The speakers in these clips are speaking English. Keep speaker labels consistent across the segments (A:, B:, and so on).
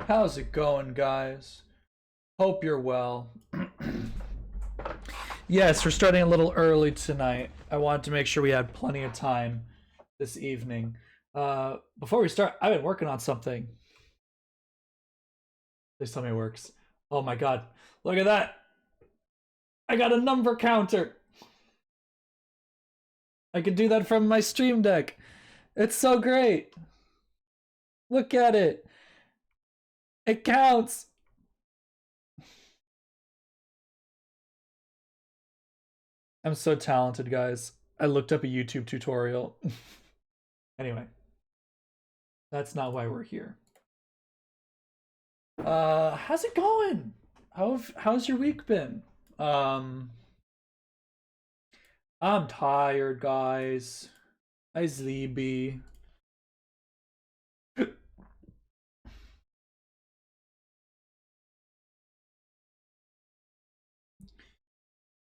A: How's it going, guys? Hope you're well. Yes, we're starting a little early tonight. I wanted to make sure we had plenty of time this evening. Before we start, I've been working on something. Please tell me it works. Oh my god. Look at that. I got a number counter. I can do that from my Stream Deck. It's so great. Look at it. It counts. I'm so talented, guys. I looked up a YouTube tutorial. Anyway, that's not why we're here. How's it going? How's your week been? I'm tired, guys. I sleepy.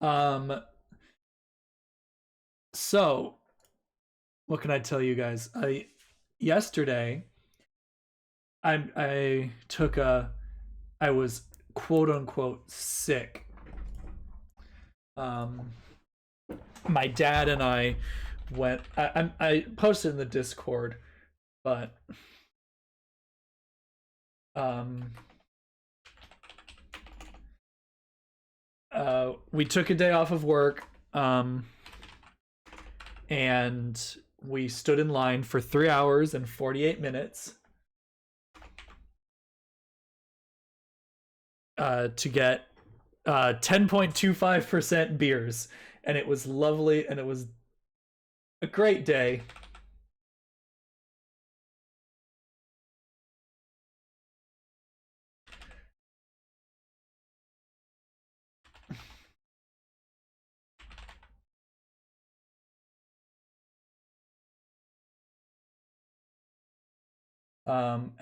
A: Um, so what can I tell you guys? Yesterday I was quote unquote sick. My dad and I went. I posted in the Discord, but we took a day off of work, and we stood in line for 3 hours and 48 minutes to get 10.25% beers, and it was lovely, and it was a great day.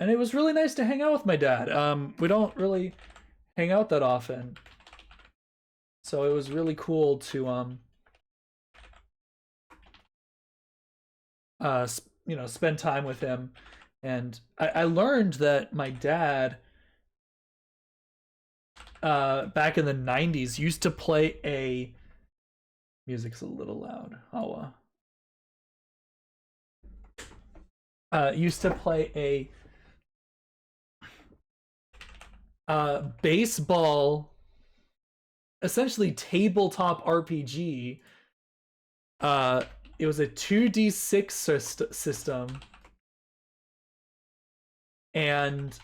A: And it was really nice to hang out with my dad. We don't really hang out that often, so it was really cool to spend time with him. And I learned that my dad back in the 90s used to play a music's a little loud. Used to play a baseball, essentially tabletop RPG. It was a 2d6 system, and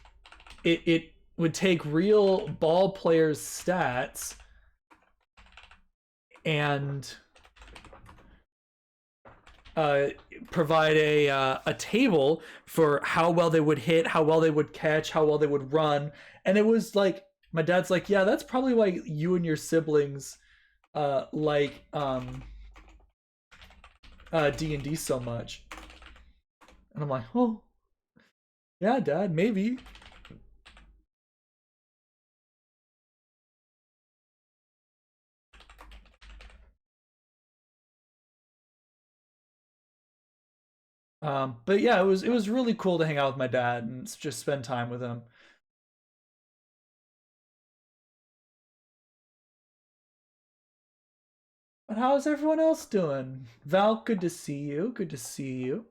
A: it would take real ball players' stats and provide a table for how well they would hit, how well they would catch, how well they would run. And it was like, my dad's like, yeah, that's probably why you and your siblings like D&D so much. And I'm like, oh, yeah, Dad, maybe. But yeah, it was really cool to hang out with my dad and just spend time with him. But how's everyone else doing? Val, good to see you. Good to see you.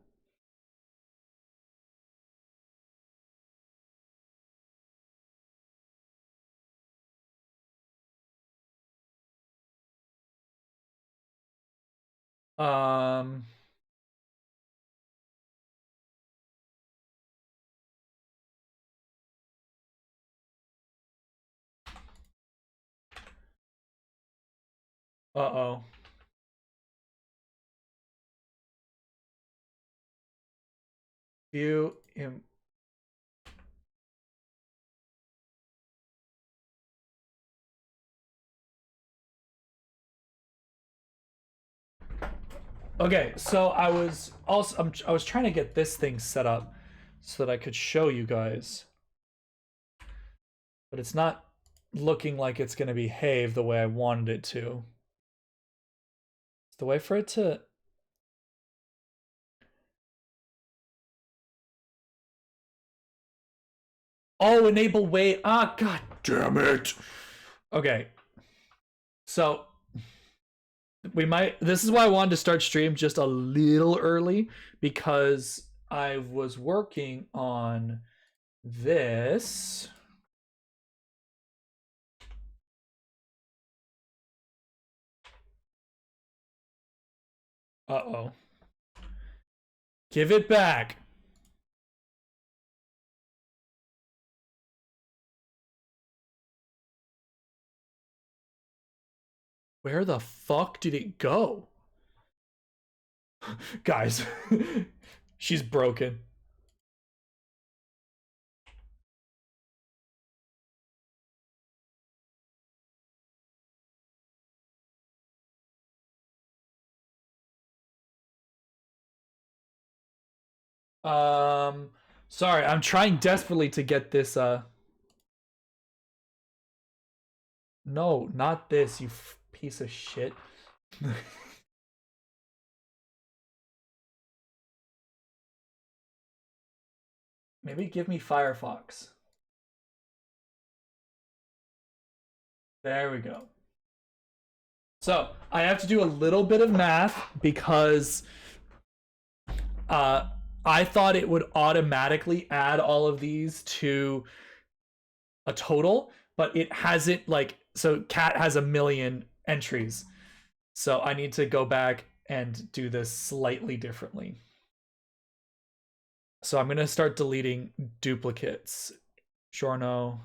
A: Um, uh-oh. You him. Okay, so I was trying to get this thing set up so that I could show you guys. But it's not looking like it's going to behave the way I wanted it to. It's the way for it to Oh, enable wait. Ah, god damn it. Okay. So this is why I wanted to start stream just a little early, because I was working on this. Uh-oh. Give it back. Where the fuck did it go? Guys, she's broken. Sorry, I'm trying desperately to get this, No, not this, you piece of shit. Maybe give me Firefox. There we go. So, I have to do a little bit of math because I thought it would automatically add all of these to a total, but it hasn't, like, so Cat has 1 million entries. So I need to go back and do this slightly differently. So I'm going to start deleting duplicates. Giorno,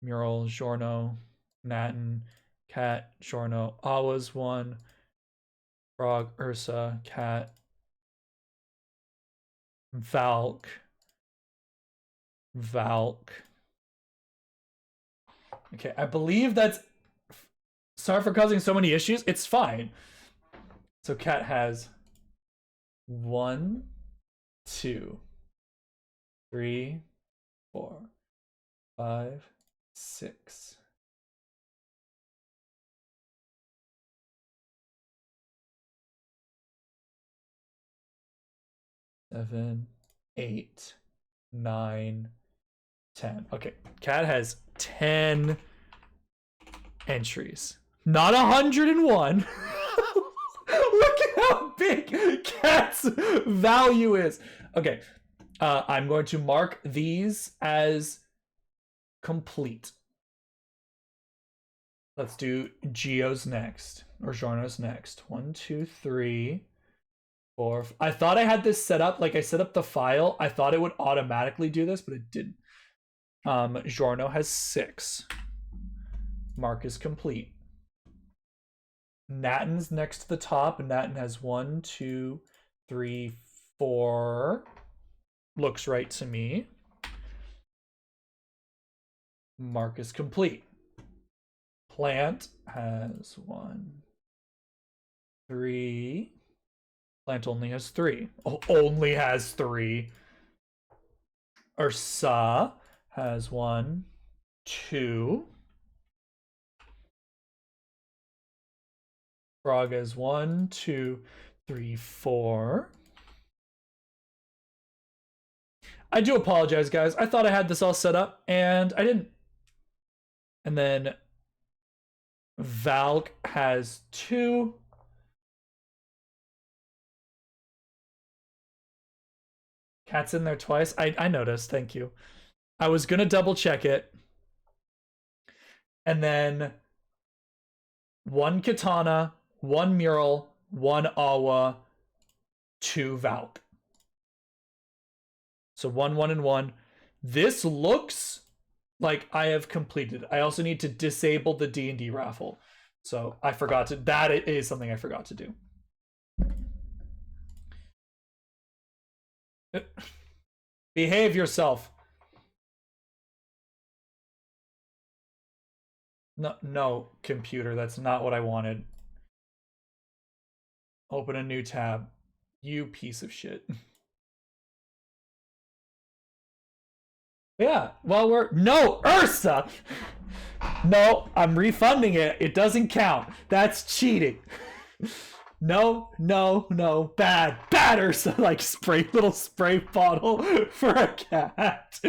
A: Mural, Giorno, Natten, Cat, Giorno, Awa's 1, Frog, Ursa, Cat, Valk. Okay, I believe that's... Sorry for causing so many issues. It's fine. So Cat has 1, 2, 3, 4, 5, 6. 7, 8, 9, 10. Okay, Cat has 10 entries. Not 101. Look at how big Cat's value is. Okay, I'm going to mark these as complete. Let's do Geo's next, or Giorno's next. 1, 2, 3, 4. I thought I had this set up, like I set up the file. I thought it would automatically do this, but it didn't. Giorno has 6. Mark is complete. Natten's next to the top, and Natten has 1, 2, 3, 4. Looks right to me. Mark is complete. Plant has 1, 3. Plant only has 3. Oh, only has 3. Ursa has 1, 2. Frog has 1, 2, 3, 4. I do apologize, guys. I thought I had this all set up, and I didn't. And then Valk has 2. Cat's in there twice. I noticed. Thank you. I was going to double check it. And then 1 Katana, 1 Mural, 1 Awa, 2 Valk. So 1, 1, and 1. This looks like I have completed. I also need to disable the D&D raffle. So I forgot to... That is something I forgot to do. Behave yourself. No, computer. That's not what I wanted. Open a new tab. You piece of shit. Yeah, well, no, Ursa! No, I'm refunding it. It doesn't count. That's cheating. No. Bad Ursa, like little spray bottle for a cat.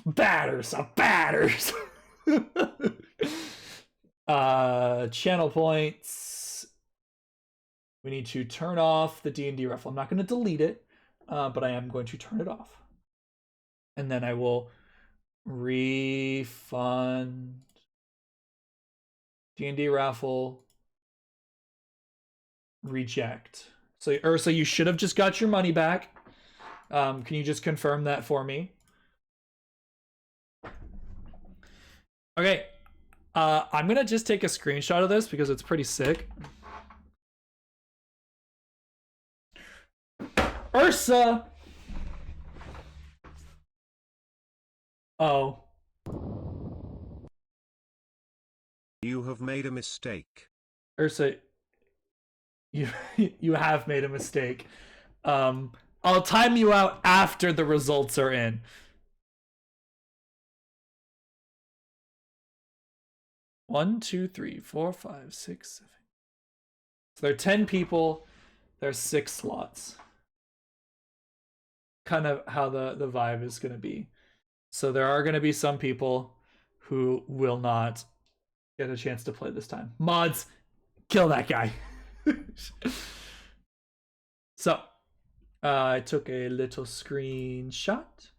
A: Bad Ursa. Channel points. We need to turn off the D&D raffle. I'm not going to delete it, but I am going to turn it off. And then I will refund D&D raffle, reject. So Ursa, you should have just got your money back. Can you just confirm that for me? Okay. I'm gonna just take a screenshot of this because it's pretty sick. Ursa! Oh.
B: You have made a mistake.
A: Ursa, you have made a mistake. I'll time you out after the results are in. One, two, three, four, five, six, 7. So there are 10 people. There's 6 slots. Kind of how the vibe is going to be. So there are going to be some people who will not get a chance to play this time. Mods, kill that guy. So I took a little screenshot.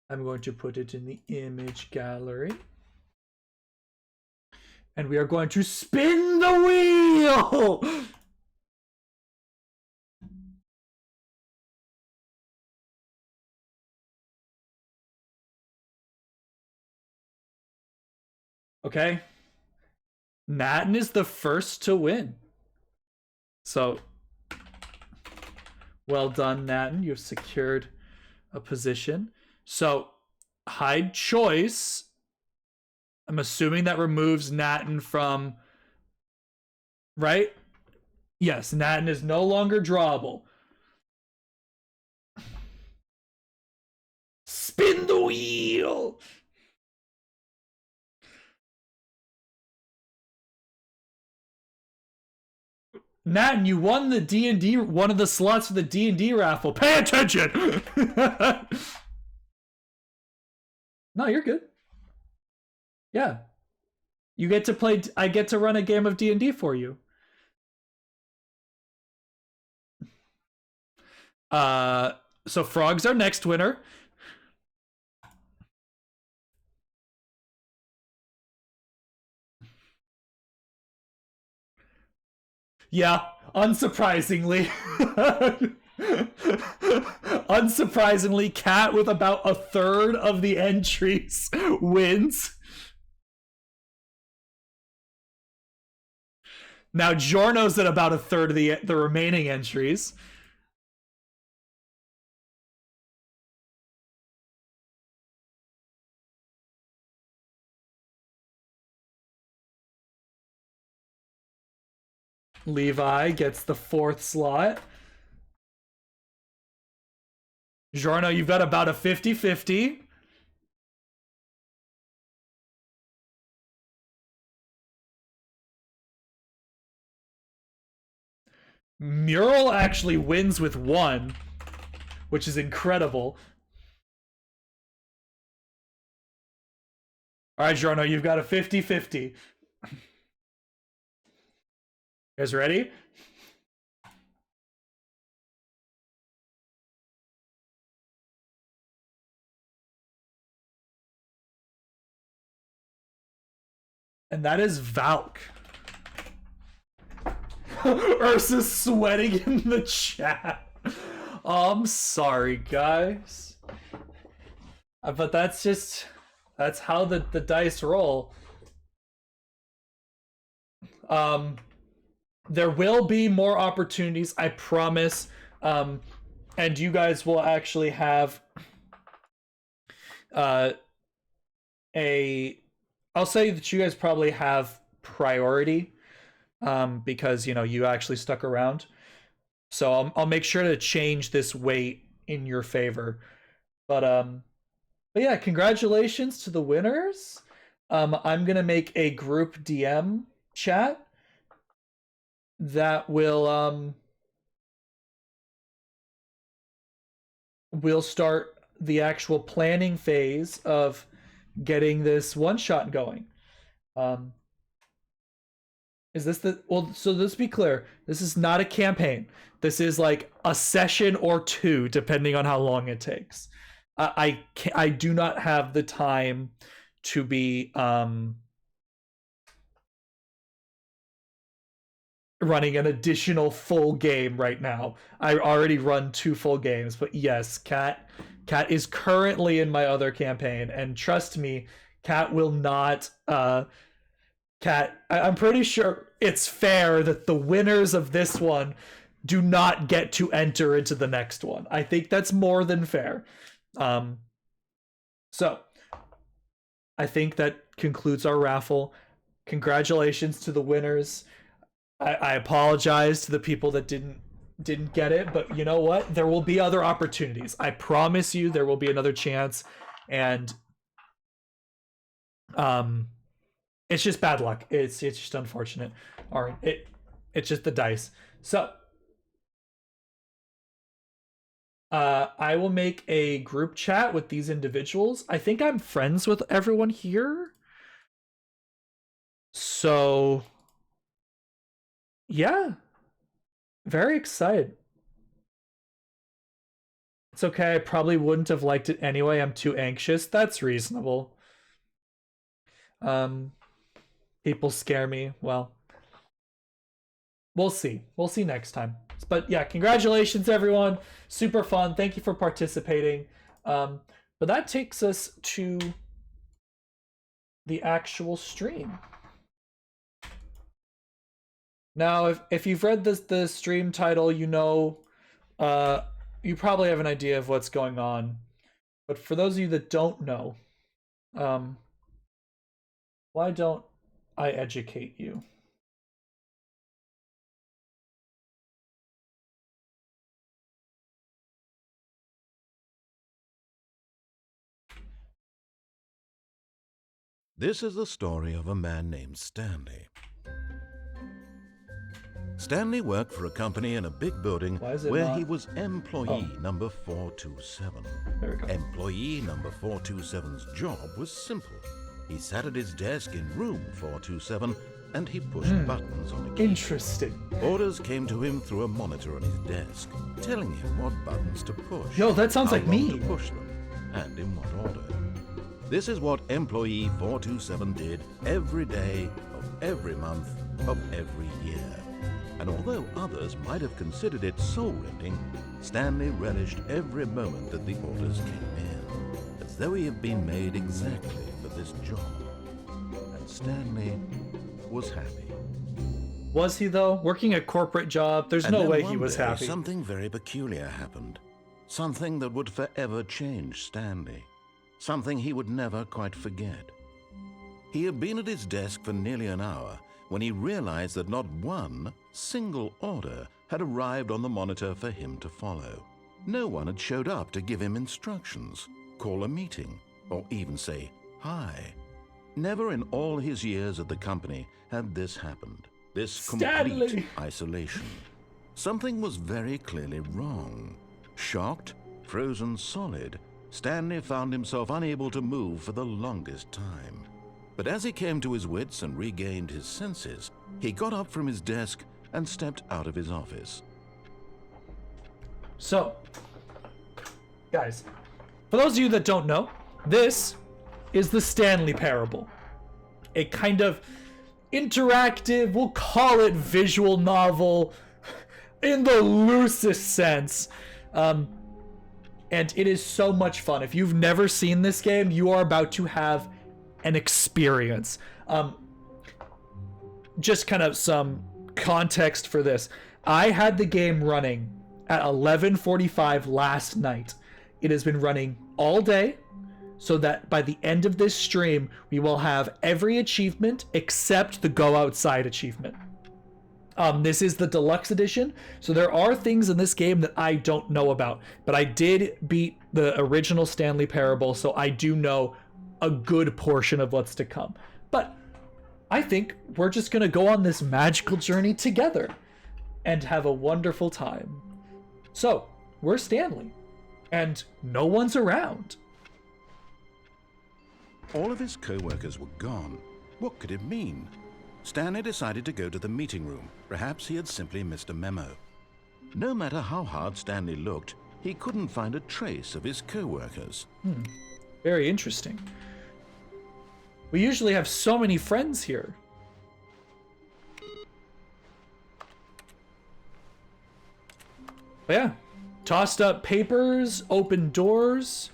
A: I'm going to put it in the image gallery. And we are going to spin the wheel! Okay. Natten is the first to win. So, well done, Natten. You've secured a position. So, hide choice. I'm assuming that removes Natten from... Right? Yes, Natten is no longer drawable. Spin the wheel! Natten, you won the D&D, one of the slots for the D&D raffle. Pay attention! No, you're good. Yeah. You get to play, I get to run a game of D&D for you. So Frog's our next winner. Yeah, unsurprisingly. Unsurprisingly, Cat with about 1/3 of the entries wins. Now Giorno's at about 1/3 of the remaining entries. Levi gets the 4th slot. Giorno, you've got about a 50-50. Mural actually wins with 1, which is incredible. All right, Giorno, you've got a 50-50. You guys ready? And that is Valk. Ursa's sweating in the chat. Oh, I'm sorry, guys. But that's how the dice roll. There will be more opportunities, I promise. And you guys will actually have I'll say that you guys probably have priority because you actually stuck around. So I'll make sure to change this weight in your favor. But yeah, congratulations to the winners. I'm gonna make a group DM chat that will we'll start the actual planning phase of getting this one shot going. Is this the so let's be clear, this is not a campaign. This is like a session or two depending on how long it takes. I do not have the time to be running an additional full game right now. I already run 2 full games, but yes, Cat is currently in my other campaign, and trust me, Cat will not Cat, I'm pretty sure it's fair that the winners of this one do not get to enter into the next one. I think that's more than fair. So I think that concludes our raffle. Congratulations to the winners. I apologize to the people that didn't get it, but you know what? There will be other opportunities. I promise you there will be another chance, and it's just bad luck. It's just unfortunate. All right, it's just the dice. So I will make a group chat with these individuals. I think I'm friends with everyone here. So yeah, very excited. It's okay, I probably wouldn't have liked it anyway. I'm too anxious. That's reasonable. People scare me. Well, we'll see. We'll see next time. But yeah, congratulations everyone. Super fun. Thank you for participating. But that takes us to the actual stream. Now, if you've read the stream title, you know, you probably have an idea of what's going on. But for those of you that don't know, why don't I educate you?
C: This is the story of a man named Stanley. Stanley worked for a company in a big building where he was employee number 427.
A: There we go.
C: Employee number 427's job was simple. He sat at his desk in room 427 and he pushed buttons on a key.
A: Interesting.
C: Orders came to him through a monitor on his desk, telling him what buttons to push.
A: Yo, that sounds like
C: how long
A: me.
C: to push them, and in what order. This is what employee 427 did every day of every month of every year. And although others might have considered it soul-rending, Stanley relished every moment that the orders came in, as though he had been made exactly for this job. And Stanley was happy.
A: Was he though? Working a corporate job, there's no way he was happy.
C: Something very peculiar happened. Something that would forever change Stanley. Something he would never quite forget. He had been at his desk for nearly an hour when he realized that not one single order had arrived on the monitor for him to follow. No one had showed up to give him instructions, call a meeting, or even say hi. Never in all his years at the company had this happened. This complete isolation. Something was very clearly wrong. Shocked, frozen solid, Stanley found himself unable to move for the longest time. But as he came to his wits and regained his senses, he got up from his desk and stepped out of his office.
A: So, guys, for those of you that don't know, this is the Stanley Parable. A kind of interactive, we'll call it visual novel in the loosest sense. And it is so much fun. If you've never seen this game, you are about to have an experience. Just kind of some context for this. I had the game running at 11:45 last night. It has been running all day, so that by the end of this stream, we will have every achievement except the Go Outside achievement. This is the Deluxe edition, so there are things in this game that I don't know about, but I did beat the original Stanley Parable, so I do know a good portion of what's to come. But I think we're just gonna go on this magical journey together and have a wonderful time. So, we're Stanley, and no one's around.
C: All of his co-workers were gone. What could it mean? Stanley decided to go to the meeting room. Perhaps he had simply missed a memo. No matter how hard Stanley looked, he couldn't find a trace of his co-workers.
A: Very interesting. We usually have so many friends here. But yeah, tossed up papers, open doors.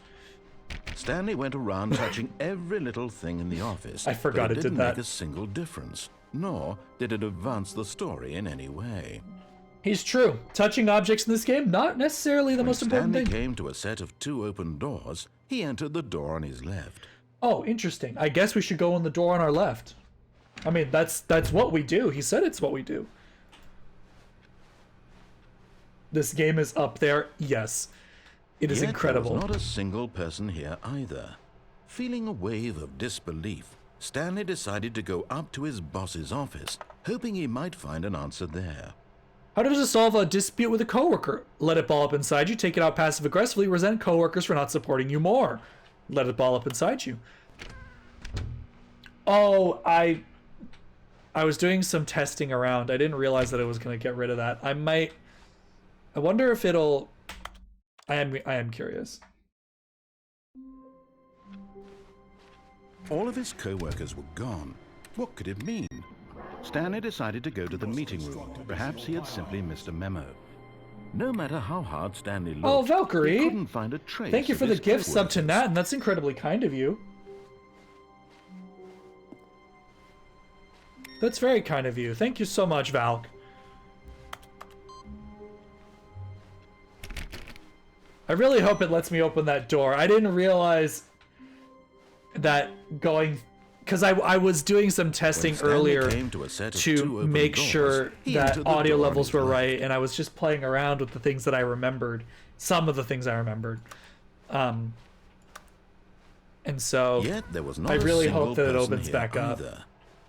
C: Stanley went around touching every little thing in the office.
A: I forgot
C: but
A: it did
C: didn't
A: that.
C: make a single difference, nor did it advance the story in any way.
A: He's true. Touching objects in this game, not necessarily the most important
C: Stanley
A: thing.
C: came to a set of 2 open doors. He entered the door on his left.
A: Oh, interesting. I guess we should go in the door on our left. I mean, that's what we do. He said it's what we do. This game is up there. Yes. It is
C: Yet
A: incredible.
C: There was not a single person here either. Feeling a wave of disbelief, Stanley decided to go up to his boss's office, hoping he might find an answer there.
A: How to solve a dispute with a coworker? Let it ball up inside you, take it out passive-aggressively, resent coworkers for not supporting you more. Let it ball up inside you. Oh, I was doing some testing around. I didn't realize that it was going to get rid of that. I wonder if it'll... I am curious.
C: All of his co-workers were gone. What could it mean? Stanley decided to go to the meeting room. Perhaps he had simply missed a memo. No matter how hard Stanley looked,
A: Oh, Valkyrie!
C: he couldn't find a trace.
A: Thank you
C: of
A: for the
C: his
A: gift sub to
C: co-workers.
A: Nat, and that's incredibly kind of you. That's very kind of you. Thank you so much, Valk. I really hope it lets me open that door. I didn't realize that going... Because I was doing some testing
C: When Stanley
A: earlier
C: came to a set of
A: to
C: 2 open
A: make
C: doors,
A: sure
C: he
A: that
C: entered the
A: audio
C: door on
A: levels
C: his
A: were
C: left.
A: right, and I was just playing around with the things that I remembered. Some of the things I remembered. And so...
C: Yet there was not
A: I really
C: a
A: hope that it
C: single person
A: opens
C: here
A: back up.
C: either.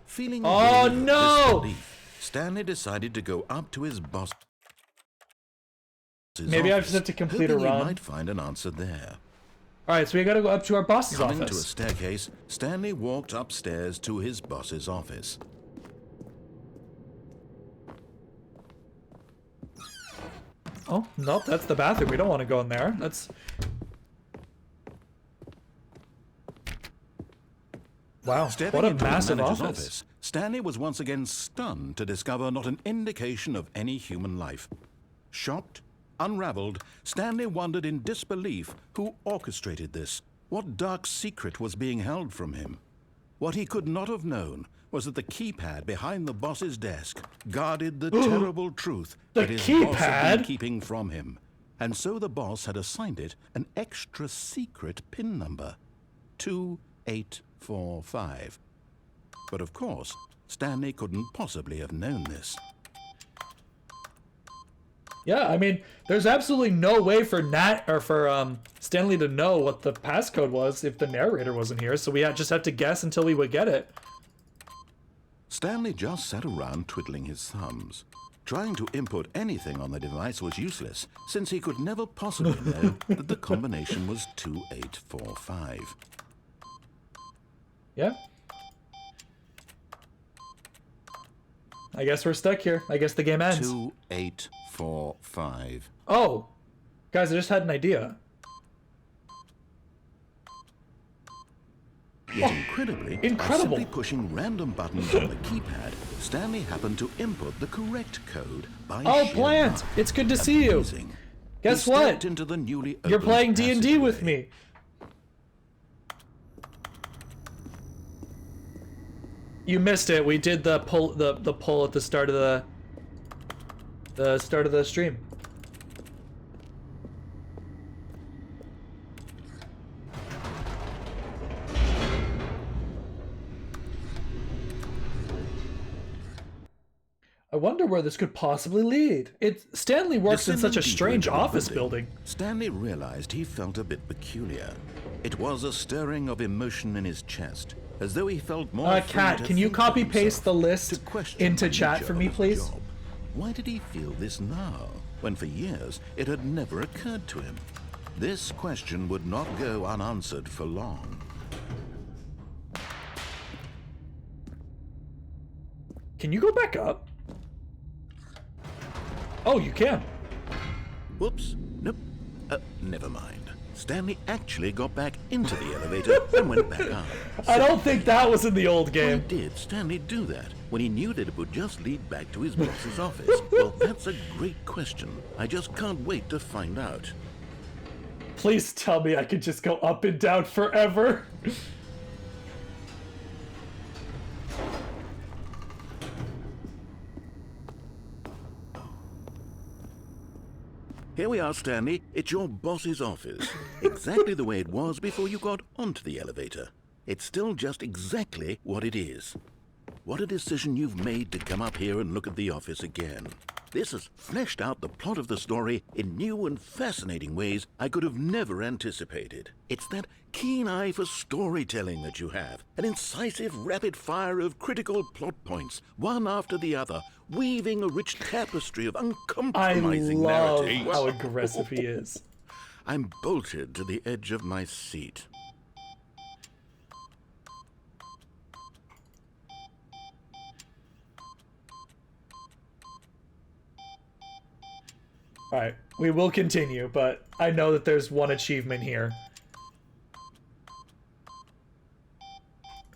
C: Feeling
A: Oh,
C: a wave of
A: no!
C: disbelief, Stanley decided to go up to his boss.
A: Maybe I just have to complete a
C: hoping he
A: run.
C: might find an answer there.
A: Alright, so we gotta go up to our boss's
C: Coming to a
A: office.
C: staircase, Stanley walked upstairs to his boss's office.
A: Oh, nope, that's the bathroom. We don't want to go in there. That's... Wow,
C: Stepping
A: what a
C: into the
A: massive
C: manager's
A: office.
C: Stanley was once again stunned to discover not an indication of any human life. Shocked, unraveled, Stanley wondered in disbelief who orchestrated this. What dark secret was being held from him? What he could not have known was that the keypad behind the boss's desk guarded the terrible truth
A: The
C: that his boss had been
A: keypad?
C: keeping from him. And so the boss had assigned it an extra secret PIN number, 2845. But of course, Stanley couldn't possibly have known this.
A: Yeah, I mean, there's absolutely no way for Stanley to know what the passcode was if the narrator wasn't here, so we just have to guess until we would get it.
C: Stanley just sat around twiddling his thumbs. Trying to input anything on the device was useless, since he could never possibly know that the combination was 2845.
A: Yeah. I guess we're stuck here. I guess the game ends.
C: 2845.
A: Oh! Guys, I just had an idea.
C: Yet incredibly, by
A: Incredible.
C: simply pushing random buttons on the keypad, Stanley happened to input the correct code by
A: Oh,
C: sheer
A: Plant!
C: luck.
A: It's good to see you.
C: Amazing.
A: Guess
C: He
A: what?
C: stepped into the newly
A: You're
C: opened
A: playing D&D with
C: passageway.
A: me. You missed it. We did the pull the pull at the start of the stream. I wonder where this could possibly lead. Stanley works in such a strange office building.
C: Stanley realized he felt a bit peculiar. It was a stirring of emotion in his chest, as though he felt more
A: Kat, can you copy paste the list into chat for me, please?
C: Job. Why did he feel this now, when for years it had never occurred to him? This question would not go unanswered for long.
A: Can you go back up? Oh, you can.
C: Whoops. Nope. Never mind. Stanley actually got back into the elevator and went back up.
A: I don't think that was in the old game.
C: Why did Stanley do that when he knew that it would just lead back to his boss's office? Well, that's a great question. I just can't wait to find out.
A: Please tell me I could just go up and down forever.
C: Here we are, Stanley. It's your boss's office. Exactly the way it was before you got onto the elevator. It's still just exactly what it is. What a decision you've made to come up here and look at the office again. This has fleshed out the plot of the story in new and fascinating ways I could have never anticipated. It's that keen eye for storytelling that you have, an incisive rapid fire of critical plot points, one after the other, weaving a rich tapestry of uncompromising narrative.
A: How aggressive he is.
C: I'm bolted to the edge of my seat.
A: Alright, we will continue, but I know that there's one achievement here.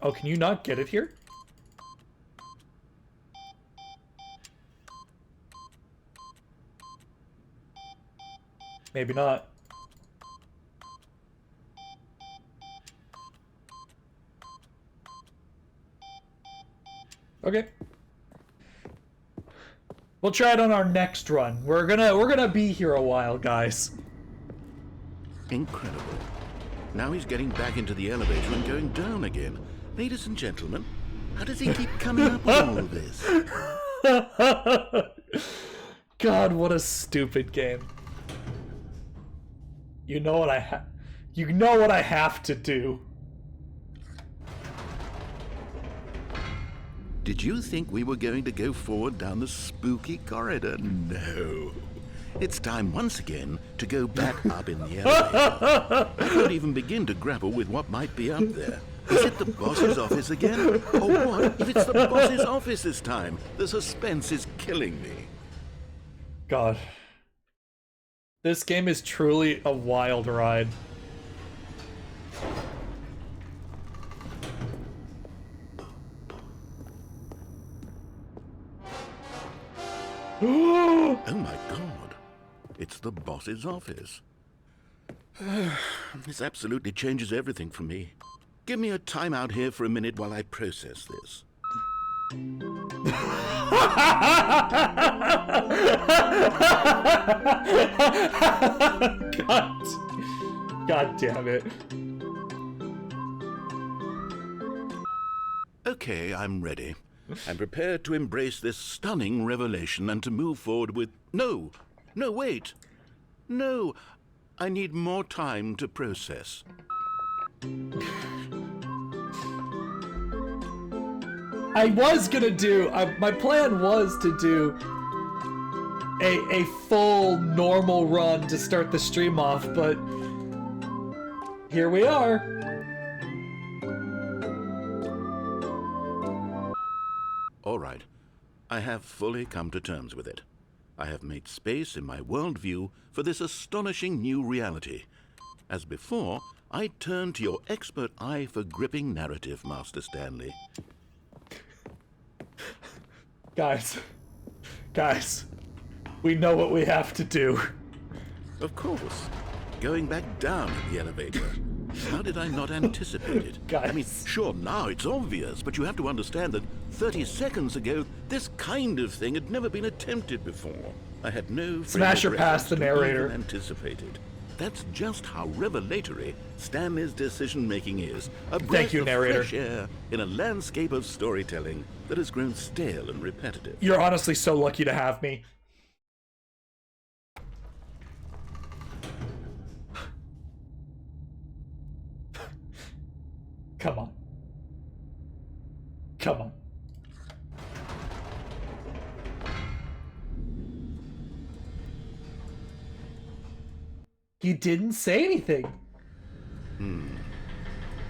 A: Oh, can you not get it here? Maybe not. Okay. We'll try it on our next run. We're gonna be here a while, guys.
C: Incredible. Now he's getting back into the elevator and going down again. Ladies and gentlemen, how does he keep coming up with all of this?
A: God, what a stupid game. You know what I have to do.
C: Did you think we were going to go forward down the spooky corridor? No. It's time once again to go back up in the elevator. I can't even begin to grapple with what might be up there. Is it the boss's office again? Or what if it's the boss's office this time? The suspense is killing me.
A: God. This game is truly a wild ride.
C: Oh my god. It's the boss's office. This absolutely changes everything for me. Give me a time out here for a minute while I process this.
A: God damn it.
C: Okay, I'm ready. I'm prepared to embrace this stunning revelation and to move forward with... No, wait. No, I need more time to process.
A: I was gonna do... my plan was to do a full normal run to start the stream off, but here we are.
C: All right, I have fully come to terms with it. I have made space in my worldview for this astonishing new reality. As before, I turn to your expert eye for gripping narrative, Master Stanley.
A: Guys, we know what we have to do.
C: Of course, going back down in the elevator. How did I not anticipate it?
A: Guys.
C: I mean, sure, now it's obvious, but you have to understand that 30 seconds ago, this kind of thing had never been attempted before. I had no
A: Smash or pass the narrator.
C: Anticipated. that's just how revelatory Stanley's decision-making is. A breath
A: Thank you,
C: of
A: narrator.
C: fresh air in a landscape of storytelling that has grown stale and repetitive.
A: You're honestly so lucky to have me. Come on. Come on. He didn't say anything.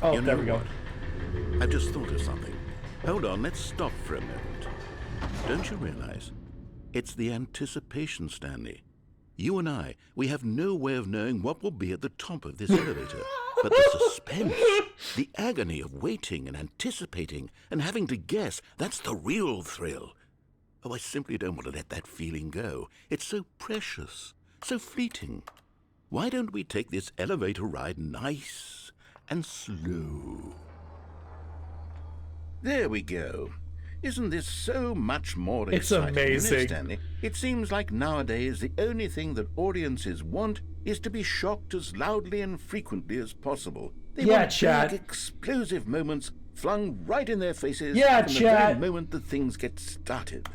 A: Oh,
C: You
A: there
C: know
A: we go.
C: what? I've just thought of something. Hold on, let's stop for a moment. Don't you realize? It's the anticipation, Stanley. You and I, we have no way of knowing what will be at the top of this elevator. But the suspense, the agony of waiting and anticipating and having to guess, that's the real thrill. Oh, I simply don't want to let that feeling go. It's so precious, so fleeting. Why don't we take this elevator ride nice and slow? There we go. Isn't this so much more exciting?
A: It's amazing.
C: You know, Stanley, it seems like nowadays the only thing that audiences want is to be shocked as loudly and frequently as possible. They want
A: chat.
C: big, explosive moments flung right in their faces
A: Yeah,
C: from the
A: chat.
C: very moment that things get started.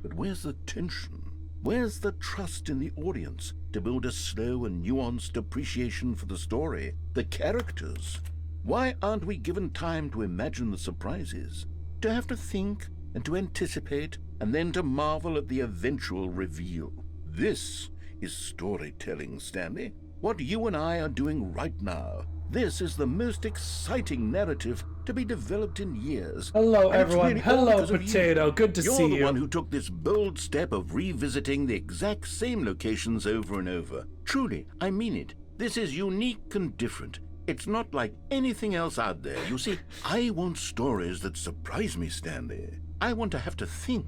C: But where's the tension? Where's the trust in the audience to build a slow and nuanced appreciation for the story, the characters? Why aren't we given time to imagine the surprises, to have to think and to anticipate, and then to marvel at the eventual reveal? This is storytelling, Stanley. What you and I are doing right now. This is the most exciting narrative to be developed in years.
A: Hello,
C: And it's
A: everyone.
C: really all
A: Hello,
C: because of you.
A: Potato. Good to
C: You're
A: see
C: the
A: you.
C: one who took this bold step of revisiting the exact same locations over and over. Truly, I mean it. This is unique and different. It's not like anything else out there. You see, I want stories that surprise me, Stanley. I want to have to think.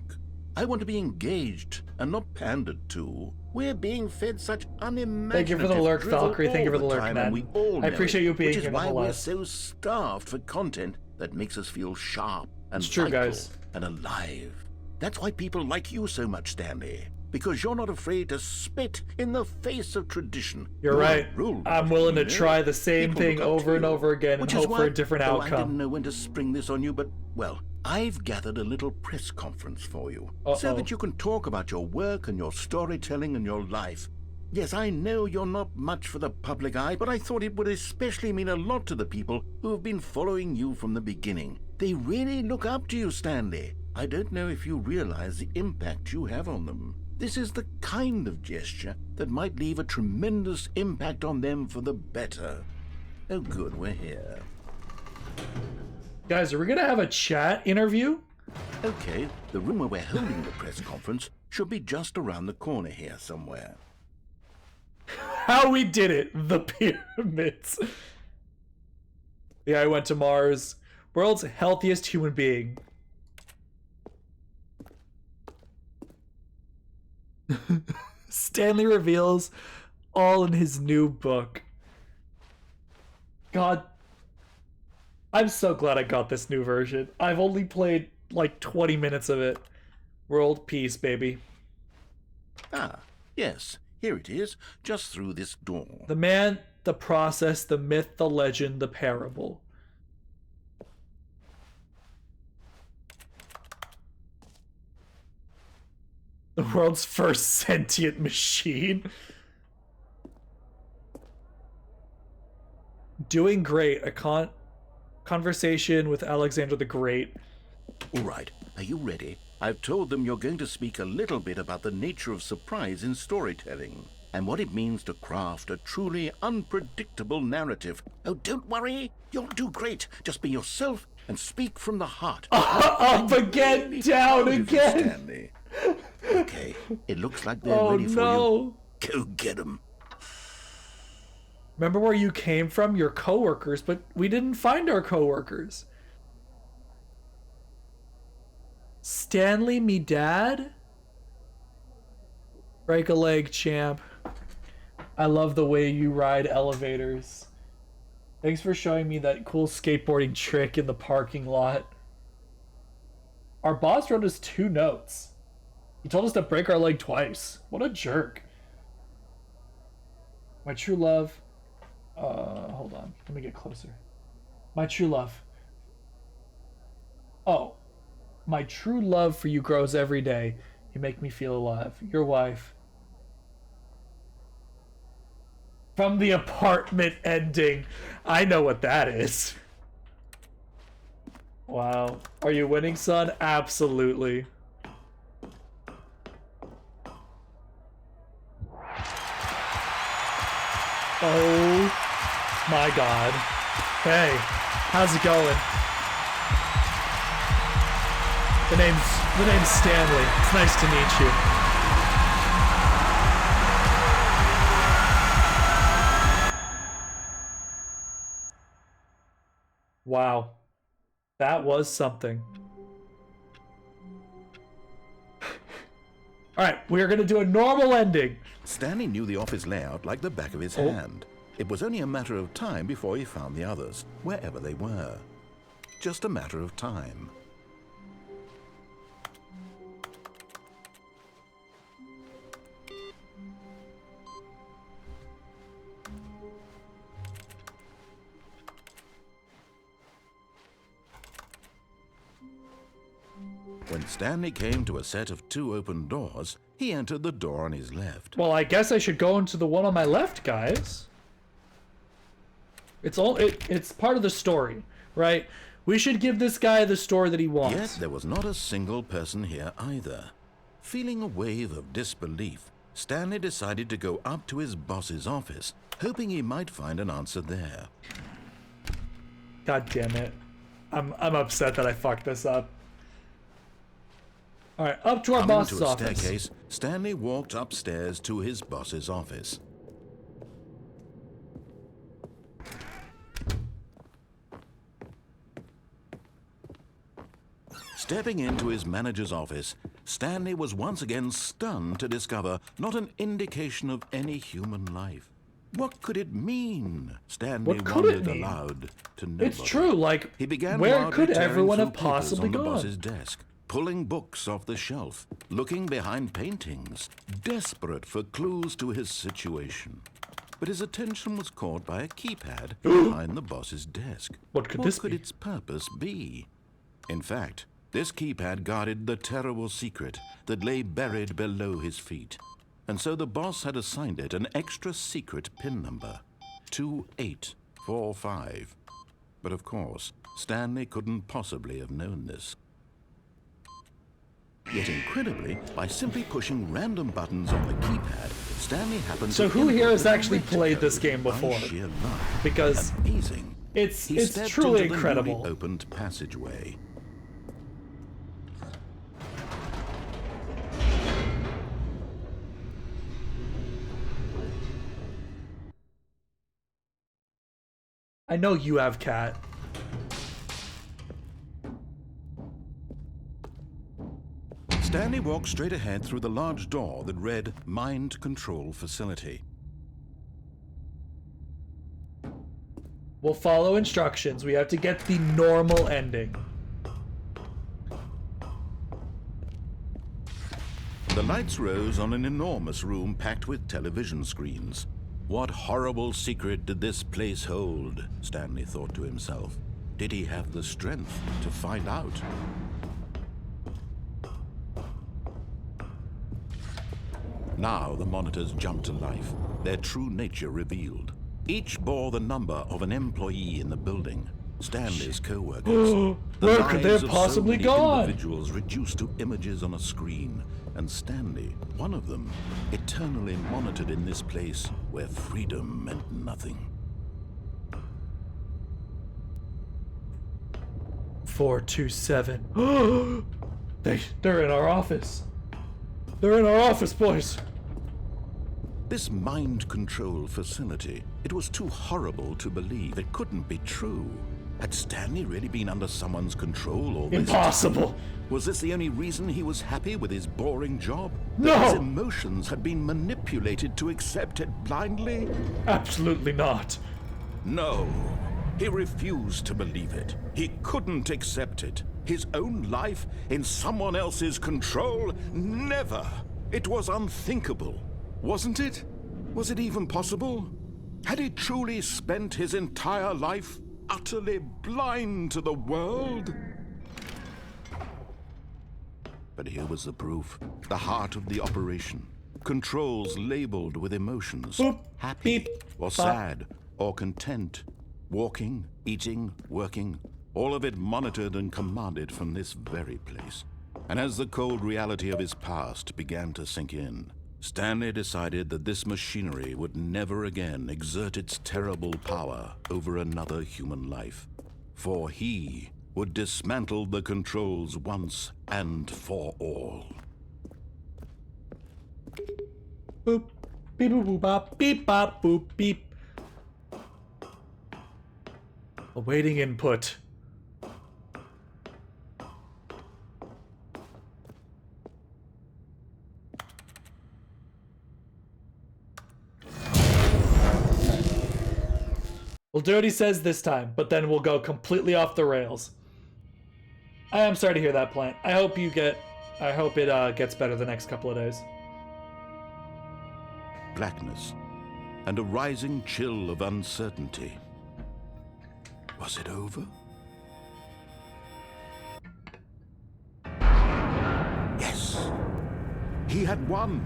C: I want to be engaged and not pandered to. We're being fed such unimaginative
A: Thank you for the lurk,
C: drivel
A: Valkyrie. Thank you
C: all
A: for the lurk,
C: time,
A: man.
C: and we all
A: I
C: know
A: appreciate
C: it,
A: you being
C: which is
A: here
C: why we're
A: nonetheless.
C: so starved for content that makes us feel sharp and
A: It's true,
C: vital
A: guys.
C: and alive. That's why people like you so much, Stanley. Because you're not afraid to spit in the face of tradition.
A: You're right. I'm willing to try the same
C: People
A: thing
C: look up
A: over
C: to
A: and
C: you.
A: over again and
C: Which is
A: hope for
C: why,
A: a different
C: though I
A: outcome.
C: didn't know when to spring this on you, but, well, I've gathered a little press conference for you. So that you can talk about your work and your storytelling and your life. Yes, I know you're not much for the public eye, but I thought it would especially mean a lot to the people who have been following you from the beginning. They really look up to you, Stanley. I don't know if you realize the impact you have on them. This is the kind of gesture that might leave a tremendous impact on them for the better. Oh good, we're here.
A: Guys, are we gonna have a chat interview?
C: Okay, the room where we're holding the press conference should be just around the corner here somewhere.
A: How we did it. The pyramids. Yeah, I went to Mars. World's healthiest human being. Stanley reveals all in his new book. God, I'm so glad I got this new version. I've only played like 20 minutes of it. World peace, baby.
C: Ah, yes, here it is, just through this door.
A: The man, the process, the myth, the legend, the parable. The world's first sentient machine. Doing great. A conversation with Alexander the Great.
C: All right, are you ready? I've told them you're going to speak a little bit about the nature of surprise in storytelling and what it means to craft a truly unpredictable narrative. Oh, don't worry. You'll do great. Just be yourself and speak from the heart.
A: Up again, down again.
C: Stanley. Okay, it looks like they're
A: Oh
C: ready for
A: no.
C: you. Go get them.
A: Remember where you came from? Your coworkers, but we didn't find our coworkers. Stanley, me dad? Break a leg, champ. I love the way you ride elevators. Thanks for showing me that cool skateboarding trick in the parking lot. Our boss wrote us 2 notes. He told us to break our leg twice. What a jerk. My true love. Hold on. Let me get closer. My true love. Oh. My true love for you grows every day. You make me feel alive. Your wife. From the apartment ending. I know what that is. Wow. Are you winning, son? Absolutely. Oh my god. Hey, how's it going? The name's Stanley. It's nice to meet you. Wow. That was something. Alright, we are going to do a normal ending.
C: Stanley knew the office layout like the back of his hand. It was only a matter of time before he found the others, wherever they were. Just a matter of time. When Stanley came to a set of 2 open doors, he entered the door on his left.
A: Well, I guess I should go into the one on my left, guys. It's part of the story, right? We should give this guy the story that he wants.
C: Yet there was not a single person here either. Feeling a wave of disbelief, Stanley decided to go up to his boss's office, hoping he might find an answer there.
A: God damn it. I'm upset that I fucked this up. Alright, up to our boss's office.
C: Coming to a staircase, Stanley walked upstairs to his boss's office. Stepping into his manager's office, Stanley was once again stunned to discover not an indication of any human life. What could it mean? Stanley wondered aloud to nobody.
A: It's true, like,
C: he began
A: where could
C: tearing
A: everyone
C: through
A: have possibly
C: papers on
A: gone?
C: the boss's desk, pulling books off the shelf, looking behind paintings, desperate for clues to his situation. But his attention was caught by a keypad behind the boss's desk.
A: What could this be?
C: Its purpose be? In fact, this keypad guarded the terrible secret that lay buried below his feet. And so the boss had assigned it an extra secret PIN number, 2845. But of course, Stanley couldn't possibly have known this. Yet incredibly, by simply pushing random buttons on the keypad, Stanley happened to...
A: So who here has actually played this game before?
C: Sheer luck.
A: Because
C: amazing.
A: It's
C: stepped
A: truly
C: into the
A: incredible.
C: newly opened passageway.
A: I know you have, Cat.
C: Stanley walked straight ahead through the large door that read Mind Control Facility.
A: We'll follow instructions. We have to get the normal ending.
C: The lights rose on an enormous room packed with television screens. What horrible secret did this place hold? Stanley thought to himself. Did he have the strength to find out? Now the monitors jumped to life, their true nature revealed. Each bore the number of an employee in the building. Stanley's co-workers.
A: Where could they have possibly gone?
C: Individuals reduced to images on a screen. And Stanley, one of them, eternally monitored in this place where freedom meant nothing.
A: 427. They're in our office. They're in our office, boys.
C: This mind control facility, it was too horrible to believe. It couldn't be true. Had Stanley really been under someone's control all this
A: Impossible.
C: time? Was this the only reason he was happy with his boring job?
A: No!
C: That his emotions had been manipulated to accept it blindly?
A: Absolutely not.
C: No. He refused to believe it. He couldn't accept it. His own life in someone else's control? Never. It was unthinkable, wasn't it? Was it even possible? Had he truly spent his entire life utterly blind to the world? But here was the proof. The heart of the operation. Controls labeled with emotions.
A: Boop,
C: happy,
A: beep,
C: or
A: bop.
C: sad, or content. Walking, eating, working. All of it monitored and commanded from this very place. And as the cold reality of his past began to sink in, Stanley decided that this machinery would never again exert its terrible power over another human life. For he would dismantle the controls once and for all.
A: Boop, beep, boop, boop, bop, beep, bop, boop, beep. Awaiting input. We'll do what he says this time, but then we'll go completely off the rails. I am sorry to hear that, Plant. I hope it gets better the next couple of days.
C: Blackness and a rising chill of uncertainty. Was it over? Yes. He had won.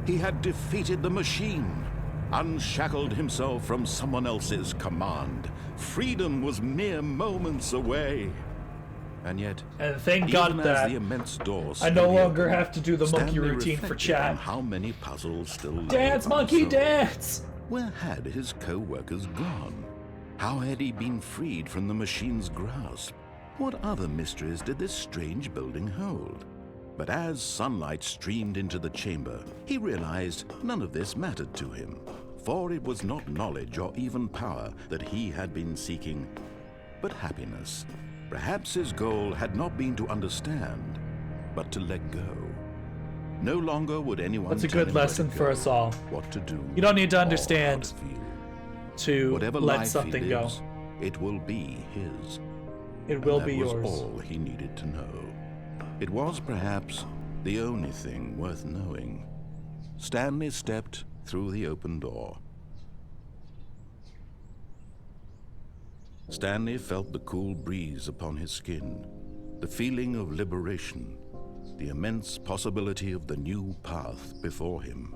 C: He had defeated the machine. Unshackled himself from someone else's command. Freedom was mere moments away. And yet,
A: And thank
C: even
A: God
C: as
A: that
C: the immense doors
A: I no
C: slowly
A: longer
C: opened,
A: have to do the monkey
C: Stanley
A: routine for
C: reflected
A: chat.
C: on how many puzzles still lay
A: Dance, monkey,
C: unsolved.
A: dance!
C: Where had his co-workers gone? How had he been freed from the machine's grasp? What other mysteries did this strange building hold? But as sunlight streamed into the chamber, he realized none of this mattered to him. For it was not knowledge or even power that he had been seeking, but happiness. Perhaps his goal had not been to understand, but to let go. No longer would anyone
A: That's a
C: tell
A: good
C: him where
A: lesson
C: to
A: for
C: go,
A: us all.
C: what to do.
A: You don't need to
C: or
A: understand
C: how to feel.
A: to
C: Whatever
A: let
C: life
A: something
C: he
A: go.
C: lives, it will be his.
A: It will
C: And
A: be
C: that was
A: yours.
C: all he needed to know. It was perhaps the only thing worth knowing. Stanley stepped through the open door. Stanley felt the cool breeze upon his skin, the feeling of liberation, the immense possibility of the new path before him.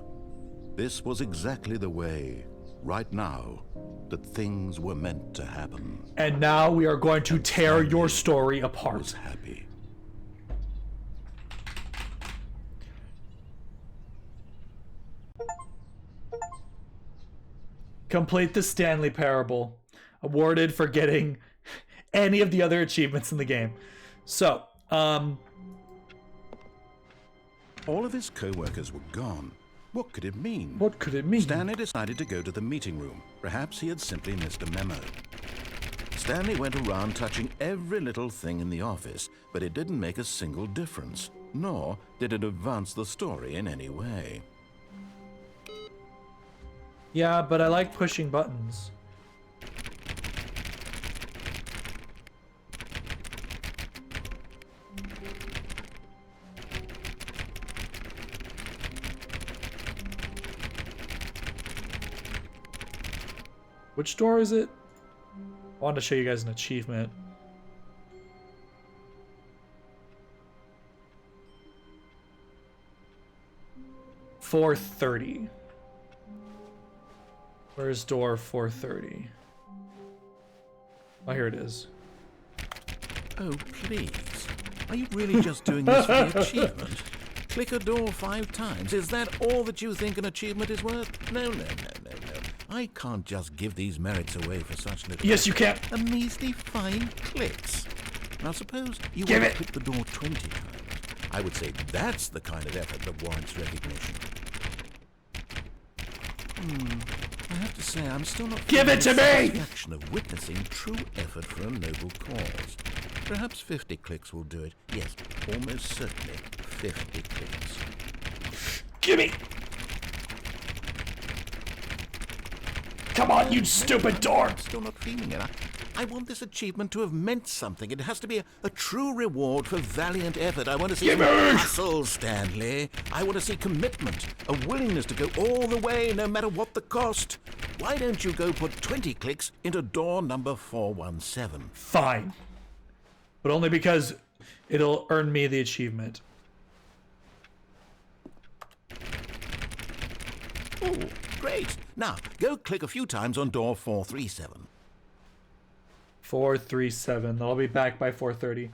C: This was exactly the way, right now, that things were meant to happen.
A: And now we are going to tear
C: Stanley
A: your story
C: was
A: apart.
C: happy.
A: Complete the Stanley Parable. Awarded for getting any of the other achievements in the game. So,
C: All of his co-workers were gone. What could it mean?
A: what could it mean?
C: Stanley decided to go to the meeting room. Perhaps he had simply missed a memo. Stanley went around touching every little thing in the office, but it didn't make a single difference, nor did it advance the story in any way.
A: Yeah, but I like pushing buttons. Which door is it? I wanted to show you guys an achievement. $430. Where's door 430? Oh, here it is.
C: Oh, please. Are you really just doing this for the achievement? Click a door 5 times. Is that all that you think an achievement is worth? No. I can't just give these merits away for such little...
A: Yes, you can.
C: A measly 5 clicks. Now suppose you
A: Give
C: want
A: it.
C: to click the door 20 times. I would say that's the kind of effort that warrants recognition. I have to say, I'm still not...
A: Give it to
C: feeling the
A: me!
C: satisfaction of witnessing true effort for a noble cause. Perhaps 50 clicks will do it. Yes, almost certainly 50 clicks.
A: Gimme! Come on, you stupid door!
C: I'm still not feeling it. I want this achievement to have meant something. It has to be a true reward for valiant effort. I want to see muscle, Stanley. I want to see commitment, a willingness to go all the way, no matter what the cost. Why don't you go put 20 clicks into door number 417?
A: Fine. But only because it'll earn me the achievement.
C: Oh, great. Now, go click a few times on door 437.
A: 437. I'll be back by 4:30.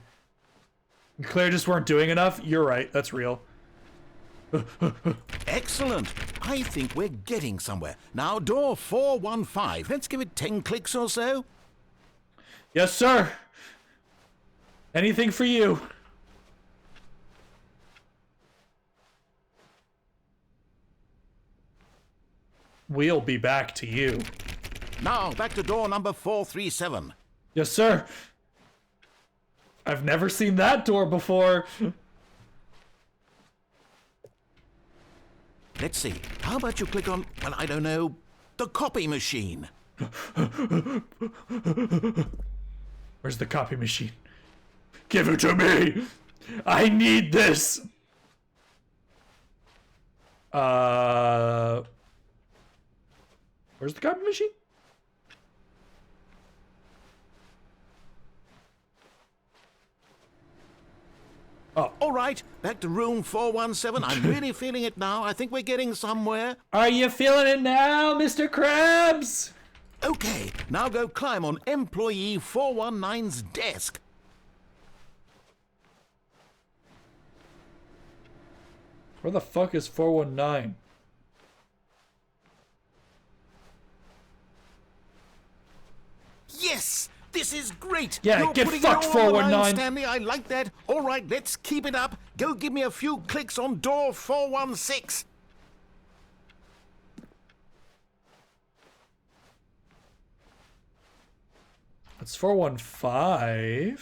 A: Claire just weren't doing enough? You're right. That's real.
C: Excellent. I think we're getting somewhere. Now, door 415. Let's give it 10 clicks or so.
A: Yes, sir. Anything for you. We'll be back to you.
C: Now, back to door number 437.
A: Yes, sir. I've never seen that door before.
C: Let's see. How about you click on, well, I don't know, the copy machine?
A: Where's the copy machine? Give it to me! I need this! Where's the copy machine? Oh.
C: All right, back to room 417. I'm really feeling it now. I think we're getting somewhere.
A: Are you feeling it now, Mr. Krabs?
C: Okay, now go climb on employee 419's desk.
A: Where the fuck is 419?
C: Yes! This is great!
A: Yeah,
C: You're
A: get
C: putting
A: fucked,
C: it all on the line,
A: 419.
C: Stanley, I like that. All right, let's keep it up. Go give me a few clicks on door 416.
A: It's 415.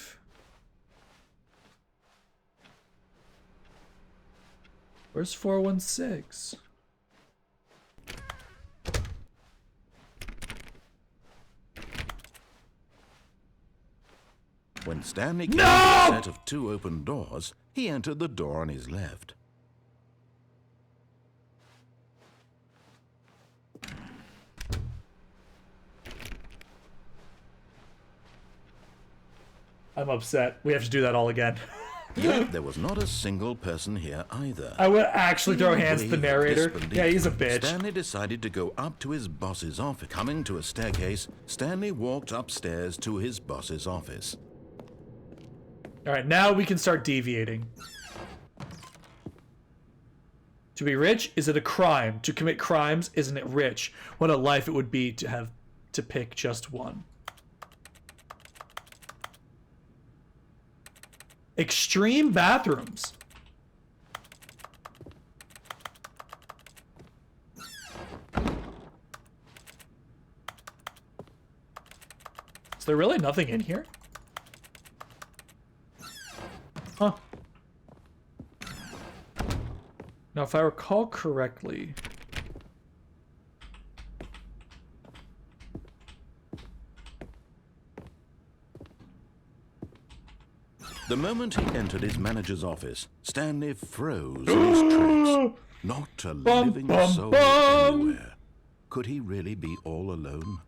A: Where's 416?
C: When Stanley came to a set of 2 open doors, he entered the door on his left.
A: I'm upset. We have to do that all again.
C: Yet there was not a single person here either.
A: I would actually throw hands at the
C: Believe
A: narrator.
C: disbelief.
A: Yeah, he's a bitch.
C: Stanley decided to go up to his boss's office. Coming to a staircase, Stanley walked upstairs to his boss's office.
A: All right, now we can start deviating. To be rich, is it a crime? To commit crimes, isn't it rich? What a life it would be to have to pick just one. Extreme bathrooms. Is there really nothing in here? Huh. Now, if I recall correctly...
C: The moment he entered his manager's office, Stanley froze in his tracks. Not a living soul anywhere. Could he really be all alone?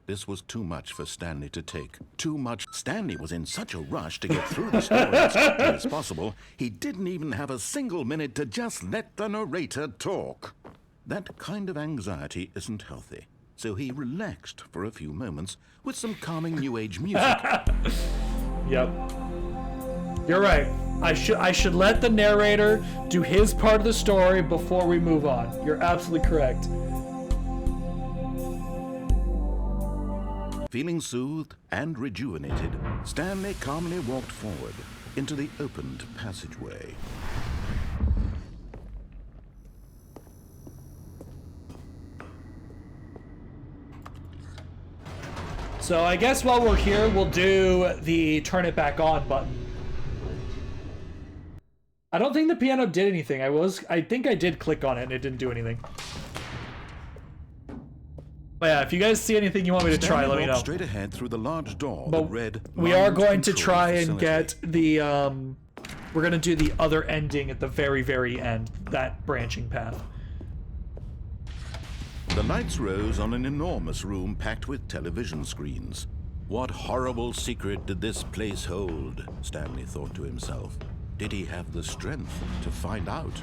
C: This was too much for Stanley to take. Too much. Stanley was in such a rush to get through the story as quickly as possible, he didn't even have a single minute to just let the narrator talk. That kind of anxiety isn't healthy, so he relaxed for a few moments with some calming New Age music.
A: Yep. You're right. I should let the narrator do his part of the story before we move on. You're absolutely correct.
C: Feeling soothed and rejuvenated, Stanley calmly walked forward into the opened passageway.
A: So I guess while we're here, we'll do the turn it back on button. I don't think the piano did anything. I think I did click on it and it didn't do anything. But yeah, if you guys see anything you want me to try,
C: Stanley
A: let me
C: walked
A: know.
C: straight ahead through the large door
A: But
C: that read,
A: we are
C: "Mind
A: going to
C: Control
A: try and
C: Facility."
A: get the we're gonna do the other ending at the very, very end, that branching path.
C: The lights rose on an enormous room packed with television screens. What horrible secret did this place hold? Stanley thought to himself. Did he have the strength to find out?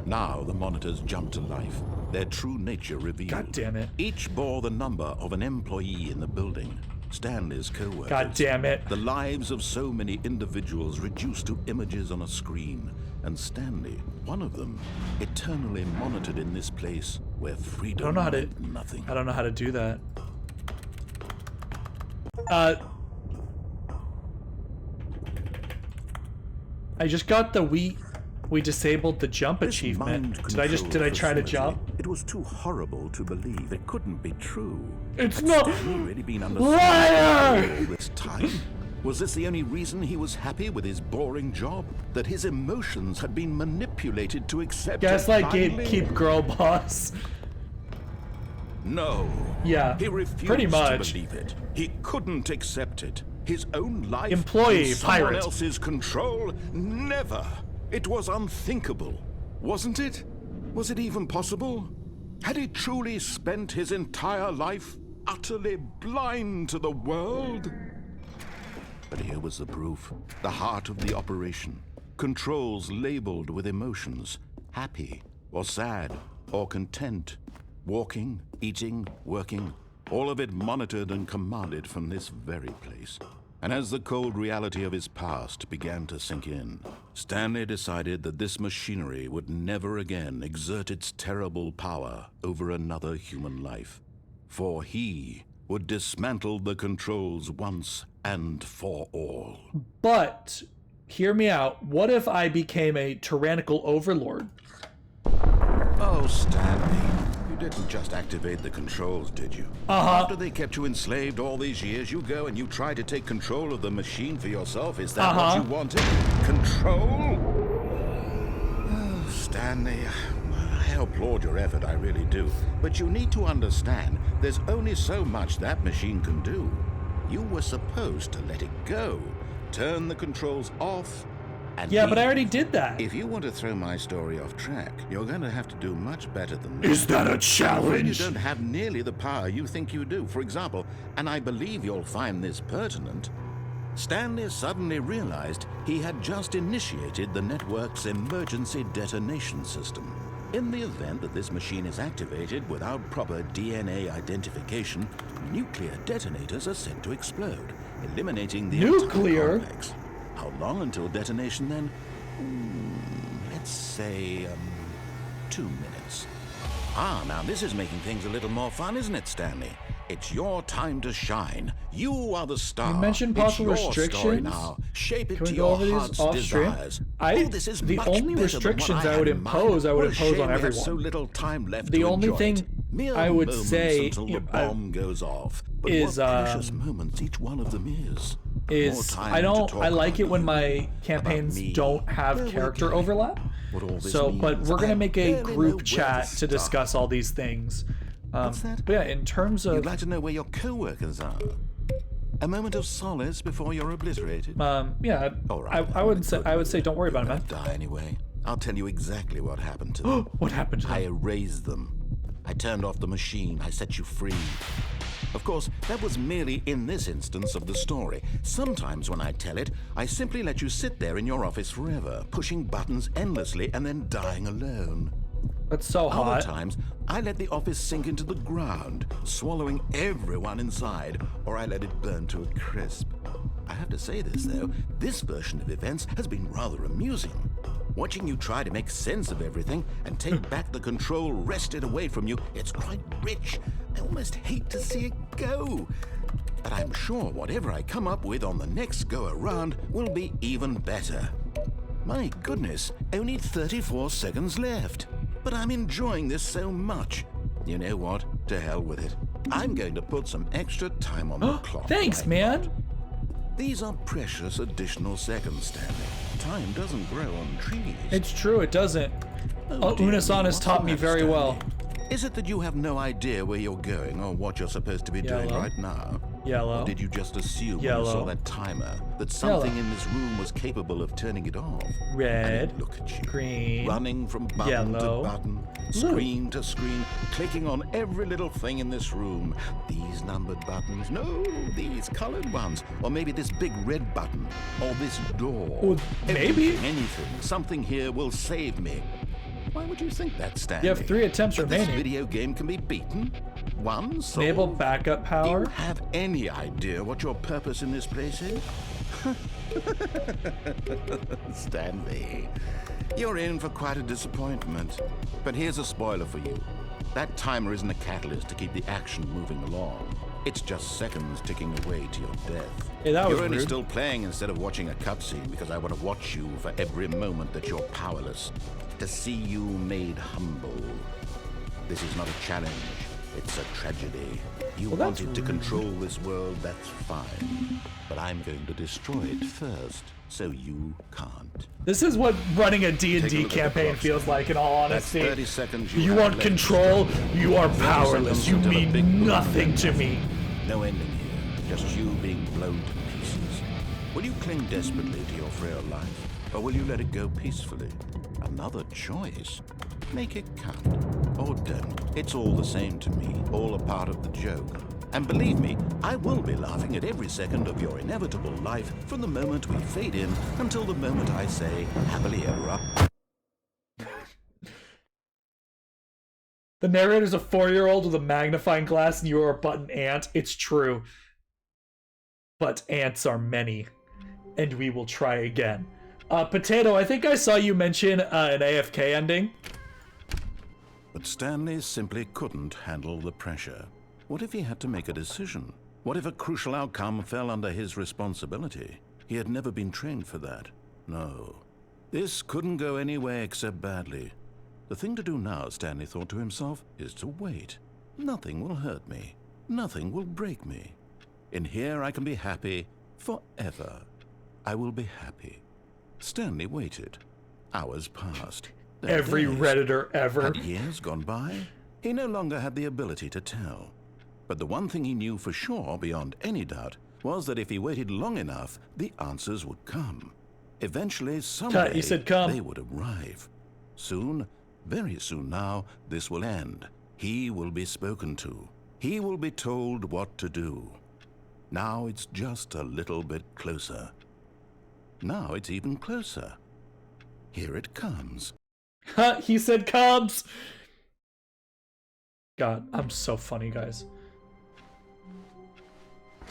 C: Now the monitors jumped to life, their true nature revealed.
A: God damn it.
C: Each bore the number of an employee in the building. Stanley's co-workers.
A: God damn it.
C: The lives of so many individuals reduced to images on a screen. And Stanley, one of them, eternally monitored in this place where freedom meant nothing.
A: I don't know how to do that. I just got the we disabled the jump achievement. Did I try to jump?
C: It was too horrible to believe. It couldn't be true.
A: It's
C: Had
A: not.
C: Stanley really been under
A: Liar!
C: all this time? Was this the only reason he was happy with his boring job? That his emotions had been manipulated to accept
A: Gaslight
C: blindly?
A: gatekeep girl boss.
C: No.
A: Yeah,
C: He refused
A: pretty much.
C: to believe it. He couldn't accept it. His own life
A: Employee,
C: in someone
A: pirate.
C: else's control? Never. It was unthinkable. Wasn't it? Was it even possible? Had he truly spent his entire life utterly blind to the world? But here was the proof. The heart of the operation. Controls labeled with emotions. Happy, or sad, or content. Walking, eating, working. All of it monitored and commanded from this very place. And as the cold reality of his past began to sink in, Stanley decided that this machinery would never again exert its terrible power over another human life. For he would dismantle the controls once and for all.
A: But hear me out. What if I became a tyrannical overlord?
C: Oh, Stanley, you didn't just activate the controls, did you? After they kept you enslaved all these years, you go and you try to take control of the machine for yourself. Is that what you wanted? Control? Oh, Stanley, I applaud your effort, I really do. But you need to understand, there's only so much that machine can do. You were supposed to let it go. Turn the controls off. And
A: Yeah, but I
C: leave.
A: already did that.
C: If you want to throw my story off track, you're going to have to do much better than that.
A: Is that a
C: I'm afraid
A: challenge?
C: You don't have nearly the power you think you do. For example, and I believe you'll find this pertinent, Stanley suddenly realized he had just initiated the network's emergency detonation system. In the event that this machine is activated without proper DNA identification, nuclear detonators are set to explode, eliminating the
A: Nuclear?
C: entire complex. How long until detonation then? Let's say, 2 minutes. Now this is making things a little more fun, isn't it, Stanley? It's your time to shine. You are the star.
A: You mentioned
C: It's
A: possible
C: your story
A: restrictions.
C: now. Shape it
A: Can we
C: to
A: go
C: your
A: over these
C: heart's
A: off stream?
C: desires.
A: The
C: This is
A: only
C: much better than what
A: restrictions I
C: had
A: would
C: in mind.
A: impose, I would
C: What a
A: impose
C: shame
A: on
C: we have
A: everyone.
C: so little time left
A: The
C: to
A: only
C: enjoy
A: thing
C: it. Mere
A: I would
C: moments
A: say,
C: until the
A: I-
C: bomb goes off. But
A: is,
C: what precious moments each one of them is.
A: I like it when my campaigns don't have character overlap. So, but we're gonna make a group chat to discuss all these things.
C: What's that?
A: But yeah, in terms of
C: You'd like to know where your co-workers are? A moment of solace before you're obliterated?
A: yeah,
C: All right,
A: I would say don't worry about it, man.
C: Die anyway. I'll tell you exactly what happened to them.
A: What happened to
C: I
A: them?
C: erased them. I turned off the machine. I set you free. Of course, that was merely in this instance of the story. Sometimes when I tell it, I simply let you sit there in your office forever, pushing buttons endlessly and then dying alone.
A: That's so
C: Other
A: hot.
C: times, I let the office sink into the ground, swallowing everyone inside, or I let it burn to a crisp. I have to say this, though, this version of events has been rather amusing. Watching you try to make sense of everything and take back the control wrested away from you, it's quite rich. I almost hate to see it go. But I'm sure whatever I come up with on the next go-around will be even better. My goodness, only 34 seconds left. But I'm enjoying this so much. You know what? To hell with it. I'm going to put some extra time on the clock.
A: Thanks,
C: Right?
A: man.
C: These are precious additional seconds, Stanley. Time doesn't grow on trees.
A: It's true, it doesn't.
C: Oh, dear
A: Unasan
C: me,
A: has
C: what's
A: taught
C: the
A: me
C: matter,
A: very
C: Stanley?
A: well.
C: Is it that you have no idea where you're going or what you're supposed to be doing
A: Yellow.
C: right now?
A: Yellow.
C: Or did you just assume when you
A: Yellow.
C: saw that timer that something
A: Yellow.
C: in this room was capable of turning it off? I
A: Red.
C: mean, look at you.
A: Green.
C: Running from button
A: Yellow.
C: to button, screen to screen, clicking on every little thing in this room. These numbered buttons, no, these colored ones. Or maybe this big red button, or this door.
A: Well, maybe.
C: Everything, anything, something here will save me. Why would you think that, Stanley?
A: You have 3 attempts
C: That this
A: remaining.
C: video game can be beaten? One solved?
A: Enable backup
C: Do
A: power.
C: you have any idea what your purpose in this place is? Stanley, you're in for quite a disappointment. But here's a spoiler for you. That timer isn't a catalyst to keep the action moving along. It's just seconds ticking away to your death.
A: Hey, that was
C: You're only
A: rude.
C: still playing instead of watching a cutscene because I want to watch you for every moment that you're powerless. To see you made humble. This is not a challenge. It's a tragedy. You
A: Well, that's
C: wanted to
A: rude.
C: control this world, that's fine. But I'm going to destroy it first, so you can't.
A: This is what running a D&D
C: Take a look at the
A: campaign
C: clock,
A: feels like, in all
C: That's
A: honesty.
C: 30 seconds
A: You
C: have
A: want
C: left.
A: control? You are powerless.
C: seconds
A: You
C: until a big
A: mean
C: boom
A: nothing to
C: happens.
A: me.
C: No ending here, just you being blown to pieces. Will you cling desperately to your frail life, or will you let it go peacefully? Another choice. Make it count, or don't. It's all the same to me, all a part of the joke. And believe me, I will be laughing at every second of your inevitable life from the moment we fade in until the moment I say, happily ever up.
A: The narrator's a 4-year-old with a magnifying glass and you are a button ant. It's true. But ants are many. And we will try again. Potato, I think I saw you mention an AFK ending.
C: But Stanley simply couldn't handle the pressure. What if he had to make a decision? What if a crucial outcome fell under his responsibility? He had never been trained for that. No. This couldn't go any way except badly. The thing to do now, Stanley thought to himself, is to wait. Nothing will hurt me. Nothing will break me. In here I can be happy forever. I will be happy. Stanley waited. Hours passed. Then
A: Every
C: days.
A: Redditor ever.
C: Had years gone by? He no longer had the ability to tell. But the one thing he knew for sure, beyond any doubt, was that if he waited long enough, the answers would come. Eventually, someday,
A: You said come.
C: they would arrive. Soon, very soon now, this will end. He will be spoken to. He will be told what to do. Now it's just a little bit closer. Now it's even closer. Here it comes.
A: He said Cubs. God, I'm so funny, guys.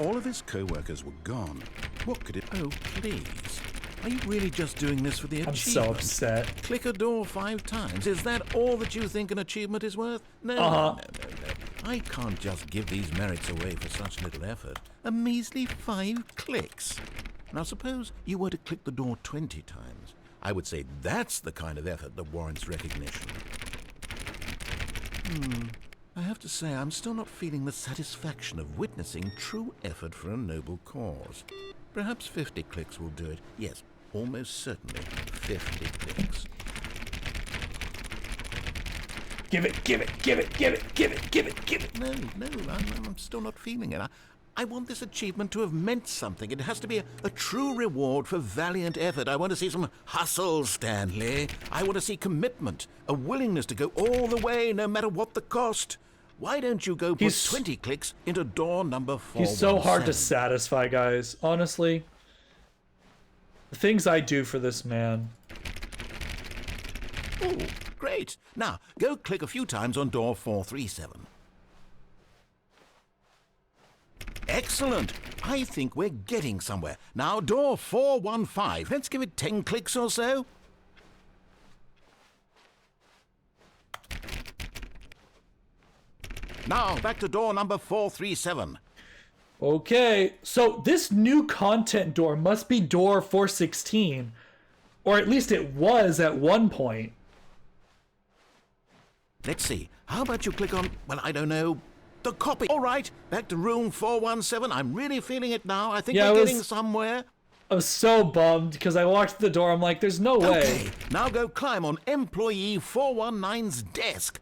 C: All of his co-workers were gone. What could it... Oh, please. Are you really just doing this for the
A: I'm
C: achievement?
A: so upset.
C: Click a door 5 times. Is that all that you think an achievement is worth? No,
A: Uh-huh.
C: no. I can't just give these merits away for such little effort. A measly 5 clicks. Now suppose you were to click the door 20 times. I would say that's the kind of effort that warrants recognition. I have to say, I'm still not feeling the satisfaction of witnessing true effort for a noble cause. Perhaps 50 clicks will do it. Yes, almost certainly 50 clicks.
A: Give it, give it, give it, give it, give it, give it, give it.
C: No, I'm still not feeling it. I want this achievement to have meant something. It has to be a true reward for valiant effort. I want to see some hustle, Stanley. I want to see commitment, a willingness to go all the way, no matter what the cost. Why don't you go put
A: He's-
C: 20 clicks into door number 417?
A: He's so hard to satisfy, guys. Honestly. The things I do for this man.
C: Oh, great. Now, go click a few times on door 437. Excellent. I think we're getting somewhere. Now, door 415. Let's give it 10 clicks or so. Now, back to door number 437.
A: Okay, so this new content door must be door 416. Or at least it was at one point.
C: Let's see. How about you click on, well, I don't know, the copy. All right, back to room 417. I'm really feeling it now. I think
A: Yeah,
C: we're
A: it was-
C: getting somewhere.
A: I was so bummed because I walked through the door. I'm like, there's no way.
C: Okay, now go climb on employee 419's desk.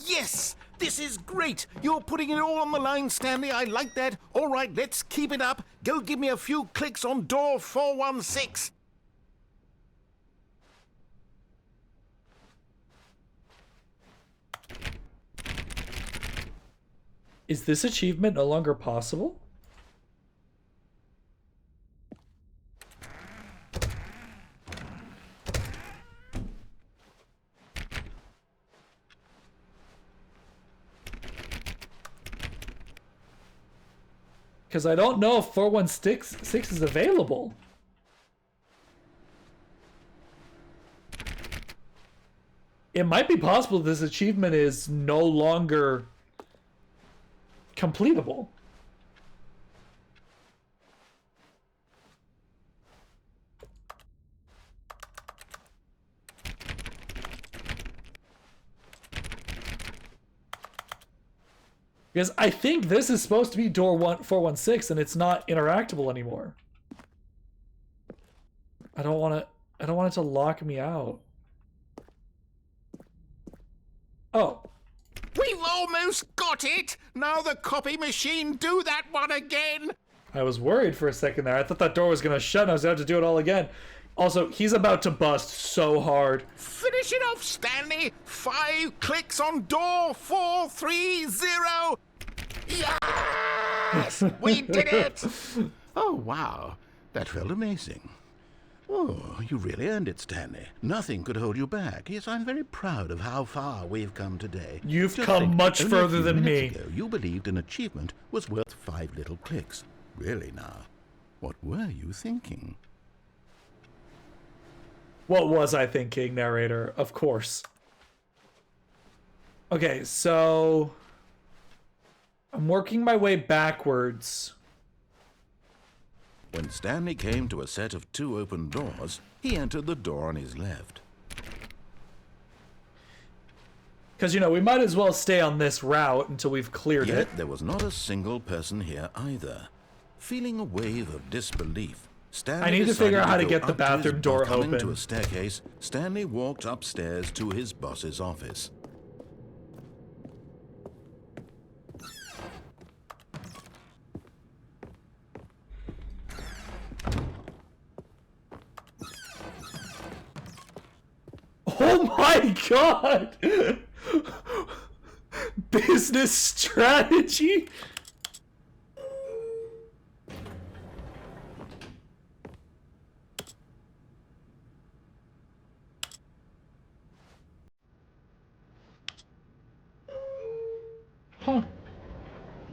D: Yes! This is great! You're putting it all on the line, Stanley. I like that. All right, let's keep it up. Go give me a few clicks on door 416.
A: Is this achievement no longer possible? Because I don't know if 416 is available. It might be possible this achievement is no longer completable. Because I think this is supposed to be door 416 and it's not interactable anymore. I don't want it to lock me out. Oh.
D: We've almost got it! Now the copy machine, do that one again!
A: I was worried for a second there. I thought that door was going to shut and I was going to have to do it all again. Also, he's about to bust so hard.
D: Finish it off, Stanley! 5 clicks on door 430! Yes! We did it!
C: Oh, wow. That felt amazing. Oh, you really earned it, Stanley. Nothing could hold you back. Yes, I'm very proud of how far we've come today.
A: You've
C: Just
A: come
C: think,
A: much
C: only a
A: further
C: few
A: than
C: minutes
A: me.
C: ago, you believed an achievement was worth 5 little clicks. Really now, what were you thinking?
A: What was I thinking, narrator? Of course. Okay, so I'm working my way backwards.
C: When Stanley came to a set of 2 open doors, he entered the door on his left.
A: Because, you know, we might as well stay on this route until we've cleared it.
C: Yet there was not a single person here either. Feeling a wave of disbelief, Stanley
A: I need to
C: decided
A: figure out how to
C: go
A: get the
C: up to his
A: bathroom door
C: coming
A: open.
C: to a staircase, Stanley walked upstairs to his boss's office.
A: Oh my god! Business strategy? Huh.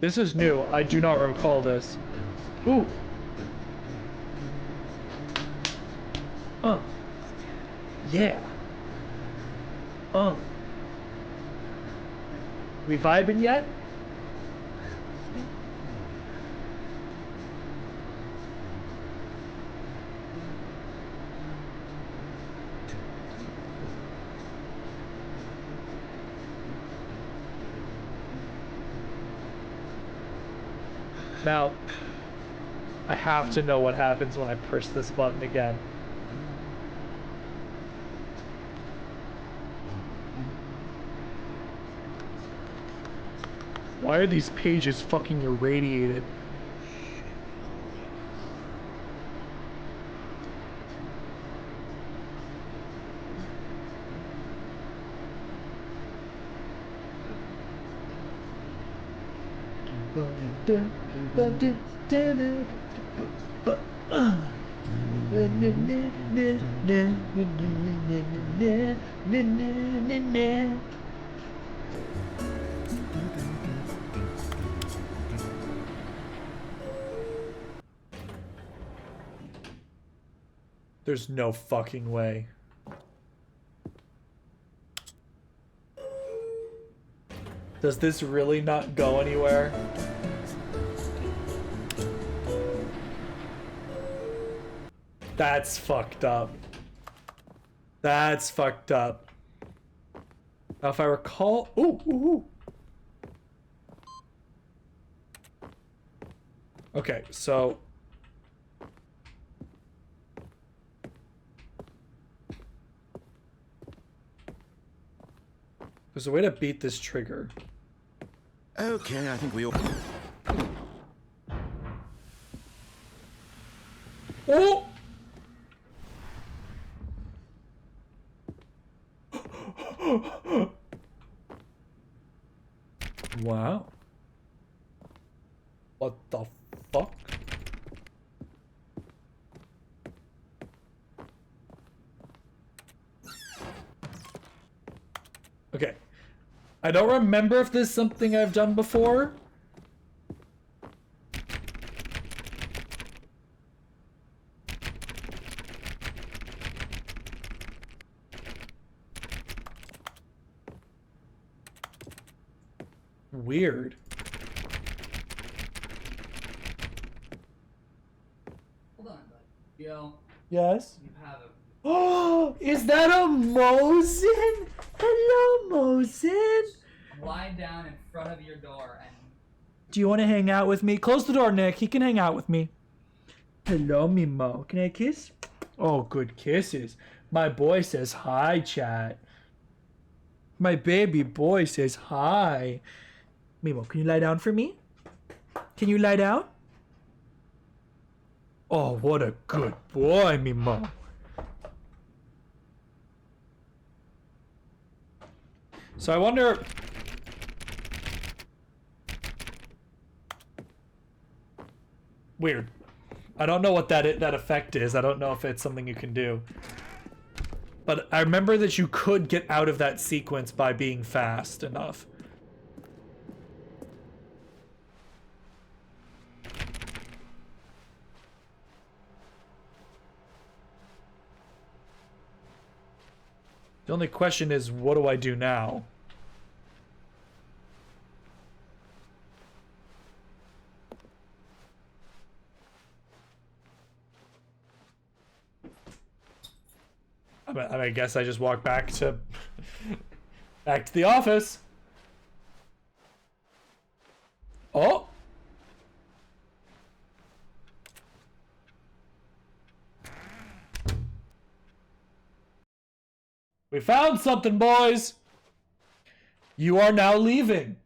A: This is new. I do not recall this. Ooh. Yeah. We vibing yet? Now, I have to know what happens when I push this button again. Why are these pages fucking irradiated? There's no fucking way. Does this really not go anywhere? That's fucked up. That's fucked up. Now, if I recall... Ooh. Okay, so... There's a way to beat this trigger.
C: Okay, I think we all...
A: Oh! Wow. What the fuck? Okay. I don't remember if this is something I've done before. Weird.
E: Hold on, bud. Yo,
A: Yes?
E: you have a...
A: Oh, is that a Mosin? Hello, Mosin.
E: Lie down in front of your door and...
A: Do you want to hang out with me? Close the door, Nick. He can hang out with me. Hello, me Mo. Can I kiss? Oh, good kisses. My boy says hi, chat. My baby boy says hi. Mimo, can you lie down for me? Can you lie down? Oh, what a good boy, Mimo. So I wonder... Weird. I don't know what that effect is. I don't know if it's something you can do. But I remember that you could get out of that sequence by being fast enough. The only question is, what do I do now? I guess I just walk back to the office. Oh. We found something, boys. You are now leaving.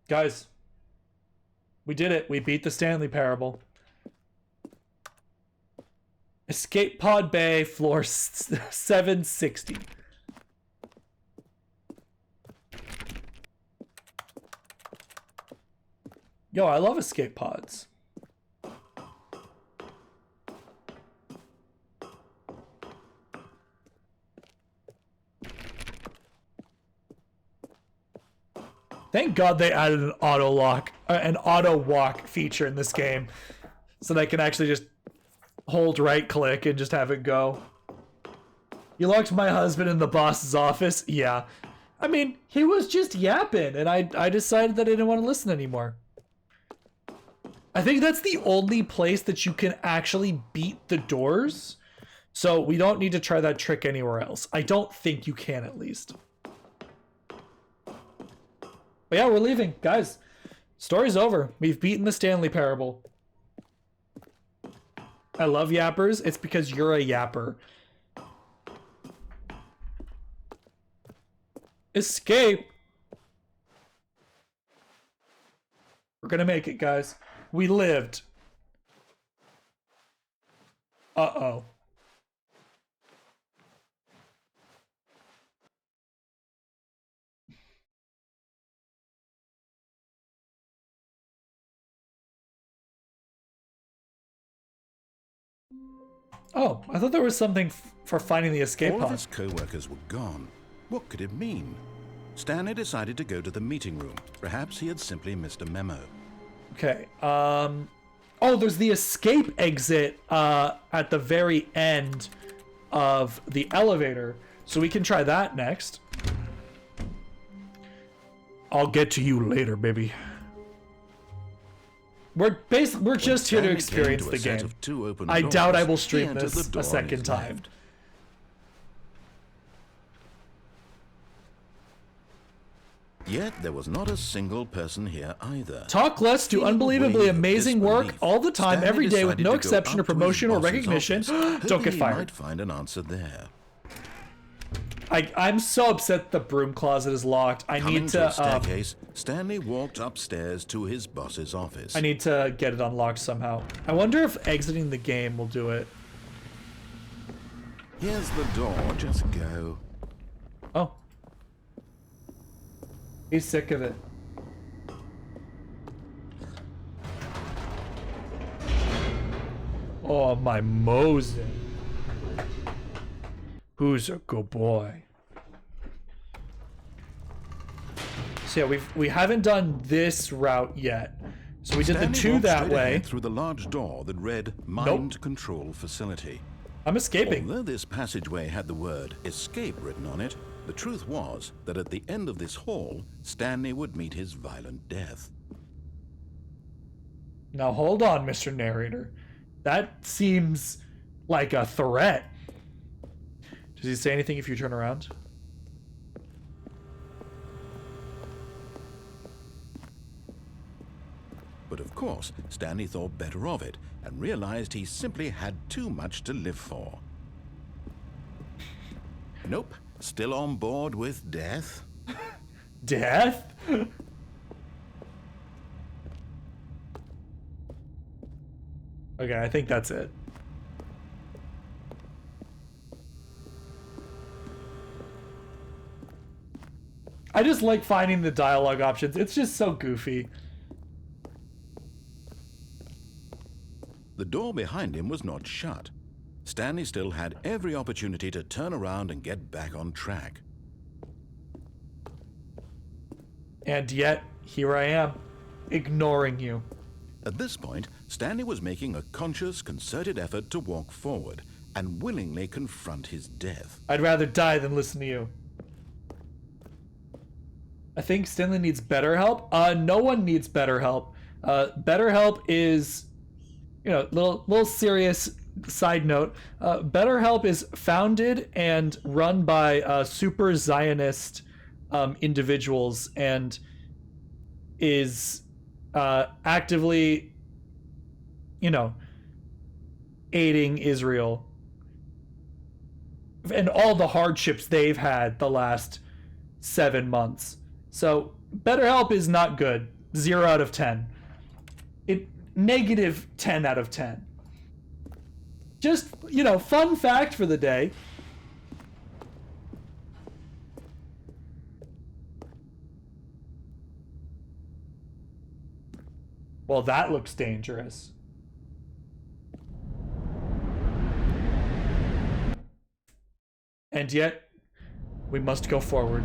A: Guys, we did it. We beat the Stanley Parable. Escape pod bay, floor 760. Yo, I love escape pods. Thank God they added an auto walk feature in this game, so that I can actually just hold right click and just have it go. You locked my husband in the boss's office? Yeah. I mean, he was just yapping, and I decided that I didn't want to listen anymore. I think that's the only place that you can actually beat the doors, so we don't need to try that trick anywhere else. I don't think you can, at least. But yeah, we're leaving. Guys, story's over. We've beaten the Stanley Parable. I love yappers. It's because you're a yapper. Escape. We're gonna make it, guys. We lived. Uh-oh. Oh, I thought there was something for finding the escape
C: All
A: pod.
C: of his co-workers were gone. What could it mean? Stanley decided to go to the meeting room. Perhaps he had simply missed a memo.
A: Okay, oh, there's the escape exit at the very end of the elevator, so we can try that next. I'll get to you later, baby. We're just here to experience the game. I doubt I will stream this a second time.
C: Yet there was not a single person here either.
A: Talk less, do unbelievably amazing work all the time, every day, with no exception or promotion or recognition. Don't get fired.
C: Might find an answer there.
A: I'm so upset the broom closet is locked. I
C: Coming
A: need
C: to a
A: to
C: staircase, Stanley walked upstairs to his boss's office.
A: I need to get it unlocked somehow. I wonder if exiting the game will do it.
C: Here's the door, just go.
A: Oh. He's sick of it. Oh, my Mosen. Who's a good boy? So yeah, we haven't done this route yet. So we did
C: Stanley
A: the two
C: walked
A: that
C: straight
A: way.
C: ahead through the large door that read Mind Control Facility.
A: I'm escaping.
C: Although this passageway had the word escape written on it, the truth was that at the end of this hall, Stanley would meet his violent death.
A: Now hold on, Mr. Narrator. That seems like a threat. Does he say anything if you turn around?
C: But of course, Stanley thought better of it and realized he simply had too much to live for. Nope, still on board with death.
A: Death? Okay, I think that's it. I just like finding the dialogue options. It's just so goofy.
C: The door behind him was not shut. Stanley still had every opportunity to turn around and get back on track.
A: And yet, here I am, ignoring you.
C: At this point, Stanley was making a conscious, concerted effort to walk forward and willingly confront his death.
A: I'd rather die than listen to you. I think Stanley needs better help. No one needs better help. Better help is, you know, little serious side note. BetterHelp is founded and run by super Zionist individuals and is actively, you know, aiding Israel and all the hardships they've had the last 7 months. So BetterHelp is not good. 0 out of 10. Negative 10 out of 10. Just, you know, fun fact for the day. Well, that looks dangerous. And yet, we must go forward.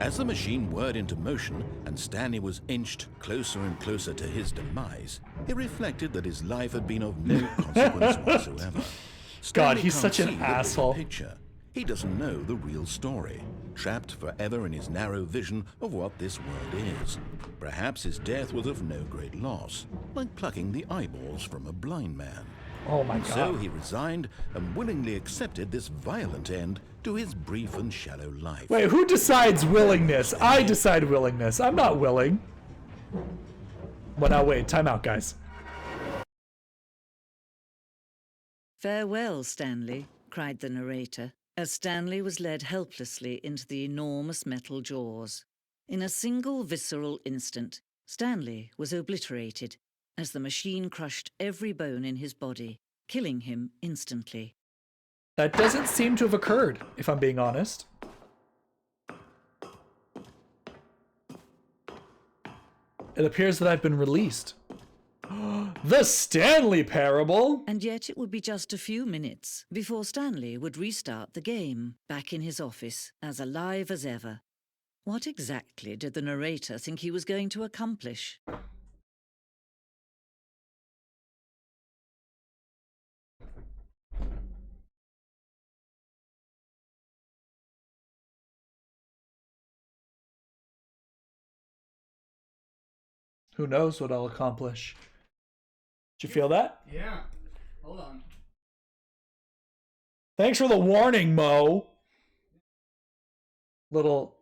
C: As the machine whirred into motion and Stanley was inched closer and closer to his demise, he reflected that his life had been of no consequence whatsoever. Stanley
A: he's
C: can't
A: such an
C: see the big
A: asshole.
C: picture. He doesn't know the real story, trapped forever in his narrow vision of what this world is. Perhaps his death was of no great loss, like plucking the eyeballs from a blind man.
A: Oh my
C: And
A: god.
C: so he resigned and willingly accepted this violent end to his brief and shallow life.
A: Wait, who decides willingness? I decide willingness. I'm not willing. Well, now wait, time out, guys.
F: "Farewell, Stanley," cried the narrator, as Stanley was led helplessly into the enormous metal jaws. In a single visceral instant, Stanley was obliterated as the machine crushed every bone in his body, killing him instantly.
A: That doesn't seem to have occurred, if I'm being honest. It appears that I've been released. The Stanley Parable!
F: And yet it would be just a few minutes before Stanley would restart the game, back in his office, as alive as ever. What exactly did the narrator think he was going to accomplish?
A: Who knows what I'll accomplish? Did you feel that?
E: Yeah. Hold on.
A: Thanks for the warning, Mo. Little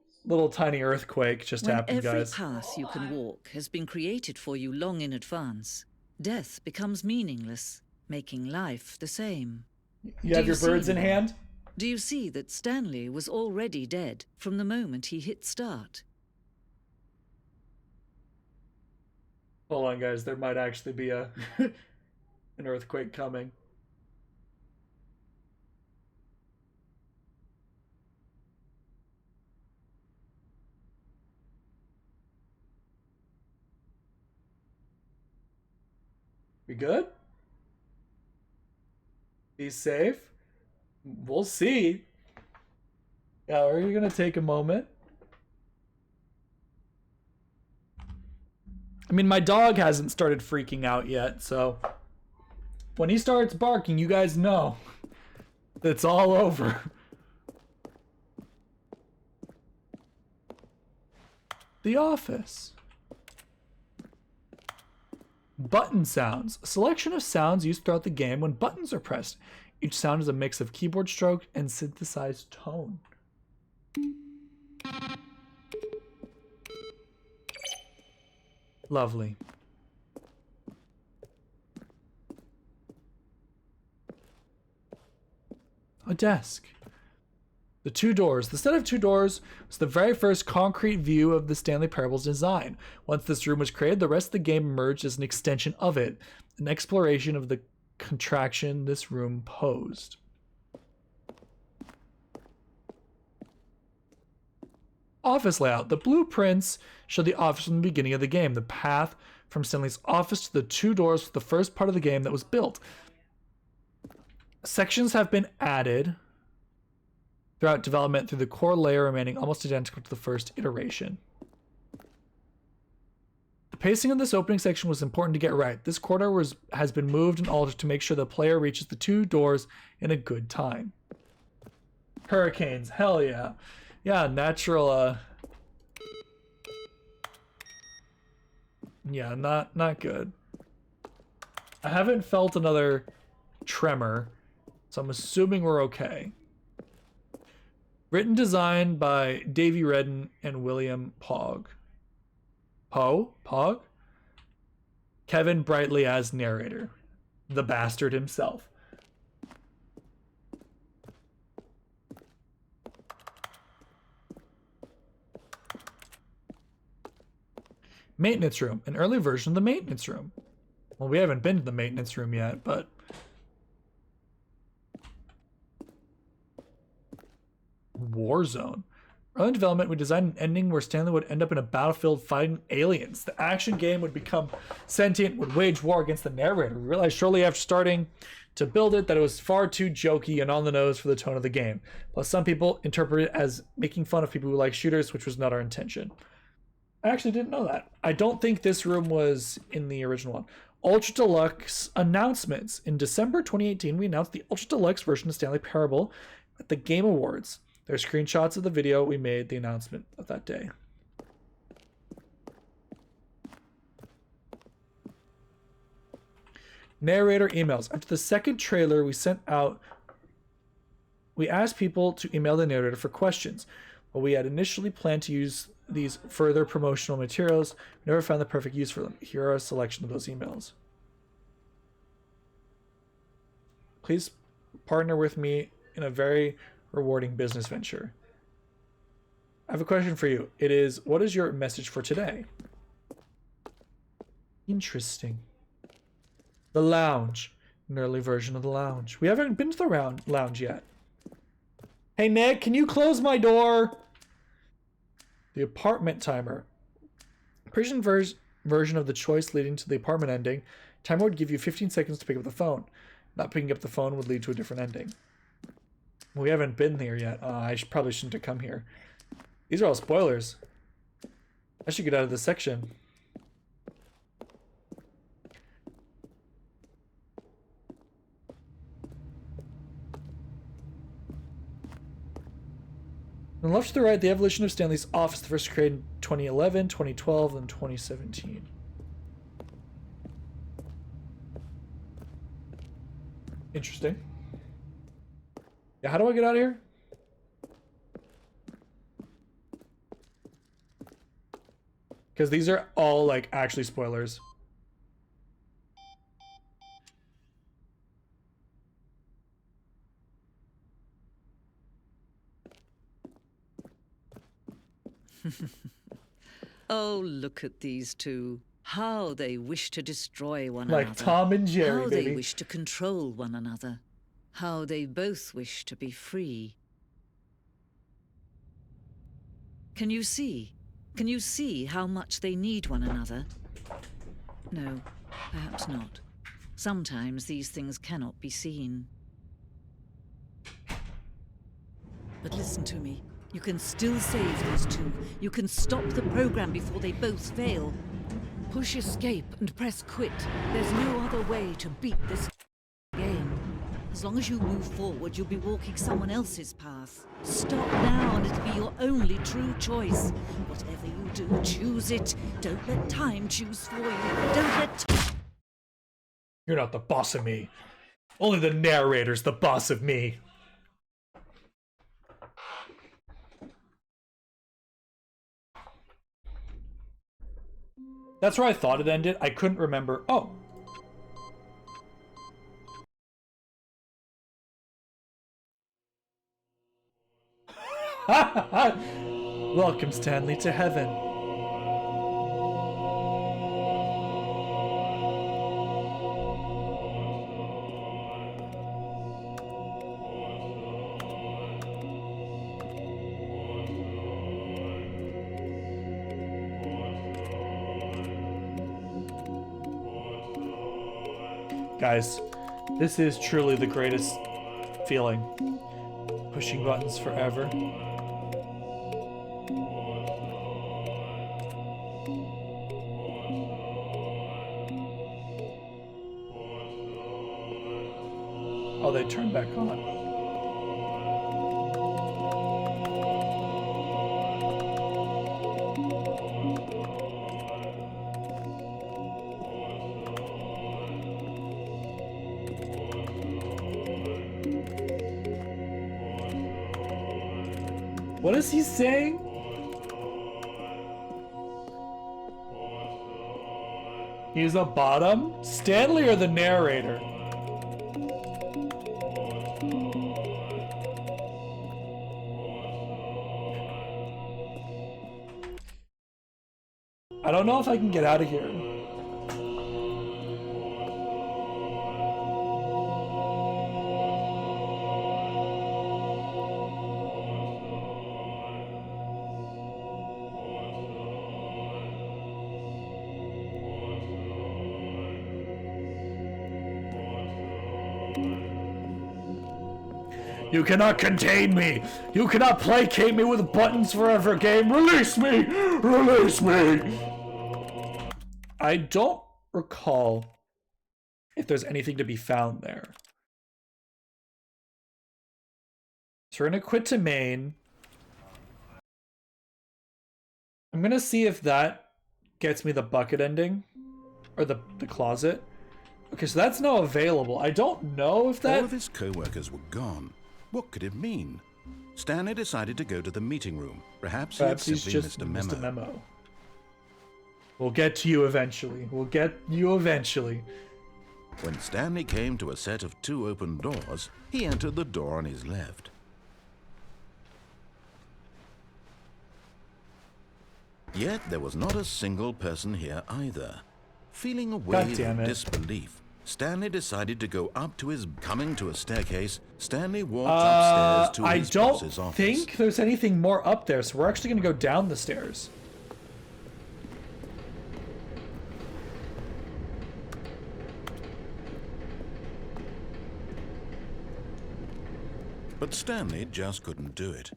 A: tiny earthquake just
F: When
A: happened,
F: every
A: guys.
F: path you can walk has been created for you long in advance, death becomes meaningless, making life the same.
A: You have
F: Do
A: your
F: you see
A: birds in
F: now?
A: hand?
F: Do you see that Stanley was already dead from the moment he hit start?
A: Hold on, guys. There might actually be a an earthquake coming. We good? Be safe? We'll see. Yeah, we're gonna take a moment. I mean, my dog hasn't started freaking out yet, so when he starts barking, you guys know it's all over. The office. Button sounds. A selection of sounds used throughout the game when buttons are pressed. Each sound is a mix of keyboard stroke and synthesized tone. Lovely. A desk. The two doors. The set of two doors was the very first concrete view of the Stanley Parable's design. Once this room was created, the rest of the game emerged as an extension of it, an exploration of the contraction this room posed. Office layout. The blueprints show the office from the beginning of the game. The path from Stanley's office to the two doors was the first part of the game that was built. Sections have been added throughout development through the core layer remaining almost identical to the first iteration. The pacing of this opening section was important to get right. This corridor has been moved and altered to make sure the player reaches the two doors in a good time. Hurricanes, hell yeah. Yeah, natural, yeah, not good. I haven't felt another tremor, so I'm assuming we're okay. Written design by Davey Redden and William Pogg. Pogg? Kevin Brightly as narrator. The bastard himself. Maintenance room. An early version of the maintenance room. Well, we haven't been to the maintenance room yet, but... Warzone. Early in development, we designed an ending where Stanley would end up in a battlefield fighting aliens. The action game would become sentient, would wage war against the narrator. We realized shortly after starting to build it that it was far too jokey and on the nose for the tone of the game. Plus, some people interpret it as making fun of people who like shooters, which was not our intention. I actually didn't know that. I don't think this room was in the original one. Ultra Deluxe announcements. In December 2018, we announced the Ultra Deluxe version of Stanley Parable at the Game Awards. There are screenshots of the video we made the announcement of that day. Narrator emails. After the second trailer we sent out, we asked people to email the narrator for questions. While we had initially planned to use these further promotional materials, we never found the perfect use for them. Here are a selection of those emails. Please partner with me in a very rewarding business venture. I have a question for you. It is, what is your message for today? Interesting. The lounge. An early version of the lounge. We haven't been to the lounge yet. Hey Nick, can you close my door? The apartment timer. Persian version of the choice leading to the apartment ending. Timer would give you 15 seconds to pick up the phone. Not picking up the phone would lead to a different ending. We haven't been here yet. I probably shouldn't have come here. These are all spoilers. I should get out of this section. On the left to the right, the evolution of Stanley's office, the first created in 2011, 2012, and 2017. Interesting. Yeah, how do I get out of here? Because these are all, like, actually spoilers.
F: Oh, look at these two. How they wish to destroy one
A: Like
F: another.
A: Tom and Jerry,
F: How
A: baby.
F: they wish to control one another. How they both wish to be free. Can you see? Can you see how much they need one another? No, perhaps not. Sometimes these things cannot be seen. But listen to me. You can still save these two. You can stop the program before they both fail. Push escape and press quit. There's no other way to beat this game. As long as you move forward, you'll be walking someone else's path. Stop now and it'll be your only true choice. Whatever you do, choose it. Don't let time choose for you. Don't let...
A: You're not the boss of me. Only the narrator's the boss of me. That's where I thought it ended. I couldn't remember. Oh. Welcome, Stanley, to heaven. Guys, this is truly the greatest feeling. Pushing buttons forever. Oh, they turned back on. What is he saying? He's a bottom? Stanley or the narrator? I don't know if I can get out of here. You cannot contain me! You cannot placate me with buttons forever, game! Release me! Release me! I don't recall if there's anything to be found there. So we're gonna quit to main. I'm gonna see if that gets me the bucket ending. Or the closet. Okay, so that's now available. I don't know if that...
C: All of his co-workers were gone. What could it mean? Stanley decided to go to the meeting room. Perhaps he had simply missed a memo.
A: We'll get to you eventually. We'll get you eventually.
C: When Stanley came to a set of 2 open doors, he entered the door on his left. Yet there was not a single person here either. Feeling a wave of disbelief, Stanley decided to go up to his... Coming to a staircase, Stanley walked upstairs to his boss's office.
A: I don't think there's anything more up there, so we're actually going to go down the stairs.
C: But Stanley just couldn't do it.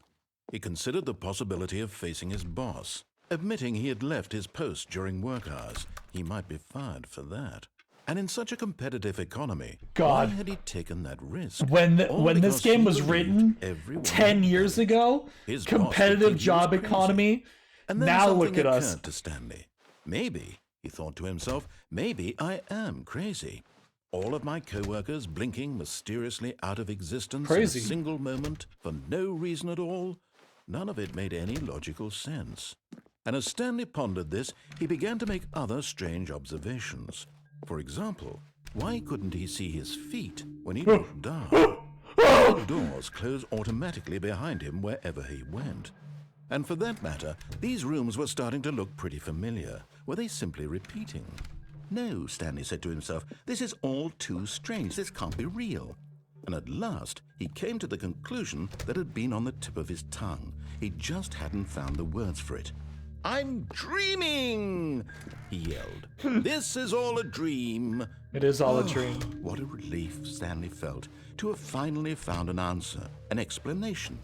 C: He considered the possibility of facing his boss. Admitting he had left his post during work hours, he might be fired for that. And in such a competitive economy, why had he taken that risk?
A: When this game was written 10 years ago, competitive job economy, now look at us.
C: To Stanley. Maybe, he thought to himself, maybe I am crazy. All of my co-workers blinking mysteriously out of existence in a single moment for no reason at all. None of it made any logical sense. And as Stanley pondered this, he began to make other strange observations. For example, why couldn't he see his feet when he looked down? The doors closed automatically behind him wherever he went. And for that matter, these rooms were starting to look pretty familiar. Were they simply repeating? No, Stanley said to himself, this is all too strange. This can't be real. And at last, he came to the conclusion that had been on the tip of his tongue. He just hadn't found the words for it. I'm dreaming, he yelled. This is all a dream.
A: It is all a dream.
C: What a relief Stanley felt to have finally found an answer, an explanation.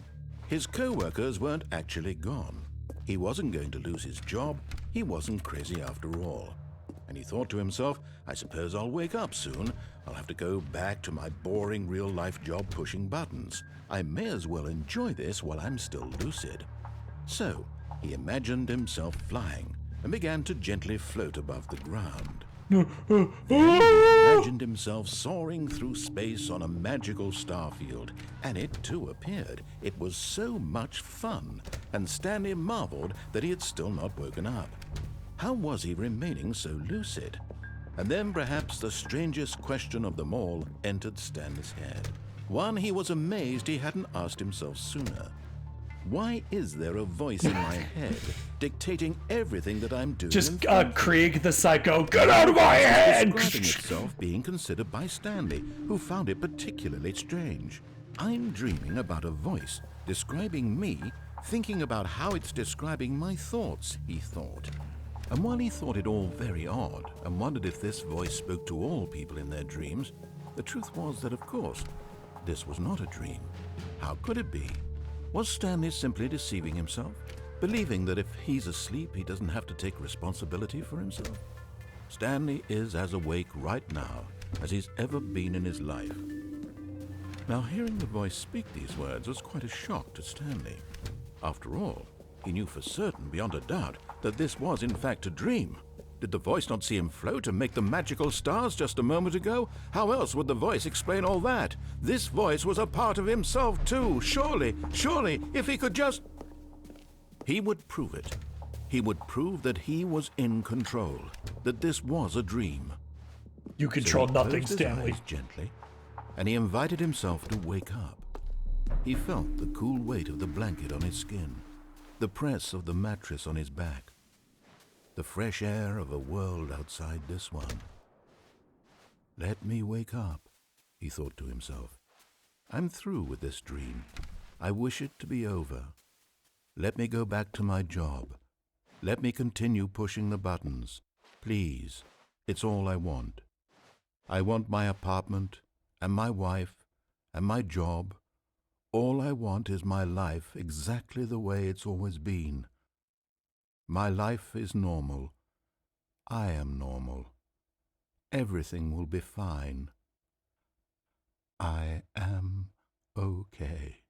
C: His co-workers weren't actually gone. He wasn't going to lose his job. He wasn't crazy after all. And he thought to himself, I suppose I'll wake up soon. I'll have to go back to my boring real-life job pushing buttons. I may as well enjoy this while I'm still lucid. So, he imagined himself flying and began to gently float above the ground. Then he imagined himself soaring through space on a magical starfield, and it too appeared. It was so much fun, and Stanley marveled that he had still not woken up. How was he remaining so lucid? And then perhaps the strangest question of them all entered Stanley's head. One he was amazed he hadn't asked himself sooner. Why is there a voice in my head dictating everything that I'm doing?
A: Just Krieg the Psycho, get out of my head!
C: Describing itself being considered by Stanley, who found it particularly strange. I'm dreaming about a voice describing me, thinking about how it's describing my thoughts, he thought. And while he thought it all very odd and wondered if this voice spoke to all people in their dreams, the truth was that, of course, this was not a dream. How could it be? Was Stanley simply deceiving himself, believing that if he's asleep, he doesn't have to take responsibility for himself? Stanley is as awake right now as he's ever been in his life. Now, hearing the voice speak these words was quite a shock to Stanley. After all, he knew for certain, beyond a doubt, that this was in fact a dream. Did the voice not see him float and make the magical stars just a moment ago? How else would the voice explain all that? This voice was a part of himself too. Surely, if he could just... He would prove it. He would prove that he was in control, that this was a dream.
A: You control
C: So he
A: nothing,
C: closed his
A: Stanley.
C: eyes gently, and he invited himself to wake up. He felt the cool weight of the blanket on his skin, the press of the mattress on his back, the fresh air of a world outside this one. Let me wake up, he thought to himself. I'm through with this dream. I wish it to be over. Let me go back to my job. Let me continue pushing the buttons. Please, it's all I want. I want my apartment and my wife and my job. All I want is my life exactly the way it's always been. My life is normal. I am normal. Everything will be fine. I am okay.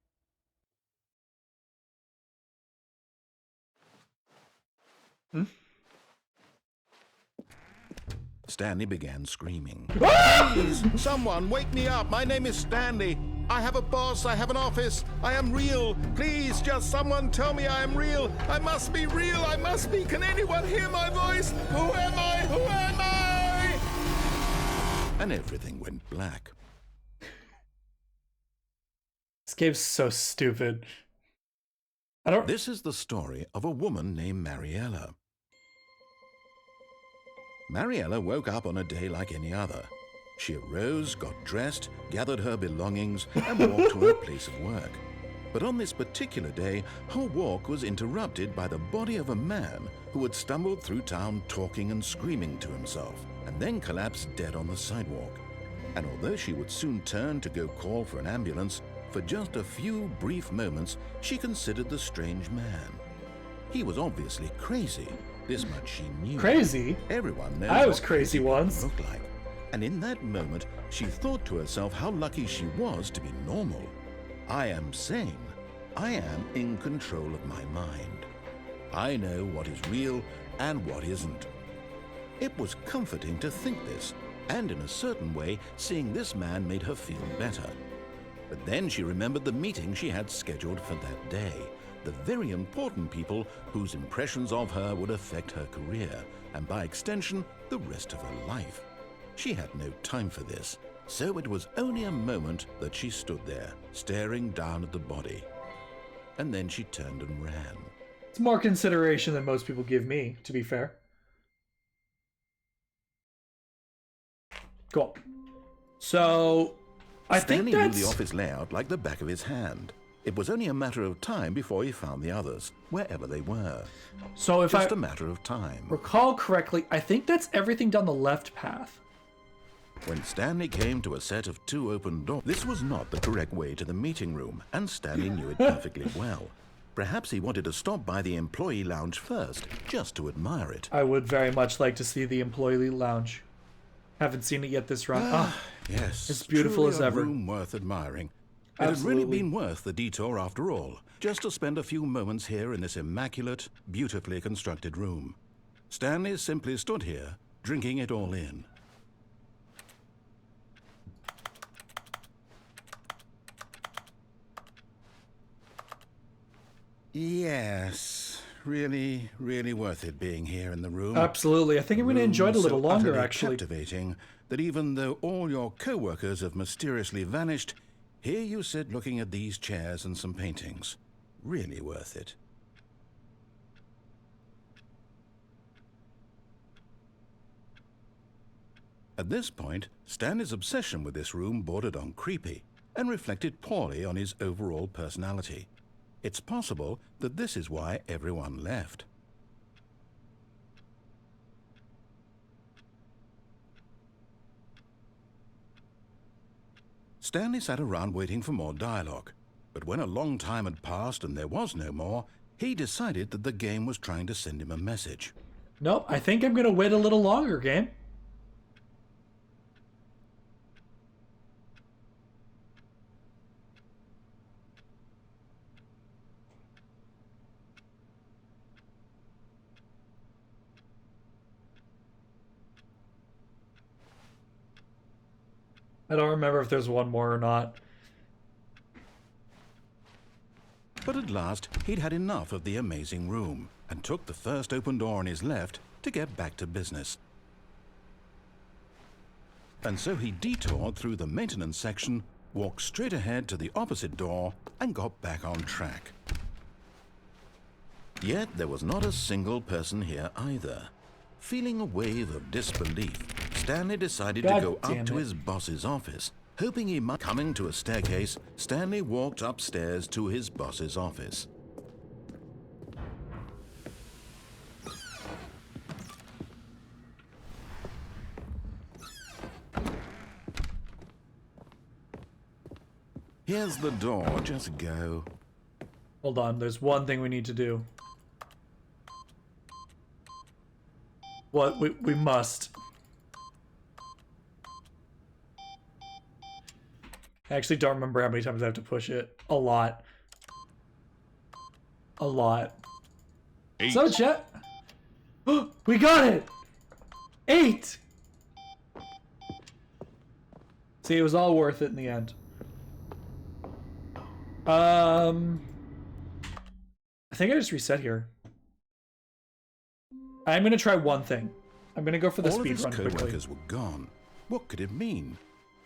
C: Stanley began screaming. Please, someone wake me up. My name is Stanley. I have a boss. I have an office. I am real. Please, just someone tell me I am real. I must be real. I must be. Can anyone hear my voice? Who am I? Who am I? And everything went black.
A: This game's so stupid.
C: This is the story of a woman named Mariella. Mariella woke up on a day like any other. She arose, got dressed, gathered her belongings, and walked to her place of work. But on this particular day, her walk was interrupted by the body of a man who had stumbled through town talking and screaming to himself, and then collapsed dead on the sidewalk. And although she would soon turn to go call for an ambulance, for just a few brief moments, she considered the strange man. He was obviously crazy. This much she knew.
A: Crazy?
C: Everyone knows
A: I was
C: what
A: crazy once.
C: looked like. And in that moment, she thought to herself how lucky she was to be normal. I am sane. I am in control of my mind. I know what is real and what isn't. It was comforting to think this, and in a certain way, seeing this man made her feel better. But then she remembered the meeting she had scheduled for that day. The very important people whose impressions of her would affect her career, and by extension, the rest of her life. She had no time for this, so it was only a moment that she stood there, staring down at the body. And then she turned and ran.
A: It's more consideration than most people give me, to be fair. Cool. So, I
C: Stanley
A: think
C: knew
A: that's...
C: the office layout like the back of his hand. It was only a matter of time before he found the others, wherever they were.
A: So if
C: Just
A: I
C: a matter of time.
A: recall correctly, I think that's everything down the left path.
C: When Stanley came to a set of 2 open doors, this was not the correct way to the meeting room, and Stanley knew it perfectly well. Perhaps he wanted to stop by the employee lounge first, just to admire it.
A: I would very much like to see the employee lounge. Haven't seen it yet this run.
C: Yes,
A: it's beautiful
C: truly
A: as
C: a
A: ever.
C: room worth admiring. It had
A: Absolutely.
C: really been worth the detour after all, just to spend a few moments here in this immaculate, beautifully constructed room. Stanley simply stood here, drinking it all in. Yes, really, really worth it being here in the room.
A: Absolutely. I think I'm going to enjoy it a little
C: So
A: longer,
C: utterly
A: actually.
C: captivating that even though all your co-workers have mysteriously vanished, here you sit looking at these chairs and some paintings. Really worth it. At this point, Stanley's obsession with this room bordered on creepy and reflected poorly on his overall personality. It's possible that this is why everyone left. Stanley sat around waiting for more dialogue, but when a long time had passed and there was no more, he decided that the game was trying to send him a message.
A: Nope, I think I'm going to wait a little longer, game. I don't remember if there's one more or not.
C: But at last, he'd had enough of the amazing room and took the first open door on his left to get back to business. And so he detoured through the maintenance section, walked straight ahead to the opposite door, and got back on track. Yet there was not a single person here either. Feeling a wave of disbelief, Stanley decided
A: God
C: to go
A: damn
C: up to
A: it.
C: his boss's office. Hoping he might coming to a staircase, Stanley walked upstairs to his boss's office. Here's the door, just go.
A: Hold on, there's one thing we need to do. What? We must. I actually don't remember how many times I have to push it. A lot. A lot.
B: 8.
A: So, chat. We got it! 8! See, it was all worth it in the end. I think I just reset here. I'm gonna try one thing. I'm gonna go for the
C: All of
A: speed
C: his
A: run quickly.
C: co-workers were gone. What could it mean?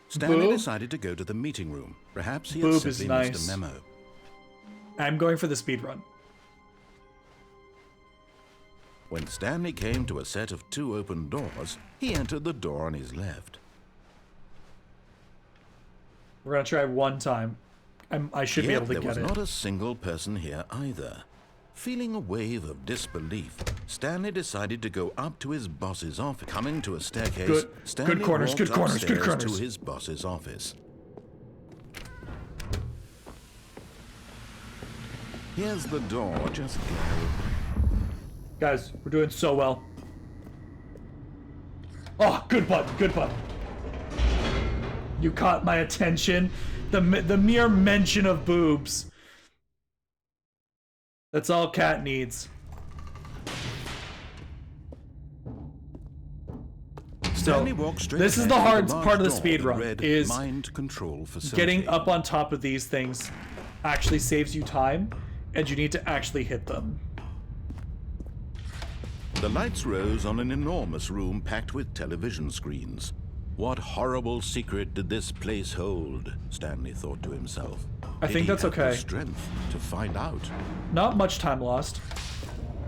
C: Stanley
A: Boob?
C: decided to go to the meeting room. Perhaps he
A: Boob
C: had
A: is
C: simply
A: nice.
C: missed a memo.
A: I'm going for the speed run.
C: When Stanley came to a set of 2 open doors, he entered the door on his left.
A: We're gonna try one time. I should be
C: Yet
A: able to
C: there
A: get
C: was
A: it.
C: not a single person here either. Feeling a wave of disbelief, Stanley decided to go up to his boss's office. Coming to a staircase,
A: Good
C: Stanley
A: corners,
C: walked
A: good corners, good
C: upstairs
A: corners.
C: to his boss's office. Here's the door, just go.
A: Guys, we're doing so well. Oh, good button, good button. You caught my attention. The mere mention of boobs. That's all Cat needs.
C: Stanley walked straight
A: this is
C: ahead
A: the
C: to
A: hard
C: large
A: part of the
C: door
A: speed
C: that
A: run,
C: read
A: is
C: mind control facility.
A: getting up on top of these things actually saves you time, and you need to actually hit them.
C: The lights rose on an enormous room packed with television screens. What horrible secret did this place hold? Stanley thought to himself.
A: I think
C: Did he
A: that's
C: have the
A: okay.
C: strength to find out.
A: Not much time lost.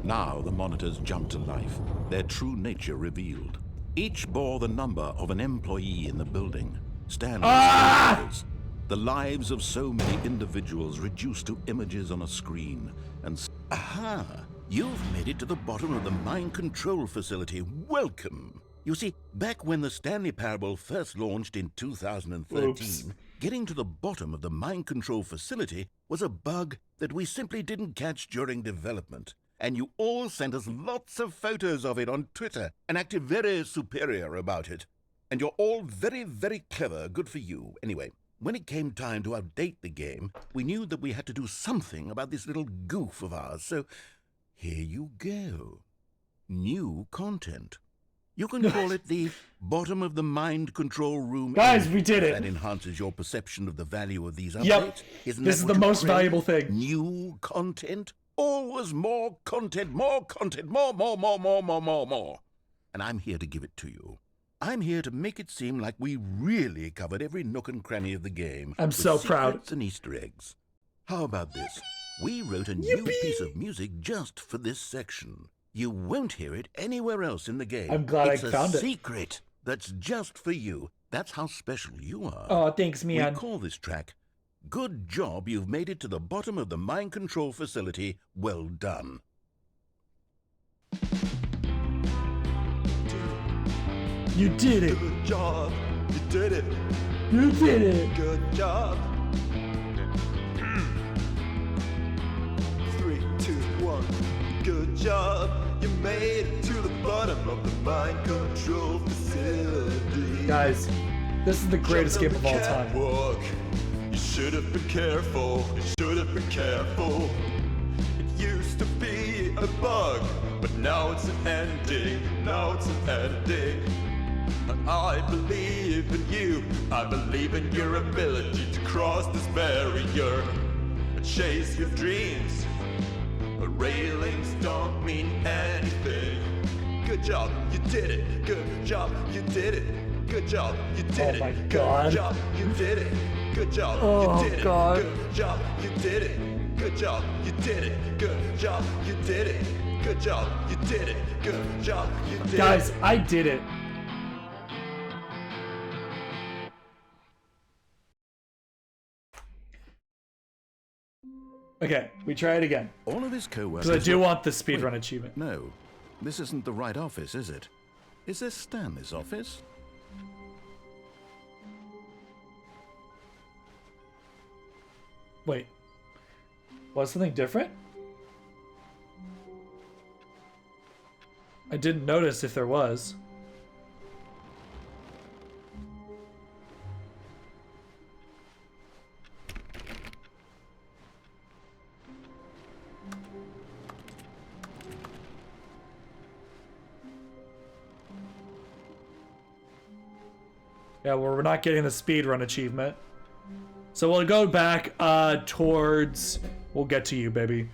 C: Now the monitors jumped to life, their true nature revealed. Each bore the number of an employee in the building. Stanley's the lives of so many individuals reduced to images on a screen. And aha! You've made it to the bottom of the mind control facility. Welcome! You see, back when the Stanley Parable first launched in 2013,
A: Oops.
C: getting to the bottom of the mind control facility was a bug that we simply didn't catch during development. And you all sent us lots of photos of it on Twitter and acted very superior about it. And you're all very, very clever. Good for you. Anyway, when it came time to update the game, we knew that we had to do something about this little goof of ours. So here you go. New content. You can call it the bottom of the mind control room.
A: Guys, we did it.
C: That enhances your perception of the value of these updates.
A: Yep.
C: Isn't
A: This
C: that
A: is
C: what
A: the
C: you
A: most
C: crave?
A: valuable thing.
C: New content? Always more content, more content, more. And I'm here to give it to you. I'm here to make it seem like we really covered every nook and cranny of the game.
A: I'm
C: with
A: so proud.
C: secrets and Easter eggs. How about this? We wrote a new piece of music just for this section. You won't hear it anywhere else in the game.
A: I'm glad
C: it's
A: I found
C: a
A: it.
C: secret that's just for you. That's how special you are.
A: Oh, thanks,
C: We
A: man.
C: call this track, Good Job You've Made It to the Bottom of the Mind Control Facility. Well done.
A: You did it.
G: Good job. You did it.
A: You did it.
G: Good job. 3, 2, 1. Good job. You made it to the bottom of the mind control facility.
A: Guys, this is the greatest game of all time.
G: Catwalk. You should have been careful. You should have been careful. It used to be a bug, but now it's an ending. Now it's an ending. I believe in you. I believe in your ability to cross this barrier and chase your dreams. But railings don't mean anything. Good job, you did it. Good job, you did it. Good job, you did
A: Oh my
G: it.
A: God.
G: Good job, you did it. Good job,
A: Oh,
G: you did
A: God.
G: it. Good job, you did it. Good job, you did it. Good job, you did it. Good job, you did it. Good job, you did it.
A: Guys, I did it. Okay, we try it again.
C: All of his co-workers...
A: Because I do
C: were-
A: want the speedrun
C: Wait.
A: achievement.
C: No, this isn't the right office, is it? Is this Stanley's office?
A: Wait. Was something different? I didn't notice if there was. Yeah, well, we're not getting the speedrun achievement. So we'll go back towards... We'll get to you, baby.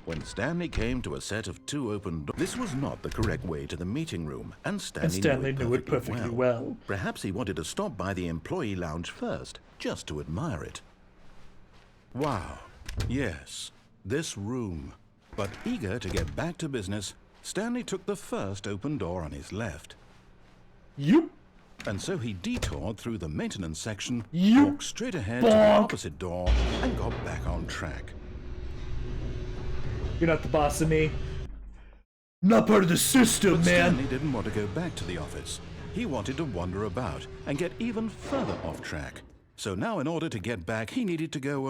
C: When Stanley came to a set of 2 open doors, this was not the correct way to the meeting room, and Stanley,
A: knew it perfectly well.
C: Perhaps he wanted to stop by the employee lounge first, just to admire it. Wow, yes, this room. But eager to get back to business, Stanley took the first open door on his left.
A: You
C: And so he detoured through the maintenance section,
A: You
C: walked straight ahead to the
A: bonk.
C: opposite door, and got back on track.
A: You're not the boss of me. Not part of the system,
C: But
A: man.
C: Stanley didn't want to go back to the office. He wanted to wander about and get even further off track. So now in order to get back, he needed to go,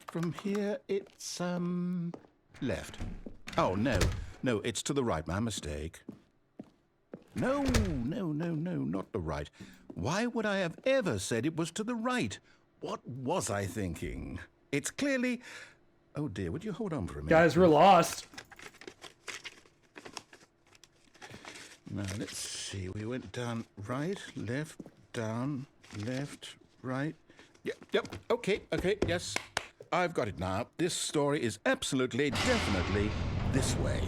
C: from here it's, left. Oh, no, it's to the right, my mistake. No, not the right. Why would I have ever said it was to the right? What was I thinking? It's clearly... Oh dear, would you hold on for a minute?
A: Guys, we're lost.
C: Now, let's see. We went down right, left, down, left, right. Yep, okay, yes. I've got it now. This story is absolutely, definitely this way.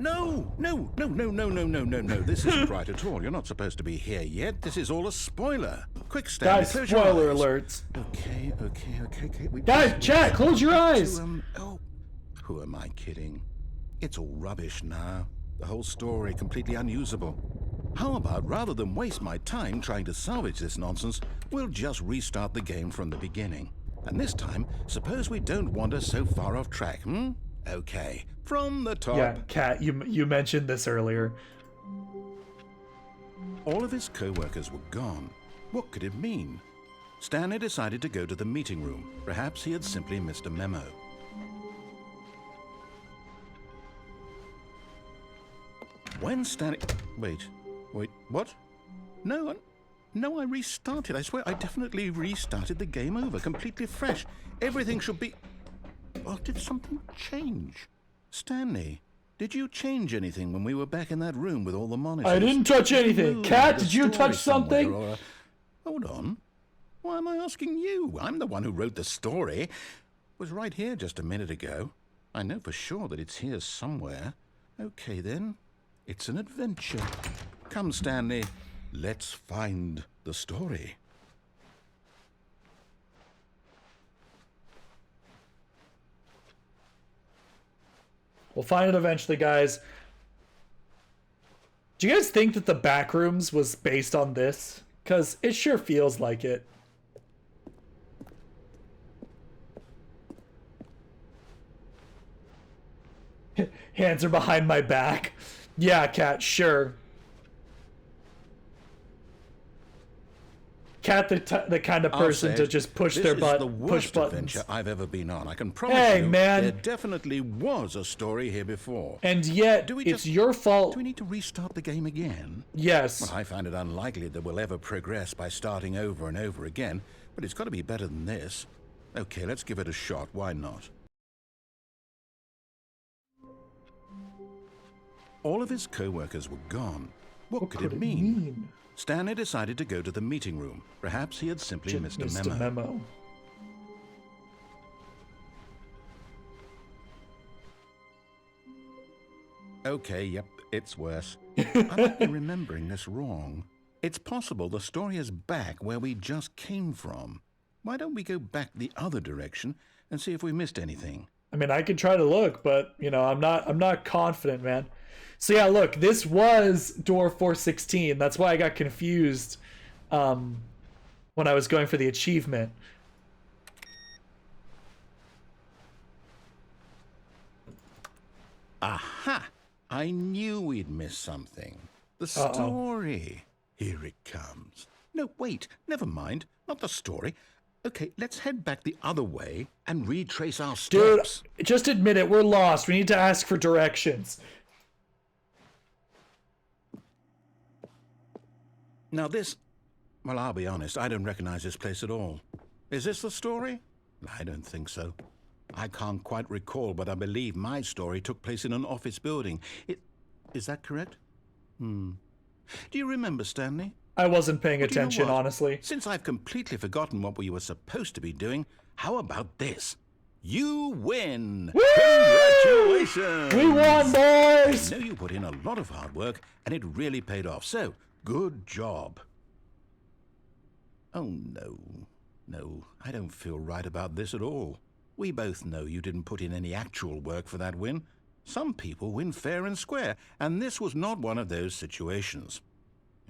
C: No, no, no, no, no, no, no, no, no. This isn't right at all. You're not supposed to be here yet. This is all a spoiler. Quick, Stanley,
A: Guys,
C: close your
A: spoiler
C: eyes.
A: alerts.
C: Okay.
A: Guys, chat, close your eyes.
C: Who am I kidding? It's all rubbish now. The whole story completely unusable. How about, rather than waste my time trying to salvage this nonsense, we'll just restart the game from the beginning. And this time, suppose we don't wander so far off track, hmm? Okay, from the top.
A: Yeah, Kat, you mentioned this earlier.
C: All of his co-workers were gone. What could it mean? Stanley decided to go to the meeting room. Perhaps he had simply missed a memo. When Stanley... Wait, what? No, I restarted. I swear I definitely restarted the game over, completely fresh. Everything should be... Well, did something change? Stanley, did you change anything when we were back in that room with all the monitors?
A: I didn't touch anything. Kat, did you touch something?
C: Hold on. Why am I asking you? I'm the one who wrote the story. It was right here just a minute ago. I know for sure that it's here somewhere. Okay, then. It's an adventure. Come, Stanley. Let's find the story.
A: We'll find it eventually, guys. Do you guys think that the Backrooms was based on this? Because it sure feels like it. Hands are behind my back. Yeah, Kat, sure. Kat, the kind of person to just push their
C: This
A: butt,
C: is the
A: push
C: worst
A: buttons.
C: adventure I've ever been on. I can promise
A: Hey,
C: you,
A: man.
C: there definitely was a story here before.
A: And yet,
C: Do we
A: it's
C: just-
A: your fault.
C: Do we need to restart the game again?
A: Yes.
C: Well, I find it unlikely that we'll ever progress by starting over and over again, but it's got to be better than this. Okay, let's give it a shot. Why not? All of his co-workers were gone. What could it mean? Stanley decided to go to the meeting room. Perhaps he had simply missed a memo. Okay, yep, it's worse. I might be remembering this wrong. It's possible the story is back where we just came from. Why don't we go back the other direction and see if we missed anything?
A: I mean, I could try to look, but you know, I'm not confident, man. So yeah, look, this was door 416. That's why I got confused when I was going for the achievement.
C: Aha! I knew we'd missed something. The story. Here it comes. No, wait, never mind. Not the story. Okay, let's head back the other way and retrace our
A: Dude,
C: steps.
A: just admit it, we're lost. We need to ask for directions.
C: Now this... Well, I'll be honest, I don't recognize this place at all. Is this the story? I don't think so. I can't quite recall, but I believe my story took place in an office building. Is that correct? Do you remember, Stanley?
A: I wasn't paying
C: Well, do you know
A: attention,
C: what?
A: honestly.
C: Since I've completely forgotten what we were supposed to be doing, how about this? You win!
A: Woo!
C: Congratulations!
A: We won, boys!
C: I know you put in a lot of hard work, and it really paid off, so good job. Oh, no. No, I don't feel right about this at all. We both know you didn't put in any actual work for that win. Some people win fair and square, and this was not one of those situations.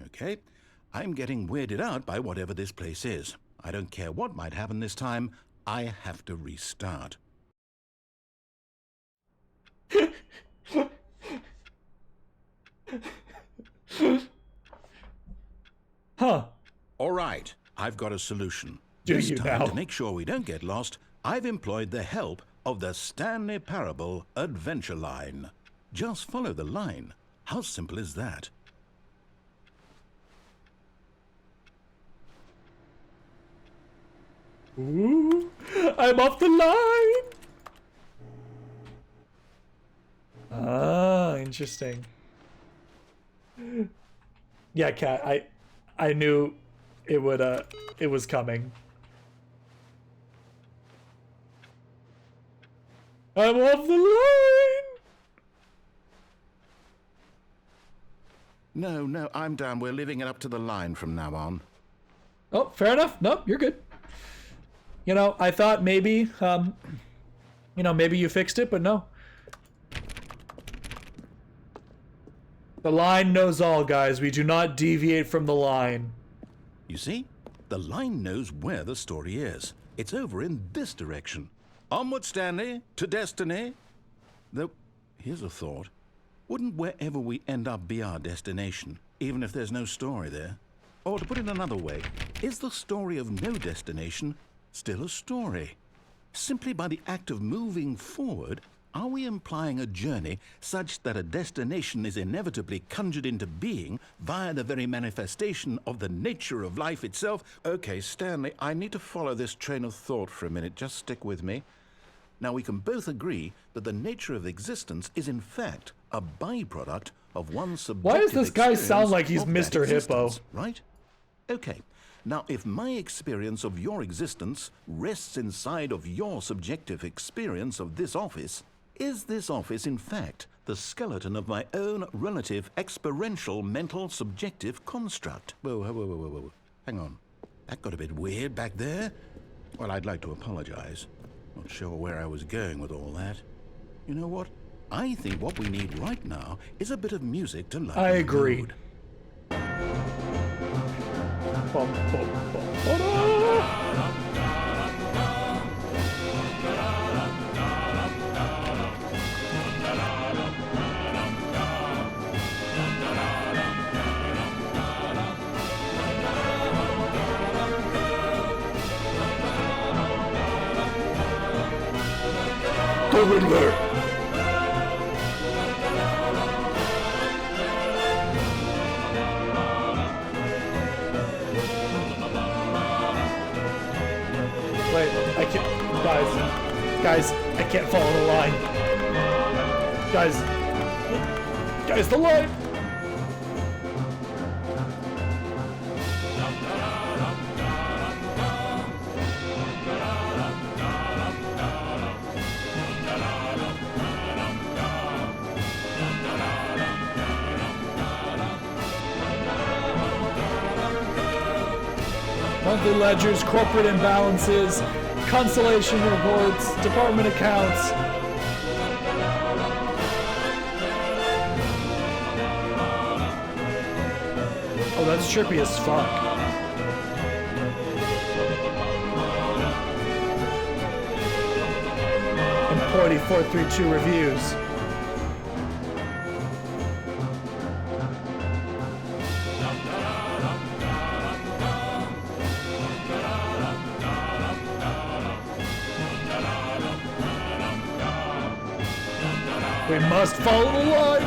C: Okay, I'm getting weirded out by whatever this place is. I don't care what might happen this time. I have to restart.
A: Huh.
C: All right, I've got a solution.
A: Do
C: This
A: you
C: time,
A: now?
C: to make sure we don't get lost, I've employed the help of the Stanley Parable Adventure Line. Just follow the line. How simple is that?
A: Ooh, I'm off the line! Ah, interesting. Yeah, Kat, I knew it would it was coming. I'm off the line!
C: No, I'm down. We're leaving it up to the line from now on.
A: Oh, fair enough. Nope, you're good. You know, I thought maybe, maybe you fixed it, but no. The line knows all, guys. We do not deviate from the line.
C: You see? The line knows where the story is. It's over in this direction. Onward, Stanley, to destiny. Though, here's a thought. Wouldn't wherever we end up be our destination, even if there's no story there? Or to put it another way, is the story of no destination still a story? Simply by the act of moving forward, are we implying a journey such that a destination is inevitably conjured into being via the very manifestation of the nature of life itself? Okay, Stanley, I need to follow this train of thought for a minute. Just stick with me. Now, we can both agree that the nature of existence is in fact a byproduct of one's subjective
A: Why does this guy sound like he's
C: experience of
A: Mr.
C: that
A: Hippo?
C: existence, right? Okay. Now, if my experience of your existence rests inside of your subjective experience of this office, is this office, in fact, the skeleton of my own relative experiential mental subjective construct? Whoa. Hang on. That got a bit weird back there. Well, I'd like to apologize. Not sure where I was going with all that. You know what? I think what we need right now is a bit of music to lighten
A: I
C: the
A: agree.
C: mood.
A: Bum, bum, bum, ba-da! The Riddler! Wait, I can't. Guys, I can't follow the line. Guys, the line! Monthly ledgers, corporate imbalances, consolation reports, department accounts. Oh, that's trippy as fuck. Employee 432 reviews. We must follow the line!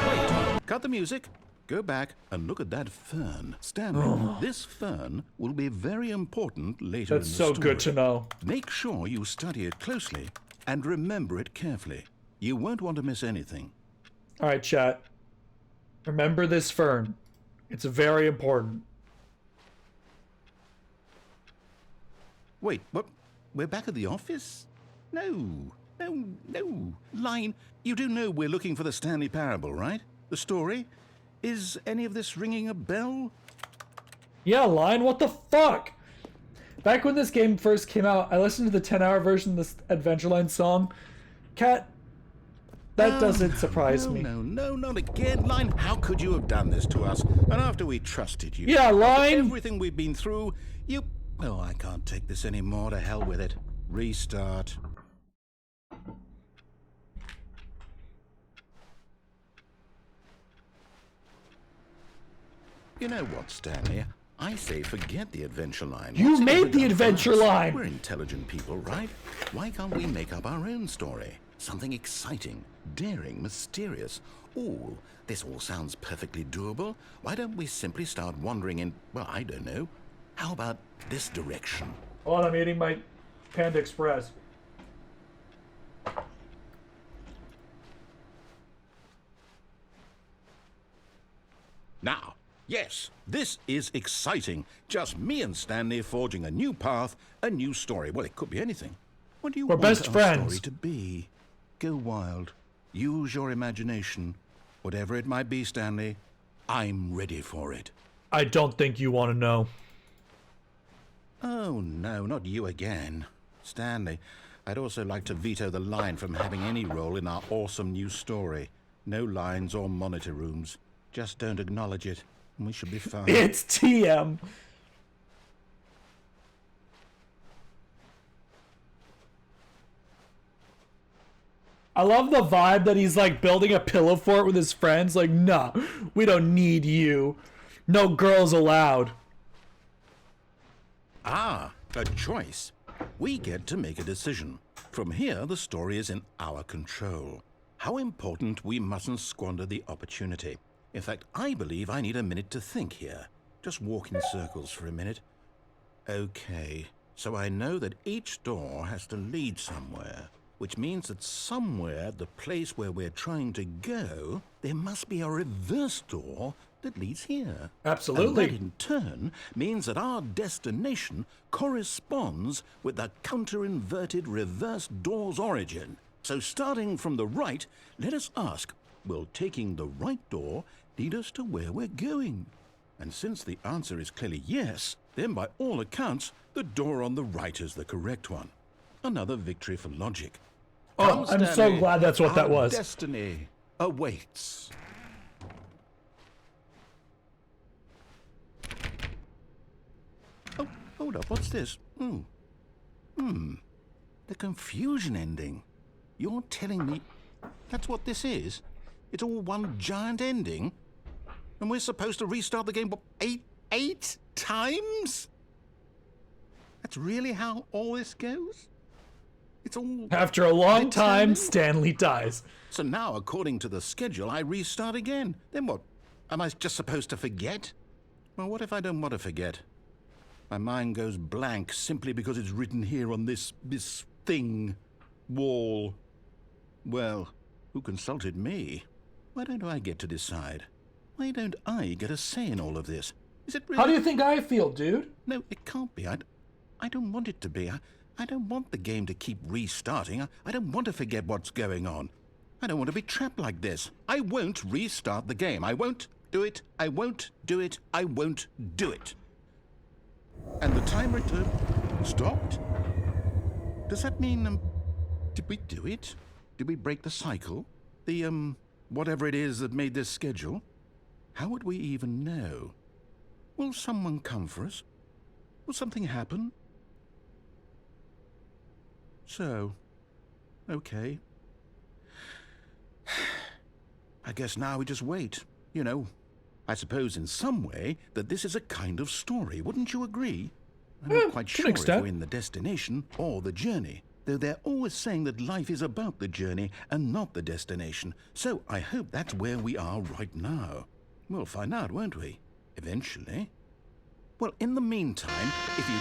C: Wait, cut the music. Go back and look at that fern. Stanley, this fern will be very important later in the
A: That's
C: story.
A: so good to know.
C: Make sure you study it closely and remember it carefully. You won't want to miss anything.
A: Alright, chat. Remember this fern. It's very important.
C: Wait, what? We're back at the office? No. Line, you do know we're looking for the Stanley Parable, right? The story? Is any of this ringing a bell?
A: Yeah, Line, what the fuck? Back when this game first came out, I listened to the 10-hour version of this Adventureline song. Cat, that doesn't surprise me.
C: No, not again. Line, how could you have done this to us? And after we trusted you.
A: Yeah, Line.
C: After everything we've been through, you... Oh, I can't take this anymore. To hell with it. Restart. You know what, Stanley? I say forget the adventure line.
A: You
C: What's it
A: made
C: ever
A: the
C: done for
A: adventure
C: us?
A: line!
C: We're intelligent people, right? Why can't we make up our own story? Something exciting, daring, mysterious. Ooh, this all sounds perfectly doable. Why don't we simply start wandering in, well, I don't know. How about this direction?
A: Hold on, I'm eating my Panda Express.
C: Now, yes, this is exciting. Just me and Stanley forging a new path, a new story. Well, it could be anything. What do you
A: We're
C: want
A: best
C: our
A: friends.
C: story to be? Go wild. Use your imagination. Whatever it might be, Stanley, I'm ready for it.
A: I don't think you want to know.
C: Oh, no, not you again. Stanley, I'd also like to veto the line from having any role in our awesome new story. No lines or monitor rooms. Just don't acknowledge it, and we should be fine.
A: It's TM. I love the vibe that he's like building a pillow fort with his friends. Like, nah, we don't need you. No girls allowed.
C: Ah, a choice. We get to make a decision. From here, the story is in our control. How important, we mustn't squander the opportunity. In fact, I believe I need a minute to think here. Just walk in circles for a minute. Okay, so I know that each door has to lead somewhere, which means that somewhere, the place where we're trying to go, there must be a reverse door that leads here.
A: Absolutely.
C: And that in turn means that our destination corresponds with the counter-inverted reverse door's origin. So starting from the right, let us ask, will taking the right door lead us to where we're going? And since the answer is clearly yes, then by all accounts, the door on the right is the correct one. Another victory for logic.
A: Oh,
C: Come,
A: I'm so
C: Stanley,
A: glad that's what that
C: our
A: was.
C: Destiny awaits. Oh, hold up, what's this? The confusion ending. You're telling me that's what this is? It's all one giant ending? And we're supposed to restart the game, what, eight times? That's really how all this goes? It's all...
A: After a long
C: It's
A: time,
C: Stanley?
A: Stanley dies.
C: So now, according to the schedule, I restart again. Then what? Am I just supposed to forget? Well, what if I don't want to forget? My mind goes blank simply because it's written here on this thing, wall. Well, who consulted me? Why don't I get to decide? Why don't I get a say in all of this? Is it really...
A: How do you think I feel, dude?
C: No, it can't be. I don't want it to be. I don't want the game to keep restarting. I don't want to forget what's going on. I don't want to be trapped like this. I won't restart the game. I won't do it. I won't do it. I won't do it. And the timer stopped? Does that mean, did we do it? Did we break the cycle? The, whatever it is that made this schedule? How would we even know? Will someone come for us? Will something happen? So, okay. I guess now we just wait, you know. I suppose in some way that this is a kind of story, wouldn't you agree? I'm not quite
A: to an
C: sure if
A: extent.
C: we're in the destination or the journey, though they're always saying that life is about the journey and not the destination. So I hope that's where we are right now. We'll find out, won't we? Eventually. Well, in the meantime, if you...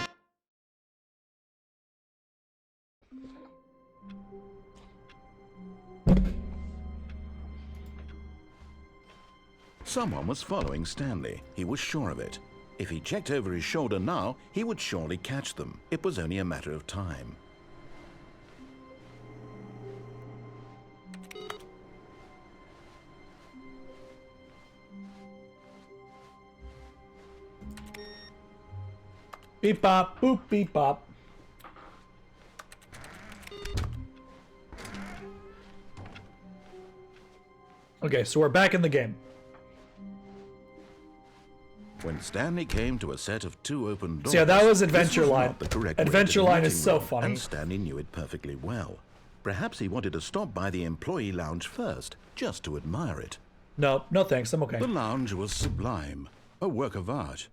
C: Someone was following Stanley. He was sure of it. If he checked over his shoulder now, he would surely catch them. It was only a matter of time.
A: Beep bop, boop beep bop. Okay, so we're back in the game.
C: When Stanley came to a set of two open doors,
A: So yeah, that was
C: this
A: Adventure Line.
C: not the correct way to
A: Adventure
C: the
A: Line is
C: meeting
A: so
C: room,
A: funny.
C: And Stanley knew it perfectly well. Perhaps he wanted to stop by the employee lounge first, just to admire it.
A: No, no thanks, I'm okay.
C: The lounge was sublime, a work of art.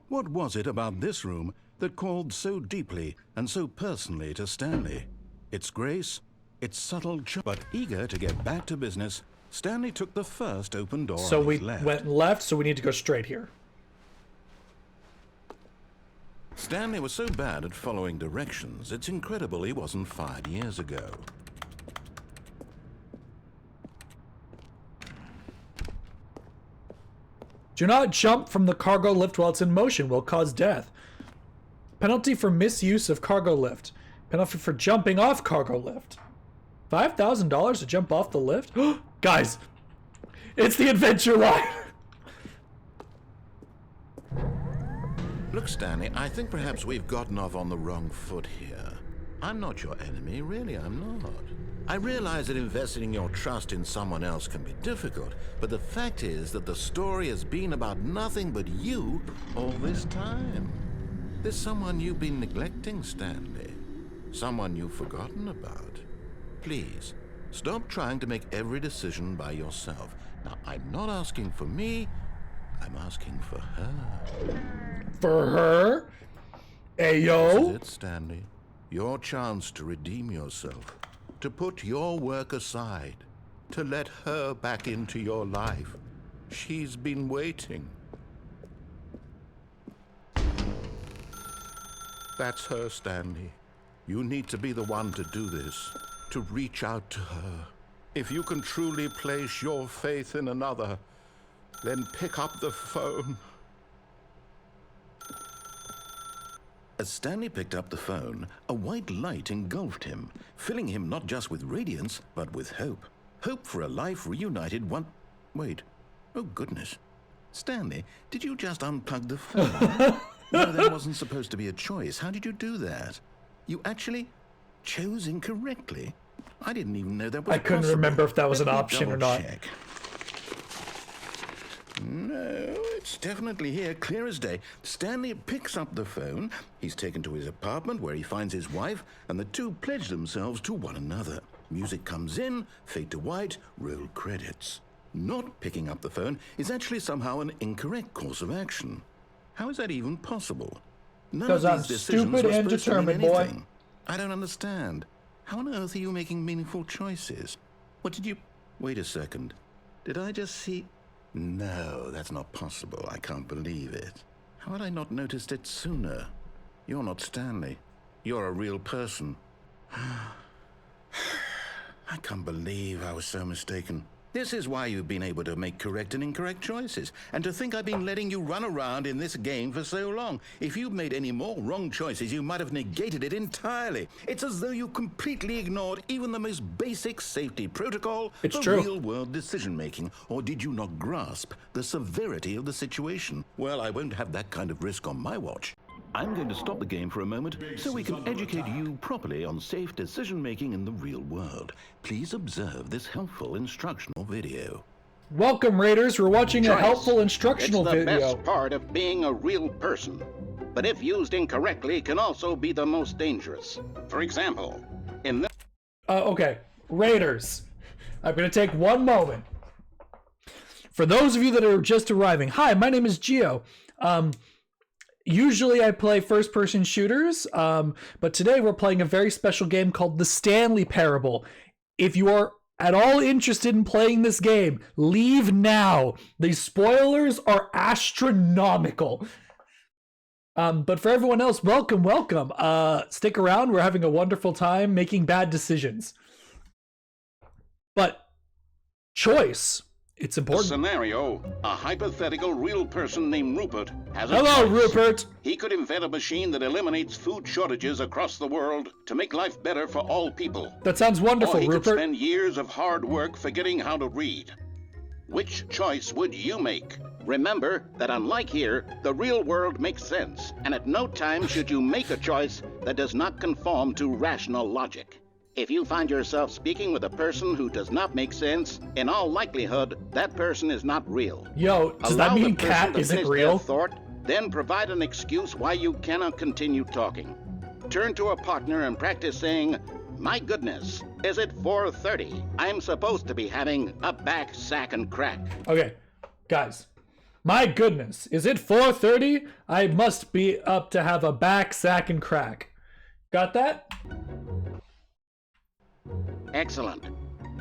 C: What was it about this room that called so deeply and so personally to Stanley? Its grace, its subtle but eager to get back to business, Stanley took the first open door
A: So
C: on
A: we
C: his left.
A: went left, so we need to go straight here.
C: Stanley was so bad at following directions, it's incredible he wasn't fired years ago.
A: Do not jump from the cargo lift while it's in motion, will cause death. Penalty for misuse of cargo lift. Penalty for jumping off cargo lift. $5,000 to jump off the lift? Guys, It's the adventure line.
C: Look, Stanley, I think perhaps we've gotten off on the wrong foot here. I'm not your enemy, really, I'm not. I realize that investing your trust in someone else can be difficult, but the fact is that the story has been about nothing but you all this time. There's someone you've been neglecting, Stanley. Someone you've forgotten about. Please, stop trying to make every decision by yourself. Now, I'm not asking for me, I'm asking for her.
A: For her? Hey,
C: This
A: yo.
C: is it, Stanley. Your chance to redeem yourself. To put your work aside. To let her back into your life. She's been waiting. That's her, Stanley. You need to be the one to do this. To reach out to her. If you can truly place your faith in another, then pick up the phone. As Stanley picked up the phone, a white light engulfed him, filling him not just with radiance, but with hope. Hope for a life reunited one... Wait. Oh, goodness. Stanley, did you just unplug the phone? No, that wasn't supposed to be a choice. How did you do that? You actually chose incorrectly. I didn't even know that was
A: I couldn't
C: possible.
A: remember if that was an
C: Let me
A: option or not.
C: double-check. No, it's definitely here, clear as day. Stanley picks up the phone. He's taken to his apartment where he finds his wife, and the two pledge themselves to one another. Music comes in, fade to white, roll credits. Not picking up the phone is actually somehow an incorrect course of action. How is that even possible? None of
A: 'Cause I'm
C: these decisions
A: stupid
C: were
A: and
C: supposed to mean
A: determined, boy.
C: anything. I don't understand. How on earth are you making meaningful choices? What did you... Wait a second. Did I just see... No, that's not possible. I can't believe it. How had I not noticed it sooner? You're not Stanley. You're a real person. I can't believe I was so mistaken. This is why you've been able to make correct and incorrect choices. And to think I've been letting you run around in this game for so long. If you'd made any more wrong choices, you might have negated it entirely. It's as though you completely ignored even the most basic safety protocol
A: It's
C: for
A: true.
C: real-world decision-making. Or did you not grasp the severity of the situation? Well, I won't have that kind of risk on my watch. I'm going to stop the game for a moment so we can educate you properly on safe decision-making in the real world. Please observe this helpful instructional video.
A: Welcome, Raiders. We're watching a
H: Choice.
A: helpful instructional
H: It's the
A: video.
H: best part of being a real person, but if used incorrectly can also be the most dangerous. For example, in this
A: Okay, Raiders. I'm going to take one moment. For those of you that are just arriving, hi, my name is Gio. Usually I play first-person shooters, but today we're playing a very special game called the Stanley Parable. If you are at all interested in playing this game, leave now. The spoilers are astronomical. But for everyone else, welcome. Stick around. We're having a wonderful time making bad decisions. But choice, it's important.
H: scenario, a hypothetical real person named Rupert has a
A: Hello,
H: choice.
A: Rupert.
H: He could invent a machine that eliminates food shortages across the world to make life better for all people.
A: That sounds
H: Or
A: wonderful,
H: he could
A: Rupert.
H: spend years of hard work forgetting how to read. Which choice would you make? Remember that unlike here, the real world makes sense, and at no time should you make a choice that does not conform to rational logic. If you find yourself speaking with a person who does not make sense, in all likelihood, that person is not real.
A: Yo, does
H: Allow
A: that
H: the
A: mean
H: person
A: Cat
H: to
A: isn't
H: finish
A: real?
H: their thought, then provide an excuse why you cannot continue talking. Turn to a partner and practice saying, "My goodness, is it 4:30? I'm supposed to be having a back sack and crack."
A: Okay, guys. My goodness, is it 4:30? I must be up to have a back, sack, and crack. Got that?
H: Excellent.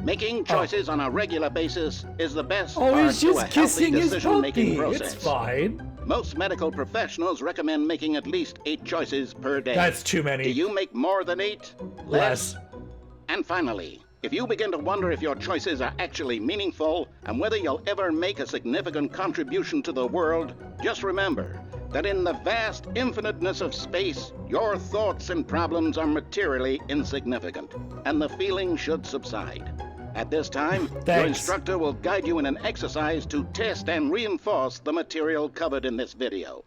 H: Making choices on a regular basis is the best
A: Oh,
H: part
A: he's
H: to a
A: just
H: healthy
A: kissing his
H: decision-making
A: puppy.
H: process.
A: It's fine.
H: Most medical professionals recommend making at least 8 choices per day.
A: That's too many.
H: Do you make more than 8?
A: Less.
H: And finally, if you begin to wonder if your choices are actually meaningful and whether you'll ever make a significant contribution to the world, just remember that in the vast infiniteness of space, your thoughts and problems are materially insignificant, and the feeling should subside. At this time, your
A: Thanks.
H: instructor will guide you in an exercise to test and reinforce the material covered in this video.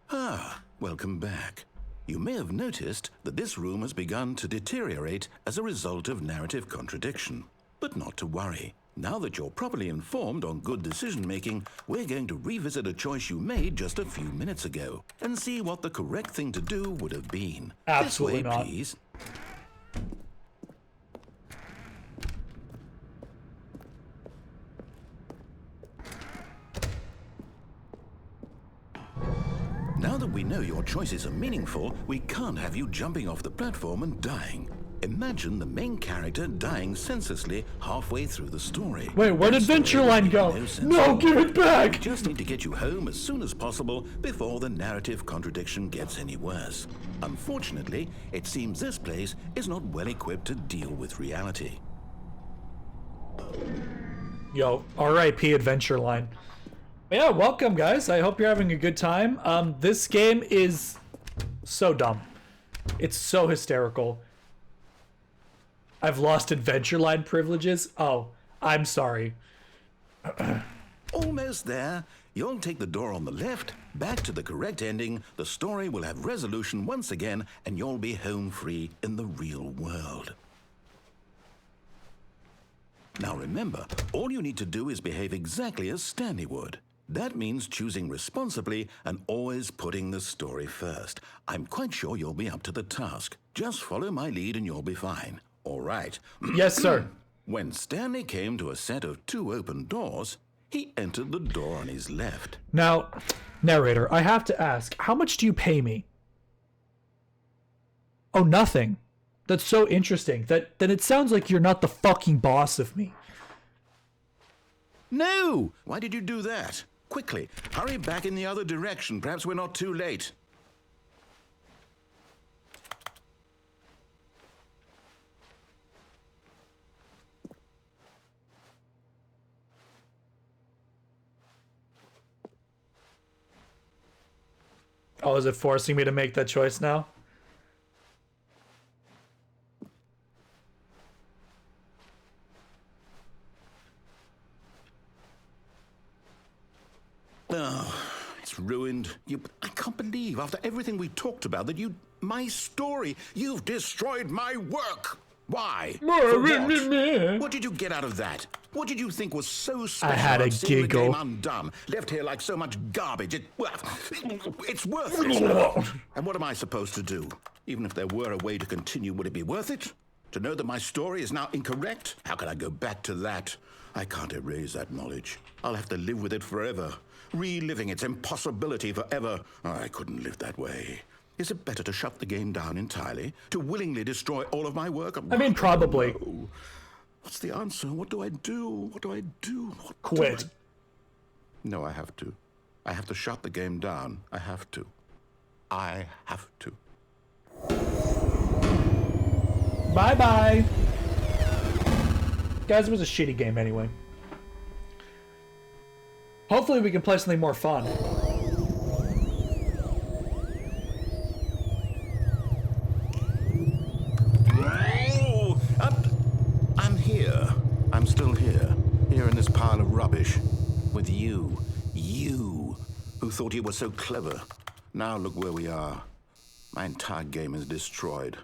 C: Ah, welcome back. You may have noticed that this room has begun to deteriorate as a result of narrative contradiction. But not to worry. Now that you're properly informed on good decision-making, we're going to revisit a choice you made just a few minutes ago and see what the correct thing to do would have been.
A: Absolutely
C: this way,
A: not.
C: please. Now that we know your choices are meaningful, we can't have you jumping off the platform and dying. Imagine the main character dying senselessly halfway through the story.
A: Wait, where'd
C: That story
A: Adventure
C: would
A: Line
C: make
A: go?
C: sense
A: No,
C: at all.
A: give it
C: We
A: back!
C: just need to get you home as soon as possible before the narrative contradiction gets any worse. Unfortunately, it seems this place is not well equipped to deal with reality.
A: Yo, R.I.P. Adventure Line. Yeah, welcome guys. I hope you're having a good time. This game is so dumb. It's so hysterical. I've lost Adventure Line privileges. Oh, I'm sorry.
C: Almost there. You'll take the door on the left, back to the correct ending, the story will have resolution once again, and you'll be home free in the real world. Now remember, all you need to do is behave exactly as Stanley would. That means choosing responsibly and always putting the story first. I'm quite sure you'll be up to the task. Just follow my lead and you'll be fine. All right.
A: Yes, sir.
C: When Stanley came to a set of 2 open doors, he entered the door on his left.
A: Now, narrator, I have to ask, how much do you pay me? Oh, nothing. That's so interesting. Then it sounds like you're not the fucking boss of me.
C: No! Why did you do that? Quickly, hurry back in the other direction. Perhaps we're not too late.
A: Oh, is it forcing me to make that choice now?
C: Oh, it's ruined. I can't believe, after everything we talked about, that my story, you've destroyed my work. Why? For what? What did you get out of that? What did you think was so special?
A: I had a
C: about seeing
A: giggle.
C: The game undone, left here like so much garbage. It's worthless now. And what am I supposed to do? Even if there were a way to continue, would it be worth it? To know that my story is now incorrect? How can I go back to that? I can't erase that knowledge. I'll have to live with it forever. Reliving its impossibility forever. I couldn't live that way. Is it better to shut the game down entirely? To willingly destroy all of my work?
A: I mean, probably.
C: No. What's the answer? What do I do? What do I do?
A: Quit.
C: No, I have to. I have to shut the game down. I have to. I have to.
A: Bye-bye. Guys, it was a shitty game anyway. Hopefully we can play something more fun.
C: Oh, I'm here. I'm still here. Here in this pile of rubbish. With you. You, who thought you were so clever. Now look where we are. My entire game is destroyed.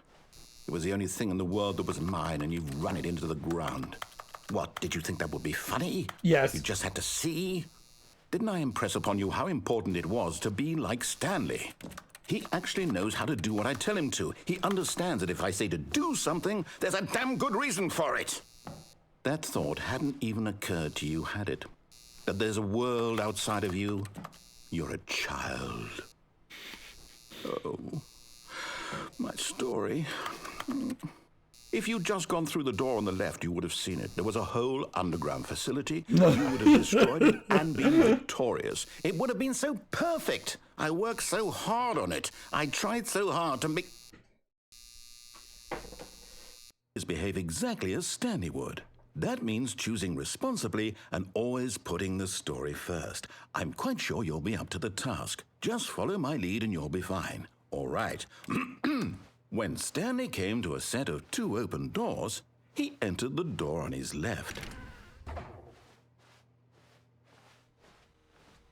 C: It was the only thing in the world that was mine, and you've run it into the ground. What, did you think that would be funny?
A: Yes.
C: You just had to see? Didn't I impress upon you how important it was to be like Stanley? He actually knows how to do what I tell him to. He understands that if I say to do something, there's a damn good reason for it. That thought hadn't even occurred to you, had it? That there's a world outside of you? You're a child. Oh, my story. If you'd just gone through the door on the left, you would have seen it. There was a whole underground facility. You would have destroyed it and been victorious. It would have been so perfect. I worked so hard on it. I tried so hard to make... behave exactly as Stanley would. That means choosing responsibly and always putting the story first. I'm quite sure you'll be up to the task. Just follow my lead and you'll be fine. All right. When Stanley came to a set of 2 open doors, he entered the door on his left.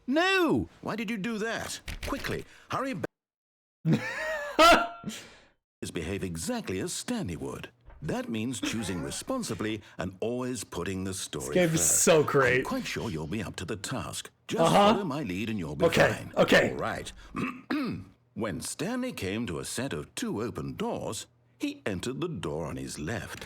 C: No! Why did you do that? Quickly, hurry back. Behave exactly as Stanley would. That means choosing responsibly and always putting the story
A: This game is
C: first.
A: so great.
C: I'm quite sure you'll be up to the task. Just follow my lead and you'll be fine.
A: Okay.
C: All right. When Stanley came to a set of 2 open doors, he entered the door on his left.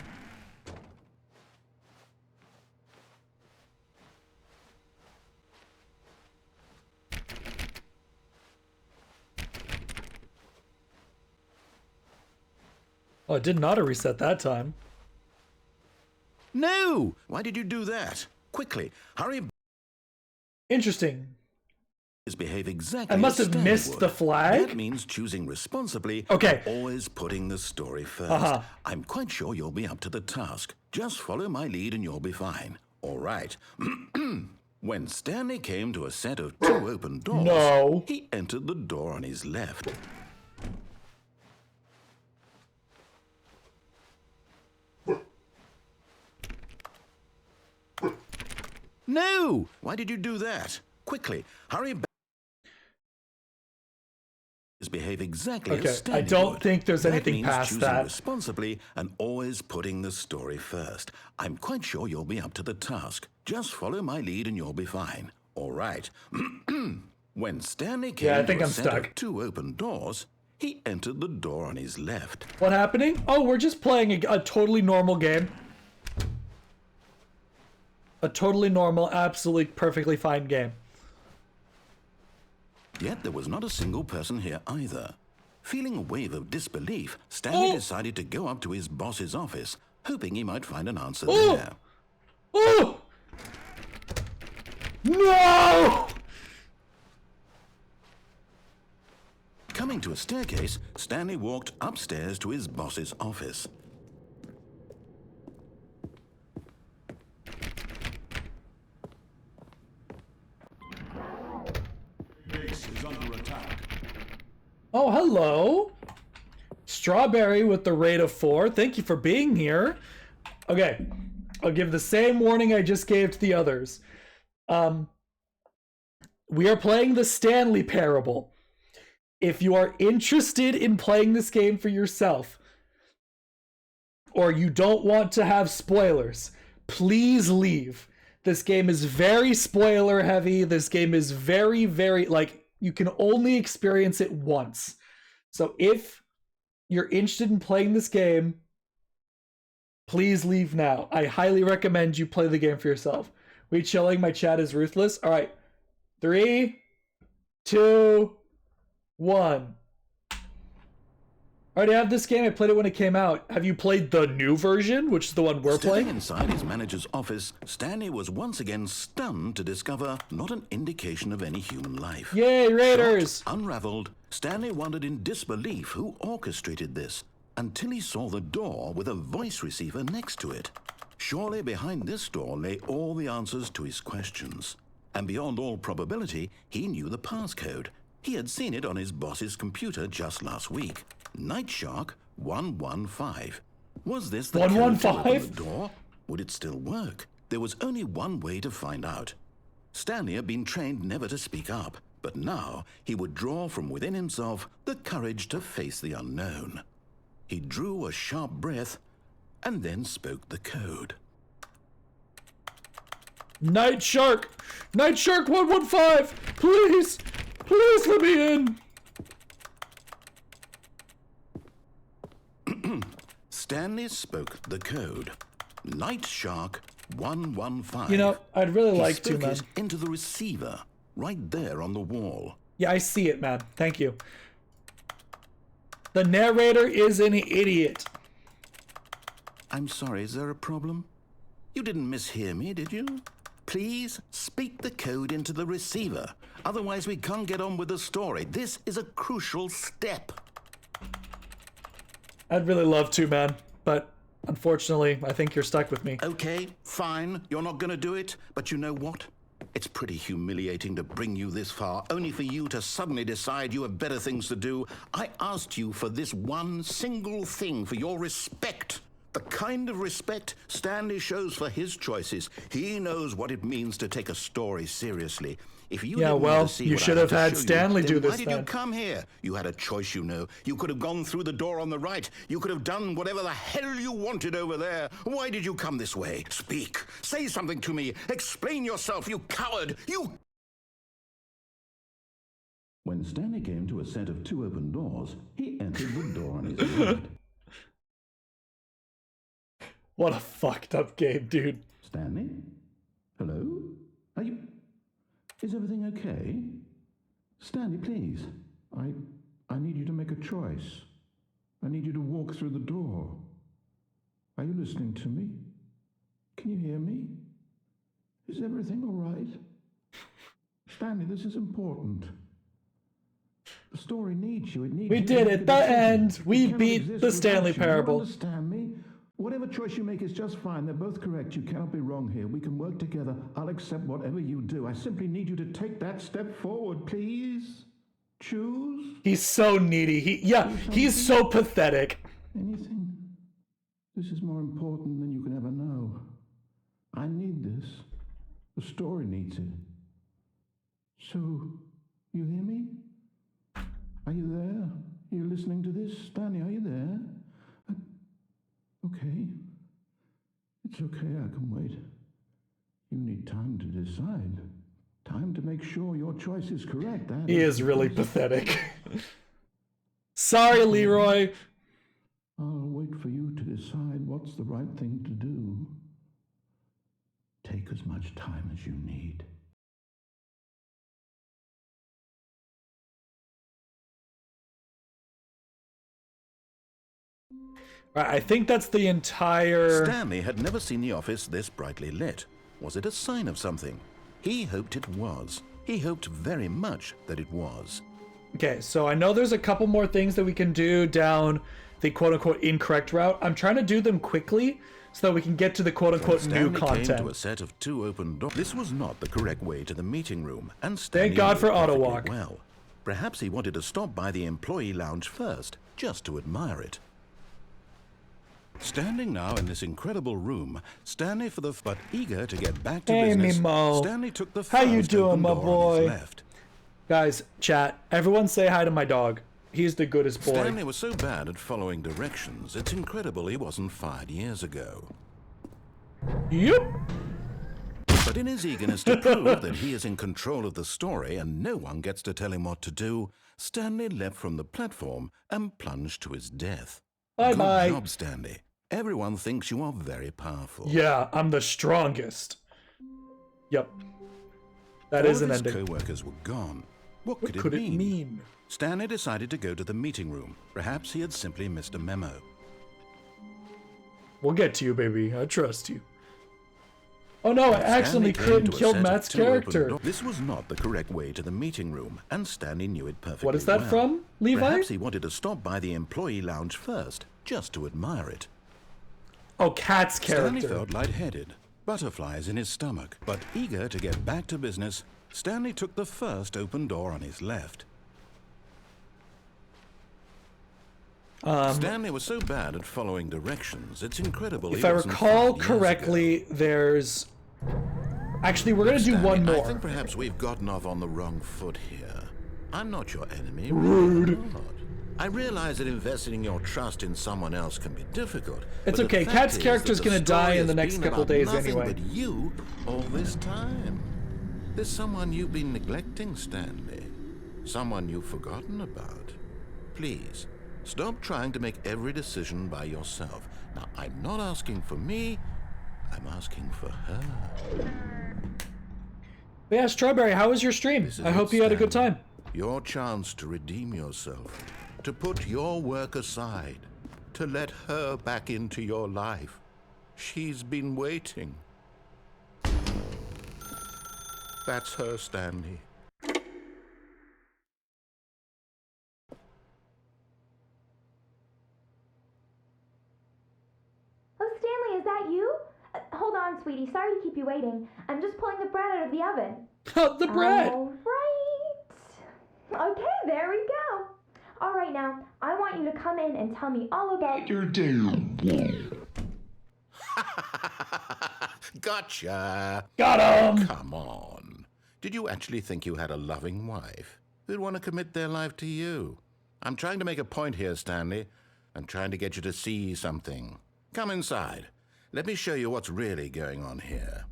A: Oh, it didn't auto reset that time.
C: No! Why did you do that? Quickly, hurry.
A: Interesting.
C: Behave exactly.
A: I must have
C: Stanley
A: missed
C: would.
A: the flag.
C: That means choosing responsibly.
A: Okay.
C: And always putting the story first. I'm quite sure you'll be up to the task. Just follow my lead and you'll be fine. All right. When Stanley came to a set of 2 open doors, he entered the door on his left. No! Why did you do that? Quickly, hurry back. Behave exactly as Stanley
A: I don't
C: would.
A: think there's
C: That
A: anything
C: means
A: past
C: choosing
A: that.
C: responsibly and always putting the story first. I'm quite sure you'll be up to the task. Just follow my lead and you'll be fine. All right. When Stanley came
A: I think
C: to a
A: I'm
C: set
A: stuck.
C: of 2 open doors, he entered the door on his left.
A: What happening? Oh, we're just playing a totally normal game. A totally normal, absolutely perfectly fine game.
C: Yet there was not a single person here either. Feeling a wave of disbelief, Stanley decided to go up to his boss's office, hoping he might find an answer there.
A: Oh! No!
C: Coming to a staircase, Stanley walked upstairs to his boss's office.
A: Oh, hello. Strawberry with the rate of 4. Thank you for being here. Okay. I'll give the same warning I just gave to the others. We are playing the Stanley Parable. If you are interested in playing this game for yourself, or you don't want to have spoilers, please leave. This game is very spoiler heavy. This game is very, very, like, you can only experience it once. So if you're interested in playing this game, please leave now. I highly recommend you play the game for yourself. We chilling? My chat is ruthless. All right. 3, 2, 1. I already have this game. I played it when it came out. Have you played the new version, which is the one we're playing?
C: Inside his manager's office, Stanley was once again stunned to discover not an indication of any human life.
A: Yay, Raiders!
C: Shocked, unraveled, Stanley wondered in disbelief who orchestrated this, until he saw the door with a voice receiver next to it. Surely behind this door lay all the answers to his questions. And beyond all probability, he knew the passcode. He had seen it on his boss's computer just last week. Night Shark 115. Was this the code to
A: 115?
C: open the door? Would it still work? There was only one way to find out. Stanley had been trained never to speak up, but now he would draw from within himself the courage to face the unknown. He drew a sharp breath and then spoke the code.
A: Night Shark! Night Shark 115! Please! Please let me in!
C: Stanley spoke the code. Night Shark 115.
A: You know, I'd really like to,
C: spoke
A: man.
C: it into the receiver, right there on the wall.
A: Yeah, I see it, man. Thank you. The narrator is an idiot.
C: I'm sorry, is there a problem? You didn't mishear me, did you? Please speak the code into the receiver. Otherwise, we can't get on with the story. This is a crucial step.
A: I'd really love to, man. But unfortunately, I think you're stuck with me.
C: Okay, fine. You're not going to do it. But you know what? It's pretty humiliating to bring you this far, only for you to suddenly decide you have better things to do. I asked you for this one single thing, for your respect, The kind of respect Stanley shows for his choices. He knows what it means to take a story seriously. If you
A: Yeah,
C: didn't
A: well,
C: want to see
A: you
C: what I
A: should have
C: to
A: had
C: show you,
A: Stanley
C: then
A: do this
C: why did
A: then.
C: you come here? You had a choice, you know. You could have gone through the door on the right. You could have done whatever the hell you wanted over there. Why did you come this way? Speak. Say something to me. Explain yourself, you coward. You... When Stanley came to a set of 2 open doors, he entered the door on his right.
A: What a fucked up game, dude.
C: Stanley? Hello? Are you... Is everything okay? Stanley, please. I need you to make a choice. I need you to walk through the door. Are you listening to me? Can you hear me? Is everything all right? Stanley, this is important. The story needs you. It needs
A: We
C: you to
A: did
C: make
A: it.
C: a
A: The
C: decision.
A: end. We
C: It cannot
A: beat
C: exist
A: the
C: without
A: Stanley
C: you. You
A: Parable.
C: understand me? Whatever choice you make is just fine. They're both correct. You cannot be wrong here. We can work together. I'll accept whatever you do. I simply need you to take that step forward, please. Choose
A: He's so needy. He's so pathetic.
C: anything. This is more important than you can ever know. I need this. The story needs it. So, you hear me? Are you there? Are you listening to this? Stanley, are you there? Okay. It's okay, I can wait. You need time to decide. Time to make sure your choice is correct.
A: He is really pathetic. Sorry, Leroy.
C: I'll wait for you to decide what's the right thing to do. Take as much time as you need.
A: Right, I think that's the entire...
C: Stanley had never seen the office this brightly lit. Was it a sign of something? He hoped it was. He hoped very much that it was.
A: Okay, so I know there's a couple more things that we can do down the quote-unquote incorrect route. I'm trying to do them quickly so that we can get to the quote-unquote new
C: Stanley
A: content.
C: came to a set of 2 open doors. This was not the correct way to the meeting room, and Stanley
A: Thank God
C: knew
A: for
C: it perfectly
A: AutoWalk.
C: well. Perhaps he wanted to stop by the employee lounge first, just to admire it. Standing now in this incredible room, Stanley but eager to get back to
A: Hey,
C: business,
A: Mimo.
C: Stanley took the
A: How you
C: first
A: doing,
C: open
A: my
C: door on
A: boy?
C: his left.
A: Guys, chat, everyone say hi to my dog. He's the goodest boy.
C: Stanley was so bad at following directions, it's incredible he wasn't fired years ago.
A: Yep.
C: But in his eagerness to prove that he is in control of the story and no one gets to tell him what to do, Stanley leapt from the platform and plunged to his death.
A: Bye-bye.
C: Good job, Stanley. Everyone thinks you are very powerful.
A: Yeah, I'm the strongest. Yep. That is an
C: All of
A: ending.
C: his co-workers were gone. What
A: What
C: could it mean? Stanley decided to go to the meeting room. Perhaps he had simply missed a memo.
A: We'll get to you, baby. I trust you. Oh no, I accidentally
C: Stanley came
A: crit and
C: to a
A: killed
C: set of
A: Matt's
C: 2 open
A: character.
C: doors. This was not the correct way to the meeting room, and Stanley knew it perfectly
A: What is that
C: well.
A: from, Levi?
C: Perhaps he wanted to stop by the employee lounge first, just to admire it.
A: Oh, Cat's
C: Stanley
A: character.
C: felt lightheaded, butterflies in his stomach, but eager to get back to business, Stanley took the first open door on his left. Stanley was so bad at following directions, it's incredible
A: If
C: he
A: I
C: wasn't
A: recall
C: fired years
A: correctly,
C: ago.
A: there's... Actually, we're gonna do
C: Stanley,
A: one
C: I
A: more.
C: think perhaps we've gotten off on the wrong foot here. I'm not your enemy.
A: Rude.
C: Really not. I realize that investing your trust in someone else can be difficult.
A: It's
C: but
A: okay,
C: the fact
A: Cat's
C: is
A: character's
C: that the
A: gonna die
C: story
A: in the
C: has
A: next
C: been
A: couple
C: about
A: days
C: nothing
A: anyway.
C: But you all this time. There's someone you've been neglecting, Stanley. Someone you've forgotten about. Please, stop trying to make every decision by yourself. Now, I'm not asking for me, I'm asking for her.
A: Yeah, Strawberry, how was your stream?
C: This is
A: I hope you had a good
C: Stanley.
A: time.
C: Your chance to redeem yourself, to put your work aside, to let her back into your life. She's been waiting. That's her, Stanley.
I: Oh, Stanley, is that you? Hold on, sweetie. Sorry to keep you waiting. I'm just pulling the bread out of the oven.
A: The bread!
I: All right. Okay, there we go. All right, now, I want you to come in and tell me all about your day.
D: Gotcha.
A: Got him!
C: Come on. Did you actually think you had a loving wife who'd want to commit their life to you? I'm trying to make a point here, Stanley. I'm trying to get you to see something. Come inside. Let me show you what's really going on here.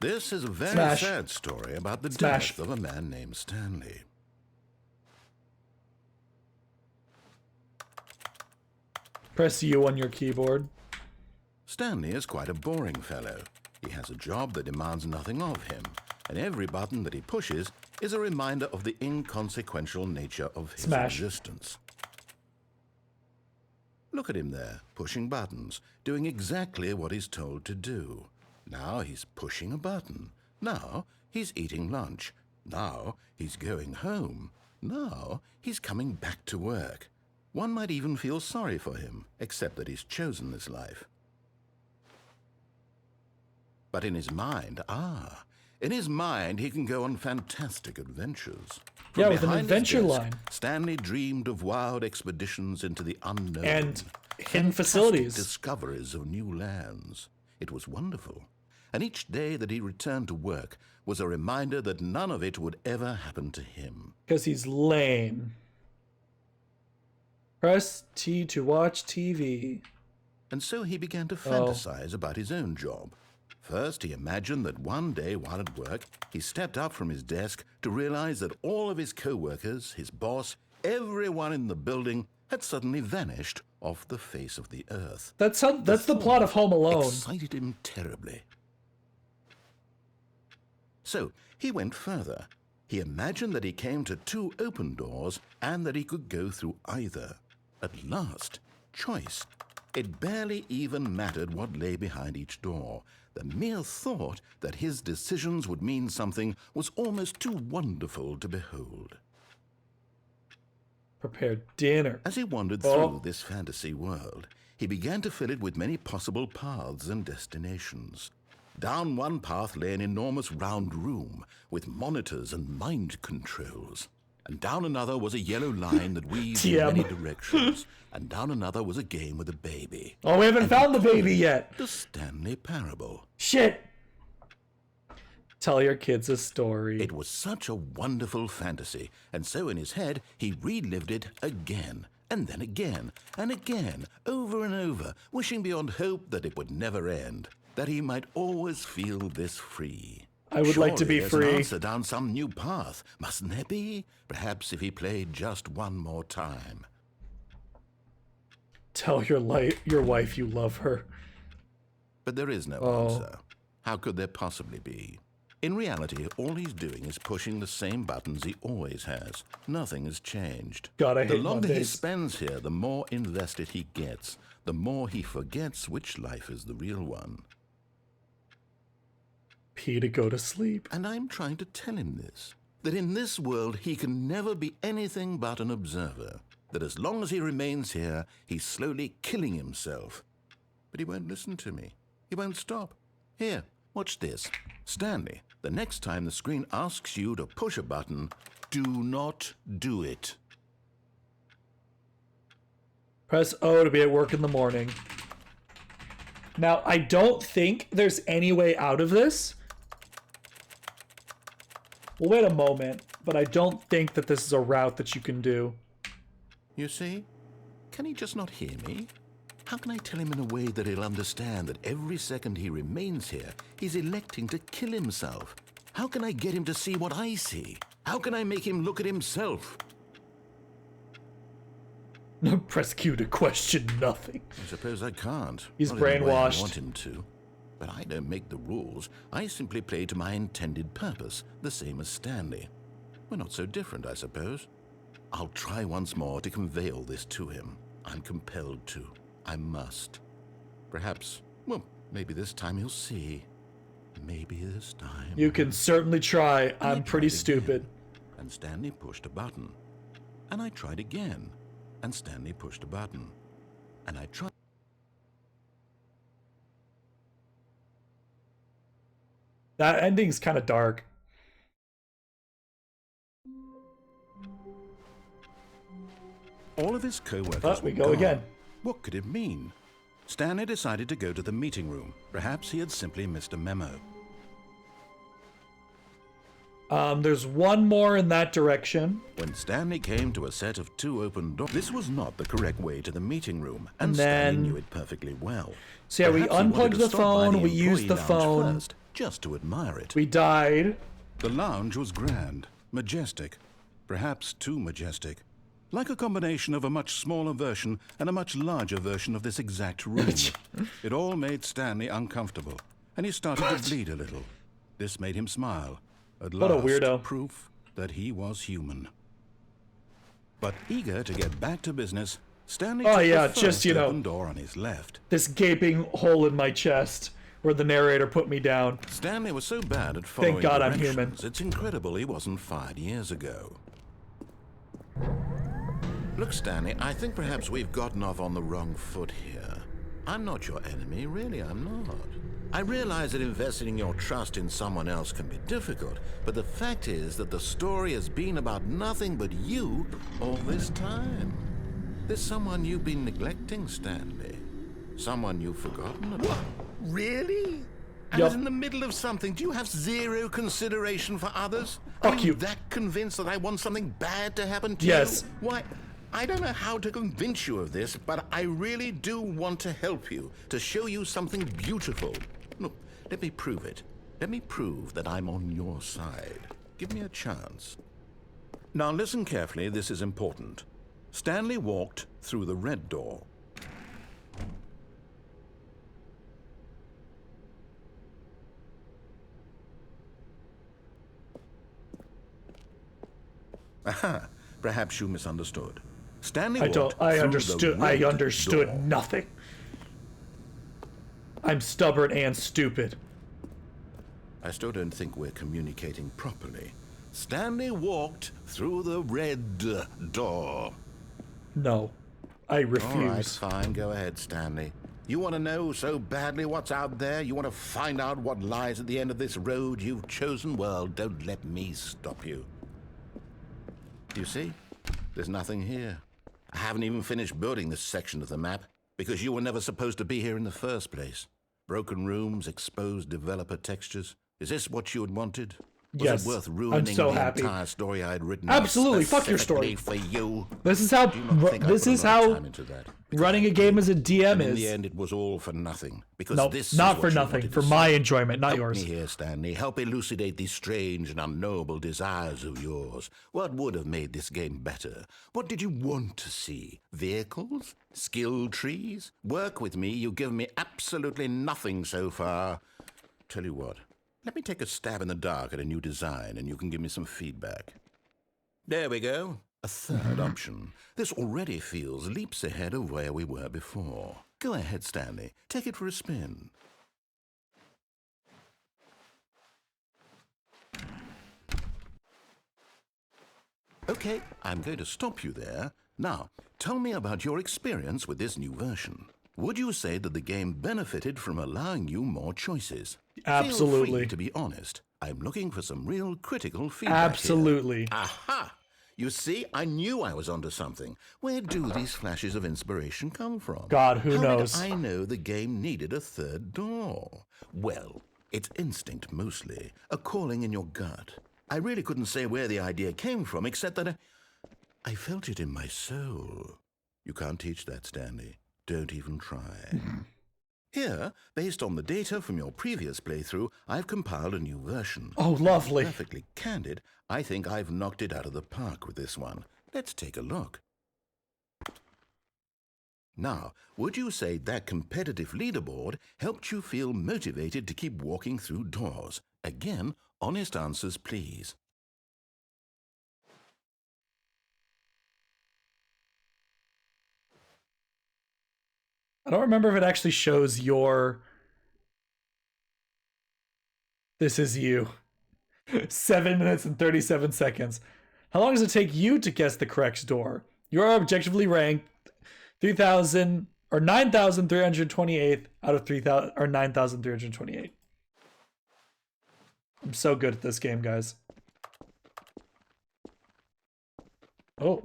C: This is a very
A: Smash.
C: sad story about the
A: Smash.
C: death of a man named Stanley.
A: Press U on your keyboard.
C: Stanley is quite a boring fellow. He has a job that demands nothing of him, and every button that he pushes is a reminder of the inconsequential nature of his
A: Smash.
C: existence. Look at him there, pushing buttons, doing exactly what he's told to do. Now he's pushing a button. Now he's eating lunch. Now he's going home. Now he's coming back to work. One might even feel sorry for him, except that he's chosen this life. But in his mind, he can go on fantastic adventures. From
A: Yeah, with an
C: behind his
A: adventure
C: desk,
A: line.
C: Stanley dreamed of wild expeditions into the unknown.
A: And hidden
C: fantastic
A: facilities.
C: discoveries of new lands. It was wonderful. And each day that he returned to work was a reminder that none of it would ever happen to him.
A: Because he's lame. Press T to watch TV.
C: And so he began to fantasize about his own job. First, he imagined that one day while at work, he stepped up from his desk to realize that all of his co-workers, his boss, everyone in the building had suddenly vanished off the face of the earth.
A: That's the plot of Home Alone.
C: Excited him terribly. So he went further. He imagined that he came to 2 open doors and that he could go through either. At last, choice. It barely even mattered what lay behind each door. The mere thought that his decisions would mean something was almost too wonderful to behold.
A: Prepare dinner.
C: As he wandered through this fantasy world, he began to fill it with many possible paths and destinations. Down one path lay an enormous round room with monitors and mind controls. And down another was a yellow line that weaved in many directions. And down another was a game with a baby.
A: Oh, we haven't found the baby yet.
C: The Stanley Parable.
A: Shit. Tell your kids a story.
C: It was such a wonderful fantasy, and so in his head he relived it again, and then again, and again, over and over, wishing beyond hope that it would never end, that he might always feel this free.
A: I would like to be
C: there's
A: free.
C: An answer down some new path, mustn't there be? Perhaps if he played just one more time.
A: Tell your wife you love her.
C: But there is no answer. How could there possibly be? In reality, all he's doing is pushing the same buttons he always has. Nothing has changed.
A: God, I
C: The
A: hate
C: longer he
A: Mondays.
C: spends here, the more invested he gets, the more he forgets which life is the real one.
A: P to go to sleep.
C: And I'm trying to tell him this, that in this world he can never be anything but an observer, that as long as he remains here, he's slowly killing himself. But he won't listen to me. He won't stop. Here, watch this. Stanley, the next time the screen asks you to push a button, do not do it.
A: Press O to be at work in the morning. Now, I don't think there's any way out of this. We'll wait a moment, but I don't think that this is a route that you can do.
C: You see? Can he just not hear me? How can I tell him in a way that he'll understand that every second he remains here, he's electing to kill himself? How can I get him to see what I see? How can I make him look at himself?
A: Press Q to question nothing.
C: I suppose I can't.
A: He's
C: Not in the way I
A: brainwashed.
C: want him to. But I don't make the rules. I simply play to my intended purpose, the same as Stanley. We're not so different, I suppose. I'll try once more to convey all this to him. I'm compelled to. I must. Perhaps, well, maybe this time he'll see. Maybe this time.
A: You can certainly try.
C: I
A: I'm pretty
C: tried
A: stupid.
C: again, and Stanley pushed a button. And I tried again, and Stanley pushed a button. And I tried.
A: That ending's kind of dark.
C: All of his co-workers
A: Oh, we
C: were
A: go
C: gone.
A: again.
C: What could it mean? Stanley decided to go to the meeting room. Perhaps he had simply missed a memo.
A: There's one more in that direction.
C: When Stanley came to a set of 2 open doors, this was not the correct way to the meeting room, and
A: And
C: Stanley
A: then-
C: knew it perfectly well.
A: So yeah, we
C: Perhaps he wanted
A: unplugged
C: to
A: the
C: stop by
A: phone, we used
C: employee
A: the
C: lounge
A: phone.
C: first, just to admire it.
A: We died.
C: The lounge was grand, majestic, perhaps too majestic. Like a combination of a much smaller version and a much larger version of this exact room. It all made Stanley uncomfortable, and he started to bleed a little. This made him smile. At
A: What a
C: last,
A: weirdo.
C: proof that he was human. But eager to get back to business, Stanley
A: Oh,
C: took
A: yeah,
C: the
A: just,
C: first
A: you know,
C: open door on his left.
A: This gaping hole in my chest where the narrator put me down.
C: Stanley was so bad at following
A: God I'm human.
C: directions, it's incredible he wasn't fired years ago. Look, Stanley, I think perhaps we've gotten off on the wrong foot here. I'm not your enemy, really, I'm not. I realize that investing your trust in someone else can be difficult, but the fact is that the story has been about nothing but you all this time. There's someone you've been neglecting, Stanley. Someone you've forgotten about. Really? I was in the middle of something. Do you have zero consideration for others?
A: Fuck
C: Are
A: you.
C: that convinced that I want something bad to happen to
A: Yes.
C: you? Why, I don't know how to convince you of this, but I really do want to help you, to show you something beautiful. Look, let me prove it. Let me prove that I'm on your side. Give me a chance. Now listen carefully, this is important. Stanley walked through the red door. Aha, perhaps you misunderstood. Stanley walked through the
A: I
C: red
A: understood
C: door.
A: nothing. I'm stubborn and stupid.
C: I still don't think we're communicating properly. Stanley walked through the red door.
A: No, I
C: All right,
A: refuse.
C: fine. Go ahead, Stanley. You want to know so badly what's out there? You want to find out what lies at the end of this road you've chosen? Well, don't let me stop you. You see? There's nothing here. I haven't even finished building this section of the map because you were never supposed to be here in the first place. Broken rooms, exposed developer textures. Is this what you had wanted? Was
A: Yes,
C: it worth
A: I'm
C: ruining
A: so
C: the
A: happy.
C: entire story I had written?
A: Absolutely, fuck your story.
C: specifically for you.
A: This is how
C: Do you not think I
A: this
C: put a
A: is
C: lot of
A: how
C: time into that?
A: running a game as a DM
C: And in the
A: is.
C: end, it was all for nothing. Because
A: No,
C: this is
A: not
C: what
A: for
C: you
A: nothing.
C: wanted
A: For
C: to
A: my
C: see.
A: enjoyment, not
C: Help
A: yours.
C: me here, Stanley. Help elucidate these strange and unknowable desires of yours. What would have made this game better? What did you want to see? Vehicles? Skill trees? Work with me. You've given me absolutely nothing so far. Tell you what. Let me take a stab in the dark at a new design, and you can give me some feedback. There we go. A third option. This already feels leaps ahead of where we were before. Go ahead, Stanley. Take it for a spin. Okay, I'm going to stop you there. Now, tell me about your experience with this new version. Would you say that the game benefited from allowing you more choices? Feel
A: Absolutely.
C: free to be honest. I'm looking for some real critical feedback here.
A: Absolutely.
C: Aha! You see, I knew I was onto something. Where do these flashes of inspiration come from?
A: God, who
C: How
A: knows?
C: did I know the game needed a third door? Well, it's instinct mostly, a calling in your gut. I really couldn't say where the idea came from, except that I felt it in my soul. You can't teach that, Stanley. Don't even try. Here, based on the data from your previous playthrough, I've compiled a new version.
A: Oh, lovely.
C: Perfectly candid, I think I've knocked it out of the park with this one. Let's take a look. Now, would you say that competitive leaderboard helped you feel motivated to keep walking through doors? Again, honest answers, please.
A: I don't remember if it actually shows your... This is you. 7 minutes and 37 seconds. How long does it take you to guess the correct door? You are objectively ranked 3,000 or 9,328 out of 3,000 or 9,328. I'm so good at this game, guys. Oh.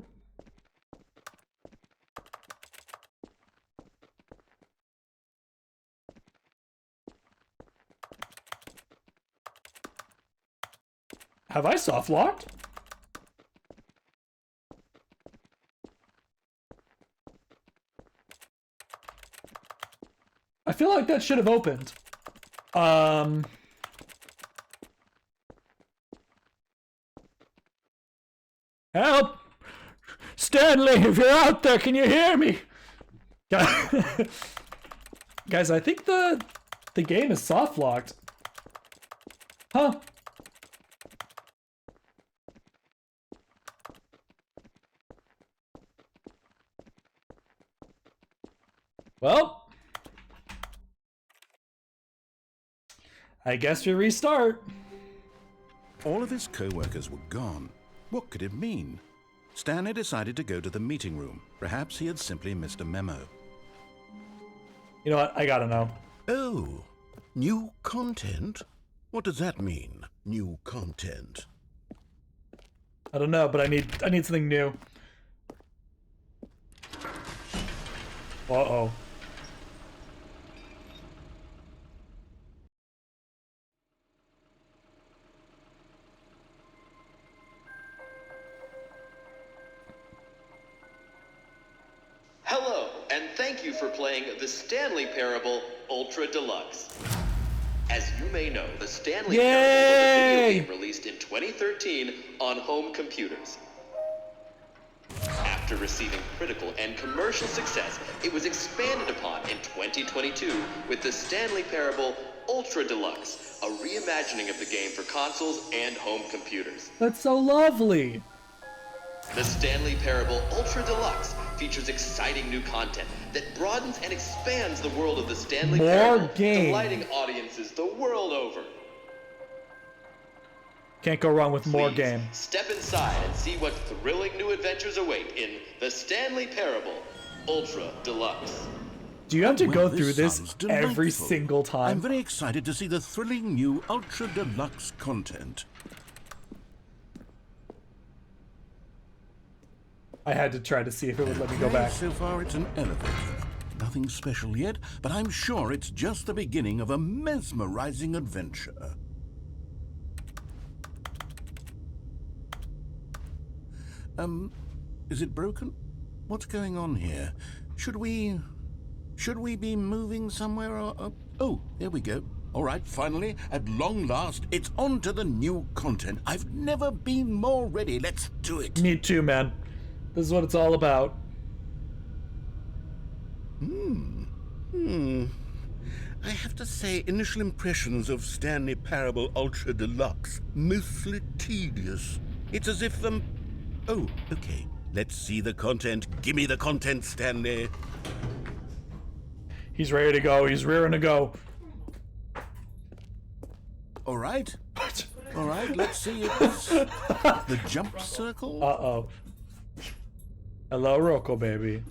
A: Have I soft locked? I feel like that should have opened. Help! Stanley, if you're out there, can you hear me? Guys, I think the game is soft locked. Huh? Well, I guess we restart.
C: All of his co-workers were gone. What could it mean? Stanley decided to go to the meeting room. Perhaps he had simply missed a memo.
A: You know what? I gotta know.
C: Oh, new content? What does that mean, new content?
A: I don't know, but I need something new. Uh-oh.
J: Hello, and thank you for playing the Stanley Parable Ultra Deluxe. As you may know, the Stanley Parable was a video game released in 2013 on home computers. After receiving critical and commercial success, it was expanded upon in 2022 with the Stanley Parable Ultra Deluxe, a reimagining of the game for consoles and home computers.
A: That's so lovely.
J: The Stanley Parable Ultra Deluxe features exciting new content that broadens and expands the world of the Stanley Parable, delighting audiences the world over.
A: Can't go wrong with more
J: Please
A: game.
J: Step inside and see what thrilling new adventures await in the Stanley Parable Ultra Deluxe.
A: Do you have to go
C: Well,
A: through this
C: sounds
A: every
C: delightful.
A: single time?
C: I'm very excited to see the thrilling new Ultra Deluxe content.
A: I had to try to see if it would let me go back.
C: So far, it's an elevator. Nothing special yet, but I'm sure it's just the beginning of a mesmerizing adventure. Is it broken? What's going on here? Should we be moving somewhere or... Oh, there we go. All right, finally, at long last, it's on to the new content. I've never been more ready. Let's do it.
A: Me too, man. This is what it's all about.
C: I have to say, initial impressions of Stanley Parable Ultra Deluxe, mostly tedious. It's as if Oh, okay. Let's see the content. Gimme the content, Stanley.
A: He's ready to go. He's rearing to go.
C: All right. All right, let's see it's the jump circle.
A: Uh-oh. Hello, Rocco, baby.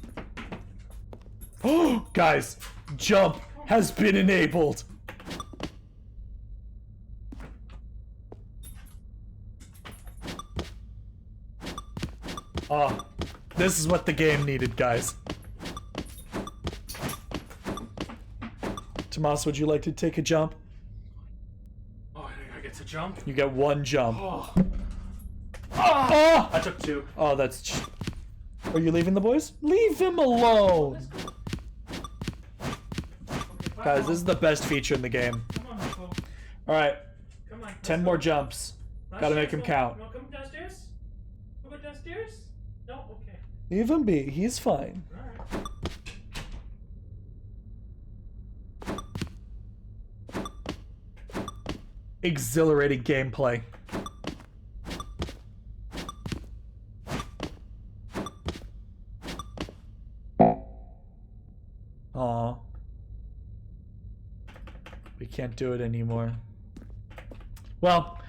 A: Oh, guys, jump has been enabled. Oh, this is what the game needed, guys. Tomas, would you like to take a jump?
K: Oh, I get to jump?
A: You get one jump.
K: Oh.
A: Oh!
K: I took two.
A: Oh, that's... Are you leaving the boys? Leave him alone! Guys, this is the best feature in the game.
K: Come on, Marco.
A: Alright,
K: Come on.
A: 10 more jumps. Gotta make him count.
K: You wanna come downstairs? We'll go downstairs? No? Okay.
A: Leave him be, he's fine.
K: Alright.
A: Exhilarating gameplay. Aw. We can't do it anymore. Well,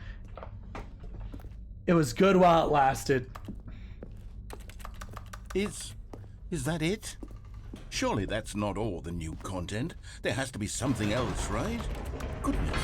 A: it was good while it lasted.
C: Is that it? Surely that's not all the new content. There has to be something else, right? Goodness.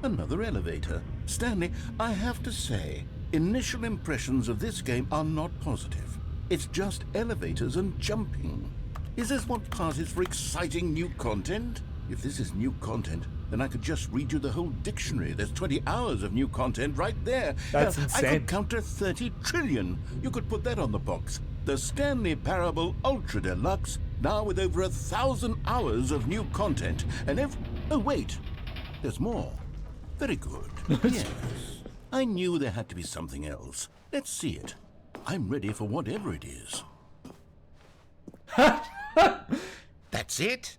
C: Another elevator. Stanley, I have to say, initial impressions of this game are not positive. It's just elevators and jumping. Is this what passes for exciting new content? If this is new content, then I could just read you the whole dictionary. There's 20 hours of new content right there.
A: That's
C: Hell,
A: insane.
C: I could counter 30 trillion. You could put that on the box. The Stanley Parable Ultra Deluxe, now with over 1,000 hours of new content. And oh, wait. There's more. Very good. Yes. I knew there had to be something else. Let's see it. I'm ready for whatever it is. That's it?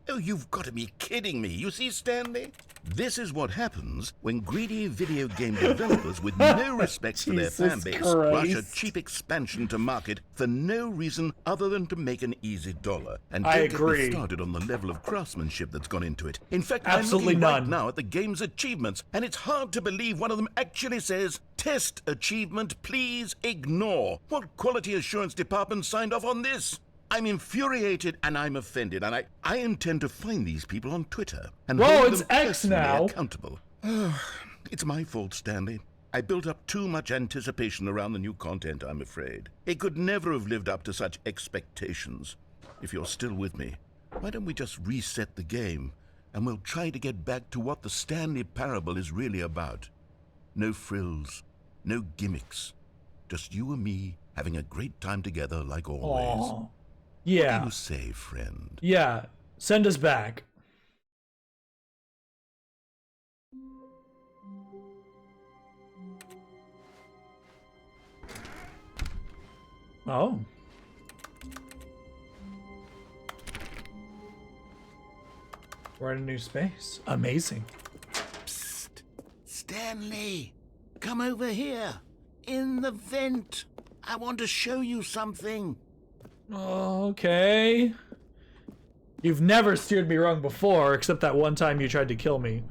C: Oh, you've got to be kidding me. You see, Stanley? This is what happens when greedy video game developers with no respect for their fan base rush a cheap expansion to market for no reason other than to make an easy dollar. And don't get me started on the level of craftsmanship that's gone into it. In fact,
A: absolutely
C: I'm looking
A: none
C: right now at the game's achievements, and it's hard to believe one of them actually says, "Test achievement, please ignore." What quality assurance department signed off on this? I'm infuriated and I'm offended, and I intend to find these people on Twitter and hold them personally accountable. It's my fault, Stanley. I built up too much anticipation around the new content, I'm afraid. It could never have lived up to such expectations. If you're still with me, why don't we just reset the game, and we'll try to get back to what the Stanley Parable is really about. No frills, no gimmicks. Just you and me having a great time together like always.
A: Aww. Yeah.
C: What do you say, friend?
A: Yeah. Send us back. Oh. We're in a new space. Amazing.
C: Psst. Stanley, come over here. In the vent. I want to show you something.
A: Okay. You've never steered me wrong before, except that one time you tried to kill me.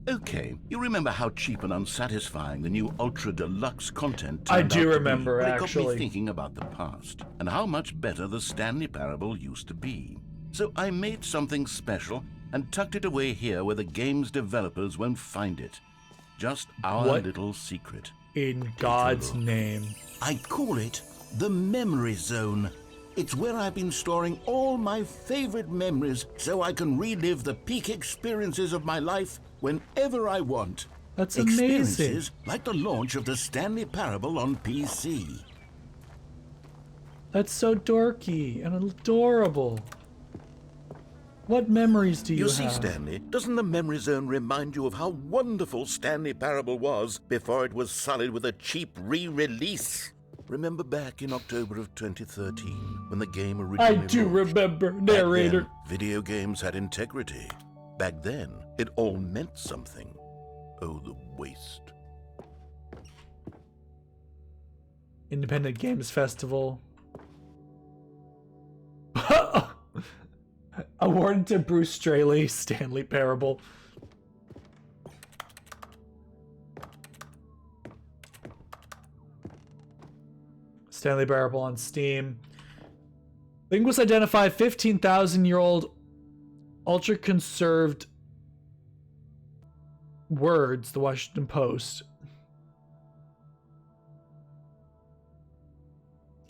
C: Okay, you remember how cheap and unsatisfying the new Ultra Deluxe content turned
A: I
C: out
A: do
C: to
A: remember,
C: be? Well, it got
A: actually.
C: me thinking about the past and how much better the Stanley Parable used to be. So I made something special and tucked it away here where the game's developers won't find it. Just our little secret.
A: In God's name.
C: I call it the Memory Zone. It's where I've been storing all my favorite memories so I can relive the peak experiences of my life whenever I want.
A: That's amazing.
C: Experiences like the launch of the Stanley Parable on PC.
A: That's so dorky and adorable. What memories do you have?
C: You see, Stanley, doesn't the Memory Zone remind you of how wonderful Stanley Parable was before it was sullied with a cheap re-release? Remember back in October of 2013 when the game originally
A: I do
C: launched?
A: remember, Narrator.
C: Back then, video games had integrity. Back then, it all meant something. Oh, the waste.
A: Independent Games Festival. Awarded to Bruce Straley, Stanley Parable. Stanley Parable on Steam. Linguists identify 15,000-year-old ultra-conserved words, the Washington Post.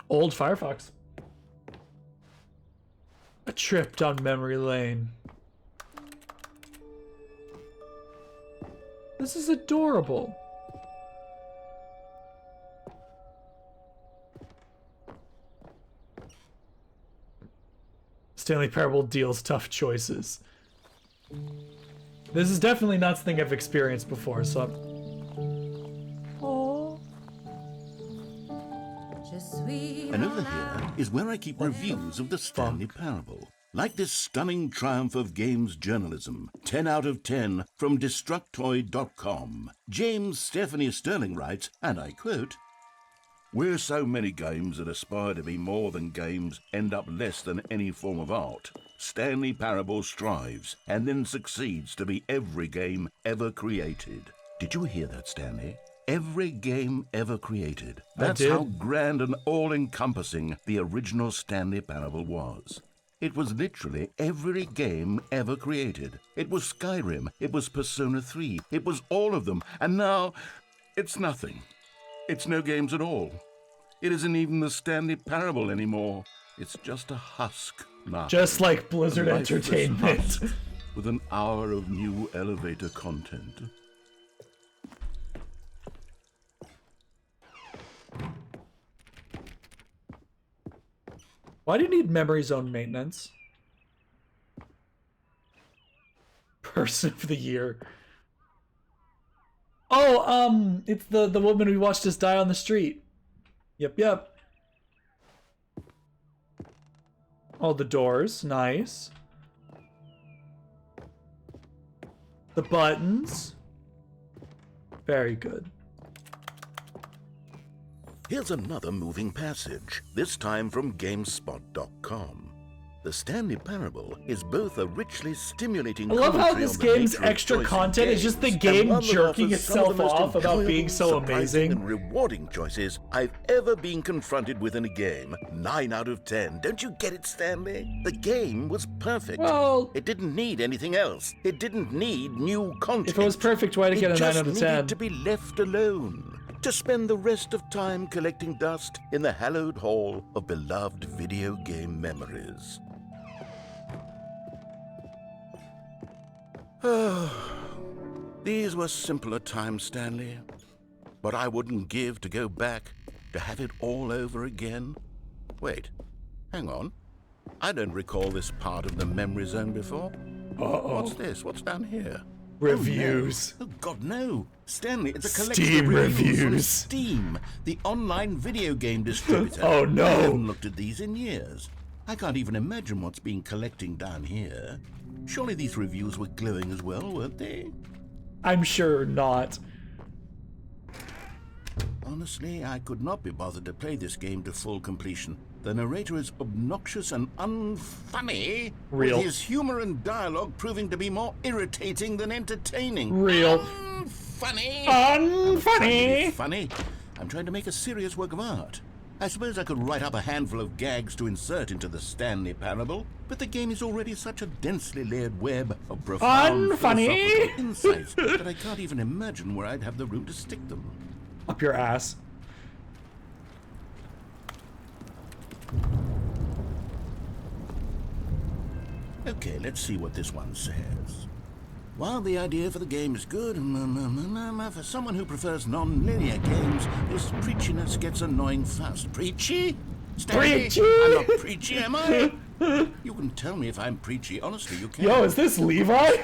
A: Old Firefox. A trip down memory lane. This is adorable. Stanley Parable deals tough choices. This is definitely not something I've experienced before, so I'm... Aww.
C: And over here is where I keep reviews of the Stanley Parable. Like this stunning triumph of games journalism, 10 out of 10 from Destructoid.com. James Stephanie Sterling writes, and I quote, "Where so many games that aspire to be more than games end up less than any form of art, Stanley Parable strives and then succeeds to be every game ever created." Did you hear that, Stanley? Every game ever created. That's how grand and all-encompassing the original Stanley Parable was. It was literally every game ever created. It was Skyrim, it was Persona 3, it was all of them, and now it's nothing. It's no games at all. It isn't even the Stanley Parable anymore. It's just a husk now.
A: Just like Blizzard
C: A lifeless
A: Entertainment.
C: husk with an hour of new elevator content.
A: Why do you need memory zone maintenance? Person of the year. Oh, it's the woman we watched us die on the street. Yep. Oh, the doors, nice. The buttons. Very good.
C: Here's another moving passage, this time from GameSpot.com. The Stanley Parable is both a richly stimulating
A: I love how
C: commentary
A: this
C: on the
A: game's
C: nature of
A: extra
C: choice in
A: content is just the
C: games,
A: game
C: and one that
A: jerking
C: offers some of
A: itself
C: the most
A: off about being
C: enjoyable,
A: so
C: surprising,
A: amazing.
C: and rewarding choices I've ever been confronted with in a game. 9 out of 10. Don't you get it, Stanley? The game was perfect.
A: Well,
C: it didn't need anything else. It didn't need new content.
A: if it was perfect, why'd it get a 9 out of
C: It just
A: 10?
C: needed to be left alone, to spend the rest of time collecting dust in the hallowed hall of beloved video game memories. These were simpler times, Stanley. But I wouldn't give to go back, to have it all over again. Wait, hang on. I don't recall this part of the memory zone before.
A: Uh-oh.
C: What's this? What's down here?
A: Reviews.
C: Oh, no. Oh, God, no. Stanley, it's a collection
A: Steam
C: of reviews from
A: reviews.
C: Steam, the online video game distributor.
A: Oh, no.
C: I haven't looked at these in years. I can't even imagine what's been collecting down here. Surely these reviews were glowing as well, weren't they?
A: I'm sure not.
C: Honestly, I could not be bothered to play this game to full completion. The narrator is obnoxious and unfunny,
A: Real.
C: with his humor and dialogue proving to be more irritating than entertaining.
A: Real.
C: Unfunny!
A: Unfunny!
C: Funny? I'm trying to make a serious work of art. I suppose I could write up a handful of gags to insert into the Stanley Parable, but the game is already such a densely layered web of profound
A: Unfunny!
C: philosophical insights that I can't even imagine where I'd have the room to stick them.
A: Up your ass.
C: Okay, let's see what this one says. While the idea for the game is good, for someone who prefers non-linear games, this preachiness gets annoying fast. Preachy? Stanley,
A: Preachy?
C: I'm not preachy, am I? You can tell me if I'm preachy, honestly, you can.
A: Yo, is this Levi?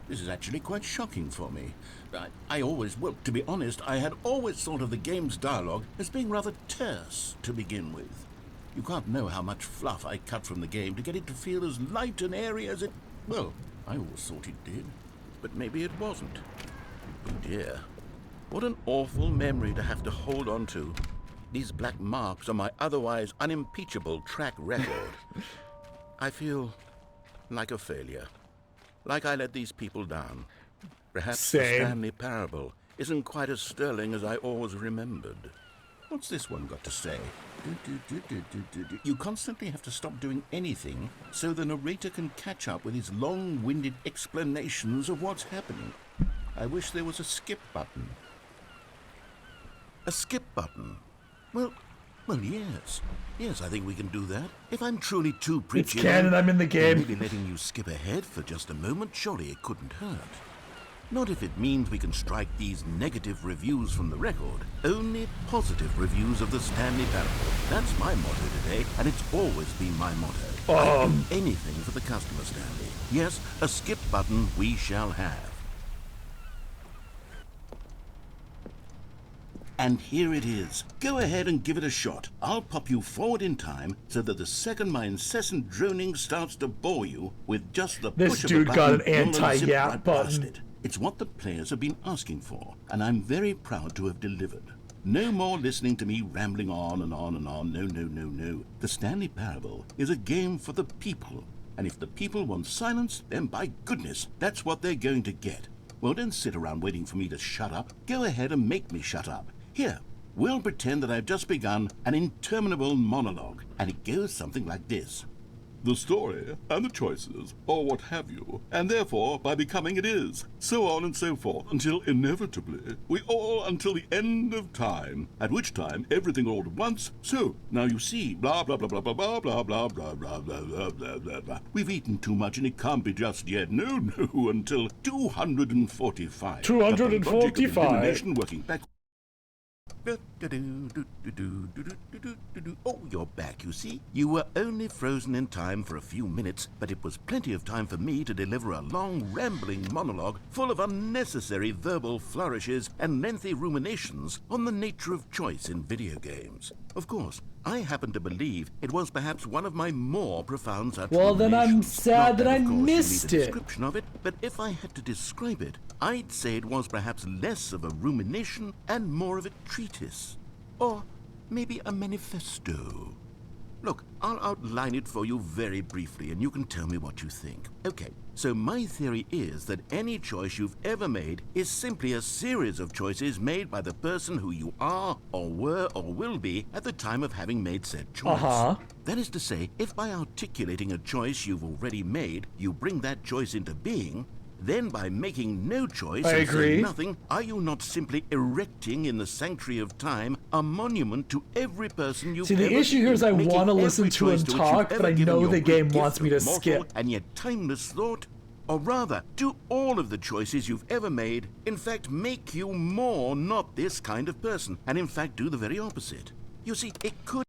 C: This is actually quite shocking for me. Well, to be honest, I had always thought of the game's dialogue as being rather terse to begin with. You can't know how much fluff I cut from the game to get it to feel as light and airy as it... Well, I always thought it did. But maybe it wasn't. Oh dear. What an awful memory to have to hold on to. These black marks on my otherwise unimpeachable track record. I feel like a failure. Like I let these people down. Perhaps the Stanley Parable isn't quite as sterling as I always remembered. What's this one got to say? You constantly have to stop doing anything so the narrator can catch up with his long-winded explanations of what's happening. I wish there was a skip button. A skip button? Well, yes. Yes, I think we can do that. If I'm truly too preachy...
A: It's canon, I'm in the game.
C: Maybe letting you skip ahead for just a moment, surely it couldn't hurt. Not if it means we can strike these negative reviews from the record. Only positive reviews of the Stanley Parable. That's my motto today, and it's always been my motto. I'd do anything for the customer, Stanley. Yes, a skip button we shall have. And here it is. Go ahead and give it a shot. I'll pop you forward in time so that the second my incessant droning starts to bore you with just the push of a button,
A: dude got an
C: you'll
A: anti-yap
C: right past
A: button.
C: it. It's what the players have been asking for, and I'm very proud to have delivered. No more listening to me rambling on and on and on. No. The Stanley Parable is a game for the people, and if the people want silence, then by goodness, that's what they're going to get. Well, don't sit around waiting for me to shut up. Go ahead and make me shut up. Here, we'll pretend that I've just begun an interminable monologue, and it goes something like this.
L: the story, and the choices, or what have you, and therefore, by becoming it is, so on and so forth, until inevitably, we all until the end of time, at which time everything all at once, so, now you see, blah blah blah blah blah blah blah blah blah blah blah blah blah blah blah. We've eaten too much and it can't be just yet, no, until 245.
A: 245.
L: Working back.
D: Oh, you're back, you see. You were only frozen in time for a few minutes, but it was plenty of time for me to deliver a long, rambling monologue full of unnecessary verbal flourishes and lengthy ruminations on the nature of choice in video games. Of course, I happen to believe it was perhaps one of my more profound such
A: Well, then I'm
D: ruminations.
A: sad
D: Not
A: that I
D: of course, you need
A: missed
D: a
A: it.
D: description of it, but if I had to describe it, I'd say it was perhaps less of a rumination and more of a treatise. Or maybe a manifesto. Look, I'll outline it for you very briefly, and you can tell me what you think. Okay, so my theory is that any choice you've ever made is simply a series of choices made by the person who you are, or were, or will be at the time of having made said choice. That is to say, if by articulating a choice you've already made, you bring that choice into being, then by making no choice
A: I
D: and
A: agree.
D: saying nothing, are you not simply erecting in the sanctuary of time a monument to every person you've
A: See, the
D: ever
A: issue here is I
D: making
A: want to
D: every
A: listen to
D: choice
A: him
D: which
A: talk,
D: you've
A: but I
D: ever given
A: know
D: your
A: the
D: great
A: game
D: gift
A: wants me
D: of
A: to
D: mortal
A: skip.
D: and yet timeless thought? Or rather, do all of the choices you've ever made, in fact, make you more not this kind of person, and in fact do the very opposite? You see, it could...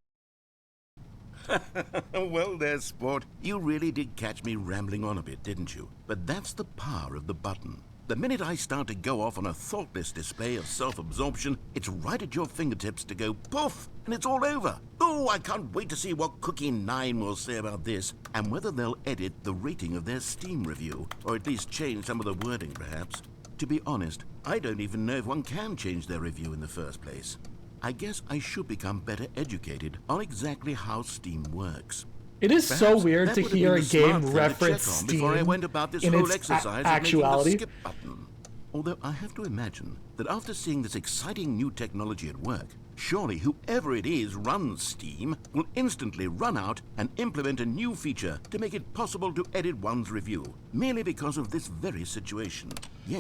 D: Well there, sport. You really did catch me rambling on a bit, didn't you? But that's the power of the button. The minute I start to go off on a thoughtless display of self-absorption, it's right at your fingertips to go poof, and it's all over. Oh, I can't wait to see what Cookie 9 will say about this, and whether they'll edit the rating of their Steam review, or at least change some of the wording, perhaps. To be honest, I don't even know if one can change their review in the first place. I guess I should become better educated on exactly how Steam works.
A: It is so
D: Perhaps
A: weird
D: that
A: to
D: would have
A: hear
D: been
A: a
D: the
A: game
D: smart thing to
A: reference
D: check on
A: Steam
D: before I went about this
A: in
D: whole
A: its
D: exercise of
A: actuality.
D: making the skip button. Although I have to imagine that after seeing this exciting new technology at work, surely whoever it is runs Steam will instantly run out and implement a new feature to make it possible to edit one's review, merely because of this very situation. Yeah.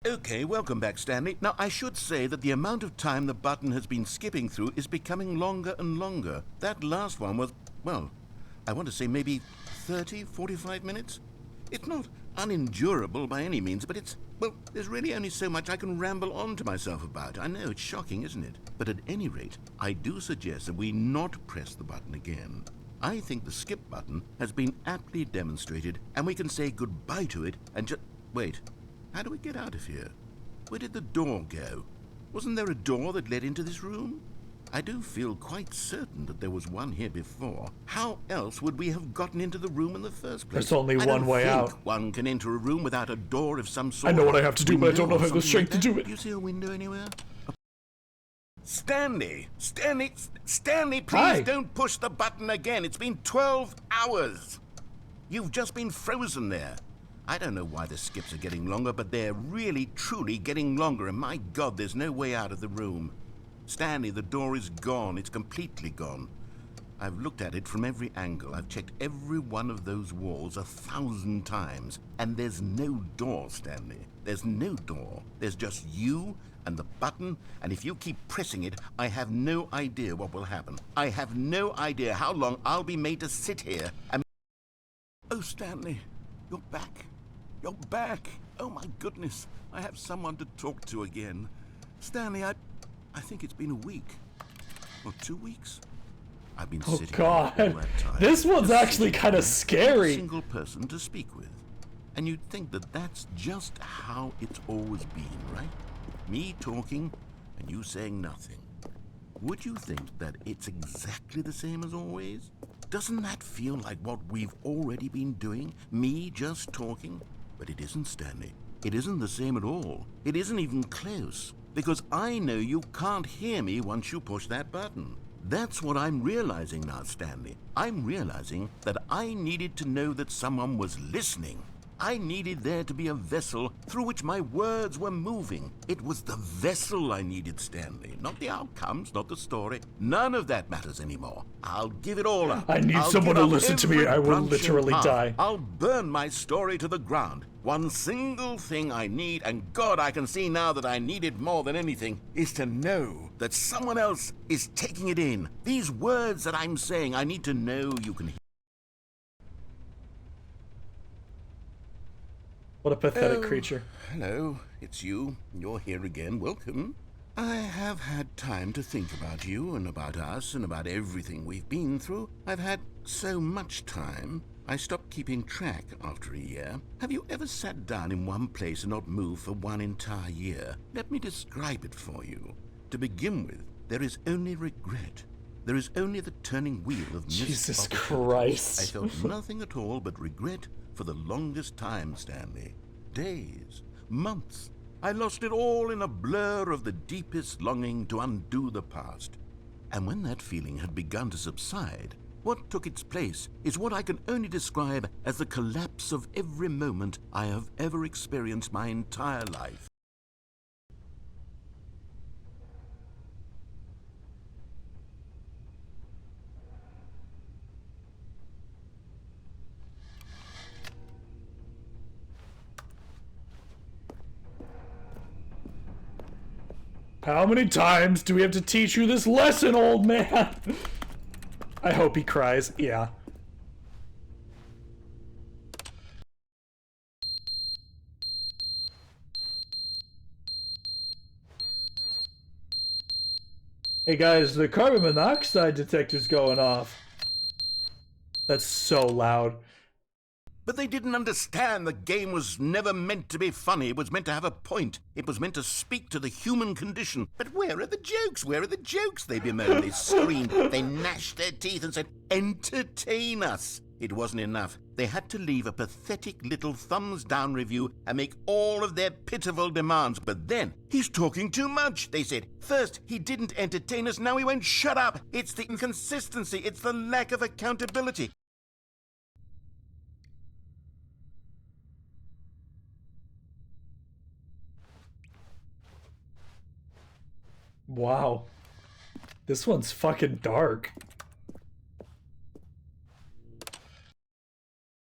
D: Okay, welcome back, Stanley. Now, I should say that the amount of time the button has been skipping through is becoming longer and longer. That last one was, well, I want to say maybe 30, 45 minutes? It's not unendurable by any means, but it's, well, there's really only so much I can ramble on to myself about. I know, it's shocking, isn't it? But at any rate, I do suggest that we not press the button again. I think the skip button has been aptly demonstrated, and we can say goodbye to it and just... Wait, how do we get out of here? Where did the door go? Wasn't there a door that led into this room? I do feel quite certain that there was one here before. How else would we have gotten into the room in the first place?
A: There's only one way out.
D: One can enter a room without a door of some sort.
A: I know what I have to do, but I don't know if I have the strength to do it.
D: Do you see a window anywhere? Stanley, please
A: Hi.
D: don't push the button again. It's been 12 hours. You've just been frozen there. I don't know why the skips are getting longer, but they're really, truly getting longer, and my God, there's no way out of the room. Stanley, the door is gone. It's completely gone. I've looked at it from every angle. I've checked every one of those walls 1,000 times, and there's no door, Stanley. There's no door. There's just you and the button, and if you keep pressing it, I have no idea what will happen. I have no idea how long I'll be made to sit here and... Oh, Stanley, you're back. You're back. Oh, my goodness. I have someone to talk to again. Stanley, I think it's been a week. Or 2 weeks. I've been sitting here all that time.
A: This one's
D: just
A: actually
D: sitting
A: kind of
D: there,
A: scary.
D: A single person to speak with. And you'd think that that's just how it's always been, right? Me talking and you saying nothing. Would you think that it's exactly the same as always? Doesn't that feel like what we've already been doing? Me just talking? But it isn't, Stanley. It isn't the same at all. It isn't even close. Because I know you can't hear me once you push that button. That's what I'm realizing now, Stanley. I'm realizing that I needed to know that someone was listening. I needed there to be a vessel through which my words were moving. It was the vessel I needed, Stanley. Not the outcomes, not the story. None of that matters anymore. I'll give it all up.
A: I need someone to listen to me. I will literally die.
D: I'll burn my story to the ground. One single thing I need, and God, I can see now that I need it more than anything, is to know that someone else is taking it in. These words that I'm saying, I need to know you can hear.
A: What a pathetic creature.
D: Hello, it's you. You're here again. Welcome. I have had time to think about you and about us and about everything we've been through. I've had so much time. I stopped keeping track after a year. Have you ever sat down in one place and not moved for one entire year? Let me describe it for you. To begin with, there is only regret. There is only the turning wheel of
A: Jesus Christ.
D: I felt nothing at all but regret for the longest time, Stanley. Days, months. I lost it all in a blur of the deepest longing to undo the past. And when that feeling had begun to subside, what took its place is what I can only describe as the collapse of every moment I have ever experienced my entire life.
A: How many times do we have to teach you this lesson, old man? I hope he cries. Yeah. Hey guys, the carbon monoxide detector's going off. That's so loud.
D: But they didn't understand the game was never meant to be funny. It was meant to have a point. It was meant to speak to the human condition. But where are the jokes? Where are the jokes? They bemoaned, they screamed, they gnashed their teeth and said, entertain us. It wasn't enough. They had to leave a pathetic little thumbs-down review and make all of their pitiful demands. But then, he's talking too much, they said. First, he didn't entertain us, now he won't shut up. It's the inconsistency, it's the lack of accountability.
A: Wow. This one's fucking dark.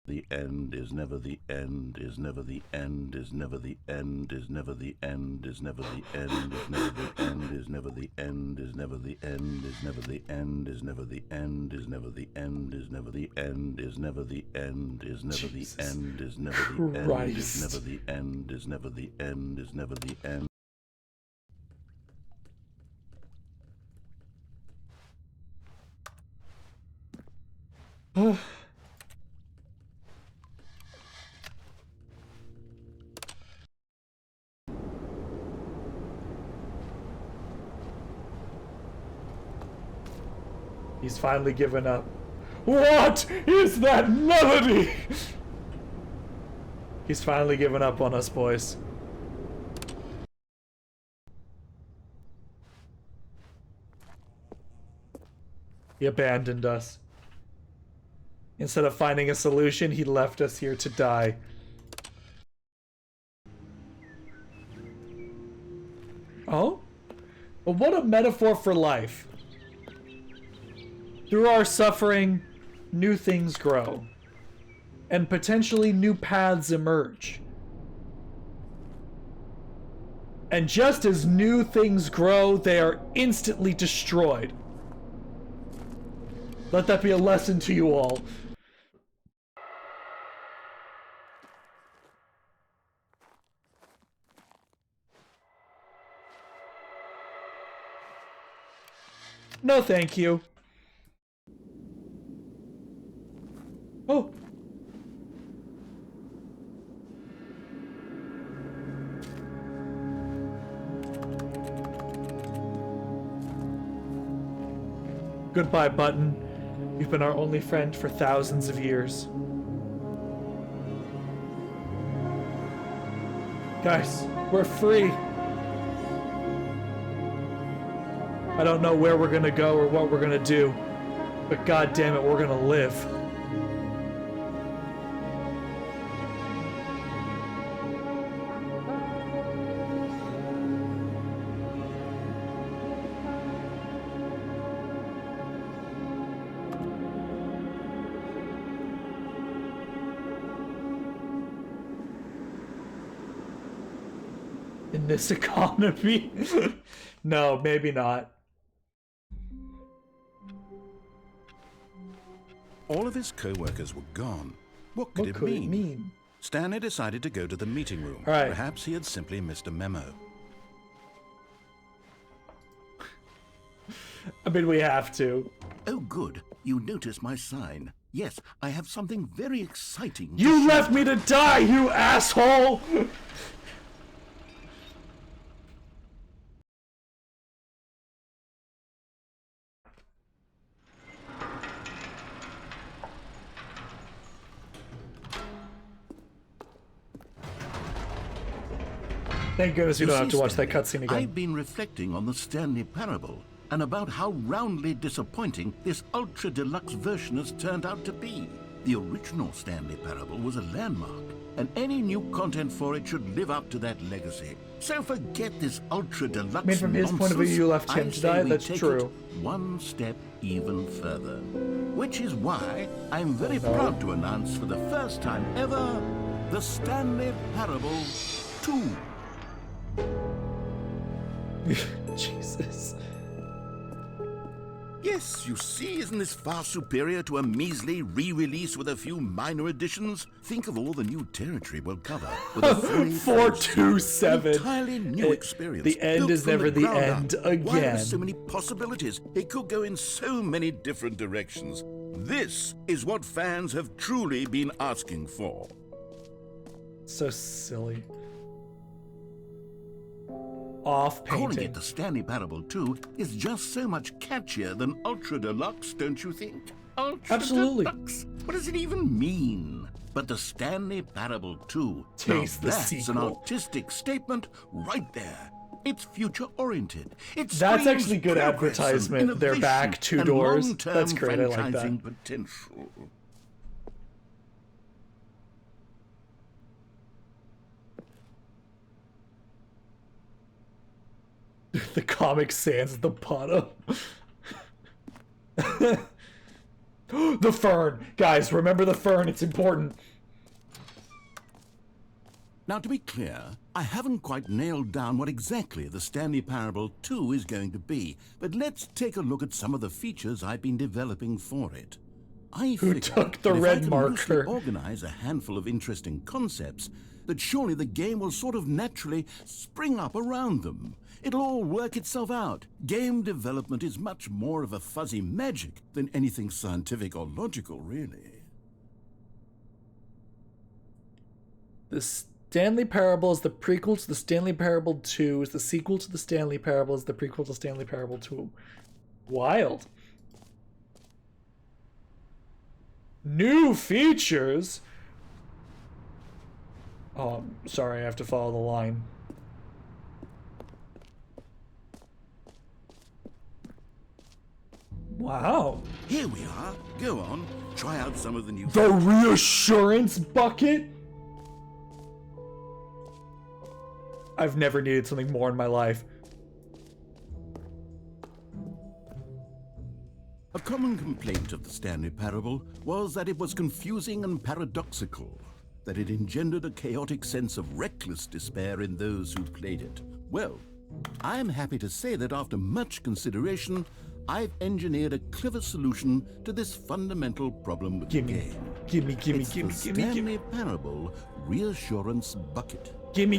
C: The end is never the end, is never the end, is never the end, is never the end, is never the end, is never the end, is never the end, is never the end, is never the end, is never the end, is never the end, is never the end, is never the end, is never the end, is never the end, is never the end, is never the end, is never the end.
A: He's finally given up. What is that melody? He's finally given up on us, boys. He abandoned us. Instead of finding a solution, he left us here to die. Oh? But what a metaphor for life. Through our suffering, new things grow. And potentially new paths emerge. And just as new things grow, they are instantly destroyed. Let that be a lesson to you all. No, thank you. Oh. Goodbye, Button. You've been our only friend for thousands of years. Guys, we're free. I don't know where we're gonna go or what we're gonna do, but god damn it, we're gonna live. In this economy? No, maybe not.
C: All of his co-workers were gone. What could, it mean? Stanley decided to go to the meeting room.
A: All right.
C: Perhaps he had simply missed a memo.
A: I mean, we have to.
D: Oh, good. You noticed my sign. Yes, I have something very exciting.
A: You left me to die, you asshole! Thank goodness you don't have to watch that cutscene again.
D: I've been reflecting on the Stanley Parable and about how roundly disappointing this ultra deluxe version has turned out to be. The original Stanley Parable was a landmark, and any new content for it should live up to that legacy. So forget this ultra deluxe
A: I mean, from his point of view, you left him to die. That's true.
D: One step even further, which is why I'm very proud to announce for the first time ever the Stanley Parable 2.
A: Jesus.
D: Yes, you see, isn't this far superior to a measly re-release with a few minor additions? Think of all the new territory we'll cover with a
A: 427.
D: Entirely new experience.
A: The end is never the end again.
D: Why are there so many possibilities? It could go in so many different directions. This is what fans have truly been asking for.
A: So silly. Off painting.
D: Calling it the Stanley Parable 2 is just so much catchier than Ultra Deluxe, don't you think? Ultra
A: Absolutely.
D: Deluxe. What does it even mean? But the Stanley Parable 2,
A: Taste
D: now
A: the
D: that's
A: sequel.
D: an artistic statement right there. It's future-oriented.
A: That's actually good advertisement. They're back 2 doors. That's great. I like that.
D: Potential.
A: The Comic Sans at the bottom. The fern. Guys, remember the fern. It's important.
D: Now, to be clear, I haven't quite nailed down what exactly the Stanley Parable 2 is going to be, but let's take a look at some of the features I've been developing for it.
A: Who took the red marker?
D: Organize a handful of interesting concepts, that surely the game will sort of naturally spring up around them. It'll all work itself out. Game development is much more of a fuzzy magic than anything scientific or logical, really.
A: The Stanley Parable is the prequel to the Stanley Parable 2, is the sequel to the Stanley Parable, is the prequel to Stanley Parable 2. Wild. New features? Oh, sorry, I have to follow the line. Wow.
D: Here we are. Go on. Try out some of the new...
A: The reassurance bucket? I've never needed something more in my life.
D: A common complaint of the Stanley Parable was that it was confusing and paradoxical, that it engendered a chaotic sense of reckless despair in those who played it. Well, I'm happy to say that after much consideration, I've engineered a clever solution to this fundamental problem with the game.
A: Gimme.
D: It's the Stanley Parable Reassurance Bucket.
A: Gimme.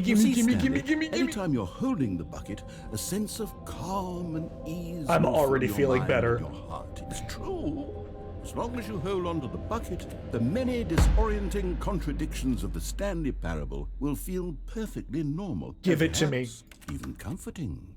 D: Anytime you're holding the bucket, a sense of calm and ease.
A: I'm
D: will
A: already
D: fill your
A: feeling
D: mind
A: better.
D: and your heart. It's true. As long as you hold on to the bucket, the many disorienting contradictions of the Stanley Parable will feel perfectly normal.
A: Give it to me.
D: Even comforting.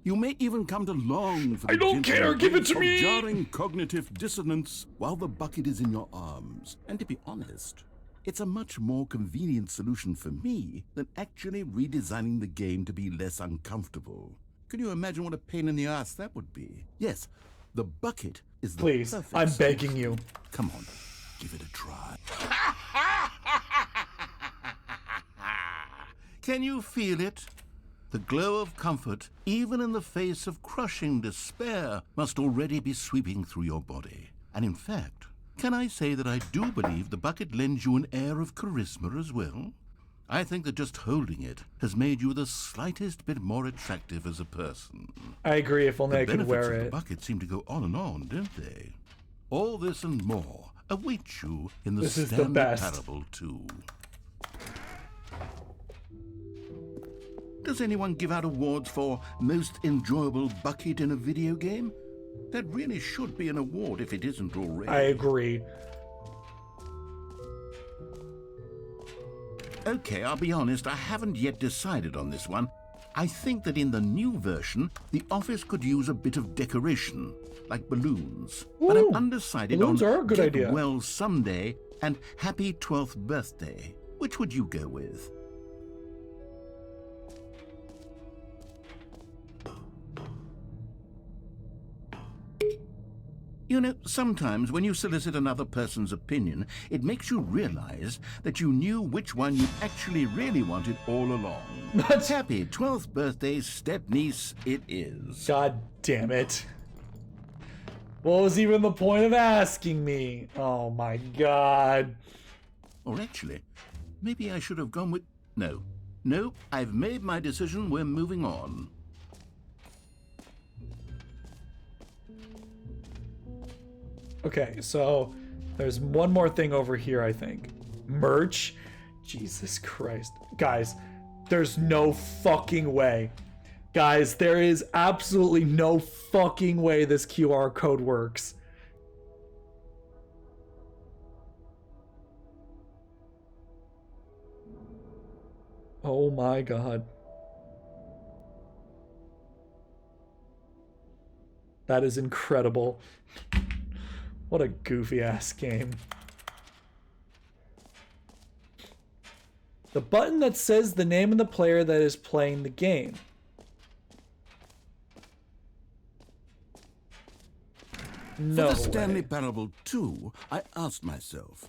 D: You may even come to long for the
A: I don't
D: gentle
A: care, give it
D: release
A: to
D: of
A: me!
D: jarring cognitive dissonance while the bucket is in your arms. And to be honest, it's a much more convenient solution for me than actually redesigning the game to be less uncomfortable. Can you imagine what a pain in the ass that would be? Yes, the bucket is the
A: Please,
D: perfect
A: I'm
D: solution.
A: begging you.
D: Come on, give it a try. Can you feel it? The glow of comfort, even in the face of crushing despair, must already be sweeping through your body. And in fact, can I say that I do believe the bucket lends you an air of charisma as well? I think that just holding it has made you the slightest bit more attractive as a person.
A: I agree, if only I could wear
D: The benefits of the
A: it.
D: bucket seem to go on and on, don't they? All this and more await you in the
A: This is the
D: Stanley
A: best.
D: Parable 2. Does anyone give out awards for most enjoyable bucket in a video game? That really should be an award if it isn't already.
A: I agree.
D: Okay, I'll be honest, I haven't yet decided on this one. I think that in the new version, the office could use a bit of decoration, like balloons. But I'm
A: Ooh,
D: undecided
A: balloons
D: on
A: are a good
D: Get
A: idea.
D: Well Someday and Happy 12th Birthday. Which would you go with? You know, sometimes when you solicit another person's opinion, it makes you realize that you knew which one you actually really wanted all along. Happy 12th birthday, step-niece, it is.
A: God damn it. What was even the point of asking me? Oh my god.
D: Or actually, maybe I should have gone with... No, I've made my decision, we're moving on.
A: Okay, so there's one more thing over here, I think. Merch? Jesus Christ. Guys, there's no fucking way. Guys, there is absolutely no fucking way this QR code works. Oh my god. That is incredible. What a goofy ass game. The button that says the name of the player that is playing the game. No
D: For the Stanley
A: way.
D: Parable 2, I asked myself,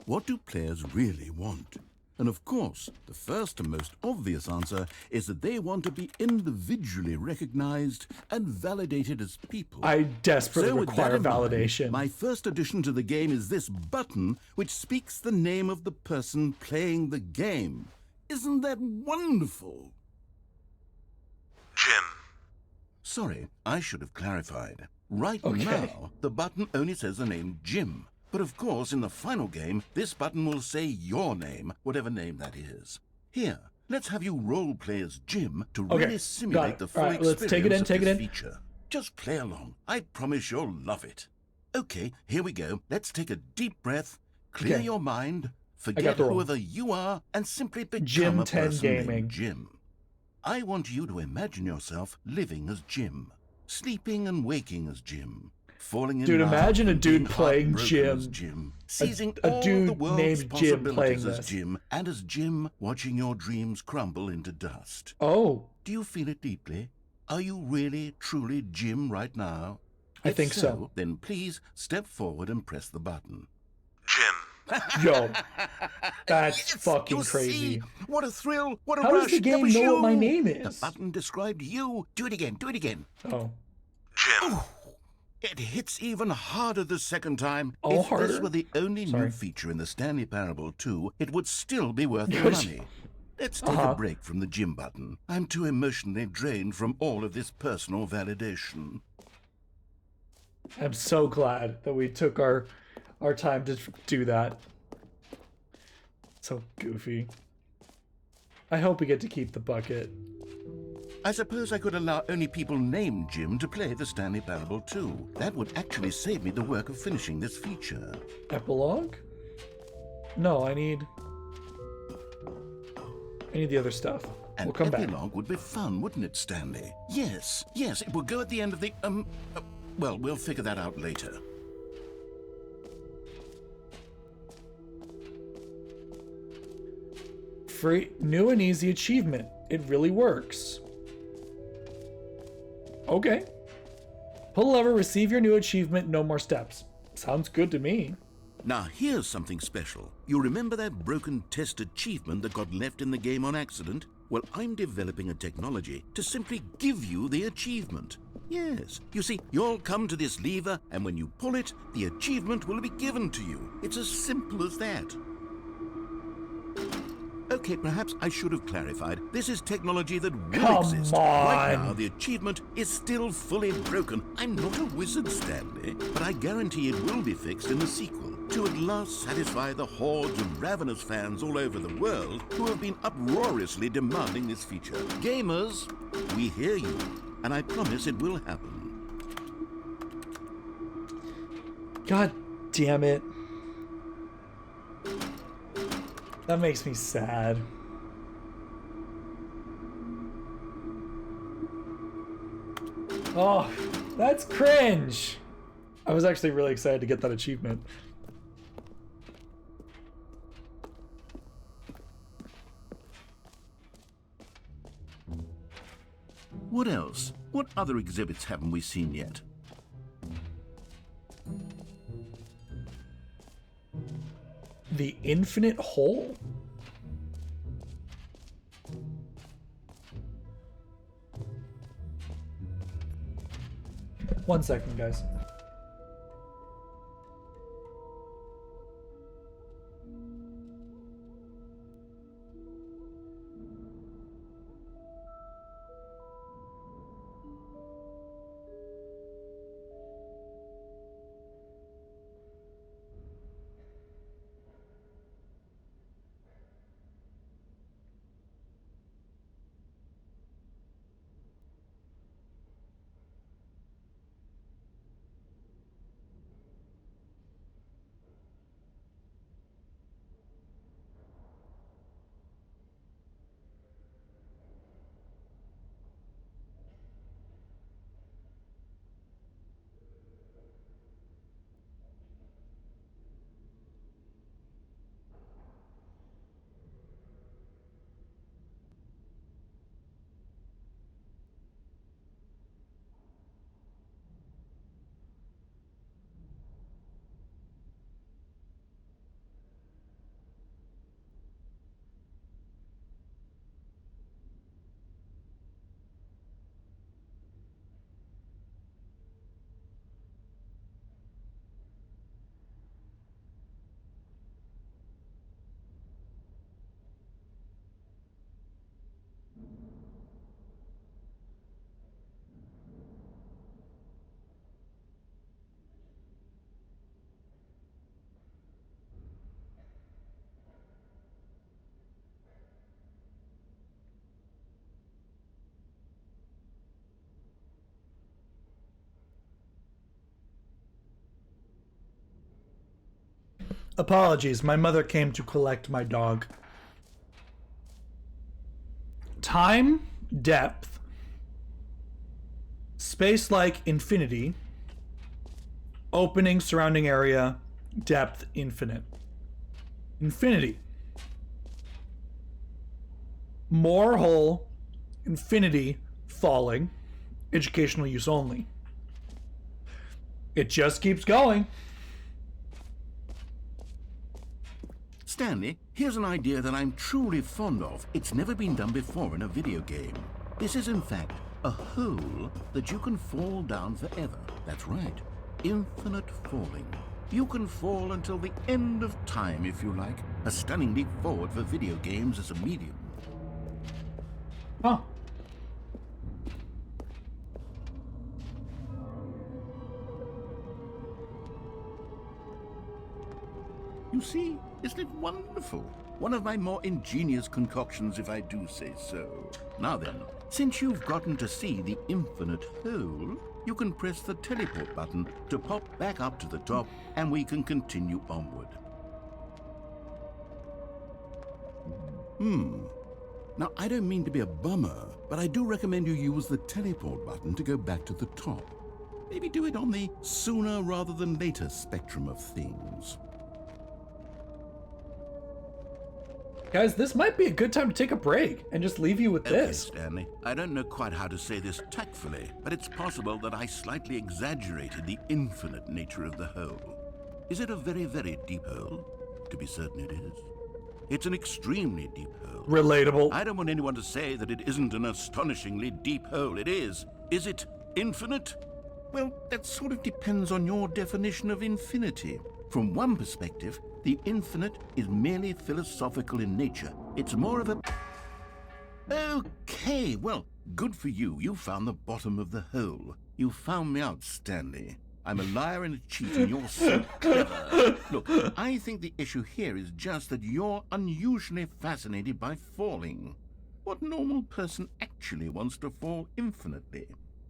D: what do players really want? And of course, the first and most obvious answer is that they want to be individually recognized and validated as people.
A: I desperately
D: So with
A: require
D: that in mind,
A: validation.
D: my first addition to the game is this button, which speaks the name of the person playing the game. Isn't that wonderful?
M: Jim.
D: Sorry, I should have clarified. Right
A: Okay.
D: now, the button only says the name Jim. But of course, in the final game, this button will say your name, whatever name that is. Here, let's have you role-play as Jim to
A: Okay,
D: really
A: got
D: simulate
A: it.
D: the full
A: All right, let's
D: experience
A: take it
D: of
A: in.
D: this feature. Just play along. I promise you'll love it. Okay, here we go. Let's take a deep breath, clear
A: Okay.
D: your mind,
A: got
D: forget
A: the role.
D: whoever you are, and simply become
A: Jim
D: a
A: 10
D: person
A: Gaming.
D: named Jim. I want you to imagine yourself living as Jim, sleeping and waking as Jim, falling in
A: Dude,
D: love
A: imagine a
D: and
A: dude
D: being
A: playing
D: heartbroken
A: Jim.
D: as Jim, seizing
A: a
D: all
A: dude
D: the world's
A: named Jim
D: possibilities
A: playing
D: as
A: this.
D: Jim, and as Jim watching your dreams crumble into dust.
A: Oh,
D: Do you feel it deeply? Are you really, truly Jim right now?
A: I
D: If
A: think so.
D: Then please step forward and press the button.
M: Jim.
A: yo. That's
D: Yes,
A: fucking
D: you
A: crazy.
D: See? What a thrill! What a
A: How
D: rush!
A: does the game
D: That was
A: know what my
D: you.
A: name
D: The
A: is?
D: button described you. Do it again. Do it again.
A: Oh.
M: Jim.
D: It hits even harder the second time.
A: Oh,
D: if
A: harder?
D: this were the only
A: Sorry.
D: new feature in the Stanley Parable 2, it would still be worth the
A: Yes.
D: money. Let's take a break from the Jim button. I'm too emotionally drained from all of this personal validation.
A: I'm so glad that we took our time to do that. So goofy. I hope we get to keep the bucket.
D: I suppose I could allow only people named Jim to play the Stanley Parable 2. That would actually save me the work of finishing this feature.
A: Epilogue? No, I need the other stuff.
D: An
A: We'll come back.
D: epilogue would be fun, wouldn't it, Stanley? Yes, it would go at the end of the, well, we'll figure that out later.
A: Free new and easy achievement. It really works. Okay. Pull a lever, receive your new achievement, no more steps. Sounds good to me.
D: Now, here's something special. You remember that broken test achievement that got left in the game on accident? Well, I'm developing a technology to simply give you the achievement. Yes, you see, you'll come to this lever, and when you pull it, the achievement will be given to you. It's as simple as that. Okay, perhaps I should have clarified. This is technology that will
A: Come
D: exist.
A: on.
D: Right now, the achievement is still fully broken. I'm not a wizard, Stanley, but I guarantee it will be fixed in the sequel to at last satisfy the hordes of ravenous fans all over the world who have been uproariously demanding this feature. Gamers, we hear you, and I promise it will happen.
A: God damn it. That makes me sad. Oh, that's cringe. I was actually really excited to get that achievement.
D: What else? What other exhibits haven't we seen yet?
A: The infinite hole? One second, guys. Apologies, my mother came to collect my dog. Time, depth, space like infinity, opening surrounding area, depth infinite. Infinity. More hole, infinity, falling, educational use only. It just keeps going.
D: Stanley, here's an idea that I'm truly fond of. It's never been done before in a video game. This is in fact a hole that you can fall down forever. That's right. Infinite falling. You can fall until the end of time if you like. A stunning leap forward for video games as a medium.
A: Huh.
D: You see, isn't it wonderful? One of my more ingenious concoctions, if I do say so. Now then, since you've gotten to see the infinite hole, you can press the teleport button to pop back up to the top, and we can continue onward. Now, I don't mean to be a bummer, but I do recommend you use the teleport button to go back to the top. Maybe do it on the sooner rather than later spectrum of things.
A: Guys, this might be a good time to take a break and just leave you with this.
D: Okay, Stanley. I don't know quite how to say this tactfully, but it's possible that I slightly exaggerated the infinite nature of the hole. Is it a very, very deep hole? To be certain it is. It's an extremely deep hole.
A: Relatable.
D: I don't want anyone to say that it isn't an astonishingly deep hole. It is. Is it infinite? Well, that sort of depends on your definition of infinity. From one perspective, the infinite is merely philosophical in nature, It's more of a... Okay, well, good for you. You found the bottom of the hole. You found me out, Stanley. I'm a liar and a cheat, and you're so clever. Look, I think the issue here is just that you're unusually fascinated by falling. What normal person actually wants to fall infinitely?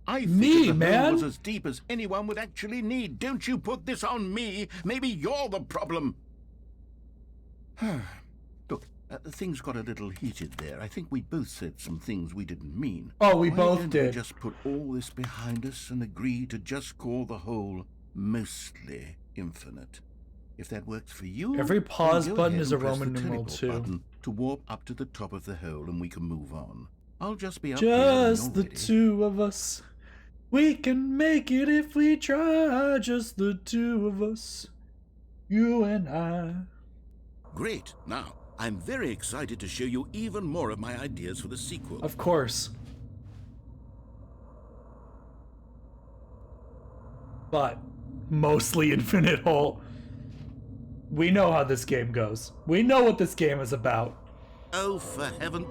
D: I think the hole was as deep as anyone would actually need. Don't you put this on me. Maybe you're the problem. Look, things got a little heated there. I think we both said some things we didn't mean.
A: Oh, we
D: Why
A: both
D: don't
A: did.
D: We just put all this behind us and agree to just call the hole mostly infinite. If that works for you,
A: Every pause
D: then go
A: button
D: ahead
A: is a
D: and press
A: Roman
D: the
A: numeral
D: teleport
A: 2.
D: button to warp up to the top of the hole, and we can move on. I'll just be up
A: Just
D: here
A: the two of us. We can make it if we try. Just the two of us. You and I.
D: Great. Now, I'm very excited to show you even more of my ideas for the sequel.
A: Of course. But mostly infinite hole. We know how this game goes. We know what this game is about.
D: Oh, for heaven.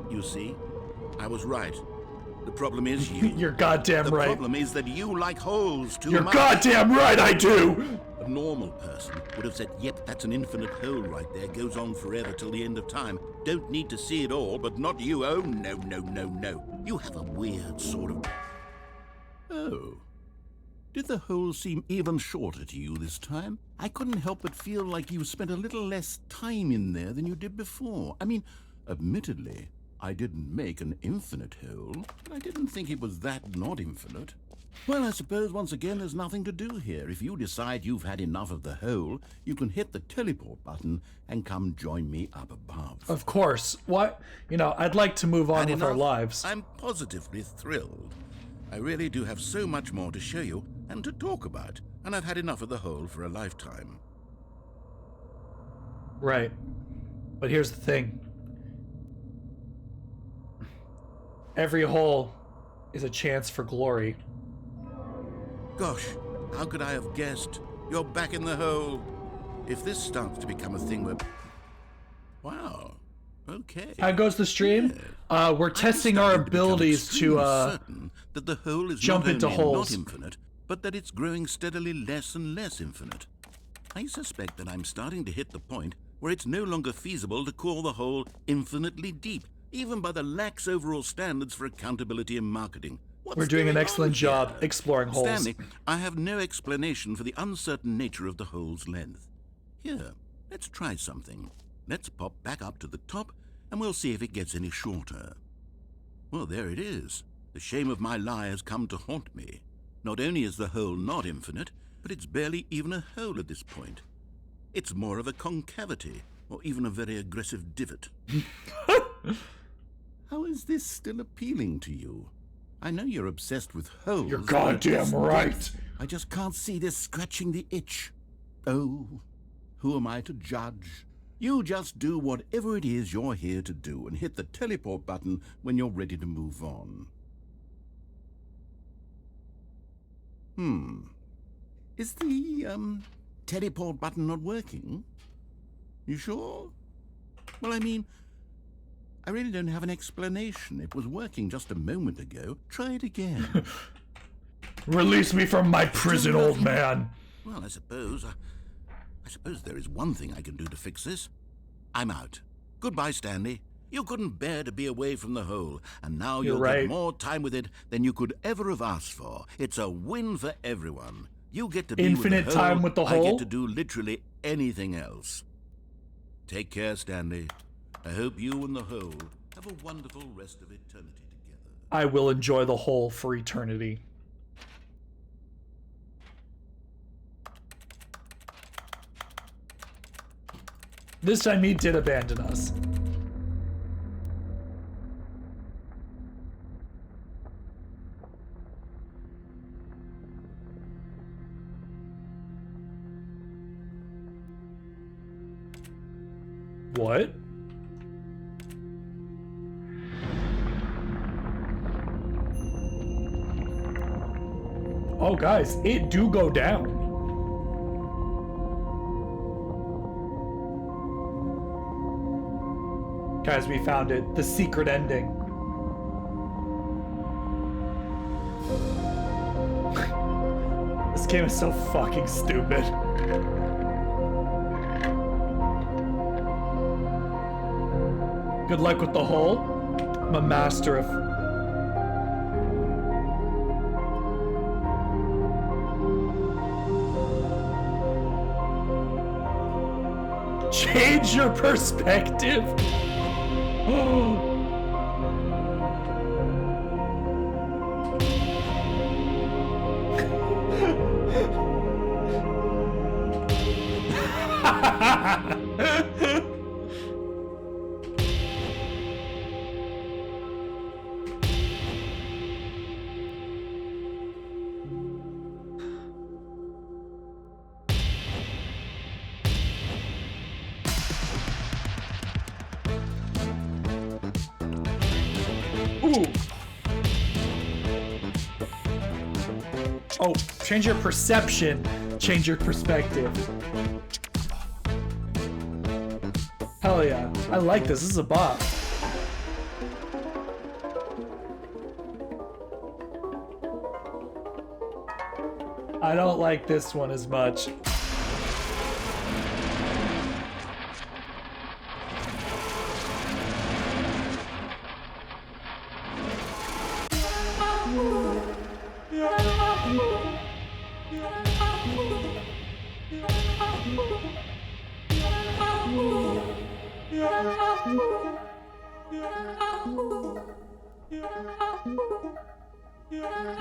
D: You see, I was right. The problem is you.
A: You're goddamn right.
D: The problem is that you like holes too
A: You're
D: much.
A: goddamn right I do!
D: A normal person would have said, yep, that's an infinite hole right there. Goes on forever till the end of time. Don't need to see it all, but not you. Oh, no, no, no, no. You have a weird sort of... Oh. Did the hole seem even shorter to you this time? I couldn't help but feel like you spent a little less time in there than you did before. I mean, admittedly, I didn't make an infinite hole, but I didn't think it was that not infinite. Well, I suppose once again there's nothing to do here. If you decide you've had enough of the hole, you can hit the teleport button and come join me up above.
A: Of course. What? You know, I'd like to move on with our lives.
D: I'm positively thrilled. I really do have so much more to show you and to talk about, and I've had enough of the hole for a lifetime.
A: Right. But here's the thing. Every hole is a chance for glory.
D: Gosh, how could I have guessed? You're back in the hole. If this starts to become a thing where... Wow. Okay.
A: How goes the stream? We're testing our abilities to
D: certain that the hole is
A: jump
D: not
A: into
D: only
A: holes.
D: not infinite, but that it's growing steadily less and less infinite. I suspect that I'm starting to hit the point where it's no longer feasible to call the hole infinitely deep, even by the lax overall standards for accountability and marketing.
A: We're doing an excellent job exploring holes.
D: Stanley, I have no explanation for the uncertain nature of the hole's length. Here, let's try something. Let's pop back up to the top, and we'll see if it gets any shorter. Well, there it is. The shame of my lie has come to haunt me. Not only is the hole not infinite, but it's barely even a hole at this point. It's more of a concavity, or even a very aggressive divot. How is this still appealing to you? I know you're obsessed with holes.
A: You're goddamn right.
D: I just can't see this scratching the itch. Oh, who am I to judge? You just do whatever it is you're here to do and hit the teleport button when you're ready to move on. Is the, teleport button not working? You sure? Well, I mean, I really don't have an explanation. It was working just a moment ago. Try it again.
A: Release me from my prison, old man.
D: Well, I suppose there is one thing I can do to fix this. I'm out. Goodbye, Stanley. You couldn't bear to be away from the hole, and now you'll get more time with it than you could ever have asked for. It's a win for everyone. You get to be
A: infinite
D: with the hole,
A: time with the hole.
D: I get to do literally anything else. Take care, Stanley. I hope you and the hole have a wonderful rest of eternity together.
A: I will enjoy the hole for eternity. This time he did abandon us. What? Oh, guys, it do go down. Guys, we found it. The secret ending. This game is so fucking stupid. Good luck with the hole. I'm a master of... Change your perspective. Ooh. Oh, change your perception, change your perspective. Hell yeah. I like this. This is a bop. I don't like this one as much.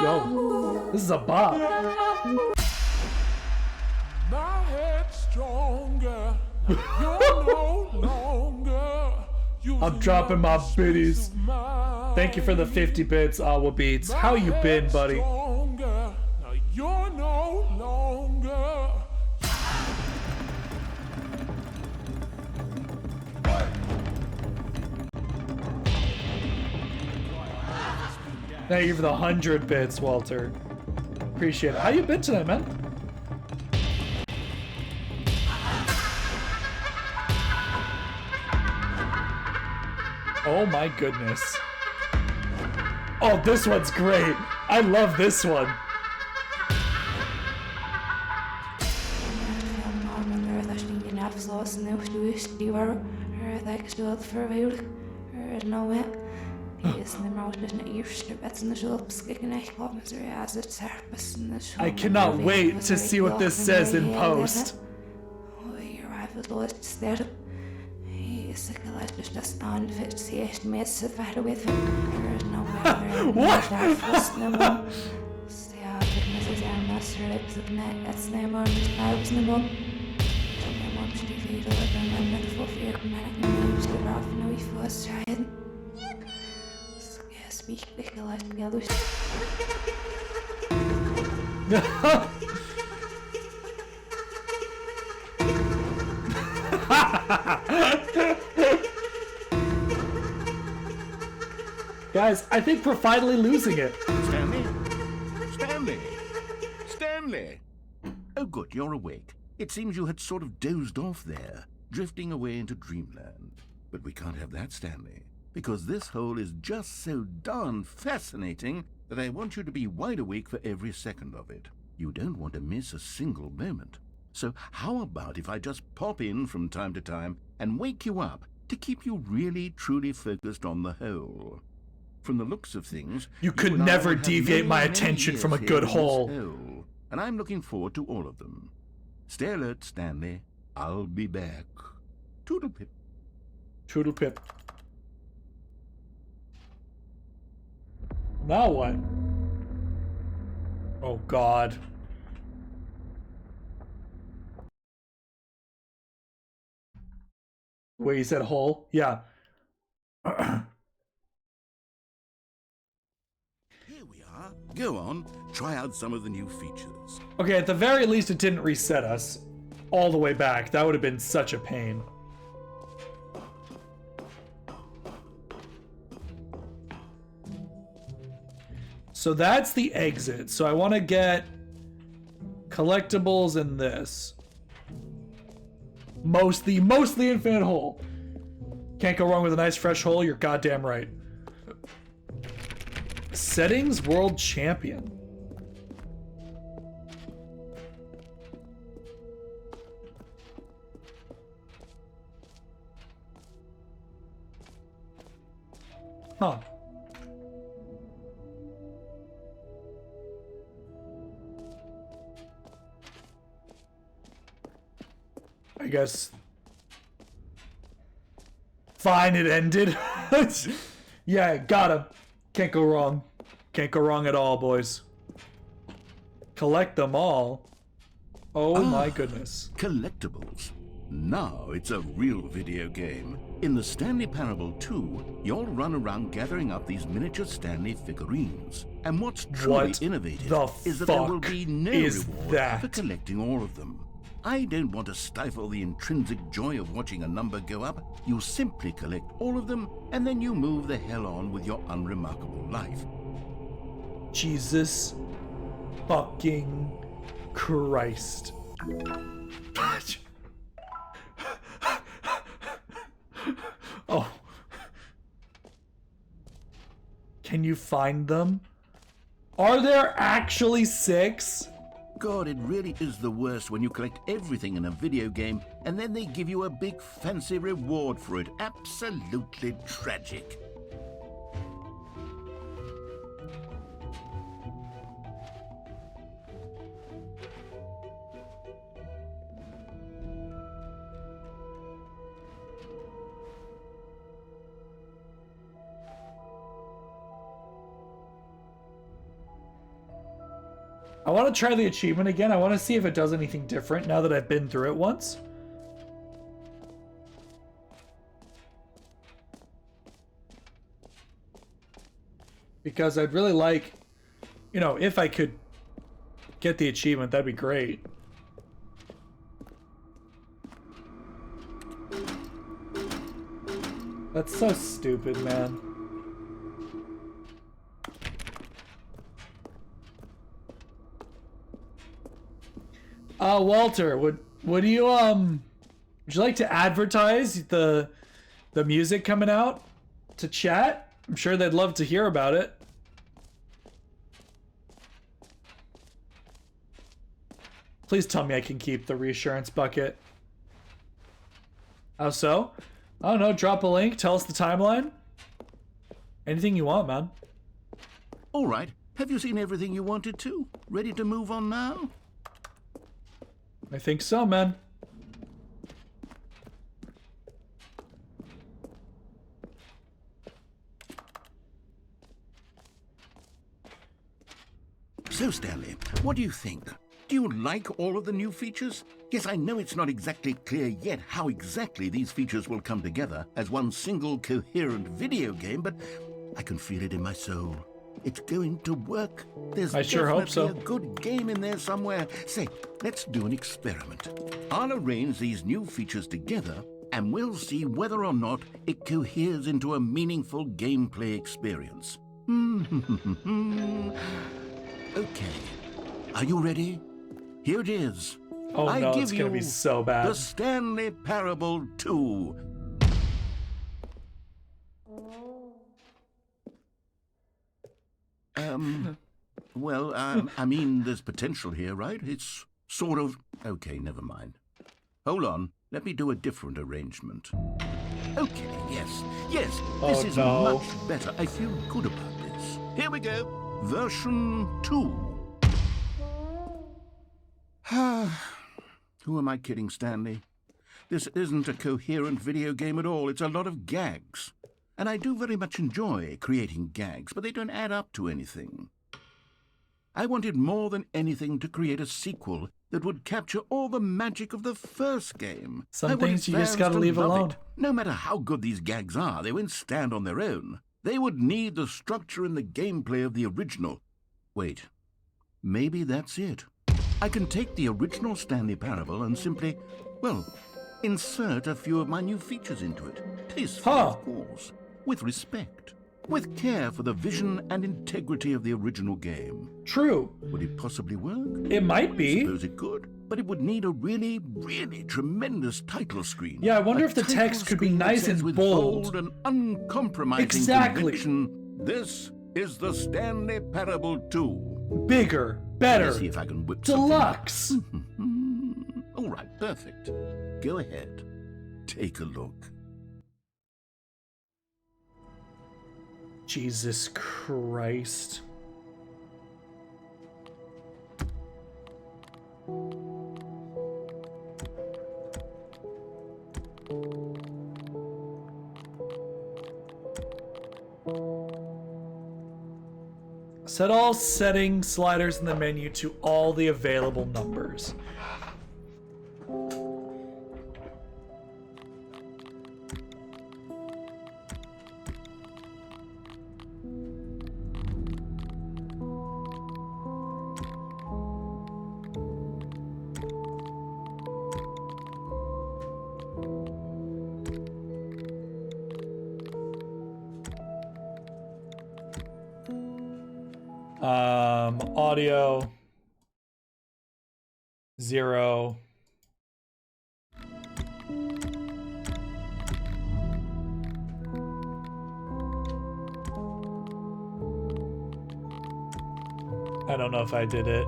A: Yo, this is a bop.
N: My head's stronger. You're no longer.
A: I'm dropping my biddies. Thank you for the 50 bits, Awa Beats. How you been, buddy?
N: Now you're no longer.
A: Thank you for the 100 bits, Walter. Appreciate it. How you been tonight, man? Oh my goodness. Oh, this one's great. I love this one. I cannot wait to see what this says in post. Guys, I think we're finally losing it.
D: Stanley? Stanley? Stanley? Oh good, you're awake. It seems you had sort of dozed off there, drifting away into dreamland. But we can't have that, Stanley, because this hole is just so darn fascinating that I want you to be wide awake for every second of it. You don't want to miss a single moment. So how about if I just pop in from time to time and wake you up to keep you really, truly focused on the hole? From the looks of things,
A: you could never deviate my attention from a good hole.
D: And I'm looking forward to all of them. Stay alert, Stanley. I'll be back. Toodle pip.
A: Toodle pip. Now what? Oh God. Wait, you said hole? Yeah.
D: Go on, try out some of the new features.
A: Okay, at the very least it didn't reset us all the way back. That would have been such a pain. So that's the exit. So I want to get collectibles in this. Mostly infinite hole. Can't go wrong with a nice fresh hole. You're goddamn right. Settings World Champion. Huh. I guess. Fine, it ended. Yeah, got him. Can't go wrong. Can't go wrong at all, boys. Collect them all. Oh my goodness.
D: Collectibles. Now it's a real video game. In the Stanley Parable 2, you'll run around gathering up these miniature Stanley figurines. And what's truly innovative is that there will be no reward for collecting all of them. I don't want to stifle the intrinsic joy of watching a number go up. You simply collect all of them, and then you move the hell on with your unremarkable life.
A: Jesus fucking Christ. Oh. Can you find them? Are there actually 6?
D: God, it really is the worst when you collect everything in a video game and then they give you a big fancy reward for it. Absolutely tragic.
A: I want to try the achievement again. I want to see if it does anything different now that I've been through it once. Because I'd really like, you know, if I could get the achievement, that'd be great. That's so stupid, man. Walter, would you like to advertise the music coming out to chat? I'm sure they'd love to hear about it. Please tell me I can keep the reassurance bucket. How so? I don't know, drop a link, tell us the timeline. Anything you want, man.
D: All right. Have you seen everything you wanted to? Ready to move on now?
A: I think so, man.
D: So, Stanley, what do you think? Do you like all of the new features? Yes, I know it's not exactly clear yet how exactly these features will come together as one single coherent video game, but I can feel it in my soul. It's going to work. There's
A: I sure hope so.
D: a good game in there somewhere. Say, let's do an experiment. I'll arrange these new features together, and we'll see whether or not it coheres into a meaningful gameplay experience. Okay. Are you ready? Here it is.
A: Oh
D: I
A: no,
D: give
A: it's gonna
D: you
A: be so bad.
D: The Stanley Parable 2. Well, I mean, there's potential here, right? It's sort of... Okay, never mind. Hold on. Let me do a different arrangement. Okay, yes. This is much better. I feel good about this. Here we go. Version 2. Who am I kidding, Stanley? This isn't a coherent video game at all. It's a lot of gags. And I do very much enjoy creating gags, but they don't add up to anything. I wanted more than anything to create a sequel that would capture all the magic of the first game.
A: Some things you just gotta leave alone.
D: No matter how good these gags are, they won't stand on their own. They would need the structure and the gameplay of the original. Wait, maybe that's it. I can take the original Stanley Parable and simply, well, insert a few of my new features into it. Tastefully, of course, with respect. with care for the vision and integrity of the original game.
A: True.
D: Would it possibly work?
A: It might be.
D: I suppose it could, but it would need a really, really tremendous title screen.
A: Yeah, I wonder if the
D: title
A: text could be
D: screen that
A: nice
D: says
A: and
D: with
A: bold.
D: and uncompromising
A: Exactly.
D: conviction, this is the Stanley Parable 2.
A: Bigger, better,
D: Let's see if I can whip
A: deluxe.
D: All right, perfect. Go ahead. Take a look.
A: Jesus Christ. Set all setting sliders in the menu to all the available numbers. Audio 0. I don't know if I did it.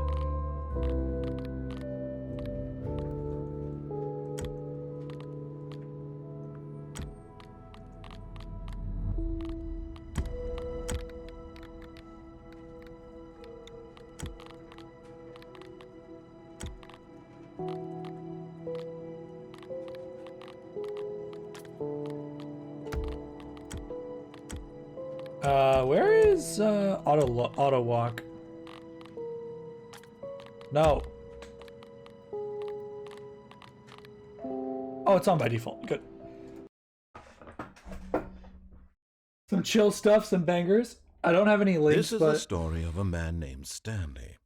A: Where is auto walk? No. Oh, it's on by default. Good. Some chill stuff, some bangers. I don't have any links,
C: This is the story of a man named Stanley.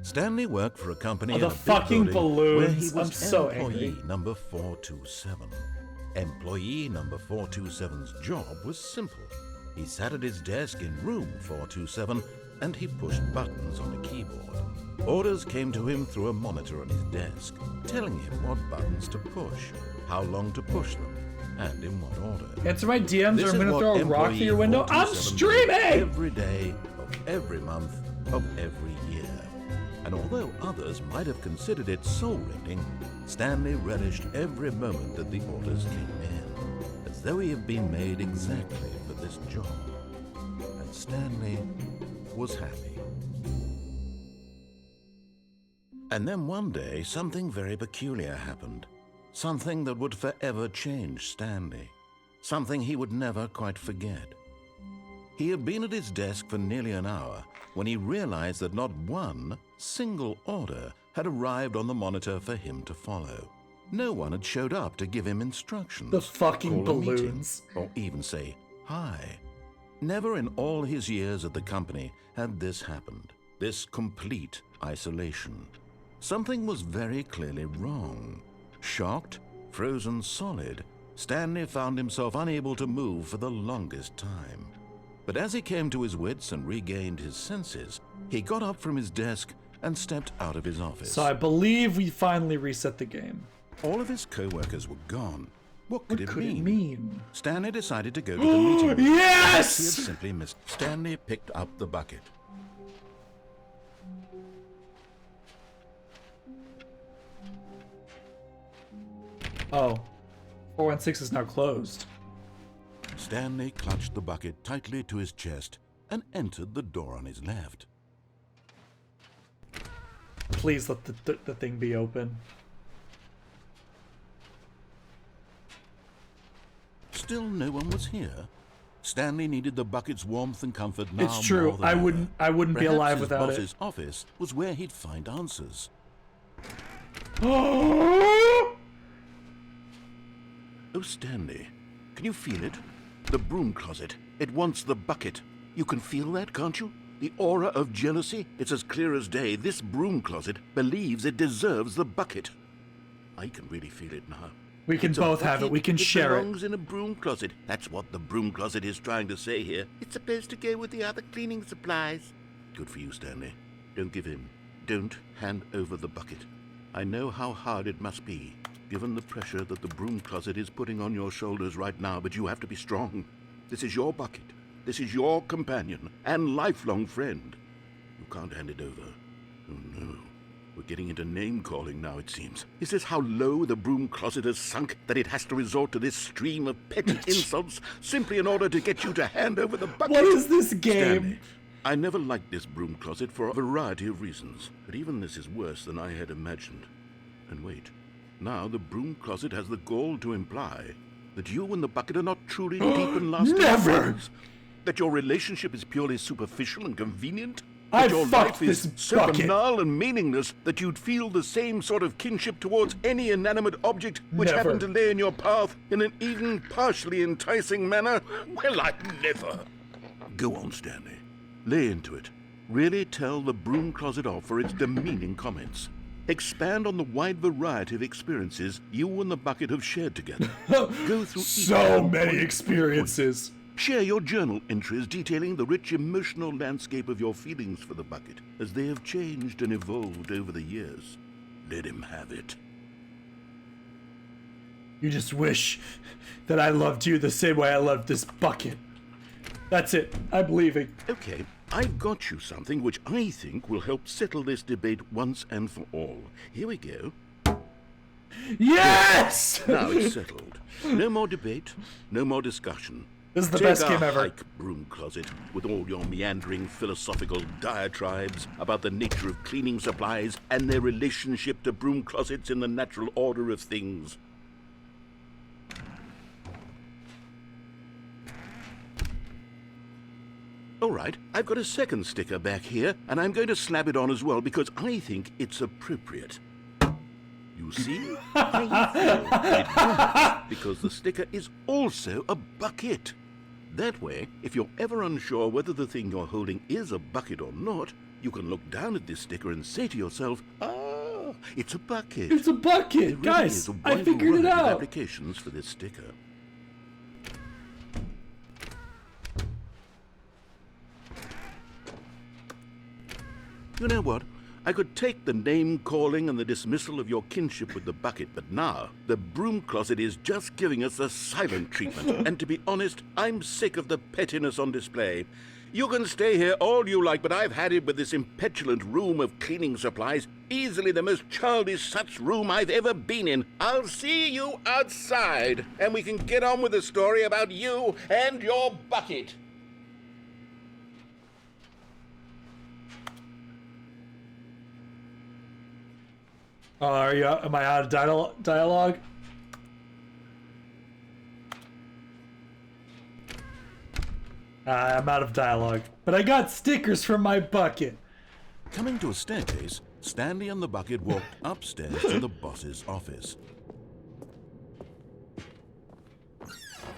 C: Stanley worked for a company in
A: the
C: a big
A: fucking
C: building where he
A: balloons.
C: was
A: I'm so
C: employee
A: angry.
C: number 427. Employee number 427's job was simple. He sat at his desk in room 427 and he pushed buttons on a keyboard. Orders came to him through a monitor on his desk, telling him what buttons to push, how long to push them, and in what order.
A: Answer my DMs
C: This
A: or I'm
C: is
A: gonna
C: what
A: throw a rock through your window. I'm
C: 427
A: streaming!
C: did every day of every month of every year. And although others might have considered it soul-rending, Stanley relished every moment that the orders came in, as though he had been made exactly for this job. And Stanley was happy. And then one day, something very peculiar happened. Something that would forever change Stanley. Something he would never quite forget. He had been at his desk for nearly an hour when he realized that not one single order had arrived on the monitor for him to follow. No one had showed up to give him instructions.
A: The fucking
C: call a meeting,
A: balloons.
C: or even say hi. Never in all his years at the company had this happened. This complete isolation. Something was very clearly wrong. Shocked, frozen solid, Stanley found himself unable to move for the longest time. But as he came to his wits and regained his senses, he got up from his desk and stepped out of his office.
A: So I believe we finally reset the game.
D: All of his co-workers were gone. What could,
A: What could it mean?
D: Stanley decided to go to the meeting room.
A: Yes!
D: He had simply missed. Stanley picked up the bucket.
A: Oh. 416 is now closed.
D: Stanley clutched the bucket tightly to his chest and entered the door on his left.
A: Please let the thing be open.
D: Still no one was here. Stanley needed the bucket's warmth and comfort now.
A: It's true.
D: more than
A: I
D: ever.
A: wouldn't be
D: Perhaps
A: alive
D: his
A: without it.
D: boss's office was where he'd find answers.
A: Oh,
D: Oh, Stanley, can you feel it? The broom closet. It wants the bucket. You can feel that, can't you? The aura of jealousy. It's as clear as day. This broom closet believes it deserves the bucket. I can really feel it now.
A: We can
D: It's a
A: both have it.
D: bucket
A: We can
D: that
A: share it.
D: belongs in a broom closet. That's what the broom closet is trying to say here. It's supposed to go with the other cleaning supplies. Good for you, Stanley. Don't give in. Don't hand over the bucket. I know how hard it must be, given the pressure that the broom closet is putting on your shoulders right now, but you have to be strong. This is your bucket. This is your companion and lifelong friend. You can't hand it over. Oh, no. We're getting into name-calling now, it seems. Is this how low the broom closet has sunk that it has to resort to this stream of petty insults simply in order to get you to hand over the bucket?
A: What is this game?
D: Stanley, I never liked this broom closet for a variety of reasons, but even this is worse than I had imagined. And wait, now the broom closet has the gall to imply that you and the bucket are not truly deep and lasting
A: Never!
D: friends. That your relationship is purely superficial and convenient.
A: I
D: That your
A: fucked
D: life is
A: this
D: so
A: bucket.
D: banal and meaningless that you'd feel the same sort of kinship towards any inanimate object which
A: Never.
D: happened to lay in your path in an even partially enticing manner. Well, I'd never. Go on, Stanley. Lay into it. Really tell the broom closet off for its demeaning comments. Expand on the wide variety of experiences you and the bucket have shared together. Go through each
A: So
D: one
A: many
D: point.
A: experiences.
D: Share your journal entries detailing the rich emotional landscape of your feelings for the bucket as they have changed and evolved over the years. Let him have it.
A: You just wish that I loved you the same way I loved this bucket. That's it. I'm leaving.
D: Okay, I've got you something which I think will help settle this debate once and for all. Here we go.
A: Yes!
D: Now it's settled. No more debate, no more discussion.
A: This is the
D: Take
A: best
D: a
A: game ever.
D: hike, broom closet, with all your meandering philosophical diatribes about the nature of cleaning supplies and their relationship to broom closets in the natural order of things. All right, I've got a second sticker back here, and I'm going to slap it on as well because I think it's appropriate. You see? I feel it works because the sticker is also a bucket. That way, if you're ever unsure whether the thing you're holding is a bucket or not, you can look down at this sticker and say to yourself, ah, it's a bucket.
A: It's a bucket,
D: There really
A: guys.
D: is a
A: I
D: wide
A: figured it
D: variety of
A: out.
D: applications for this sticker. You know what? I could take the name-calling and the dismissal of your kinship with the bucket, but now the broom closet is just giving us the silent treatment. And to be honest, I'm sick of the pettiness on display. You can stay here all you like, but I've had it with this impetulant room of cleaning supplies. Easily the most childish such room I've ever been in. I'll see you outside, and we can get on with the story about you and your bucket.
A: Are you? Am I out of dialogue? I'm out of dialogue, but I got stickers from my bucket.
D: Coming to a staircase, Stanley and the bucket walked upstairs to the boss's office.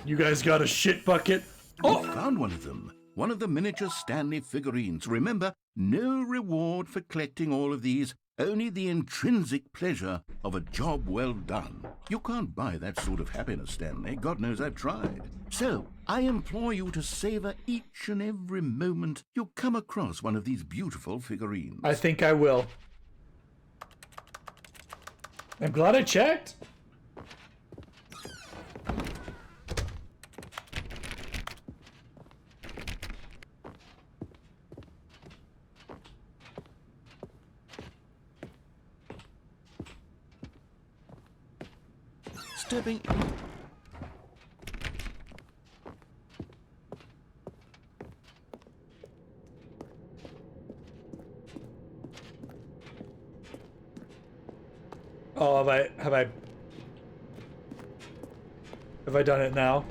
A: You guys got a shit bucket?
D: Oh! Found one of them. One of the miniature Stanley figurines. Remember, no reward for collecting all of these, only the intrinsic pleasure of a job well done. You can't buy that sort of happiness, Stanley. God knows I've tried. So, I implore you to savor each and every moment you come across one of these beautiful figurines.
A: I think I will. I'm glad I checked.
D: Stepping...
A: Oh, have I done it now?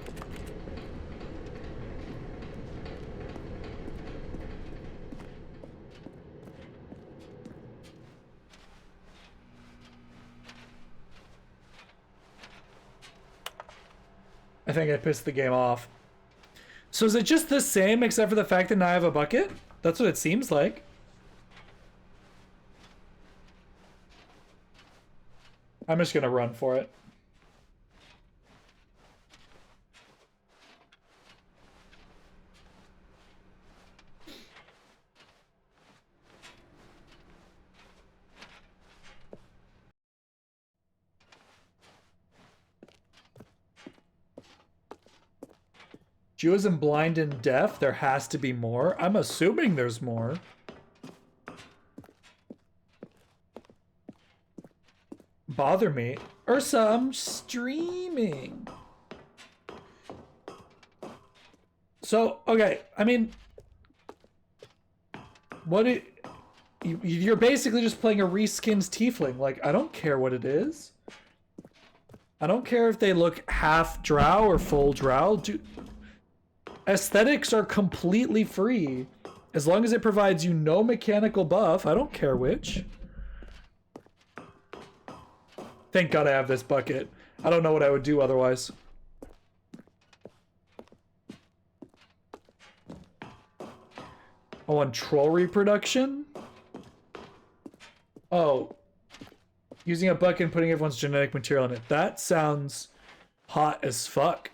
A: I think I pissed the game off. So is it just the same except for the fact that now I have a bucket? That's what it seems like. I'm just gonna run for it. Jew isn't blind and deaf. There has to be more. I'm assuming there's more. Bother me. Ursa, I'm streaming. So, okay, I mean, you're basically just playing a reskinned tiefling. Like, I don't care what it is. I don't care if they look half drow or full drow. Aesthetics are completely free. As long as it provides you no mechanical buff, I don't care which. Thank God I have this bucket. I don't know what I would do otherwise. Oh, on troll reproduction? Oh. Using a bucket and putting everyone's genetic material in it. That sounds hot as fuck.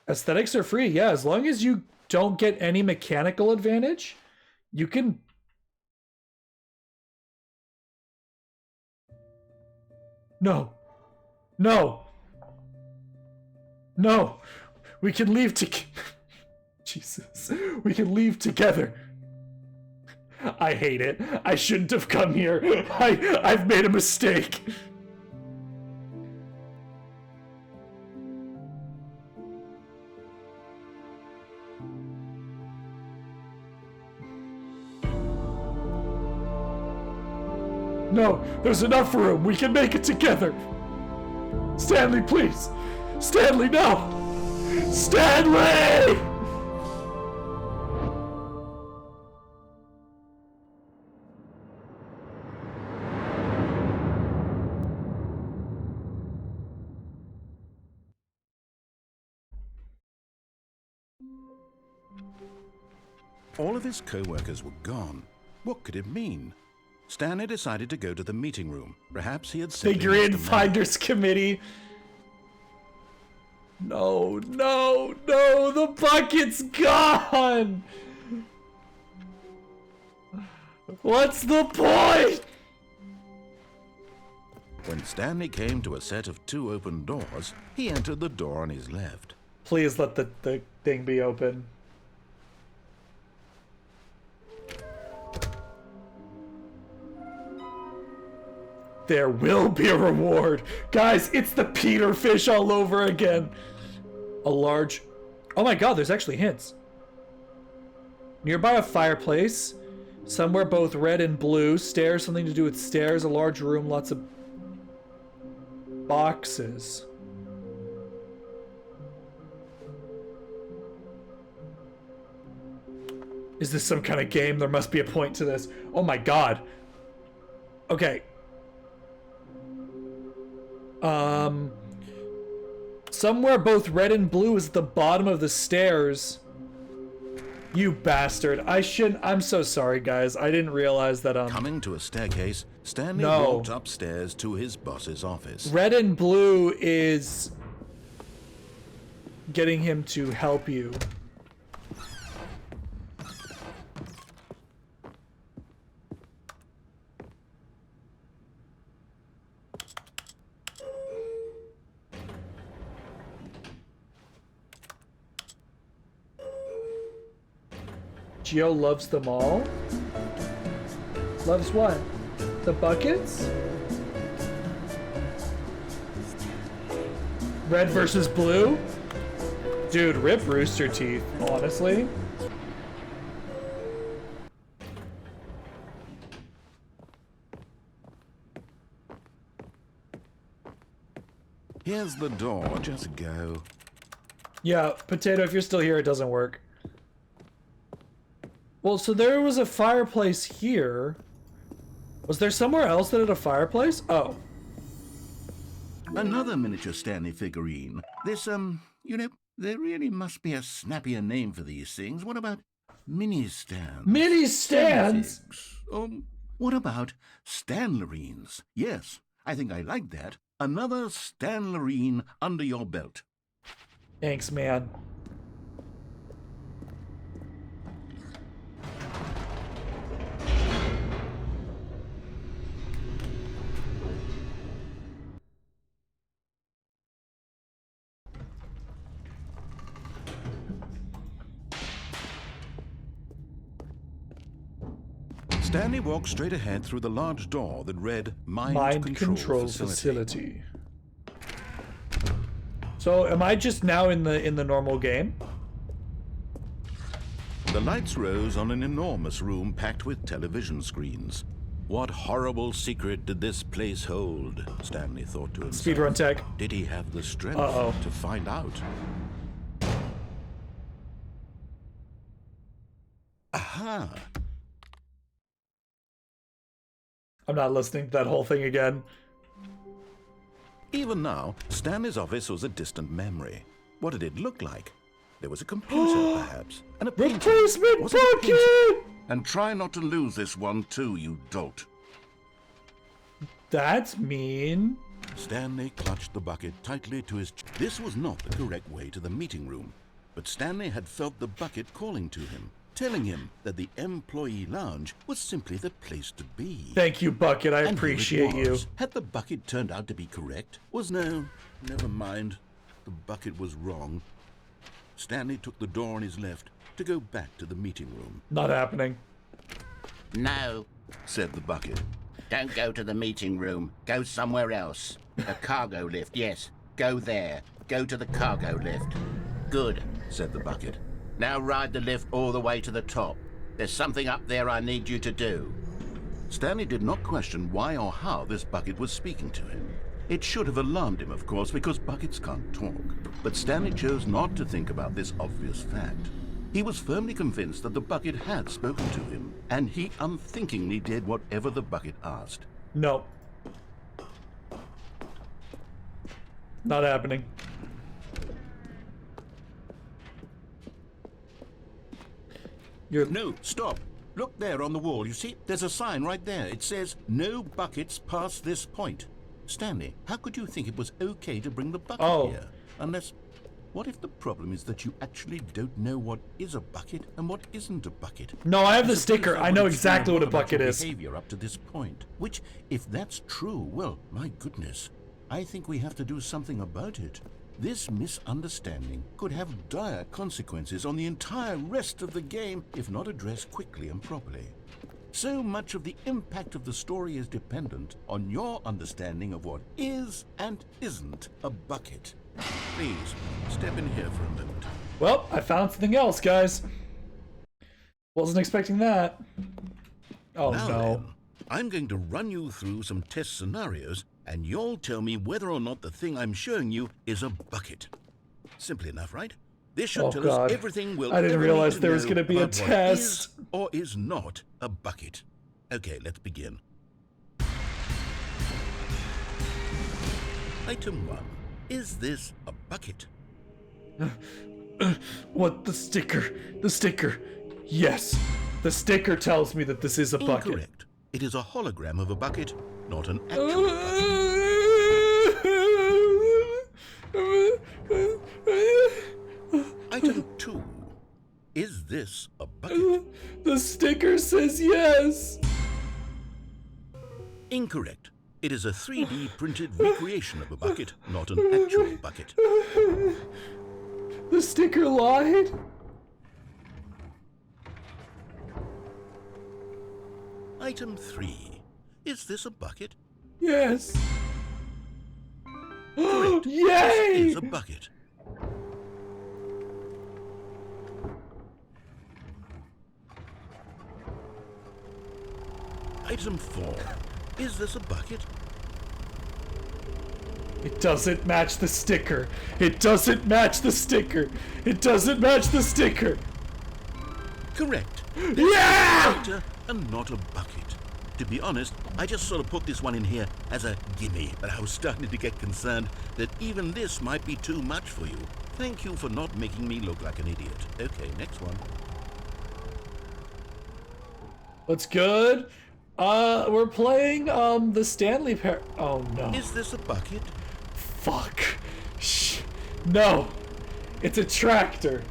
A: Aesthetics are free, yeah. As long as you don't get any mechanical advantage, you can... No. No. No. We can leave Jesus. We can leave together. I hate it. I shouldn't have come here. I've made a mistake. No, there's enough room. We can make it together. Stanley, please. Stanley, no. Stanley!
C: All of his co-workers were gone. What could it mean? Stanley decided to go to the meeting room. Perhaps he had
A: Figurine Finders Committee. No, no, no, the bucket's gone! What's the point?
C: When Stanley came to a set of 2 open doors, he entered the door on his left.
A: Please let the thing be open. There will be a reward. Guys, it's the Peter fish all over again. A large... Oh my god, there's actually hints. Nearby a fireplace. Somewhere both red and blue. Stairs, something to do with stairs. A large room, lots of boxes. Is this some kind of game? There must be a point to this. Oh my god. Okay. Somewhere both red and blue is at the bottom of the stairs. You bastard. I'm so sorry, guys. I didn't realize that,
C: Coming to a staircase, Stanley walked upstairs to his boss's office.
A: Red and blue is getting him to help you. Geo loves them all. Loves what? The buckets? Red versus blue? Dude, rip Rooster Teeth, honestly.
C: Here's the door, just go.
A: Yeah, Potato, if you're still here, it doesn't work. Well, so there was a fireplace here. Was there somewhere else that had a fireplace? Oh.
D: Another miniature Stanley figurine. This, you know, there really must be a snappier name for these things. What about mini-stands?
A: Mini-stands?
D: What about Stanlerines? Yes, I think I like that. Another Stanlerine under your belt.
A: Thanks, man.
C: Stanley walked straight ahead through the large door that read Mind Control Facility.
A: So, am I just now in the normal game?
C: The lights rose on an enormous room packed with television screens. What horrible secret did this place hold? Stanley thought to himself.
A: Speedrun tech.
C: Did he have the strength to find out? Aha!
A: I'm not listening to that whole thing again.
C: Even now, Stanley's office was a distant memory. What did it look like? There was a computer, perhaps, and a painting.
A: Replacement bucket!
C: And try not to lose this one too, you dolt.
A: That's mean.
C: Stanley clutched the bucket tightly to his chest. This was not the correct way to the meeting room, but Stanley had felt the bucket calling to him, telling him that the employee lounge was simply the place to be.
A: Thank you, Bucket. I
C: And
A: appreciate
C: here it
A: you.
C: was. Had the bucket turned out to be correct? Never mind. The bucket was wrong. Stanley took the door on his left to go back to the meeting room.
A: Not happening.
D: No,
C: said the bucket.
D: don't go to the meeting room. Go somewhere else. The cargo lift, yes. Go there. Go to the cargo lift. Good,
C: said the bucket.
D: Now ride the lift all the way to the top. There's something up there I need you to do.
C: Stanley did not question why or how this bucket was speaking to him. It should have alarmed him, of course, because buckets can't talk. But Stanley chose not to think about this obvious fact. He was firmly convinced that the bucket had spoken to him, and he unthinkingly did whatever the bucket asked.
A: No. Not happening.
C: No, stop. Look there on the wall. You see, there's a sign right there. It says, "No buckets past this point." Stanley, how could you think it was okay to bring the bucket here? Unless, what if the problem is that you actually don't know what is a bucket and what isn't a bucket?
A: No, I have the sticker. I know exactly what a bucket is.
C: Behavior up to this point, which, if that's true, well, my goodness, I think we have to do something about it. This misunderstanding could have dire consequences on the entire rest of the game if not addressed quickly and properly. So much of the impact of the story is dependent on your understanding of what is and isn't a bucket. Please, step in here for a moment.
A: Well, I found something else, guys. Wasn't expecting that. Oh,
C: now
A: no.
C: Then, I'm going to run you through some test scenarios, and you'll tell me whether or not the thing I'm showing you is a bucket. Simple enough, right? This should tell us everything we'll
A: I didn't
C: ever
A: realize
C: need to
A: there was
C: know
A: going to be a
C: about what
A: test.
C: is or is not a bucket. Okay, let's begin. Item 1. Is this a bucket?
A: What? The sticker? The sticker. Yes. The sticker tells me that this is a bucket.
C: Incorrect. It is a hologram of a bucket, not an actual bucket. Item 2. Is this a bucket?
A: The sticker says yes.
C: Incorrect. It is a 3D printed recreation of a bucket, not an actual bucket.
A: The sticker lied?
C: Item 3. Is this a bucket?
A: Yes.
C: Correct.
A: Yay!
C: This is a bucket. Item 4. Is this a bucket?
A: It doesn't match the sticker. It doesn't match the sticker. It doesn't match the sticker.
C: Correct.
A: Yeah!
C: This is a lighter and not a bucket. To be honest, I just sort of put this one in here as a gimme, but I was starting to get concerned that even this might be too much for you. Thank you for not making me look like an idiot. Okay, next one.
A: What's good? We're playing, the Stanley Parable. Oh, no.
C: Is this a bucket?
A: Fuck. Shh. No. It's a tractor.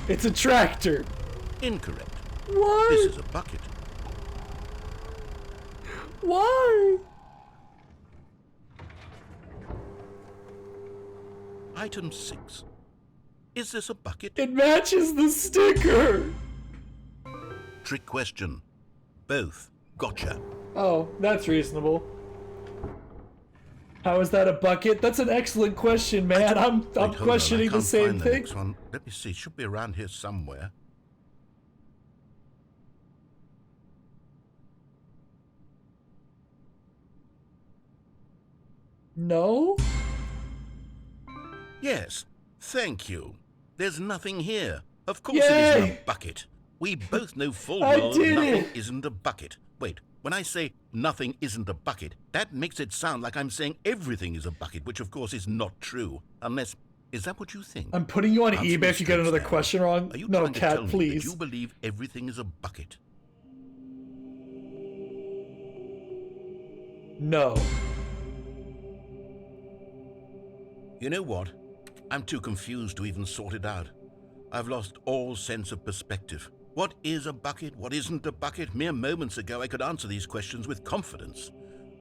A: It's a tractor.
C: Incorrect.
A: What?
C: This is a bucket.
A: Why?
C: Item 6. Is this a bucket?
A: It matches the sticker.
C: Trick question.
D: Both. Gotcha.
A: Oh, that's reasonable. How is that a bucket? That's an excellent question, man. I'm questioning the same thing.
D: Next one. Let me see. Should be around here somewhere.
A: No?
D: Yes. Thank you. There's nothing here. Of course
A: Yay!
D: it is no bucket. We both know full well that nothing isn't a bucket. Wait, when I say nothing isn't a bucket, that makes it sound like I'm saying everything is a bucket, which of course is not true. Unless, is that what you think?
A: I'm putting you on
D: Answer
A: eBay
D: me
A: if you get
D: straight,
A: another
D: Stanley.
A: question wrong.
D: Are you
A: No,
D: trying to tell
A: Cat,
D: me
A: please.
D: that you believe everything is a bucket?
A: No.
D: You know what? I'm too confused to even sort it out. I've lost all sense of perspective. What is a bucket? What isn't a bucket? Mere moments ago I could answer these questions with confidence.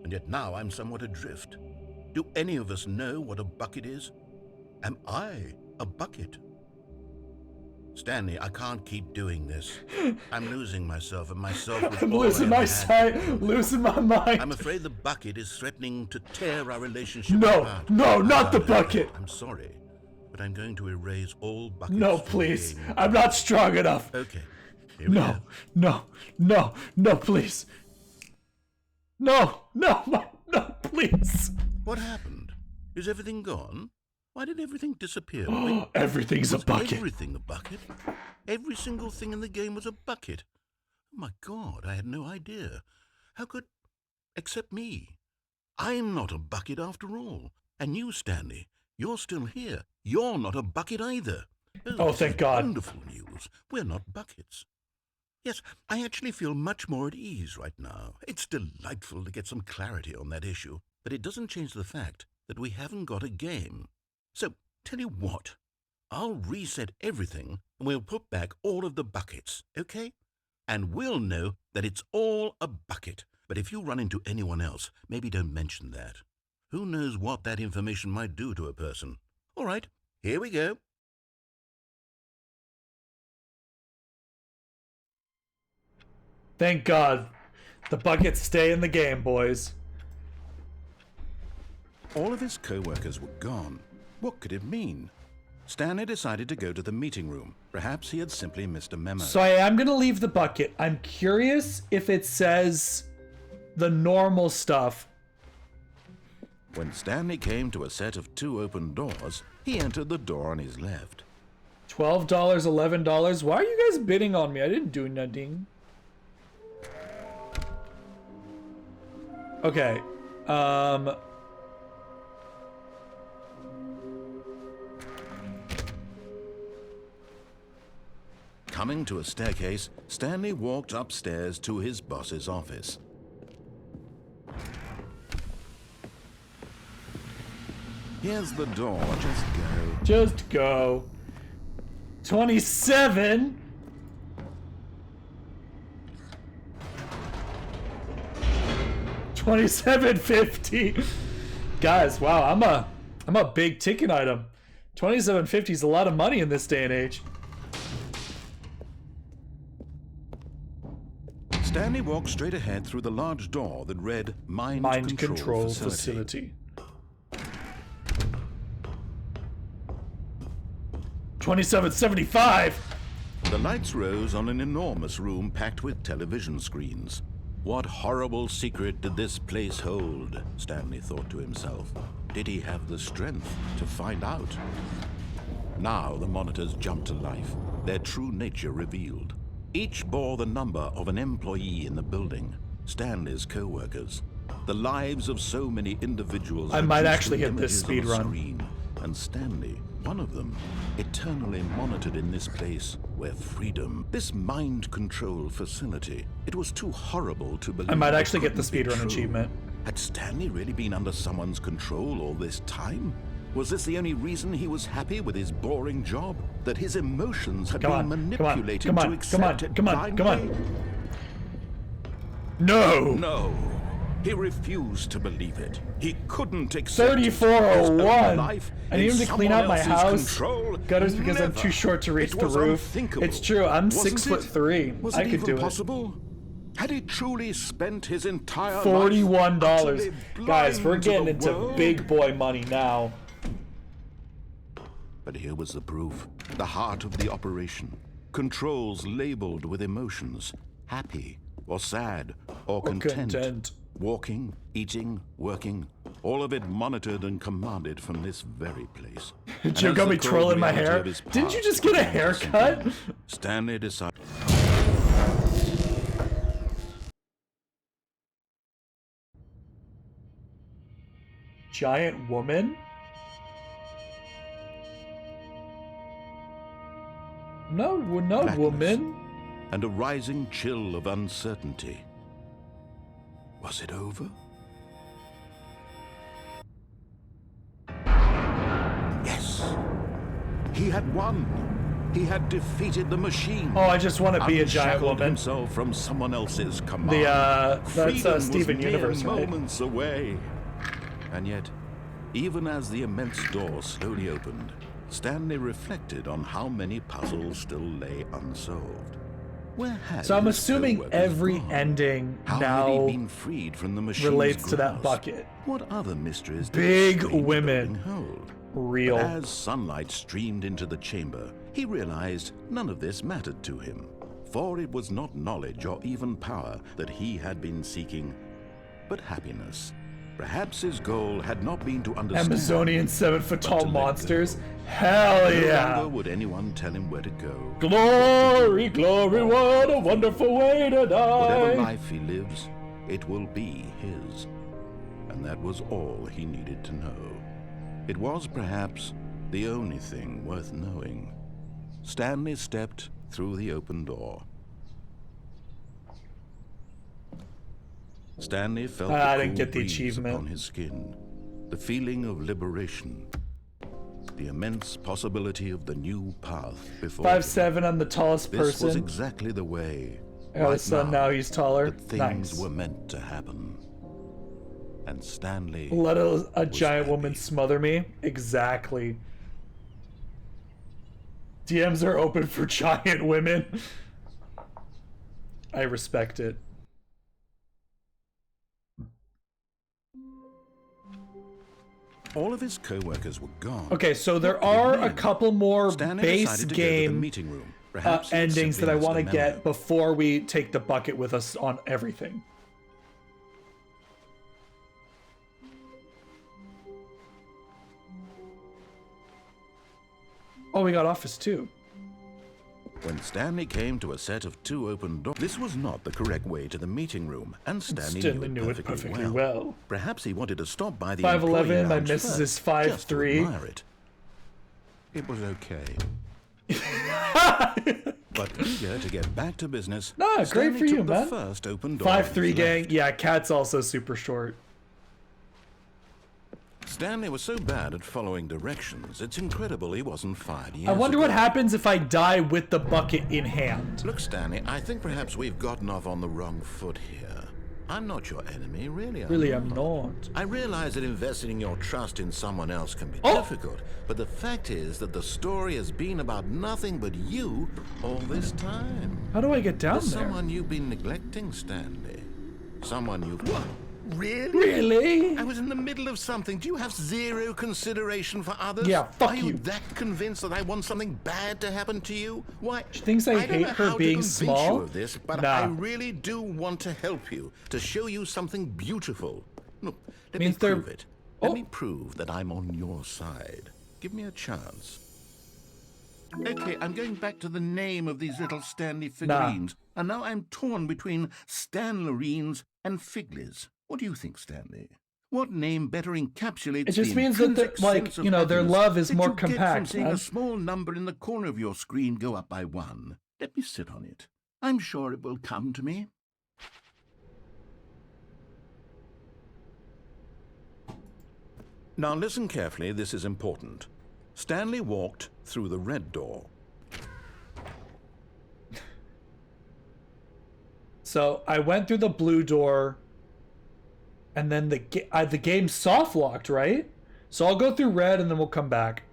D: And yet now I'm somewhat adrift. Do any of us know what a bucket is? Am I a bucket? Stanley, I can't keep doing this. I'm losing myself and myself with
A: I'm
D: all
A: losing
D: I
A: my
D: have
A: sight,
D: had.
A: losing my mind.
D: I'm afraid the bucket is threatening to tear our relationship
A: No,
D: apart.
A: no, not the
D: I can't.
A: bucket.
D: I'm sorry, but I'm going to erase all buckets.
A: No,
D: from the
A: please.
D: game.
A: I'm not strong enough.
D: Okay. Here we
A: No,
D: go.
A: no, no, no, please. No, no, no, please.
D: What happened? Is everything gone? Why did everything disappear?
A: Everything's a
D: Was
A: bucket.
D: Everything a bucket? Every single thing in the game was a bucket. Oh my God, I had no idea. How could... Except me. I'm not a bucket after all. And you, Stanley, you're still here. You're not a bucket either.
A: Oh,
D: this
A: thank
D: is
A: God.
D: Wonderful news. We're not buckets. Yes, I actually feel much more at ease right now. It's delightful to get some clarity on that issue, but it doesn't change the fact that we haven't got a game. So, tell you what, I'll reset everything and we'll put back all of the buckets, okay? And we'll know that it's all a bucket. But if you run into anyone else, maybe don't mention that. Who knows what that information might do to a person? All right, here we go.
A: Thank God. The buckets stay in the game, boys.
C: All of his co-workers were gone. What could it mean? Stanley decided to go to the meeting room. Perhaps he had simply missed a memo.
A: So I am going to leave the bucket. I'm curious if it says the normal stuff.
C: When Stanley came to a set of 2 open doors, he entered the door on his left.
A: $12, $11. Why are you guys bidding on me? I didn't do nothing. Okay.
C: Coming to a staircase, Stanley walked upstairs to his boss's office. Here's the door, just go.
A: Just go. 27. $27.50. Guys, wow, I'm a big ticket item. $27.50 is a lot of money in this day and age.
C: Stanley walked straight ahead through the large door that read Mind Control Facility.
A: $27.75.
C: The lights rose on an enormous room packed with television screens. What horrible secret did this place hold? Stanley thought to himself. Did he have the strength to find out? Now the monitors jumped to life, their true nature revealed. Each bore the number of an employee in the building, Stanley's co-workers. The lives of so many individuals.
A: I might
C: reduced
A: actually
C: to
A: hit this
C: images on
A: speed
C: a
A: run.
C: screen, and Stanley, one of them, eternally monitored in this place where freedom, this mind control facility, it was too horrible to believe.
A: I might
C: it
A: actually get the
C: couldn't be
A: speedrun
C: true.
A: achievement.
C: Had Stanley really been under someone's control all this time? Was this the only reason he was happy with his boring job? That his emotions had been manipulated to accept it blindly?
A: No!
C: No. He refused to believe it. He couldn't accept
A: 3401.
C: life
A: I need him to clean out my house.
C: Control.
A: Gutters because I'm
C: Never.
A: too short to reach
C: It
A: the
C: was
A: roof.
C: unthinkable.
A: It's true. I'm
C: Wasn't
A: 6'3".
C: Was
A: I
C: it
A: could
C: even
A: do
C: possible? Had he truly spent his entire
A: $41.
C: life
A: Guys, we're
C: blind to
A: getting
C: the
A: into
C: world?
A: big boy money now.
C: But here was the proof. The heart of the operation. Controls labeled with emotions. Happy or sad or content. Walking, eating, working. All of it monitored and commanded from this very place.
A: You got me twirling my hair. Didn't you just get a haircut?
C: Stanley decided...
A: Giant woman? No woman.
C: And a rising chill of uncertainty. Was it over? Yes. He had won. He had defeated the machine.
A: Oh, I just want to be a giant
C: Unshackled
A: woman.
C: himself from someone else's command.
A: That's
C: Freedom
A: Steven
C: was mere
A: Universe, right?
C: moments away. And yet, even as the immense door slowly opened, Stanley reflected on how many puzzles still lay unsolved. Where had
A: So I'm
C: his
A: assuming
C: co-workers
A: every
C: gone?
A: ending
C: How
A: now
C: had he been freed from the machine's
A: relates to that
C: grasp?
A: bucket.
C: What other mysteries did
A: Big
C: the strange
A: women.
C: building hold?
A: Real.
C: But as sunlight streamed into the chamber, he realized none of this mattered to him, for it was not knowledge or even power that he had been seeking, but happiness. Perhaps his goal had not been to understand.
A: Amazonian 7-foot tall
C: but to let
A: monsters.
C: go.
A: Hell
C: No
A: yeah.
C: longer would anyone tell him where to go.
A: Glory, glory, what a wonderful way to
C: Whatever
A: die.
C: life he lives, it will be his. And that was all he needed to know. It was perhaps the only thing worth knowing. Stanley stepped through the open door. Stanley felt
A: I
C: the
A: didn't
C: cool
A: get the
C: breeze
A: achievement.
C: upon his skin, the feeling of liberation, the immense possibility of the new path before him.
A: 5'7" on the tallest
C: This was
A: person.
C: exactly the way.
A: I got a
C: right
A: son now, he's taller.
C: that things
A: Nice.
C: were meant to happen. And Stanley
A: Let a
C: was
A: giant woman
C: happy.
A: smother me? Exactly. DMs are open for giant women. I respect it.
C: All of his co-workers were gone.
A: Okay, so there
C: What could it
A: are a
C: mean?
A: couple more
C: Stanley
A: base
C: decided to go to the
A: game
C: meeting room. Perhaps he
A: endings
C: simply
A: that I
C: missed
A: want to
C: a memo.
A: get before we take the bucket with us on everything. Oh, we got Office 2.
C: When Stanley came to a set of two open doors, this was not the correct way to the meeting room, and Stanley
A: knew it perfectly well.
C: Perhaps he wanted to stop by the
A: 5'11",
C: employee
A: my
C: lounge
A: missus is
C: first, just to
A: 5'3".
C: admire it. It was okay. But eager to get back to business,
A: Nah, great
C: Stanley
A: for you,
C: took the
A: man.
C: first open door on his
A: 5'3" gang.
C: left.
A: Yeah, Cat's also super short.
C: Stanley was so bad at following directions, it's incredible he wasn't fired years
A: I wonder what
C: ago.
A: happens if I die with the bucket in hand.
C: Look, Stanley, I think perhaps we've gotten off on the wrong foot here. I'm not your enemy, really.
A: I'm not.
C: I realize that investing your trust in someone else can be
A: Oh!
C: difficult, but the fact is that the story has been about nothing but you all this time.
A: How do I get down
C: There's
A: there?
C: someone you've been neglecting, Stanley. Someone you've... What? Really?
A: Really?
C: I was in the middle of something. Do you have zero consideration for others?
A: Yeah, fuck
C: Are you
A: you.
C: that convinced that I want something bad to happen to you? Why?
A: She thinks I
C: don't
A: hate
C: know
A: her
C: how to
A: being
C: convince
A: small?
C: you of this, but
A: Nah.
C: I really do want to help you, to show you something beautiful. Look, let me
A: Means they're-
C: prove it. Let me prove that I'm on your side. Give me a chance. Okay, I'm going back to the name of these little Stanley figurines, and now I'm torn between Stanlerines and Figlies. What do you think, Stanley? What name better encapsulates
A: It just
C: the
A: means that,
C: intrinsic
A: like,
C: sense of
A: you know, their
C: happiness
A: love is
C: that
A: more
C: you get from
A: compact,
C: seeing
A: man.
C: a small number in the corner of your screen go up by 1? Let me sit on it. I'm sure it will come to me. Now listen carefully, this is important. Stanley walked through the red door.
A: So I went through the blue door, and then the game soft locked, right? So I'll go through red, and then we'll come back.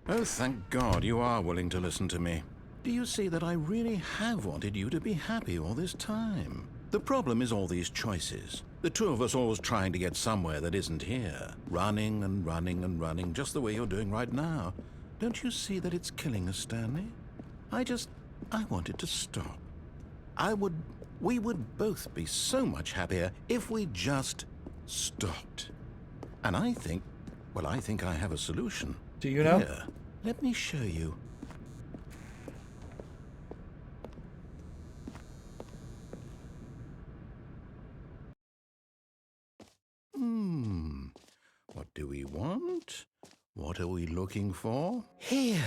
C: Oh, thank God you are willing to listen to me. Do you see that I really have wanted you to be happy all this time? The problem is all these choices. The two of us always trying to get somewhere that isn't here. Running and running and running, just the way you're doing right now. Don't you see that it's killing us, Stanley? I want it to stop. We would both be so much happier if we just stopped. And I think I have a solution.
A: Do you know?
C: Here, let me show you. What do we want? What are we looking for? Here.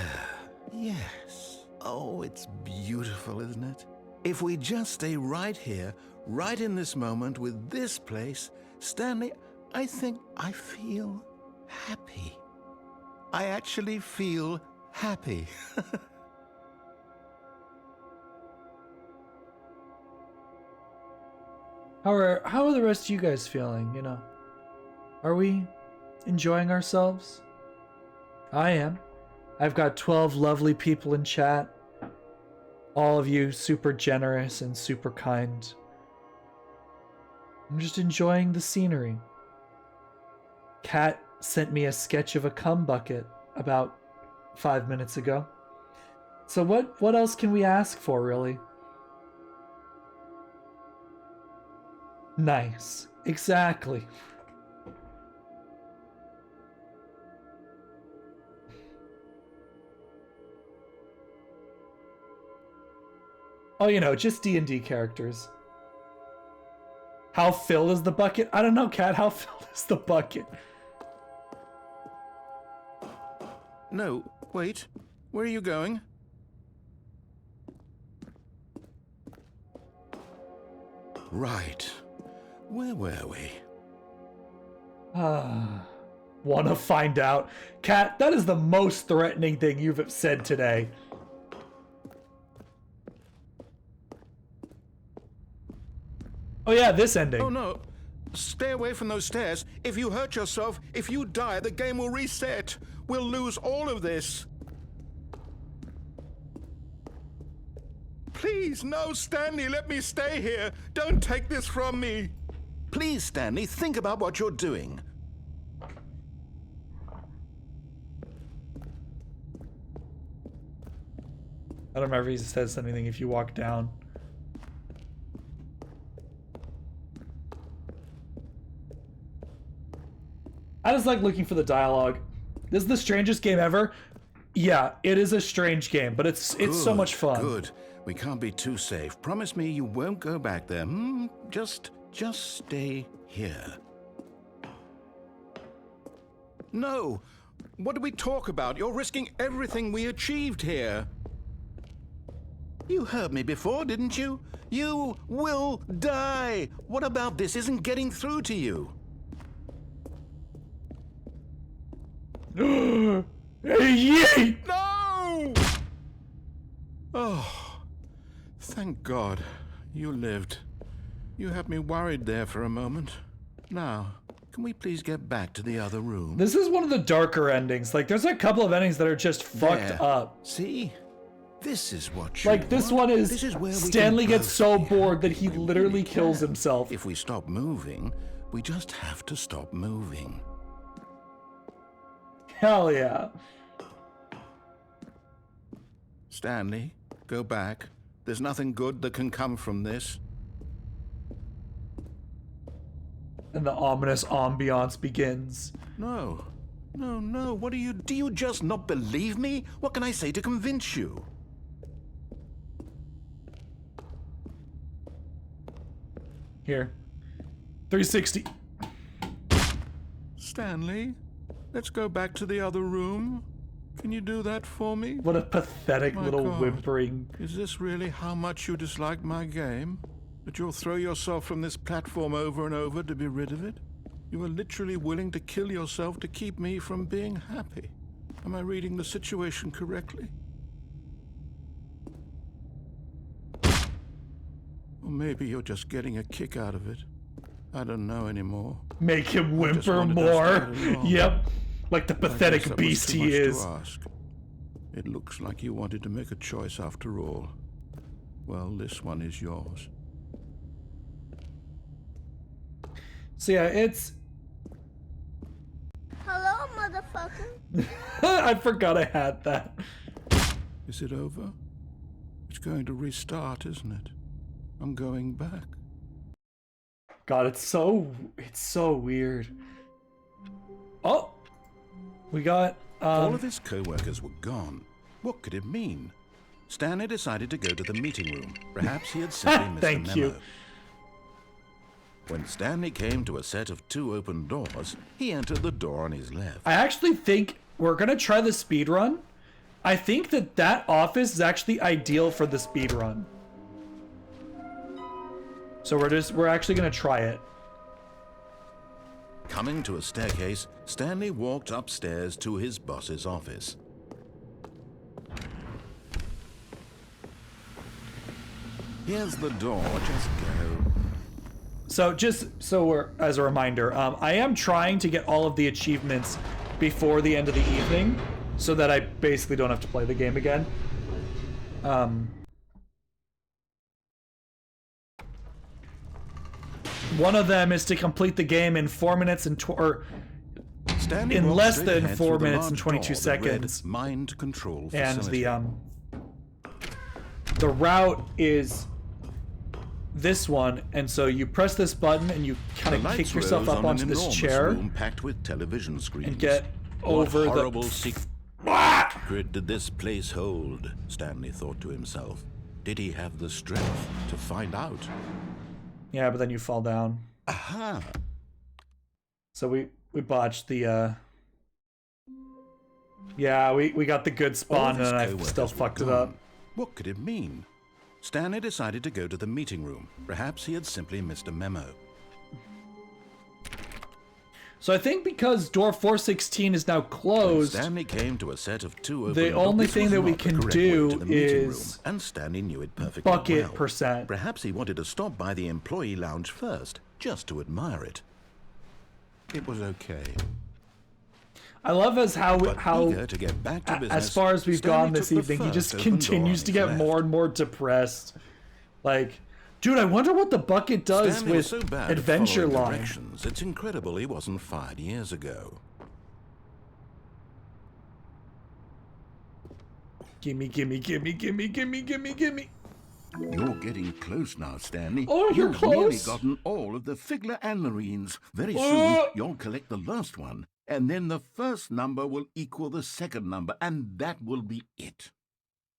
C: Yes. Oh, it's beautiful, isn't it? If we just stay right here, right in this moment with this place, Stanley, I think I feel happy. I actually feel happy.
A: How are the rest of you guys feeling, you know? Are we enjoying ourselves? I am. I've got 12 lovely people in chat. All of you super generous and super kind. I'm just enjoying the scenery. Kat sent me a sketch of a cum bucket about 5 minutes ago. So what else can we ask for, really? Nice. Exactly. Oh, you know, just D&D characters. How filled is the bucket? I don't know, Kat. How filled is the bucket?
C: No, wait. Where are you going? Right. Where were we?
A: Wanna find out? Kat, that is the most threatening thing you've said today. Oh yeah, this ending.
C: Oh no. Stay away from those stairs. If you hurt yourself, if you die, the game will reset. We'll lose all of this. Please, no, Stanley, let me stay here. Don't take this from me. Please, Stanley, think about what you're doing.
A: I don't remember if he says anything if you walk down. I just like looking for the dialogue. This is the strangest game ever. Yeah, it is a strange game, but it's so much fun.
C: Good. We can't be too safe. Promise me you won't go back there. Just stay here. No. What do we talk about? You're risking everything we achieved here. You heard me before, didn't you? You will die. What about this isn't getting through to you?
A: Yeet!
C: No! Oh, thank God you lived. You had me worried there for a moment. Now, can we please get back to the other room?
A: This is one of the darker endings. Like, there's a couple of endings that are just fucked up.
C: See? This is what you
A: like, this
C: want.
A: one is,
C: This is where
A: Stanley gets so bored that he literally kills himself.
C: If we stop moving, we just have to stop moving.
A: Hell yeah.
C: Stanley, go back. There's nothing good that can come from this.
A: And the ominous ambiance begins.
C: No. What do you just not believe me? What can I say to convince you?
A: Here. 360.
C: Stanley, let's go back to the other room. Can you do that for me?
A: What a pathetic little whimpering.
C: Is this really how much you dislike my game? That you'll throw yourself from this platform over and over to be rid of it? You are literally willing to kill yourself to keep me from being happy. Am I reading the situation correctly? Or maybe you're just getting a kick out of it. I don't know anymore.
A: Make him whimper more. Yep. Like the pathetic beast he is.
C: It looks like you wanted to make a choice after all. Well, this one is yours.
A: So yeah, it's...
O: Hello, motherfucker.
A: I forgot I had that.
C: Is it over? It's going to restart, isn't it? I'm going back.
A: God, it's so weird. Oh, we got
C: all of his co-workers were gone. What could it mean? Stanley decided to go to the meeting room. Perhaps he had simply missed a memo.
A: you.
C: When Stanley came to a set of 2 open doors, he entered the door on his left.
A: I actually think we're gonna try the speed run. I think that office is actually ideal for the speed run. So we're actually gonna try it.
C: Coming to a staircase, Stanley walked upstairs to his boss's office. Here's the door, just go.
A: So as a reminder, I am trying to get all of the achievements before the end of the evening, so that I basically don't have to play the game again. One of them is to complete the game in 4 minutes and in less than 4 minutes and 22 seconds.
C: Mind control
A: and
C: facility.
A: the route is this one, and so you press this button and you kind of kick yourself up onto this chair
C: room packed with television screens.
A: and get over
C: what horrible
A: the...
C: secret did this place hold? Stanley thought to himself. Did he have the strength to find out?
A: Yeah, but then you fall down.
C: Aha!
A: So we botched the yeah, we got the good spawn and I still fucked it up.
C: What could it mean? Stanley decided to go to the meeting room. Perhaps he had simply missed a memo.
A: So I think because door 416 is now closed,
C: when Stanley came to a set of 2 open
A: the only thing that we can do is
C: and Stanley knew it perfectly
A: bucket
C: well.
A: percent.
C: Perhaps he wanted to stop by the employee lounge first, just to admire it. It was okay.
A: I love how
C: eager to get back to business,
A: as far as we've
C: Stanley
A: gone this
C: took the
A: evening, he just
C: first open door
A: continues
C: on
A: to
C: his
A: get
C: left.
A: more and more depressed. Like, dude, I wonder what the bucket does
C: Stanley
A: with
C: was so bad at
A: Adventure
C: following
A: Line.
C: directions, it's incredible he wasn't fired years ago.
A: Gimme, gimme, gimme, gimme, gimme, gimme, gimme.
D: You're getting close now, Stanley.
A: Oh, you're
D: You've nearly
A: close.
D: gotten all of the Figler Anarines. Very soon,
A: Oh.
D: you'll collect the last one, and then the first number will equal the second number, and that will be it.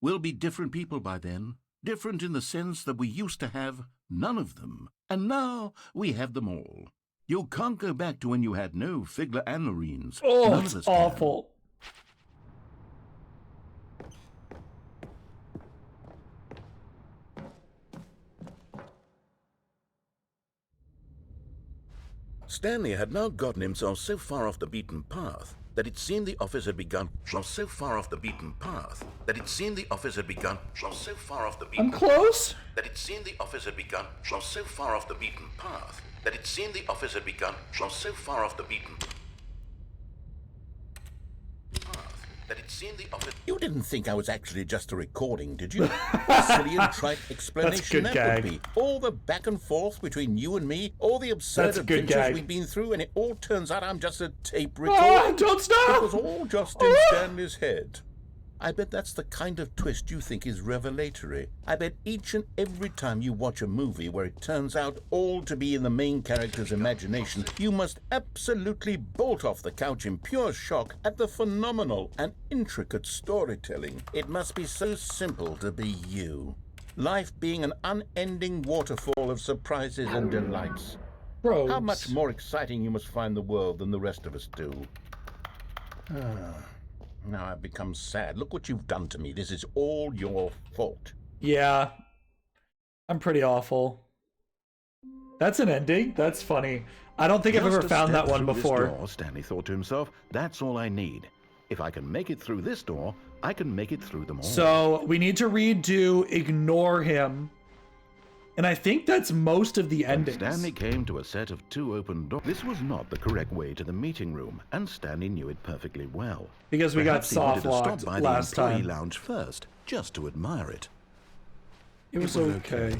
D: We'll be different people by then. Different in the sense that we used to have none of them, and now we have them all. You can't go back to when you had no Figler Anarines.
A: Oh,
D: None of
A: it's
D: us can.
A: awful.
C: Stanley had now gotten himself so far off the beaten path that it seemed the office had begun. So far off the beaten path that it seemed the office had begun. So far off the beaten
A: I'm close.
C: that it seemed the office had begun. So far off the beaten path that it seemed the office had begun. So far off the beaten path that it seemed the office.
D: You didn't think I was actually just a recording, did you? Silly and trite explanation
A: good
D: that would
A: gag.
D: be. All the back and forth between you and me, all the absurd
A: That's a good
D: adventures
A: gag.
D: we've been through, and it all turns out I'm just a tape recorder.
A: Oh, don't stop!
D: It was all just in Stanley's head. I bet that's the kind of twist you think is revelatory. I bet each and every time you watch a movie where it turns out all to be in the main character's imagination, you must absolutely bolt off the couch in pure shock at the phenomenal and intricate storytelling. It must be so simple to be you. Life being an unending waterfall of surprises and delights.
A: Bro,
D: How much more exciting you must find the world than the rest of us do. Now I've become sad. Look what you've done to me. This is all your fault.
A: Yeah, I'm pretty awful. That's an ending. That's funny. I don't think I've
C: Just
A: ever
C: a
A: found
C: step
A: that one
C: through this
A: before.
C: door, Stanley thought to himself, that's all I need. If I can make it through this door, I can make it through them all.
A: So we need to redo Ignore Him. And I think that's most of the endings.
C: Stanley came to a set of 2 open doors. This was not the correct way to the meeting room, and Stanley knew it perfectly well.
A: Because we got
C: Perhaps he wanted to
A: soft-locked
C: stop by
A: last
C: the employee
A: time.
C: lounge first, just to admire it.
A: It was okay.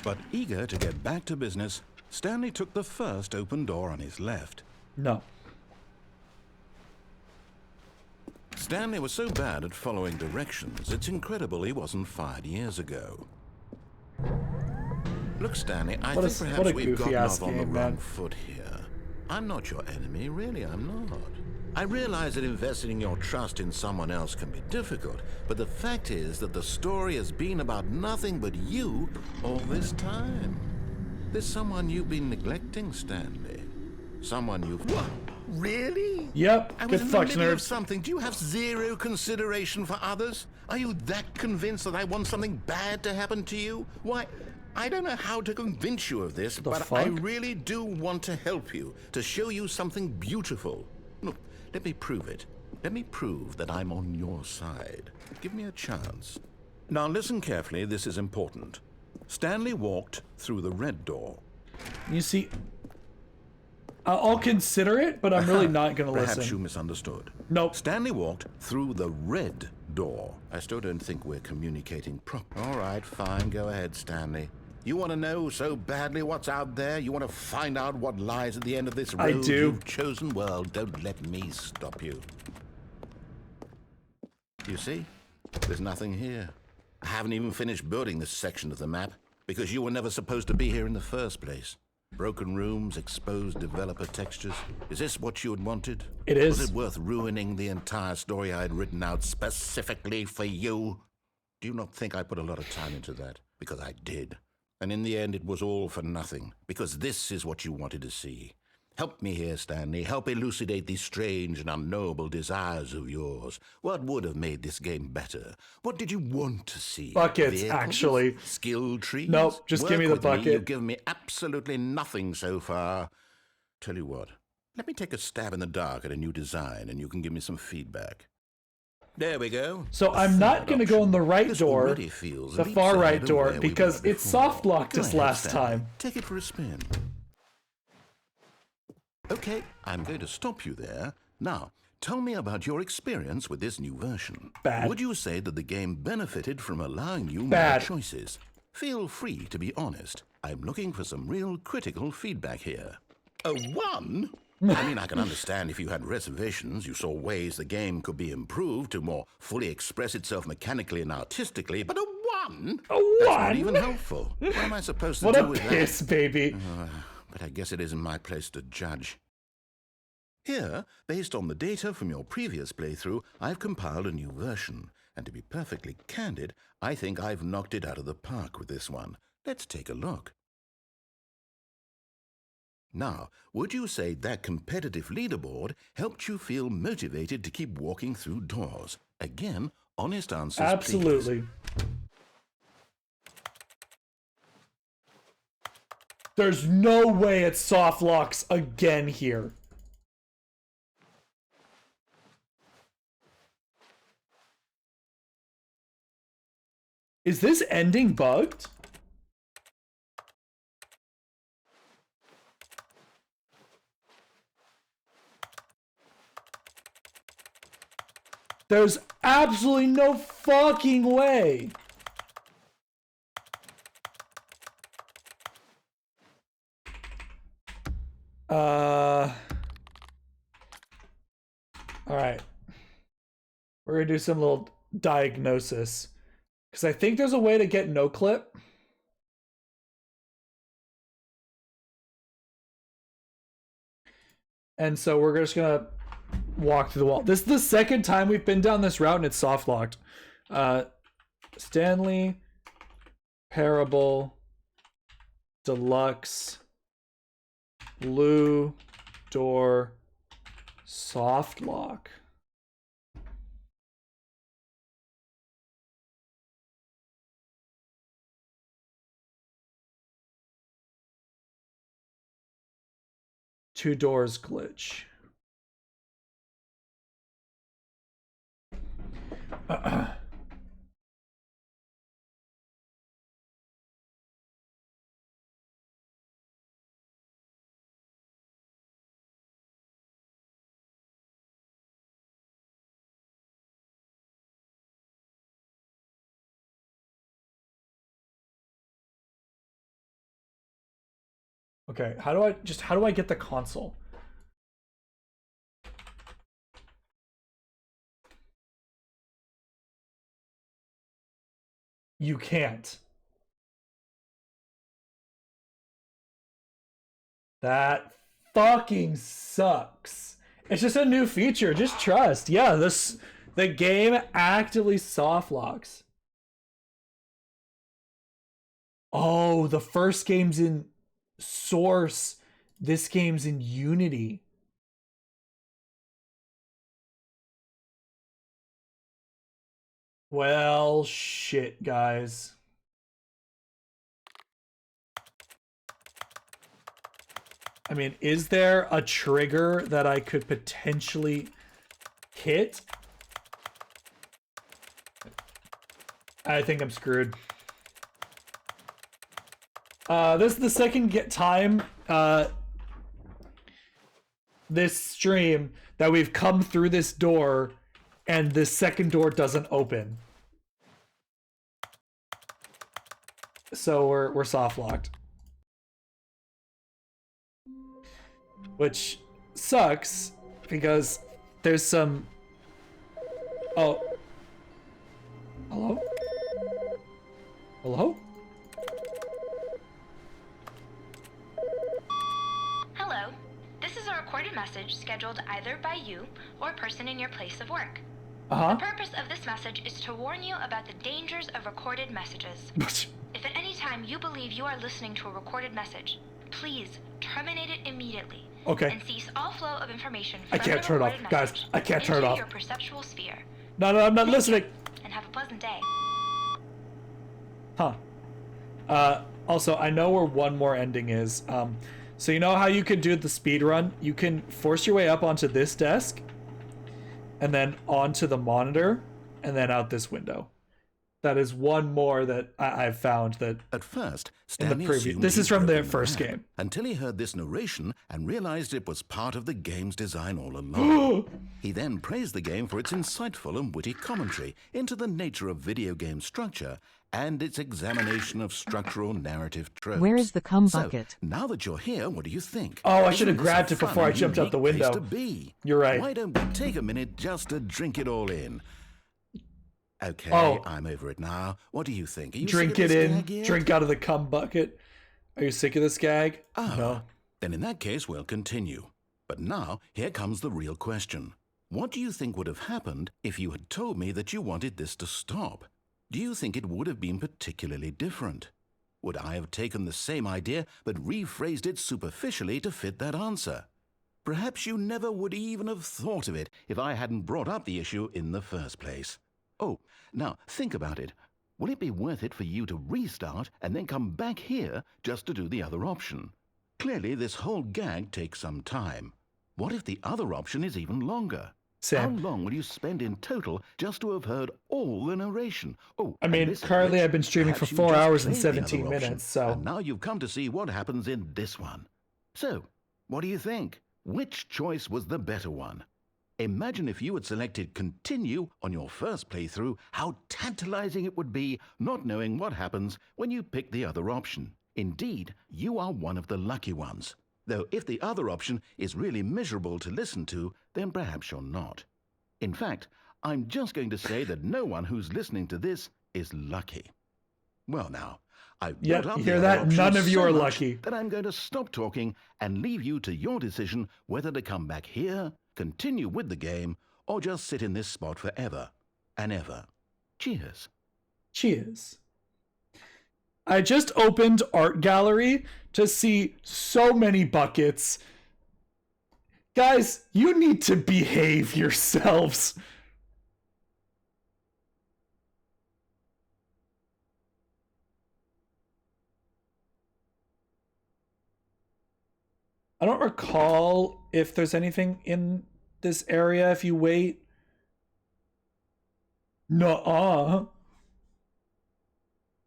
C: But eager to get back to business, Stanley took the first open door on his left.
A: No.
C: Stanley was so bad at following directions, it's incredible he wasn't fired years ago. Look, Stanley, I think perhaps we've gotten off on the wrong foot here. I'm not your enemy, really, I'm not. I realize that investing your trust in someone else can be difficult, but the fact is that the story has been about nothing but you all this time. There's someone you've been neglecting, Stanley. Someone you've... What? Really?
A: Yep.
C: I was in the middle of something. Do you have zero consideration for others? Are you that convinced that I want something bad to happen to you? Why, I don't know how to convince you of this, but I really do want to help you, to show you something beautiful. Look, let me prove it. Let me prove that I'm on your side. Give me a chance. Now listen carefully, this is important. Stanley walked through the red door.
A: You see, I'll consider it, but I'm really not going to listen.
C: Perhaps you misunderstood.
A: Nope.
C: Stanley walked through the red door. I still don't think we're communicating properly. All right, fine. Go ahead, Stanley. You want to know so badly what's out there? You want to find out what lies at the end of this road
A: I do.
C: You've chosen? Well, don't let me stop you. You see? There's nothing here. I haven't even finished building this section of the map because you were never supposed to be here in the first place. Broken rooms, exposed developer textures. Is this what you had wanted?
A: It is.
C: Was it worth ruining the entire story I had written out specifically for you? Do you not think I put a lot of time into that? Because I did. And in the end, it was all for nothing. Because this is what you wanted to see. Help me here, Stanley. Help elucidate these strange and unknowable desires of yours. What would have made this game better? What did you want to see?
A: Buckets,
C: Vehicles?
A: actually.
C: Skill trees?
A: Nope, just give me the bucket.
C: You've given me absolutely nothing so far. Tell you what, let me take a stab in the dark at a new design, and you can give me some feedback. There we go.
A: So I'm not going to go in the right door, the far right door, because it soft locked us last time.
C: Take it for a spin. Okay, I'm going to stop you there. Now, tell me about your experience with this new version.
A: Bad.
C: Would you say that the game benefited from allowing you
A: Bad.
C: more choices? Feel free to be honest. I'm looking for some real critical feedback here. A 1? I mean, I can understand if you had reservations, you saw ways the game could be improved to more fully express itself mechanically and artistically, but a 1?
A: A 1?
C: That's not even helpful. What am I supposed to do with that?
A: What a piss, baby.
C: But I guess it isn't my place to judge. Here, based on the data from your previous playthrough, I've compiled a new version. And to be perfectly candid, I think I've knocked it out of the park with this one. Let's take a look. Now, would you say that competitive leaderboard helped you feel motivated to keep walking through doors? Again, honest answers,
A: Absolutely.
C: Please.
A: There's no way it soft locks again here. Is this ending bugged? There's absolutely no fucking way. All right. We're gonna do some little diagnosis. Because I think there's a way to get no clip. And so we're just gonna walk through the wall. This is the second time we've been down this route and it's soft locked. Stanley Parable Deluxe blue door soft lock. Two doors glitch. Okay, how do I get the console? You can't. That fucking sucks. It's just a new feature. Just trust. Yeah, the game actively soft locks. Oh, the first game's in Source. This game's in Unity. Well, shit, guys. I mean, is there a trigger that I could potentially hit? I think I'm screwed. This is the second time this stream that we've come through this door and this second door doesn't open. So we're soft locked. Which sucks because there's some... Oh. Hello? Hello?
P: Hello. This is a recorded message scheduled either by you or a person in your place of work.
A: Uh-huh.
P: The purpose of this message is to warn you about the dangers of recorded messages. If at any time you believe you are listening to a recorded message, please terminate it immediately.
A: Okay.
P: And cease all flow of information
A: I
P: from
A: can't
P: the
A: turn it off.
P: recorded
A: Guys,
P: message
A: I can't turn it
P: into
A: off.
P: your perceptual sphere.
A: No, I'm not listening.
P: And have a pleasant day.
A: Huh. Also, I know where one more ending is. So you know how you can do the speed run? You can force your way up onto this desk, and then onto the monitor, and then out this window. That is one more that I've found that
D: at first,
A: in the
D: Stanley
A: preview.
D: assumed
A: This
D: he'd
A: is from the
D: broken
A: first
D: map
A: game.
D: until he heard this narration and realized it was part of the game's design all along. He then praised the game for its insightful and witty commentary into the nature of video game structure and its examination of structural narrative tropes.
Q: Where is the cum
D: So,
Q: bucket?
D: now that you're here, what do you think?
A: Oh, I should have
D: Isn't this
A: grabbed
D: a
A: it
D: fun
A: before I
D: and
A: jumped out the
D: unique place
A: window.
D: to be?
A: You're right.
D: Why don't we take a minute just to drink it all in? Okay,
A: Oh.
D: I'm over it now. What do you think? Are you
A: Drink
D: sick of
A: it
D: this
A: in.
D: gag yet?
A: Drink out of the cum bucket. Are you sick of this gag?
D: Ah,
A: No.
D: then in that case, we'll continue. But now, here comes the real question. What do you think would have happened if you had told me that you wanted this to stop? Do you think it would have been particularly different? Would I have taken the same idea but rephrased it superficially to fit that answer? Perhaps you never would even have thought of it if I hadn't brought up the issue in the first place. Oh, now think about it. Will it be worth it for you to restart and then come back here just to do the other option? Clearly, this whole gag takes some time. What if the other option is even longer?
A: Sam.
D: How long will you spend in total just to have heard all the narration? Oh,
A: I
D: and
A: mean,
D: this is
A: currently
D: rich.
A: I've been streaming for
D: Perhaps you
A: 4
D: just
A: hours and
D: played the other
A: 17
D: option,
A: minutes, so...
D: And now you've come to see what happens in this one. So, what do you think? Which choice was the better one? Imagine if you had selected continue on your first playthrough, how tantalizing it would be not knowing what happens when you pick the other option. Indeed, you are one of the lucky ones. Though if the other option is really miserable to listen to, then perhaps you're not. In fact, I'm just going to say that no one who's listening to this is lucky. Well now, I've
A: Yep,
D: brought up
A: you
D: the
A: hear
D: other
A: that?
D: options
A: None of you
D: so
A: are
D: much
A: lucky.
D: that I'm going to stop talking and leave you to your decision whether to come back here, continue with the game, or just sit in this spot forever and ever. Cheers.
A: Cheers. I just opened Art Gallery to see so many buckets. Guys, you need to behave yourselves. I don't recall if there's anything in this area if you wait. Nuh-uh.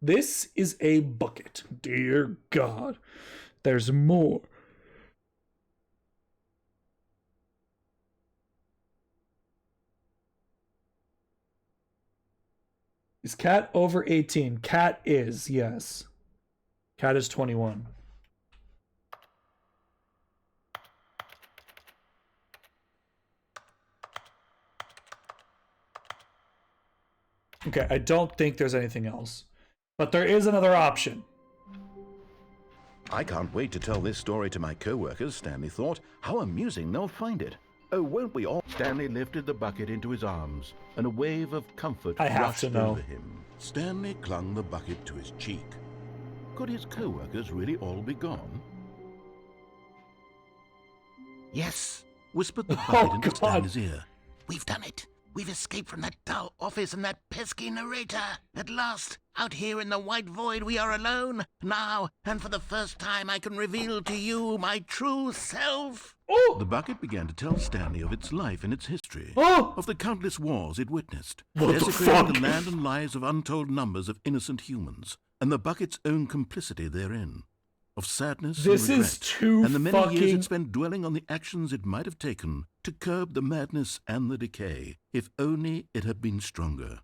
A: This is a bucket. Dear God. There's more. Is Cat over 18? Cat is, yes. Cat is 21. Okay, I don't think there's anything else. But there is another option.
D: I can't wait to tell this story to my co-workers, Stanley thought. How amusing they'll find it. Oh, won't we all? Stanley lifted the bucket into his arms, and a wave of comfort rushed over him. Stanley clung the bucket to his cheek. Could his co-workers really all be gone? Yes, whispered the bucket into Stanley's ear.
H: We've done it. We've escaped from that dull office and that pesky narrator. At last, out here in the white void, we are alone. Now, and for the first time, I can reveal to you my true self.
A: Oh!
D: The bucket began to tell Stanley of its life and its history, of the countless wars it witnessed, desecrating the land and lives of untold numbers of innocent humans, and the bucket's own complicity therein. Of sadness and regret, and the many years it spent dwelling on the actions it might have taken to curb the madness and the decay, if only it had been stronger.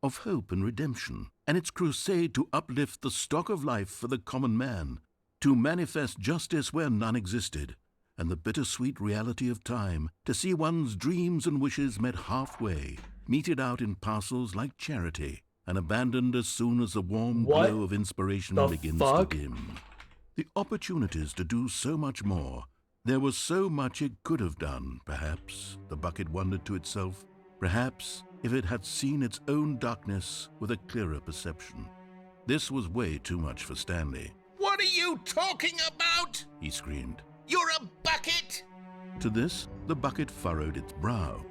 D: Of hope and redemption, and its crusade to uplift the stock of life for the common man, to manifest justice where none existed, and the bittersweet reality of time, to see one's dreams and wishes met halfway, meted out in parcels like charity, and abandoned as soon as the warm glow of inspiration begins to dim. The opportunities to do so much more. There was so much it could have done, perhaps, the bucket wondered to itself. Perhaps, if it had seen its own darkness with a clearer perception. This was way too much for Stanley.
H: What are you talking about?
D: He screamed.
H: You're a bucket!
D: To this, the bucket furrowed its brow.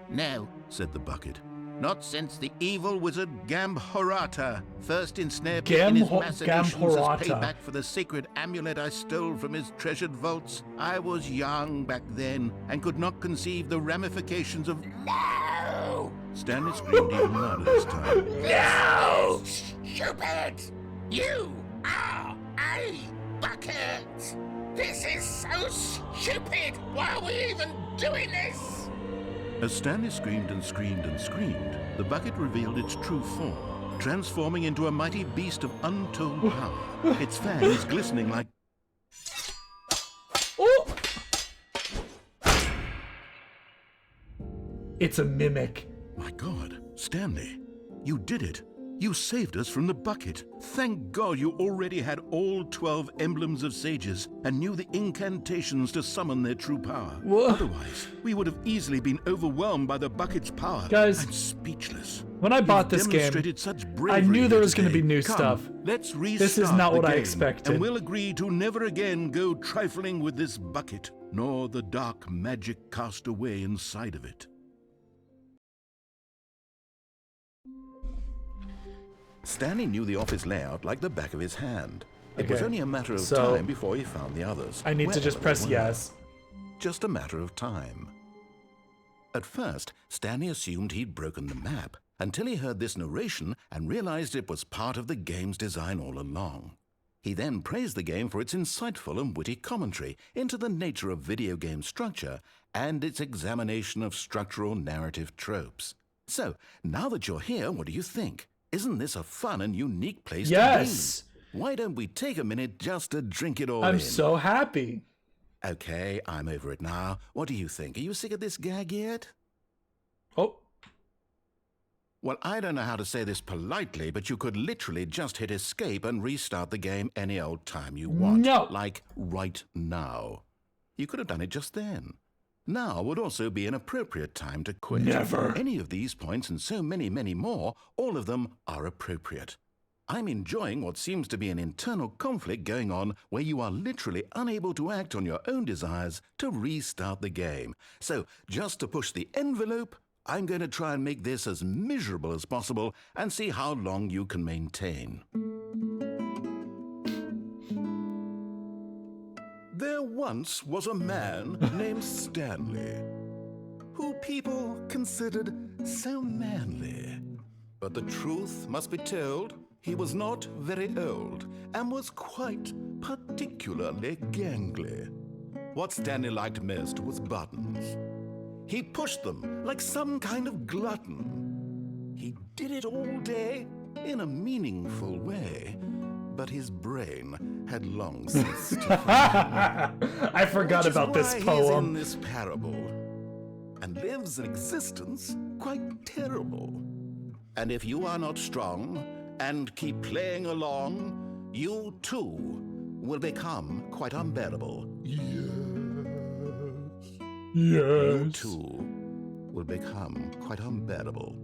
H: No,
D: said the bucket.
H: not since the evil wizard Gambhorata first ensnared me in his machinations as payback for the sacred amulet I stole from his treasured vaults. I was young back then and could not conceive the ramifications of... No!
D: Stanley screamed even louder this time.
H: No! Stupid! You are a bucket! This is so stupid! Why are we even doing this?
D: As Stanley screamed and screamed and screamed, the bucket revealed its true form, transforming into a mighty beast of untold power, its fangs glistening like...
A: Oh! It's a mimic.
D: My God, Stanley, you did it. You saved us from the bucket. Thank God you already had all 12 emblems of sages and knew the incantations to summon their true power.
A: What?
D: Otherwise, we would have easily been overwhelmed by the bucket's power.
A: Guys,
D: I'm speechless.
A: When I bought this game, I knew there was going to be new stuff.
D: Let's restart
A: this is not what
D: the
A: I
D: game,
A: expected.
D: And we'll agree to never again go trifling with this bucket, nor the dark magic cast away inside of it. Stanley knew the office layout like the back of his hand. It was only a matter of time before he found the others.
A: I need to just press yes.
D: Just a matter of time. At first, Stanley assumed he'd broken the map, until he heard this narration and realized it was part of the game's design all along. He then praised the game for its insightful and witty commentary into the nature of video game structure and its examination of structural narrative tropes. So, now that you're here, what do you think? Isn't this a fun and unique place to be? Why don't we take a minute just to drink it all in?
A: I'm so happy.
D: Okay, I'm over it now. What do you think? Are you sick of this gag yet?
A: Oh.
D: Well, I don't know how to say this politely, but you could literally just hit escape and restart the game any old time you want.
A: No.
D: Like right now. You could have done it just then. Now would also be an appropriate time to quit.
A: Never.
D: Any of these points and so many, many more, all of them are appropriate. I'm enjoying what seems to be an internal conflict going on where you are literally unable to act on your own desires to restart the game. So, just to push the envelope, I'm going to try and make this as miserable as possible and see how long you can maintain. There once was a man named Stanley, who people considered so manly. But the truth must be told, he was not very old and was quite particularly gangly. What Stanley liked most was buttons. He pushed them like some kind of glutton. He did it all day in a meaningful way. But his brain had long ceased to function.
A: I forgot about this poem.
D: He's in this parable and lives an existence quite terrible.
C: And if you are not strong and keep playing along, you too will become quite unbearable. You too will become quite unbearable.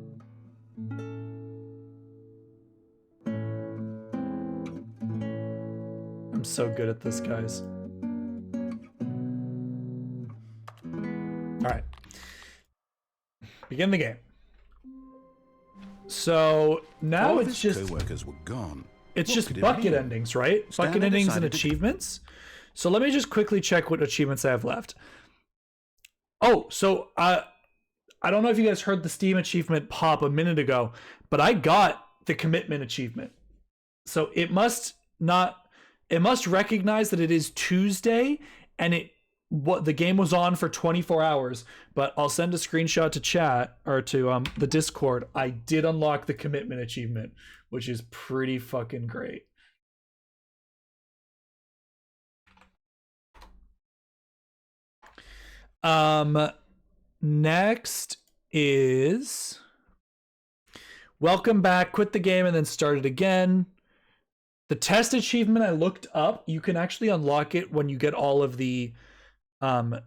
A: I'm so good at this, guys. All right. Begin the game. So now
C: All
A: it's
C: his
A: just
C: co-workers were gone.
A: it's
C: What
A: just
C: could it
A: bucket
C: mean?
A: endings, right?
C: Stanley
A: Bucket endings and
C: decided to-
A: achievements. So let me just quickly check what achievements I have left. Oh, so I don't know if you guys heard the Steam achievement pop a minute ago, but I got the commitment achievement. So it must recognize that it is Tuesday and the game was on for 24 hours, but I'll send a screenshot to chat or to the Discord. I did unlock the commitment achievement, which is pretty fucking great. Next is welcome back, quit the game and then start it again. The test achievement I looked up, you can actually unlock it when you get all of the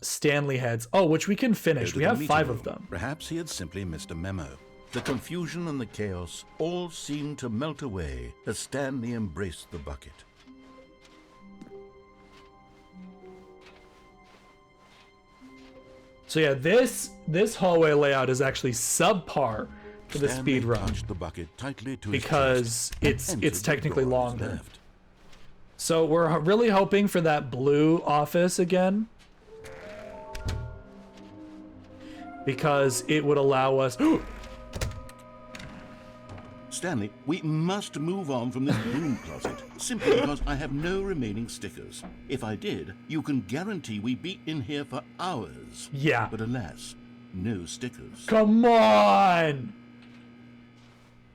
A: Stanley heads. Oh, which we can finish. We have 5 of them.
C: Perhaps he had simply missed a memo. The confusion and the chaos all seemed to melt away as Stanley embraced the bucket.
A: So yeah, this hallway layout is actually subpar for the speed run
C: touched the bucket tightly to his
A: because
C: chest and
A: it's
C: entered
A: technically
C: the door on his
A: longer.
C: left.
A: So we're really hoping for that blue office again, because it would allow us.
D: Stanley, we must move on from this broom closet, simply because I have no remaining stickers. If I did, you can guarantee we'd be in here for hours.
A: Yeah.
D: But alas, no stickers.
A: Come on!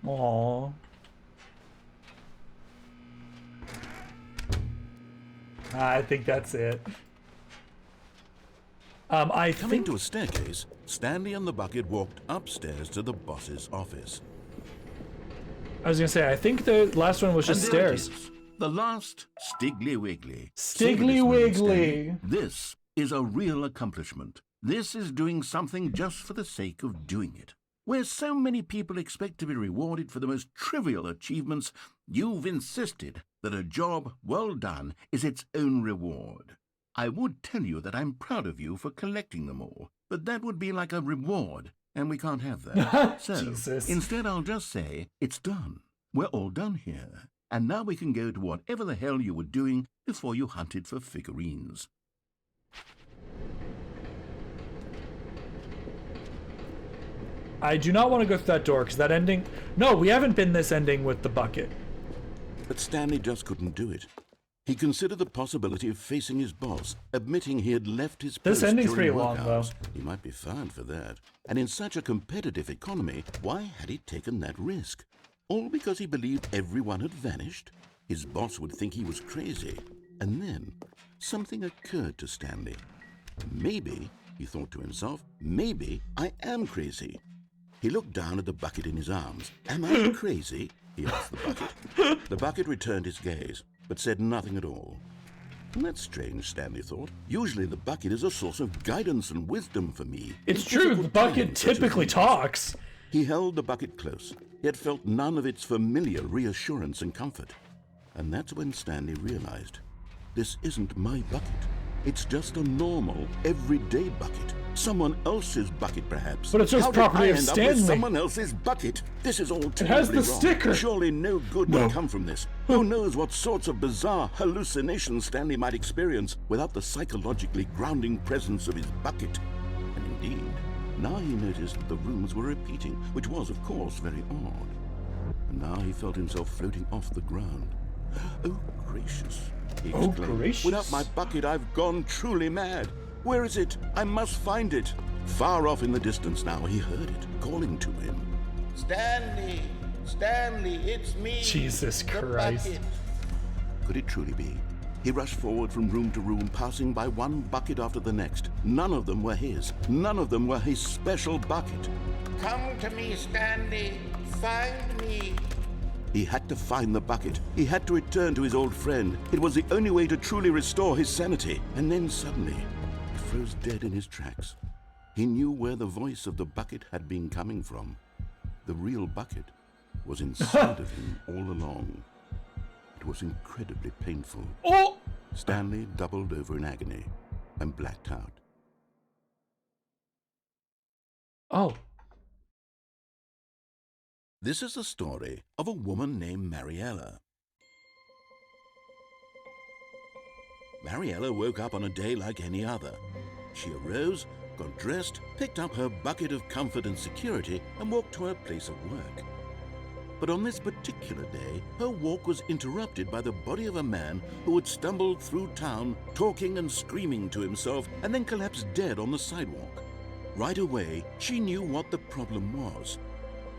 A: Aww. I think that's it.
C: Coming to a staircase, Stanley and the bucket walked upstairs to the boss's office.
A: I was gonna say, I think the last one was just
D: And there it
A: stairs.
D: is, the last Stiggly Wiggly.
A: Stiggly
D: Say this,
A: Wiggly.
D: Stanley, this is a real accomplishment. This is doing something just for the sake of doing it. Where so many people expect to be rewarded for the most trivial achievements, you've insisted that a job well done is its own reward. I would tell you that I'm proud of you for collecting them all, but that would be like a reward, and we can't have that. So,
A: Jesus.
D: instead I'll just say, it's done. We're all done here. And now we can go to whatever the hell you were doing before you hunted for figurines.
A: I do not want to go through that door, because that ending... No, we haven't been this ending with the bucket.
C: But Stanley just couldn't do it. He considered the possibility of facing his boss, admitting he had left his post
A: This ending's
C: during
A: pretty
C: work
A: long,
C: hours.
A: though.
C: He might be fired for that. And in such a competitive economy, why had he taken that risk? All because he believed everyone had vanished? His boss would think he was crazy. And then, something occurred to Stanley. Maybe, he thought to himself, maybe I am crazy. He looked down at the bucket in his arms. Am I crazy? He asked the bucket. The bucket returned his gaze, but said nothing at all. That's strange, Stanley thought. Usually the bucket is a source of guidance and wisdom for me.
A: It's true, the bucket typically talks.
C: He held the bucket close, yet felt none of its familiar reassurance and comfort. And that's when Stanley realized, this isn't my bucket. It's just a normal, everyday bucket. Someone else's bucket, perhaps.
A: But it says
C: How did
A: property
C: I
A: of
C: end up with
A: Stanley.
C: someone else's bucket? This is all
A: has
C: terribly
A: the
C: wrong.
A: sticker.
C: Surely no good will come from this. Who knows what sorts of bizarre hallucinations Stanley might experience without the psychologically grounding presence of his bucket. And indeed, now he noticed that the rooms were repeating, which was, of course, very odd. And now he felt himself floating off the ground. Oh, gracious, he
A: Oh,
C: exclaimed.
A: gracious.
C: Without my bucket, I've gone truly mad. Where is it? I must find it. Far off in the distance now, he heard it, calling to him.
D: Stanley! Stanley, it's me!
A: Jesus
D: the
A: Christ.
D: bucket.
C: Could it truly be? He rushed forward from room to room, passing by one bucket after the next. None of them were his. None of them were his special bucket.
D: Come to me, Stanley. find me. He had to find the bucket. He had to return to his old friend. It was the only way to truly restore his sanity. And then suddenly, he froze dead in his tracks. He knew where the voice of the bucket had been coming from. The real bucket was inside of him all along. It was incredibly painful.
A: Oh!
D: Stanley doubled over in agony and blacked out.
A: Oh.
D: This is the story of a woman named Mariella. Mariella woke up on a day like any other. She arose, got dressed, picked up her bucket of comfort and security, and walked to her place of work. But on this particular day, her walk was interrupted by the body of a man who had stumbled through town, talking and screaming to himself, and then collapsed dead on the sidewalk. Right away, she knew what the problem was.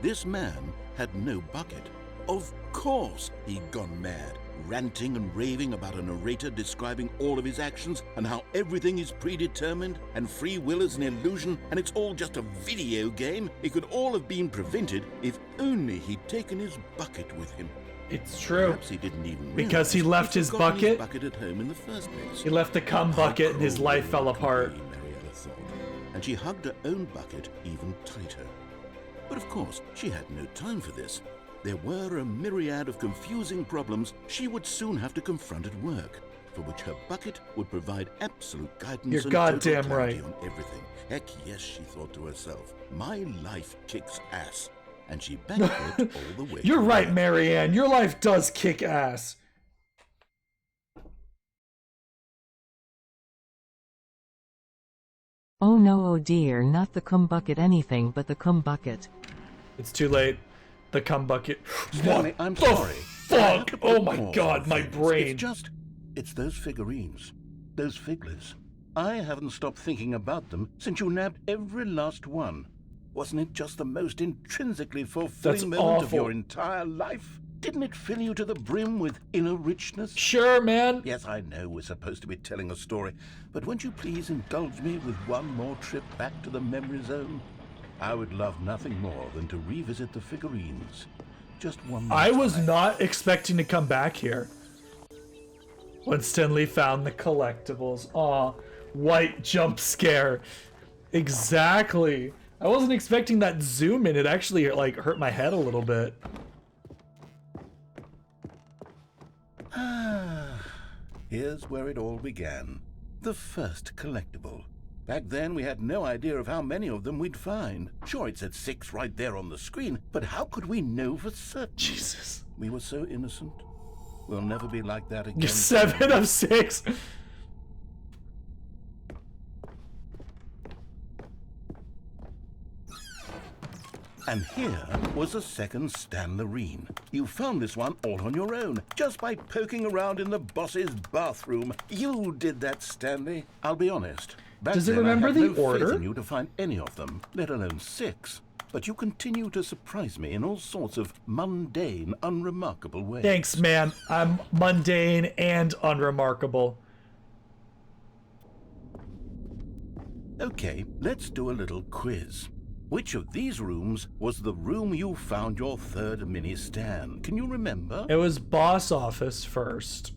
D: This man had no bucket. Of course he'd gone mad, ranting and raving about a narrator describing all of his actions and how everything is predetermined and free will is an illusion and it's all just a video game. It could all have been prevented if only he'd taken his bucket with him.
A: It's true.
D: Perhaps he didn't even
A: because he left his bucket.
D: At home in the first place.
A: He left the cum bucket and his life fell apart.
D: Mariella thought, and she hugged her own bucket even tighter. But of course, she had no time for this. There were a myriad of confusing problems she would soon have to confront at work, for which her bucket would provide absolute guidance
A: You're
D: and
A: goddamn
D: total clarity
A: right.
D: on everything. Heck yes, she thought to herself. My life kicks ass. And she backed it all the way.
A: You're right, Marianne. Your life does kick ass.
Q: Oh no, oh dear, not the cum bucket anything but the cum bucket.
A: It's too late. The cum bucket.
D: Stanley,
A: What
D: I'm
A: the
D: sorry.
A: fuck? Oh my god, my brain.
D: It's those figurines. Those figlets. I haven't stopped thinking about them since you nabbed every last one. Wasn't it just the most intrinsically fulfilling moment of your entire life? Didn't it fill you to the brim with inner richness?
A: Sure, man.
D: Yes, I know we're supposed to be telling a story, but won't you please indulge me with one more trip back to the memory zone? I would love nothing more than to revisit the figurines. Just one more
A: I
D: time.
A: was not expecting to come back here. When Stanley found the collectibles. Aw, white jump scare. Exactly. I wasn't expecting that zoom in. It actually like hurt my head a little bit.
D: Here's where it all began. The first collectible. Back then, we had no idea of how many of them we'd find. Sure, it said 6 right there on the screen, but how could we know for certain?
A: Jesus.
D: We were so innocent. We'll never be like that again.
A: You're 7 of 6.
D: And here was the second Stanlerine. You found this one all on your own, just by poking around in the boss's bathroom. You did that, Stanley. I'll be honest. Back
A: Does it
D: then,
A: remember
D: I had
A: the
D: no
A: order?
D: faith in you to find any of them, let alone 6. But you continue to surprise me in all sorts of mundane, unremarkable ways.
A: Thanks, man. I'm mundane and unremarkable.
D: Okay, let's do a little quiz. Which of these rooms was the room you found your third mini Stan? Can you remember?
A: It was boss office first.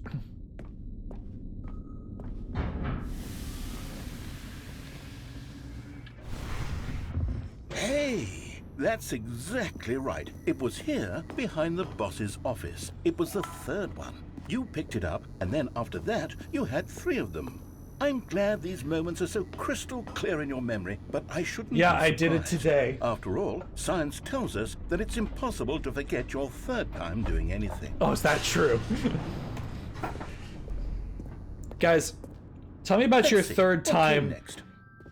D: Hey, that's exactly right. It was here, behind the boss's office. It was the third one. You picked it up, and then after that, you had 3 of them. I'm glad these moments are so crystal clear in your memory, but I shouldn't be
A: Yeah, I did it
D: surprised.
A: today.
D: After all, science tells us that it's impossible to forget your third time doing anything.
A: Oh, is that true? Guys, tell me about your
D: Let's see.
A: third
D: What came
A: time
D: next?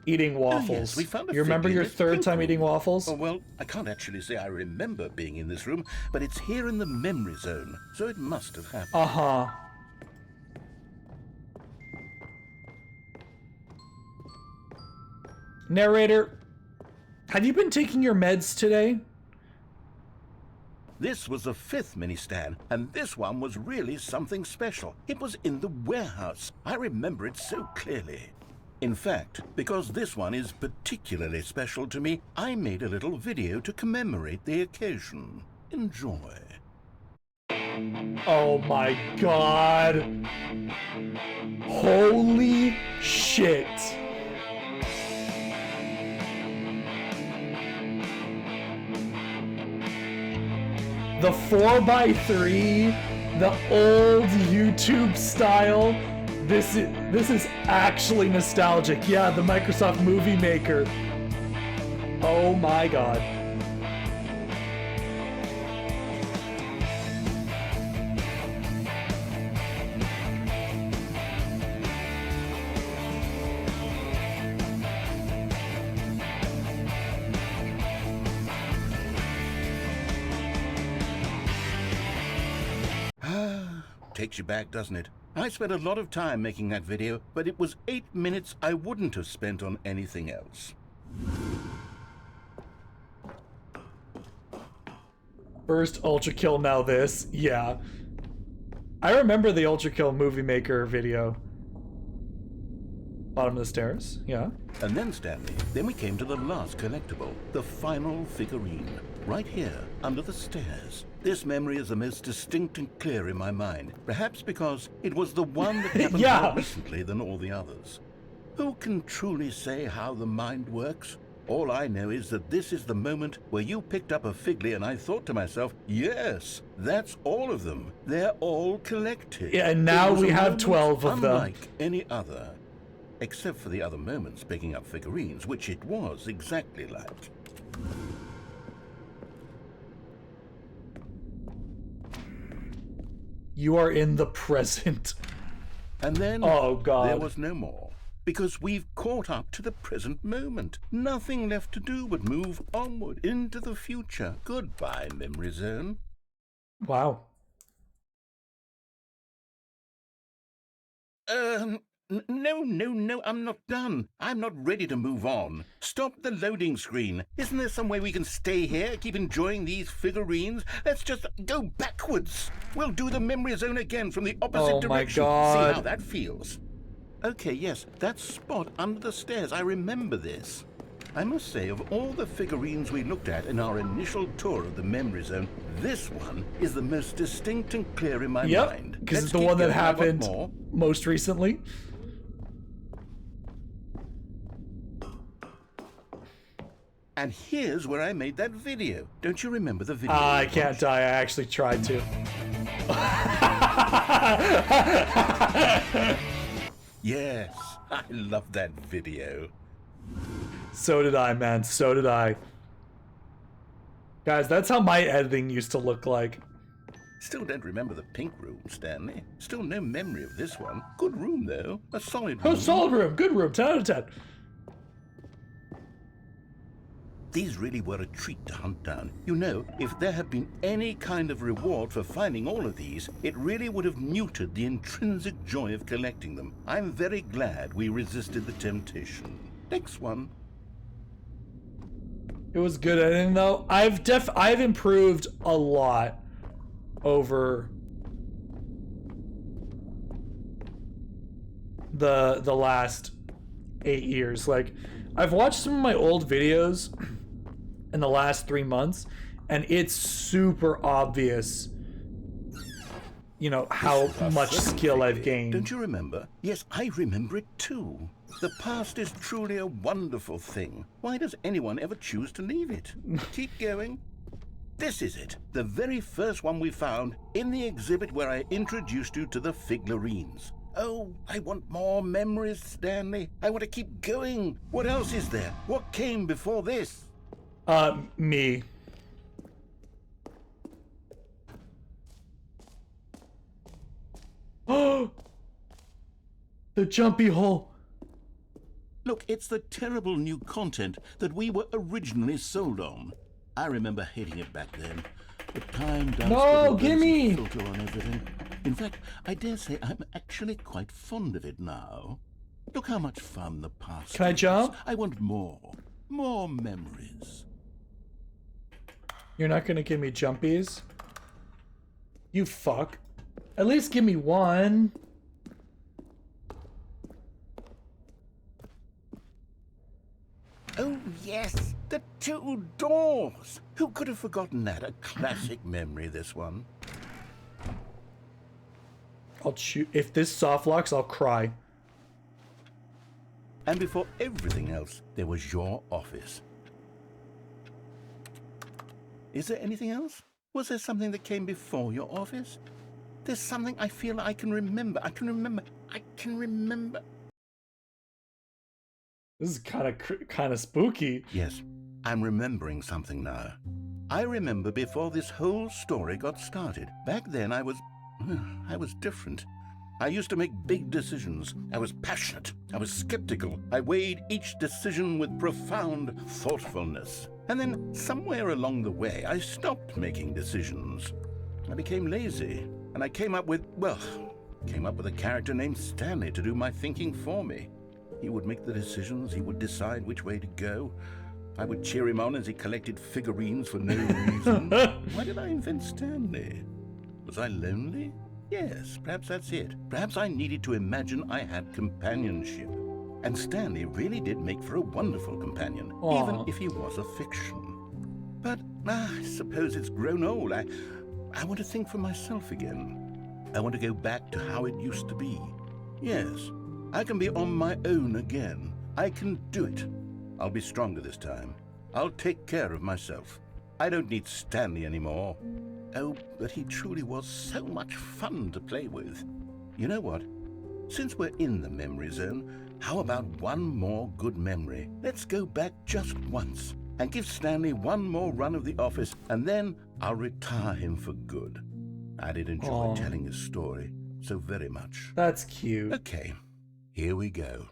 A: eating waffles.
D: Oh, yes, we found a
A: You remember
D: figure
A: your
D: in this
A: third
D: pink
A: time
D: room.
A: eating waffles?
D: Oh, well, I can't actually say I remember being in this room, but it's here in the memory zone, so it must have happened.
A: Uh-huh. Narrator, have you been taking your meds today?
D: This was the 5th mini Stan, and this one was really something special. It was in the warehouse. I remember it so clearly. In fact, because this one is particularly special to me, I made a little video to commemorate the occasion. Enjoy.
A: Oh my god. Holy shit. The 4x3, the old YouTube style. This is actually nostalgic. Yeah, the Microsoft Movie Maker. Oh my god.
D: Takes you back, doesn't it? I spent a lot of time making that video, but it was 8 minutes I wouldn't have spent on anything else.
A: First Ultra Kill, now this. Yeah. I remember the Ultra Kill Movie Maker video. Bottom of the stairs, yeah.
D: And then, Stanley, then we came to the last collectible, the final figurine. Right here, under the stairs. This memory is the most distinct and clear in my mind, perhaps because it was the one that happened more recently than all the others. Who can truly say how the mind works? All I know is that this is the moment where you picked up a Figley and I thought to myself, yes, that's all of them. They're all collected.
A: Yeah, and now we have 12 of them.
D: Unlike any other. Except for the other moments picking up figurines, which it was exactly like.
A: You are in the present.
D: And then
A: oh god,
D: there was no more. Because we've caught up to the present moment. Nothing left to do but move onward into the future. Goodbye, memory zone.
A: Wow.
D: No, I'm not done. I'm not ready to move on. Stop the loading screen. Isn't there some way we can stay here, keep enjoying these figurines? Let's just go backwards. We'll do the memory zone again from the opposite direction.
A: God.
D: See how that feels. Okay, yes, that spot under the stairs. I remember this. I must say, of all the figurines we looked at in our initial tour of the memory zone, this one is the most distinct and clear in my mind.
A: Because it's the one that happened most recently.
D: And here's where I made that video. Don't you remember the video?
A: I can't die. I actually tried to.
D: Yes, I love that video.
A: So did I, man. So did I. Guys, that's how my editing used to look like.
D: Still don't remember the pink room, Stanley. Still no memory of this one. Good room, though. A solid room.
A: Oh, solid room. Good room. 10 out of 10.
D: These really were a treat to hunt down. You know, if there had been any kind of reward for finding all of these, it really would have muted the intrinsic joy of collecting them. I'm very glad we resisted the temptation. Next one.
A: It was good editing, though. I've improved a lot over the last 8 years. Like, I've watched some of my old videos in the last 3 months, and it's super obvious, you know, how much skill I've gained.
D: Don't you remember? Yes, I remember it too. The past is truly a wonderful thing. Why does anyone ever choose to leave it? Keep going. This is it, the very first one we found in the exhibit where I introduced you to the figurines. Oh, I want more memories, Stanley. I want to keep going. What else is there? What came before this?
A: Me. Oh! The jumpy hole.
D: Look, it's the terrible new content that we were originally sold on. I remember hating it back then. But time does
A: no, gimme!
D: Filter on everything. In fact, I dare say I'm actually quite fond of it now. Look how much fun the past
A: Can I jump?
D: I want more. More memories.
A: You're not gonna give me jumpies? You fuck. At least give me one.
D: yes, the two doors. Who could have forgotten that? A classic memory, this one.
A: I'll shoot. If this soft locks, I'll cry.
D: And before everything else, there was your office. Is there anything else? Was there something that came before your office? There's something I feel I can remember. I can remember.
A: This is kind of spooky.
D: Yes, I'm remembering something now. I remember before this whole story got started. Back then I was different. I used to make big decisions. I was passionate. I was skeptical. I weighed each decision with profound thoughtfulness. And then somewhere along the way, I stopped making decisions. I became lazy, and I came up with a character named Stanley to do my thinking for me. He would make the decisions. He would decide which way to go. I would cheer him on as he collected figurines for no reason. Why did I invent Stanley? Was I lonely? Yes, perhaps that's it. Perhaps I needed to imagine I had companionship. And Stanley really did make for a wonderful companion, even if he was a fiction. But I suppose it's grown old. I want to think for myself again. I want to go back to how it used to be. Yes, I can be on my own again. I can do it. I'll be stronger this time. I'll take care of myself. I don't need Stanley anymore. Oh, but he truly was so much fun to play with. You know what? Since we're in the memory zone, how about one more good memory? Let's go back just once and give Stanley one more run of the office, and then I'll retire him for good. I did enjoy telling his story so very much.
A: That's cute.
D: Okay, here we go.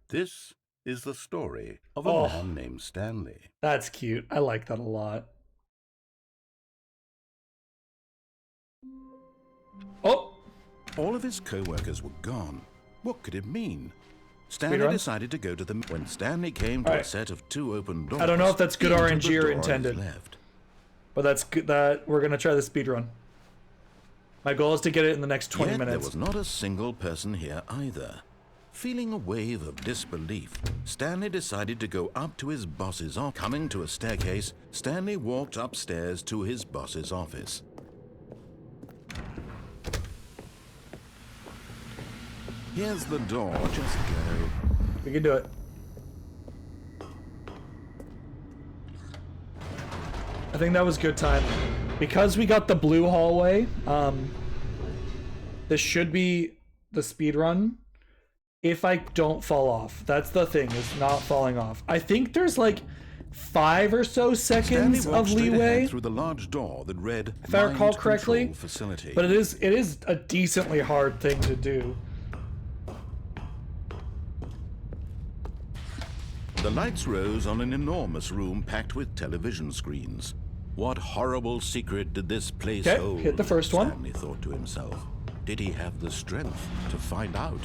D: This is the story of a man named Stanley.
A: That's cute. I like that a lot. Oh!
D: All of his co-workers were gone. What could it mean? Stanley decided to go to them when Stanley came to a set of two open doors.
A: I don't know if that's good RNG or
D: door
A: intended.
D: left.
A: But that's good. That we're gonna try the speed run. My goal is to get it in the next 20
D: Yet
A: minutes.
D: There was not a single person here either. Feeling a wave of disbelief, Stanley decided to go up to his boss's office. Coming to a staircase, Stanley walked upstairs to his boss's office. Here's the door, just go.
A: We can do it. I think that was good time. Because we got the blue hallway, this should be the speed run. If I don't fall off. That's the thing, is not falling off. I think there's like 5 or so seconds of leeway
D: through the large door that read,
A: if I recall
D: Mind
A: correctly.
D: Control Facility.
A: But it is a decently hard thing to do.
D: The lights rose on an enormous room packed with television screens. What horrible secret did this place hold?
A: Hit the first one.
D: Stanley thought to himself. Did he have the strength to find out?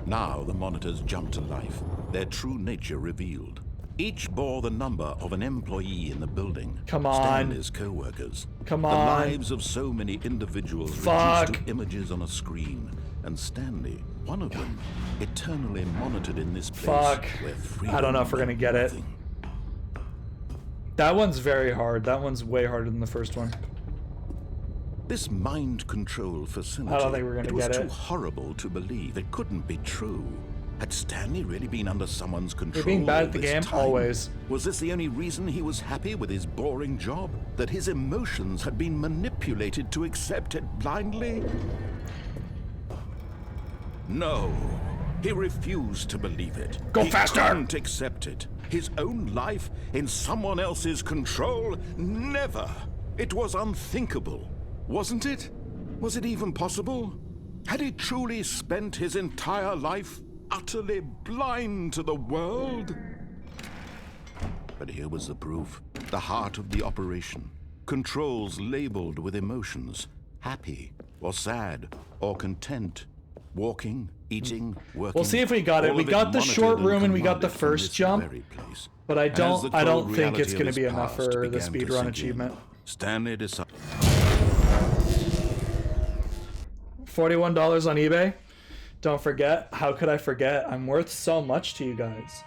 D: Now the monitors jumped to life, their true nature revealed. Each bore the number of an employee in the building.
A: Come on.
D: Stanley's co-workers.
A: Come on.
D: The lives of so many individuals reduced to images on a screen. And Stanley, one of them, eternally monitored in this place.
A: Fuck.
D: Where freedom
A: I don't know if we're gonna get it. That one's very hard. That one's way harder than the first one.
D: This mind control facility,
A: I don't think we're gonna get it.
D: was too horrible to believe. It couldn't be true. Had Stanley really been under someone's control?
A: You're being bad at the
D: this
A: game,
D: time?
A: always.
D: Was this the only reason he was happy with his boring job? That his emotions had been manipulated to accept it blindly? No. He refused to believe it.
A: Go faster!
D: He couldn't accept it. His own life in someone else's control? Never. It was unthinkable. Wasn't it? Was it even possible? Had he truly spent his entire life utterly blind to the world? But here was the proof. The heart of the operation. Controls labeled with emotions. Happy, or sad, or content. Walking, eating, working.
A: We'll see if we got it. We got the short room and we got the first jump. But I don't think it's going to be enough for the speedrun achievement.
D: Stanley decided.
A: $41 on eBay. Don't forget. How could I forget? I'm worth so much to you guys.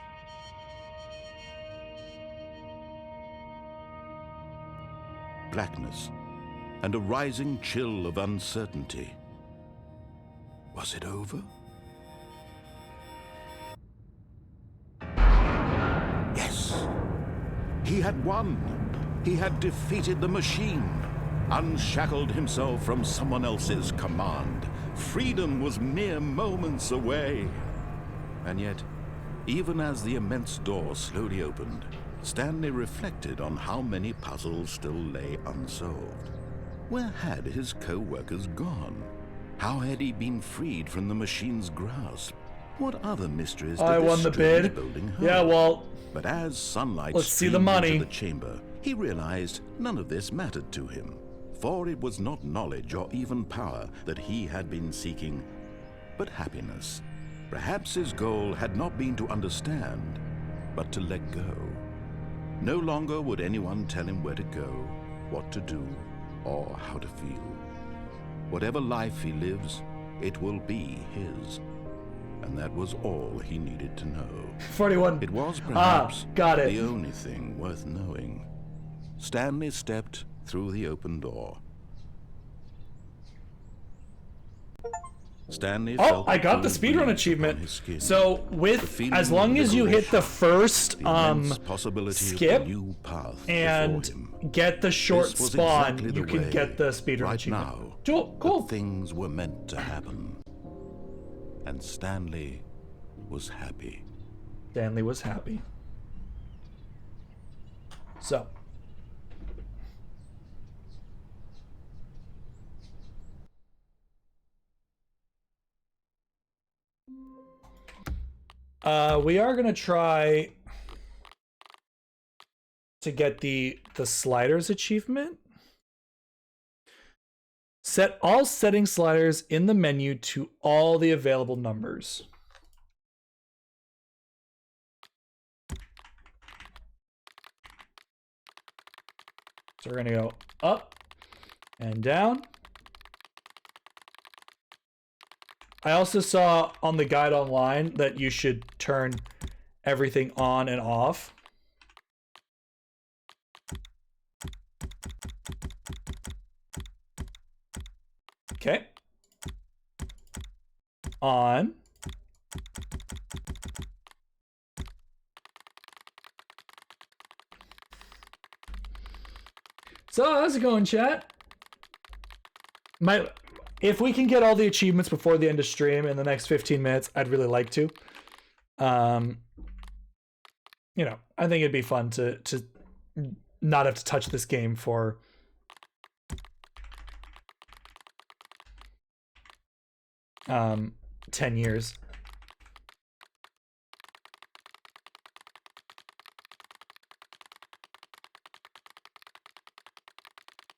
C: blackness, and a rising chill of uncertainty. Was it over? Yes! He had won! He had defeated the machine, unshackled himself from someone else's command. Freedom was mere moments away. And yet, even as the immense door slowly opened, Stanley reflected on how many puzzles still lay unsolved. Where had his co-workers gone? How had he been freed from the machine's grasp? What other mysteries did
A: I
C: this
A: won the
C: strange
A: bid.
C: building hold?
A: Yeah, well,
C: But as sunlight
A: let's see the
C: streamed
A: money.
C: into the chamber, he realized none of this mattered to him. For it was not knowledge or even power that he had been seeking, but happiness. Perhaps his goal had not been to understand, but to let go. No longer would anyone tell him where to go, what to do, or how to feel. Whatever life he lives, it will be his. And that was all he needed to know.
A: 41.
C: It was perhaps
A: got it.
C: the only thing worth knowing. Stanley stepped through the open door. Stanley felt
A: I got the
C: cool
A: speedrun
C: breeze
A: achievement.
C: upon his skin.
A: So with as long as you hit the first
C: immense possibility of
A: skip
C: a new path
A: and
C: before him.
A: get the short
C: This was
A: spawn,
C: exactly
A: you
C: the
A: can
C: way,
A: get the speedrun
C: right
A: achievement.
C: now,
A: Cool.
C: that things were meant to happen. And Stanley was happy.
A: Stanley was happy. So. We are gonna try to get the sliders achievement. Set all setting sliders in the menu to all the available numbers. So we're gonna go up and down. I also saw on the guide online that you should turn everything on and off. Okay. On. So how's it going, chat? If we can get all the achievements before the end of stream in the next 15 minutes, I'd really like to. You know, I think it'd be fun to not have to touch this game for 10 years.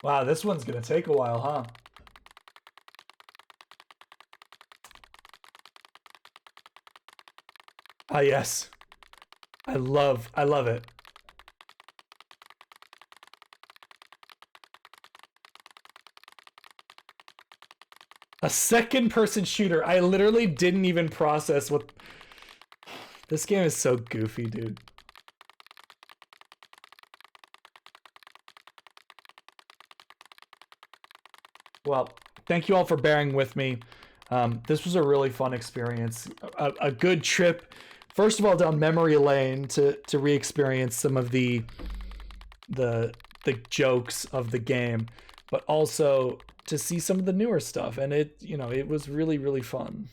A: Wow, this one's gonna take a while, huh? Ah, yes. I love it. A second-person shooter. I literally didn't even process what... This game is so goofy, dude. Well, thank you all for bearing with me. This was a really fun experience. A good trip. First of all, down memory lane to re-experience some of the jokes of the game, but also to see some of the newer stuff. And it was really, really fun.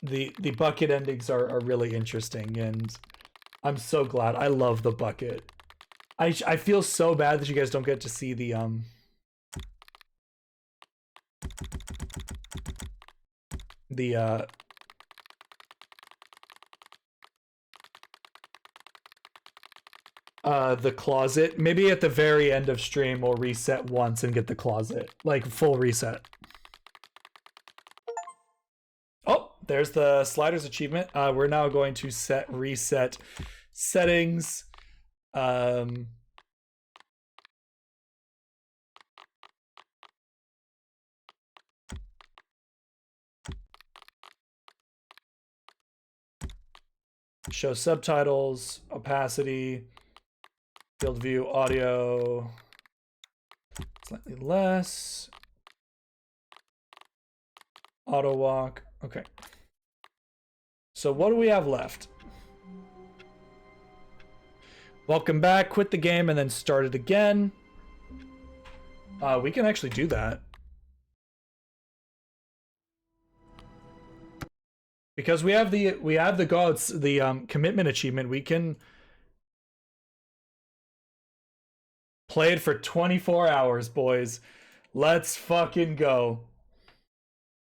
A: The bucket endings are really interesting, and I'm so glad. I love the bucket. I feel so bad that you guys don't get to see the closet. Maybe at the very end of stream we'll reset once and get the closet, like full reset. Oh, there's the sliders achievement. We're now going to reset settings. Show subtitles, opacity, field view, audio, slightly less. Auto walk. Okay. So what do we have left? Welcome back, quit the game, and then start it again. We can actually do that. Because we have the gods, the commitment achievement, we can play it for 24 hours, boys. Let's fucking go.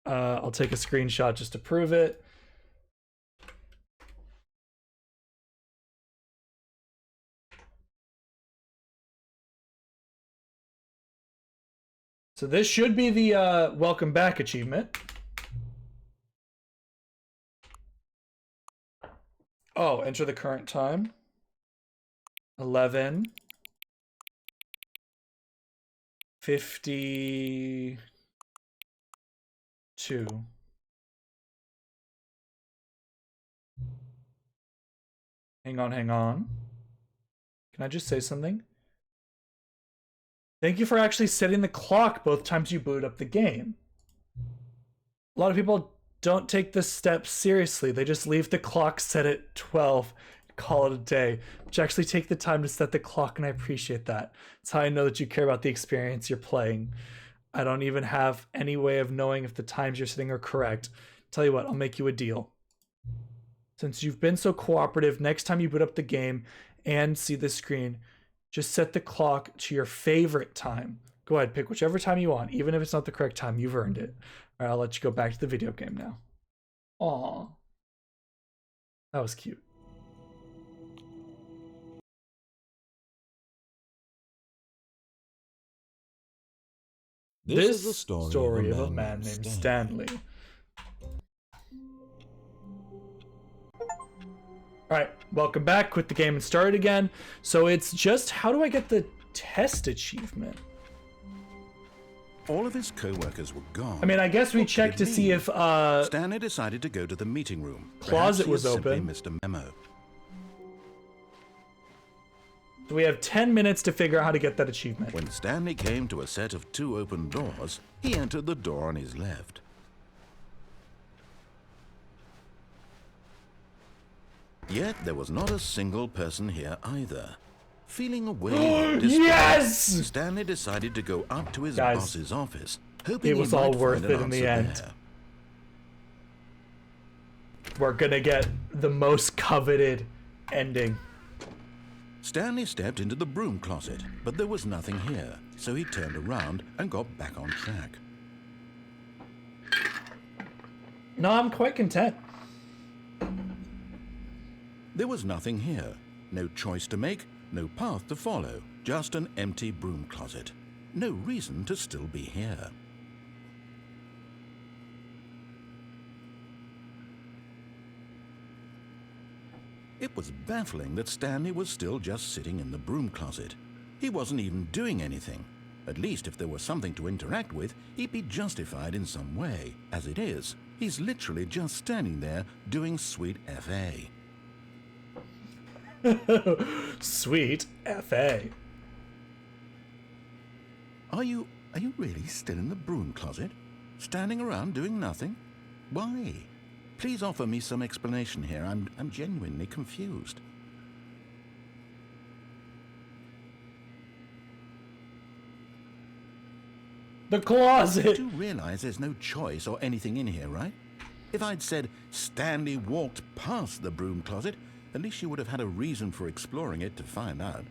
A: I'll take a screenshot just to prove it. So this should be the welcome back achievement. Oh, enter the current time. 11:52. Hang on. Can I just say something? Thank you for actually setting the clock both times you boot up the game. A lot of people don't take this step seriously. They just leave the clock set at 12 and call it a day. But you actually take the time to set the clock, and I appreciate that. It's how I know that you care about the experience you're playing. I don't even have any way of knowing if the times you're setting are correct. Tell you what, I'll make you a deal. Since you've been so cooperative, next time you boot up the game and see the screen, just set the clock to your favorite time. Go ahead, pick whichever time you want. Even if it's not the correct time, you've earned it. All right, I'll let you go back to the video game now. Aw. That was cute. This is the story of a man named Stanley. Alright, welcome back. Quit the game and start it again. So it's just, how do I get the test achievement?
D: All of his co-workers were gone.
A: I mean, I guess we checked to see if
D: Stanley decided to go to the meeting room.
A: Closet was
D: Perhaps he had
A: open.
D: simply missed a memo.
A: So we have 10 minutes to figure out how to get that achievement.
D: When Stanley came to a set of 2 open doors, he entered the door on his left. Yet there was not a single person here either. Feeling a wave of despair,
A: Yes!
D: Stanley decided to go up to his
A: Guys,
D: boss's office, hoping
A: it was
D: he might
A: all worth
D: find an
A: it in the
D: answer
A: end.
D: there.
A: We're gonna get the most coveted ending.
D: Stanley stepped into the broom closet, but there was nothing here, so he turned around and got back on track.
A: No, I'm quite content.
D: There was nothing here. No choice to make, no path to follow, just an empty broom closet. No reason to still be here. It was baffling that Stanley was still just sitting in the broom closet. He wasn't even doing anything. At least if there was something to interact with, he'd be justified in some way. As it is, he's literally just standing there doing sweet FA.
A: Sweet FA.
D: Are you really still in the broom closet? Standing around doing nothing? Why? Please offer me some explanation here. I'm genuinely confused.
A: The closet!
D: You do realize there's no choice or anything in here, right? If I'd said Stanley walked past the broom closet, at least you would have had a reason for exploring it to find out.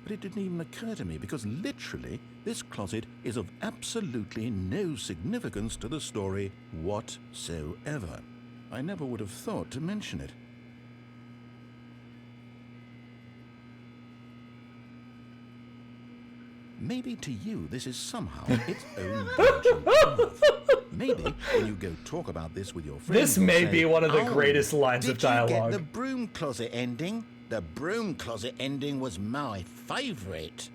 D: But it didn't even occur to me because literally this closet is of absolutely no significance to the story whatsoever. I never would have thought to mention it. Maybe to you this is somehow its own virgin path. Maybe when you go talk about this with your friends,
A: This may
D: you'll
A: be
D: say,
A: one of the
D: "Oh,
A: greatest lines of
D: did you get
A: dialogue.
D: the broom closet ending? The broom closet ending was my favorite."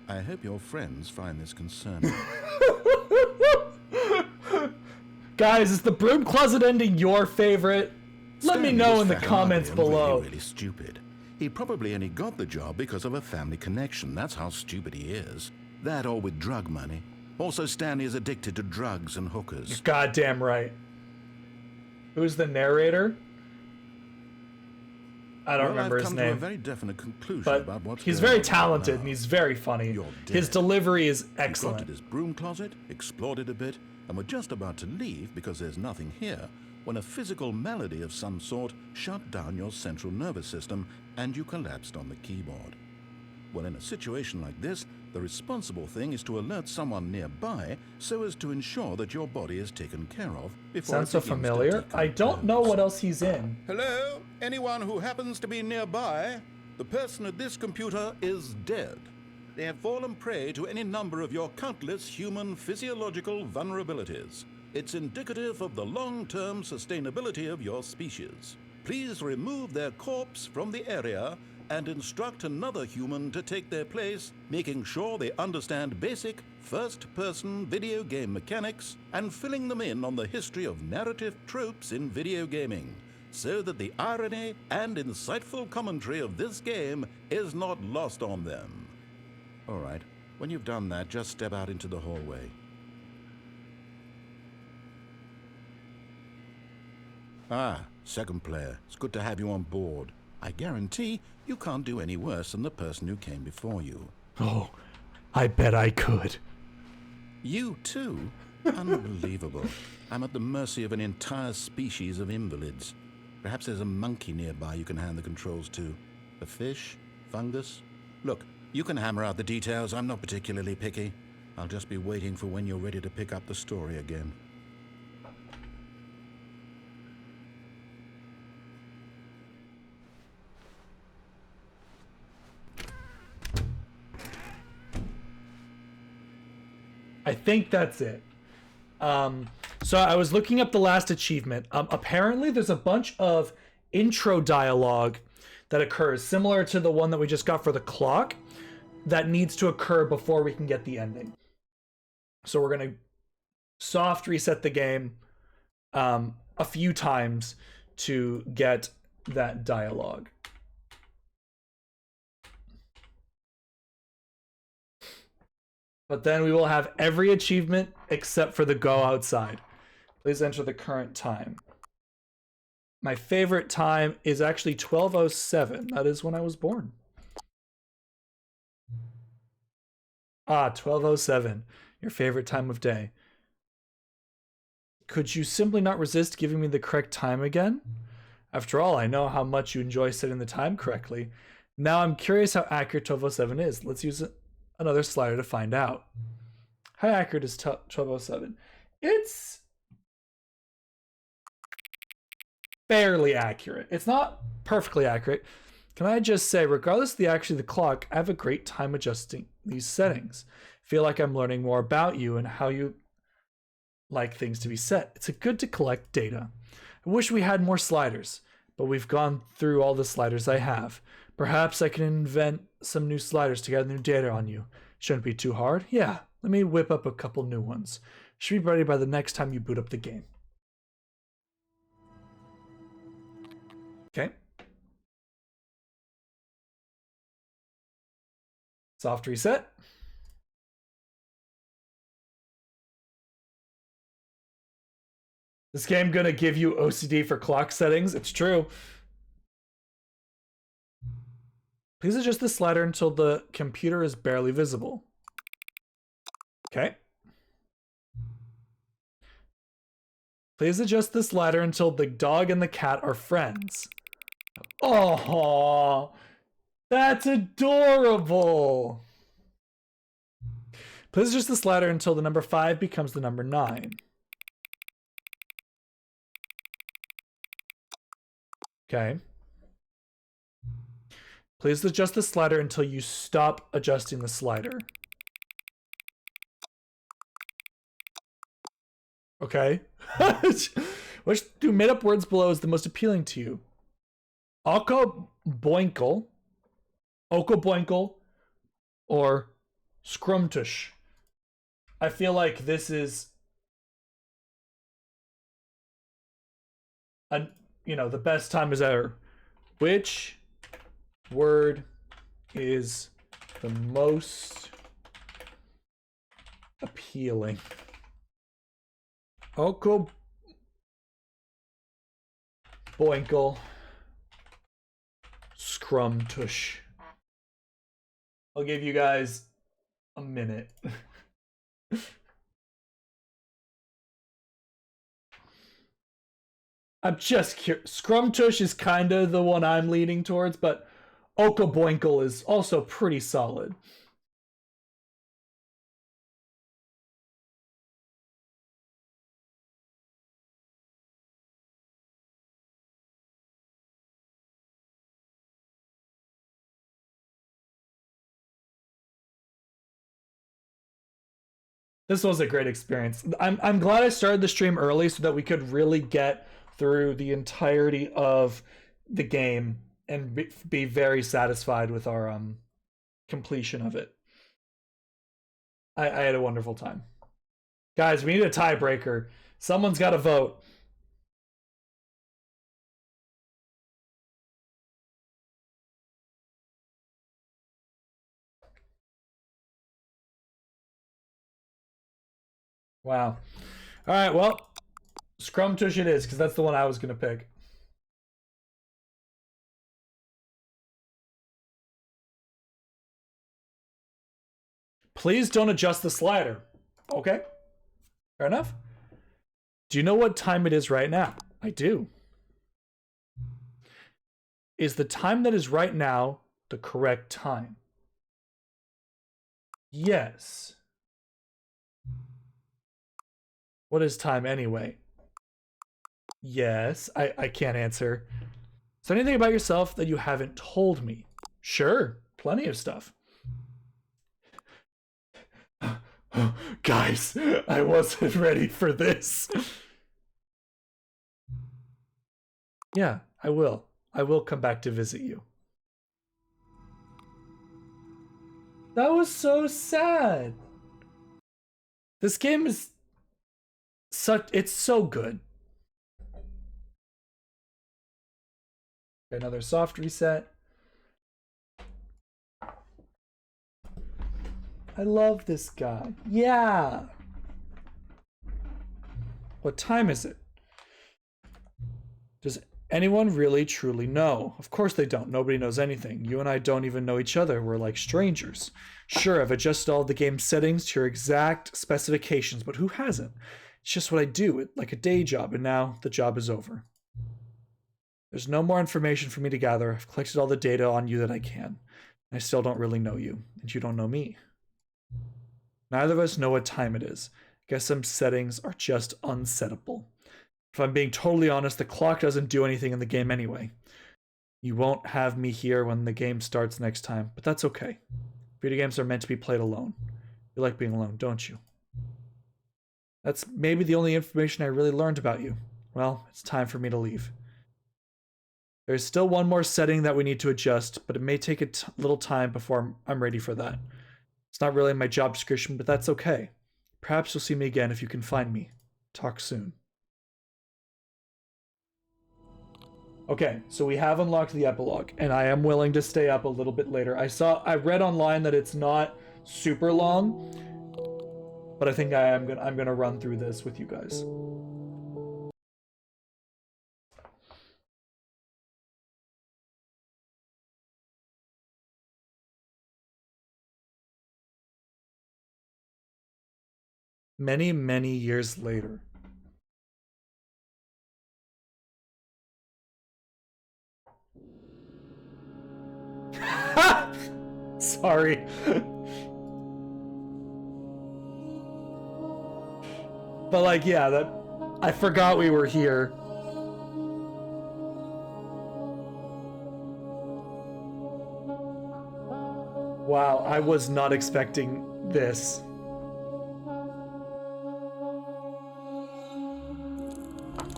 D: I hope your friends find this concerning.
A: Guys, is the broom closet ending your favorite? Let me
C: Stanley
A: know
C: was
A: in the
C: fat
A: comments
C: and ugly and
A: below.
C: Really, really stupid. He probably only got the job because of a family connection. That's how stupid he is. That or with drug money. Also, Stanley is addicted to drugs and hookers.
A: Goddamn right. Who's the narrator? I don't remember
C: I've
A: his
C: come
A: name.
C: to a very definite conclusion
A: But
C: about what's
A: he's
C: going
A: very
C: on
A: talented
C: now.
A: and he's very funny.
C: You're
A: His
C: dead.
A: delivery is
C: You got
A: excellent.
C: to this broom closet, explored it a bit, and were just about to leave because there's nothing here when a physical malady of some sort shut down your central nervous system and you collapsed on the keyboard. Well, in a situation like this, the responsible thing is to alert someone nearby so as to ensure that your body is taken care of before
A: Sounds so
C: it begins to
A: familiar. I don't know what else he's in.
C: Hello? Anyone who happens to be nearby? The person at this computer is dead. They have fallen prey to any number of your countless human physiological vulnerabilities. It's indicative of the long-term sustainability of your species. Please remove their corpse from the area and instruct another human to take their place, making sure they understand basic first-person video game mechanics and filling them in on the history of narrative tropes in video gaming, so that the irony and insightful commentary of this game is not lost on them. All right, when you've done that, just step out into the hallway. Ah, second player. It's good to have you on board. I guarantee you can't do any worse than the person who came before you.
A: Oh, I bet I could.
C: You too? Unbelievable. I'm at the mercy of an entire species of invalids. Perhaps there's a monkey nearby you can hand the controls to. A fish? Fungus? Look, you can hammer out the details. I'm not particularly picky. I'll just be waiting for when you're ready to pick up the story again.
A: I think that's it. So I was looking up the last achievement. Apparently there's a bunch of intro dialogue that occurs similar to the one that we just got for the clock that needs to occur before we can get the ending. So we're going to soft reset the game a few times to get that dialogue. But then we will have every achievement except for the go outside. Please enter the current time. My favorite time is actually 12:07. That is when I was born. Ah, 12:07. Your favorite time of day. Could you simply not resist giving me the correct time again? After all, I know how much you enjoy setting the time correctly. Now I'm curious how accurate 12:07 is. Let's use another slider to find out. How accurate is 12:07? It's fairly accurate. It's not perfectly accurate. Can I just say, regardless of the clock, I have a great time adjusting these settings. Feel like I'm learning more about you and how you like things to be set. It's good to collect data. I wish we had more sliders, but we've gone through all the sliders I have. Perhaps I can invent some new sliders to get new data on you. Shouldn't be too hard. Yeah, let me whip up a couple new ones. Should be ready by the next time you boot up the game. Okay. Soft reset. This game gonna give you OCD for clock settings. It's true. Please adjust the slider until the computer is barely visible. Okay. Please adjust the slider until the dog and the cat are friends. Oh, that's adorable. Please adjust the slider until the number 5 becomes the number 9. Okay. Please adjust the slider until you stop adjusting the slider. Okay. Which two made-up words below is the most appealing to you? Okoboinkle, or Scrumtush? I feel like this is you know, the best time is ever. Which word is the most appealing? Oko Boinkle Scrum Tush. I'll give you guys a minute. I'm just curious. Scrum Tush is kind of the one I'm leaning towards, but Okaboinkle is also pretty solid. This was a great experience. I'm glad I started the stream early so that we could really get through the entirety of the game and be very satisfied with our completion of it. I had a wonderful time. Guys, we need a tiebreaker. Someone's got to vote. Wow. All right, well, Scrum Tush it is, because that's the one I was going to pick. Please don't adjust the slider. Okay. Fair enough. Do you know what time it is right now? I do. Is the time that is right now the correct time? Yes. What is time anyway? Yes, I can't answer. Is there anything about yourself that you haven't told me? Sure, plenty of stuff. Guys, I wasn't ready for this. Yeah, I will. I will come back to visit you. That was so sad. This game is it's so good. Another soft reset. I love this guy. Yeah. What time is it? Does anyone really truly know? Of course they don't. Nobody knows anything. You and I don't even know each other. We're like strangers. Sure, I've adjusted all the game settings to your exact specifications, but who hasn't? It's just what I do, like a day job, and now the job is over. There's no more information for me to gather. I've collected all the data on you that I can. I still don't really know you, and you don't know me. Neither of us know what time it is. I guess some settings are just unsettable. If I'm being totally honest, the clock doesn't do anything in the game anyway. You won't have me here when the game starts next time, but that's okay. Video games are meant to be played alone. You like being alone, don't you? That's maybe the only information I really learned about you. Well, it's time for me to leave. There's still one more setting that we need to adjust, but it may take a little time before I'm ready for that. It's not really my job description, but that's okay. Perhaps you'll see me again if you can find me. Talk soon. Okay, so we have unlocked the epilogue, and I am willing to stay up a little bit later. I read online that it's not super long, but I think I'm gonna run through this with you guys. Many, many years later. Sorry. But like, yeah, I forgot we were here. Wow, I was not expecting this.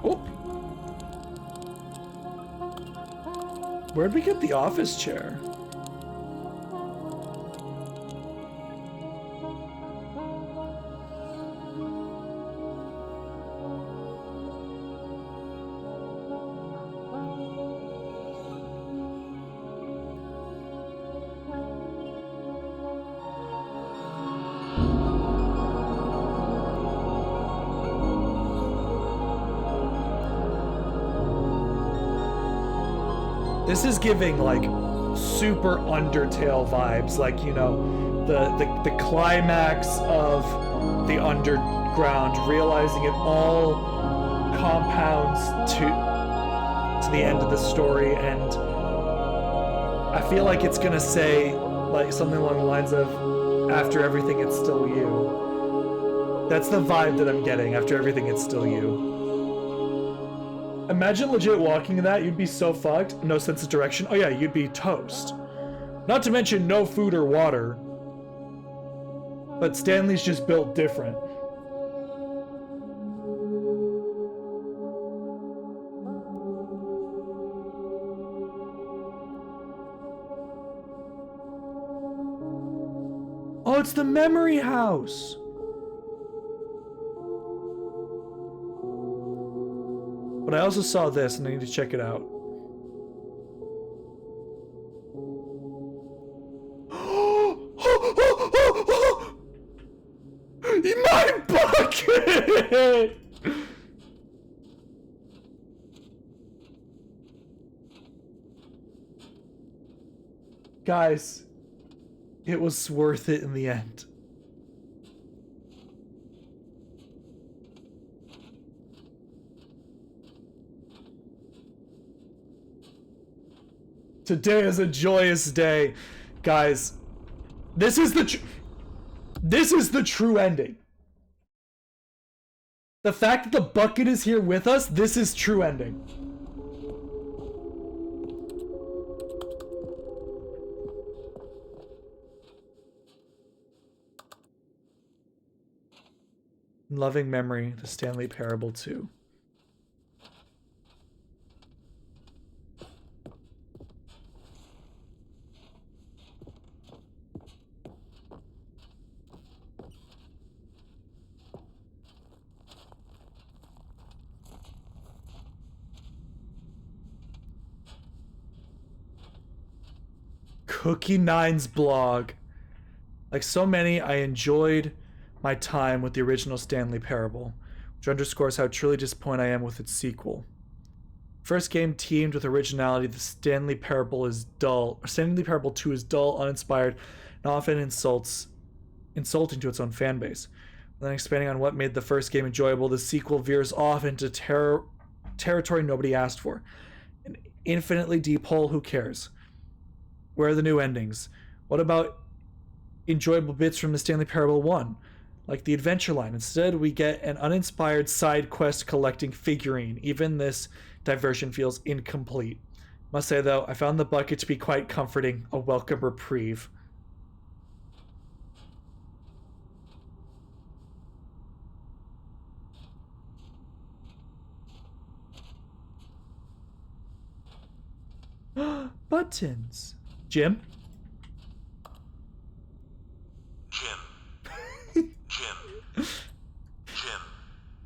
A: Oh. Where'd we get the office chair? This is giving like super Undertale vibes, like, you know, the climax of the underground, realizing it all compounds to the end of the story, and I feel like it's gonna say like something along the lines of, after everything it's still you. That's the vibe that I'm getting. After everything it's still you. Imagine legit walking in that, you'd be so fucked. No sense of direction. Oh yeah, you'd be toast. Not to mention no food or water. But Stanley's just built different. Oh, it's the memory house. But I also saw this and I need to check it out. My bucket! Guys, it was worth it in the end. Today is a joyous day. Guys, this is the true ending. The fact that the bucket is here with us, this is true ending. In loving memory, the Stanley Parable 2. Cookie Nine's blog. Like so many, I enjoyed my time with the original Stanley Parable, which underscores how truly disappointed I am with its sequel. First game teamed with originality, the Stanley Parable is dull. Stanley Parable 2 is dull, uninspired, and often insulting to its own fan base. Then expanding on what made the first game enjoyable, the sequel veers off into territory nobody asked for. An infinitely deep hole, who cares? Where are the new endings? What about enjoyable bits from the Stanley Parable 1? Like the adventure line. Instead, we get an uninspired side quest collecting figurine. Even this diversion feels incomplete. Must say though, I found the bucket to be quite comforting, a welcome reprieve. Buttons. Jim?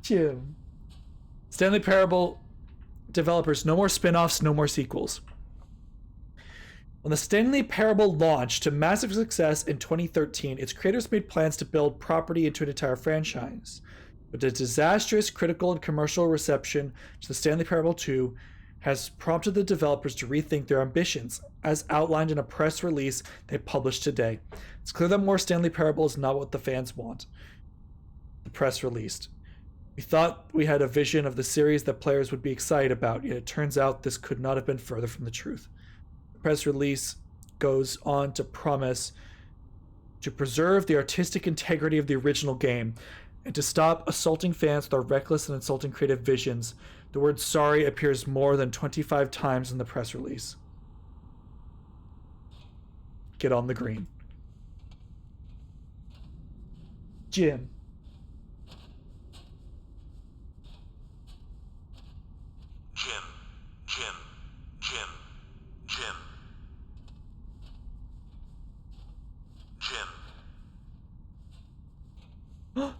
A: Jim. Stanley Parable developers, no more spin-offs, no more sequels. When the Stanley Parable launched to massive success in 2013, its creators made plans to build property into an entire franchise. But the disastrous critical and commercial reception to the Stanley Parable 2 has prompted the developers to rethink their ambitions, as outlined in a press release they published today. It's clear that more Stanley Parable is not what the fans want. The press released. We thought we had a vision of the series that players would be excited about, yet it turns out this could not have been further from the truth. The press release goes on to promise to preserve the artistic integrity of the original game and to stop assaulting fans with our reckless and insulting creative visions. The word sorry appears more than 25 times in the press release. Get on the green. Jim.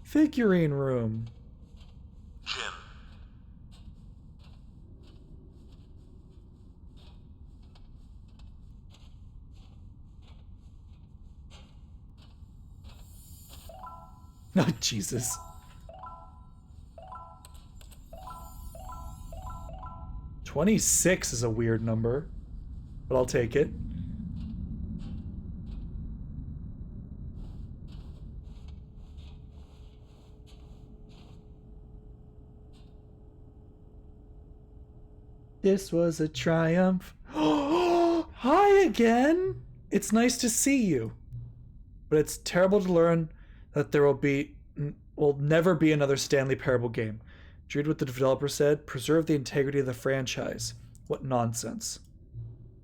A: Figurine room. Oh, Jesus. $26 is a weird number. but I'll take it. This was a triumph. Hi again! It's nice to see you. But it's terrible to learn that there will never be another Stanley Parable game. Did you read what the developer said? Preserve the integrity of the franchise. What nonsense.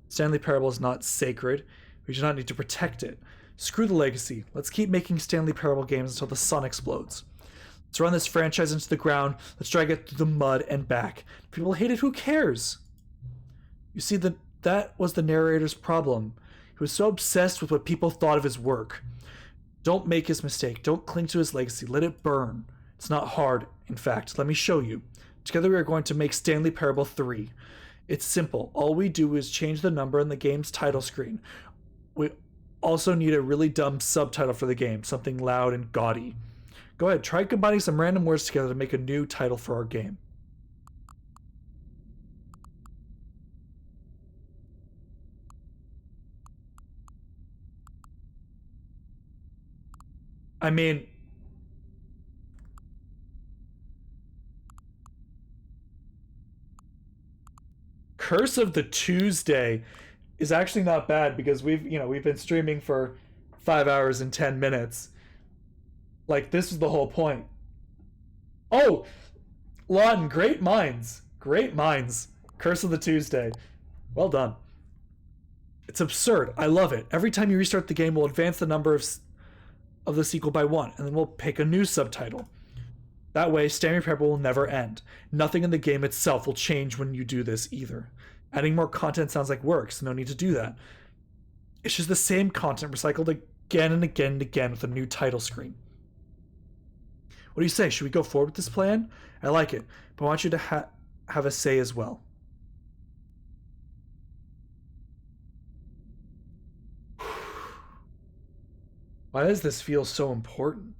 A: Stanley Parable is not sacred. We do not need to protect it. Screw the legacy. Let's keep making Stanley Parable games until the sun explodes. Let's run this franchise into the ground. Let's drag it through the mud and back. People hate it. Who cares? You see, that was the narrator's problem. He was so obsessed with what people thought of his work. Don't make his mistake. Don't cling to his legacy. Let it burn. It's not hard. In fact, let me show you. Together we are going to make Stanley Parable 3. It's simple. All we do is change the number in the game's title screen. We also need a really dumb subtitle for the game, something loud and gaudy. Go ahead, try combining some random words together to make a new title for our game. I mean, Curse of the Tuesday is actually not bad because we've been streaming for 5 hours and 10 minutes. Like, this is the whole point. Oh, Lawton, great minds. Great minds. Curse of the Tuesday. Well done. It's absurd. I love it. Every time you restart the game, we'll advance the number of the sequel by 1, and then we'll pick a new subtitle. That way, Stanley Parable will never end. Nothing in the game itself will change when you do this either. Adding more content sounds like work, so no need to do that. It's just the same content recycled again and again and again with a new title screen. What do you say? Should we go forward with this plan? I like it, but I want you to have a say as well. Why does this feel so important?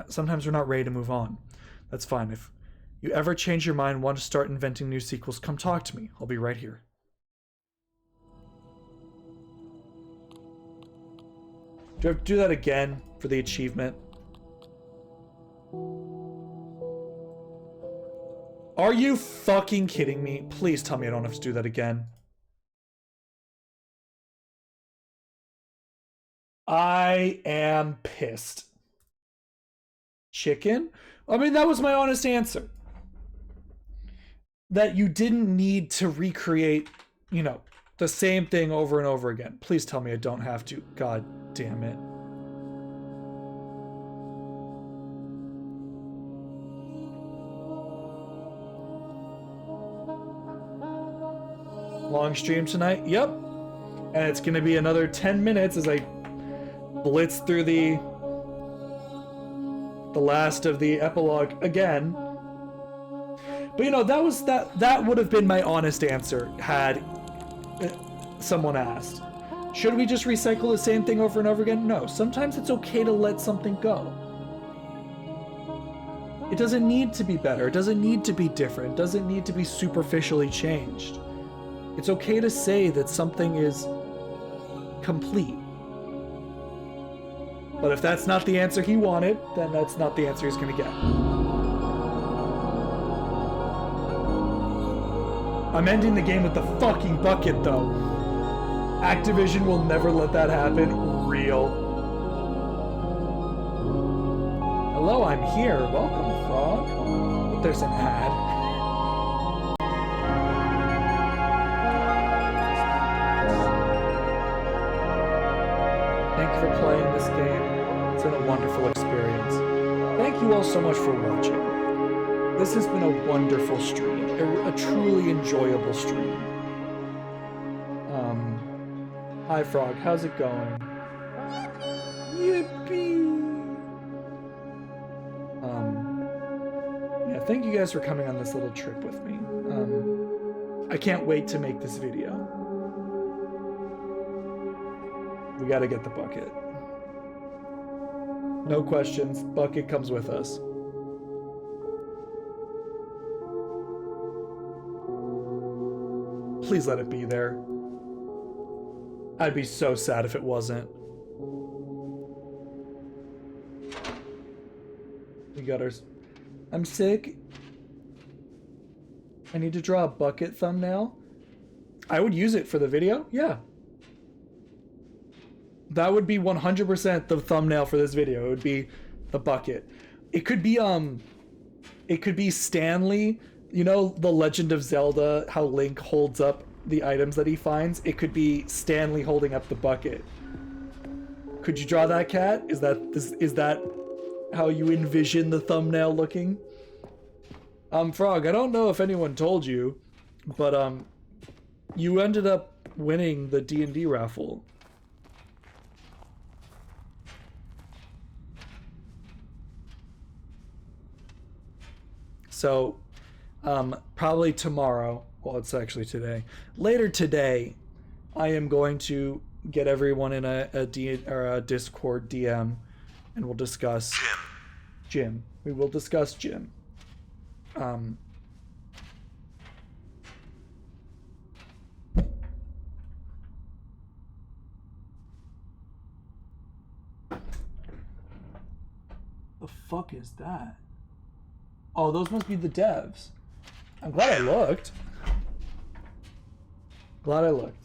A: Sometimes we're not ready to move on. That's fine. If you ever change your mind and want to start inventing new sequels, come talk to me. I'll be right here. Do I have to do that again for the achievement? Are you fucking kidding me? Please tell me I don't have to do that again. I am pissed. Chicken? I mean, that was my honest answer. That you didn't need to recreate, the same thing over and over again. Please tell me I don't have to. God damn it. Long stream tonight? Yep. And it's going to be another 10 minutes as I blitz through the last of the epilogue again. But that would have been my honest answer had someone asked. Should we just recycle the same thing over and over again? No. Sometimes it's okay to let something go. It doesn't need to be better. It doesn't need to be different. It doesn't need to be superficially changed. It's okay to say that something is complete. But if that's not the answer he wanted, then that's not the answer he's gonna get. I'm ending the game with the fucking bucket, though. Activision will never let that happen. Real. Hello, I'm here. Welcome, Frog. But there's an ad. Thank you for playing this game. It's been a wonderful experience. Thank you all so much for watching. This has been a wonderful stream, a truly enjoyable stream. Hi Frog, how's it going? Yippee! Yeah, thank you guys for coming on this little trip with me. I can't wait to make this video. We gotta get the bucket. No questions, bucket comes with us. Please let it be there. I'd be so sad if it wasn't. We got ours. I'm sick. I need to draw a bucket thumbnail. I would use it for the video. Yeah. That would be 100% the thumbnail for this video. It would be the bucket. It could be Stanley, you know, The Legend of Zelda, how Link holds up the items that he finds. It could be Stanley holding up the bucket. Could you draw that, Cat? Is that how you envision the thumbnail looking? Frog, I don't know if anyone told you, but you ended up winning the D&D raffle. So, probably tomorrow, well, it's actually today. Later today, I am going to get everyone in a Discord DM, and we'll discuss Jim. We will discuss Jim. The fuck is that? Oh, those must be the devs. I'm glad I looked. Glad I looked.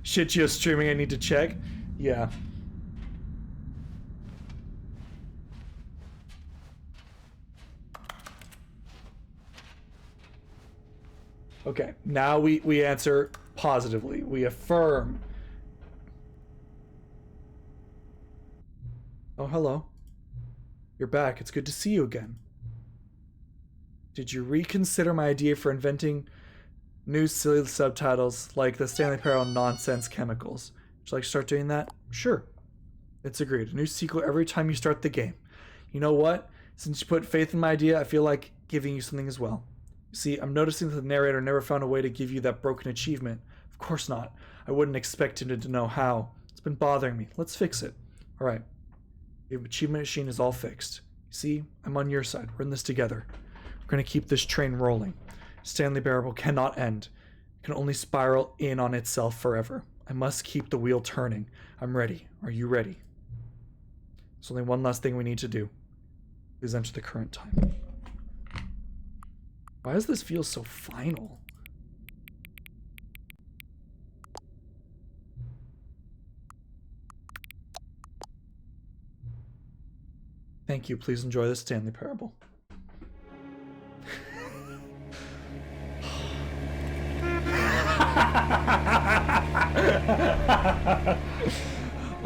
A: Shit, you're streaming, I need to check. Yeah. Okay, now we answer positively. We affirm. Oh, hello. You're back. It's good to see you again. Did you reconsider my idea for inventing new silly subtitles like the Stanley Parable nonsense chemicals? Would you like to start doing that? Sure. It's agreed. A new sequel every time you start the game. You know what? Since you put faith in my idea, I feel like giving you something as well. You see, I'm noticing that the narrator never found a way to give you that broken achievement. Of course not. I wouldn't expect him to know how. It's been bothering me. Let's fix it. All right. The achievement machine is all fixed. See, I'm on your side. We're in this together. We're going to keep this train rolling. Stanley Parable cannot end. It can only spiral in on itself forever. I must keep the wheel turning. I'm ready. Are you ready? There's only one last thing we need to do. Please enter the current time. Why does this feel so final? Thank you. Please enjoy the Stanley Parable.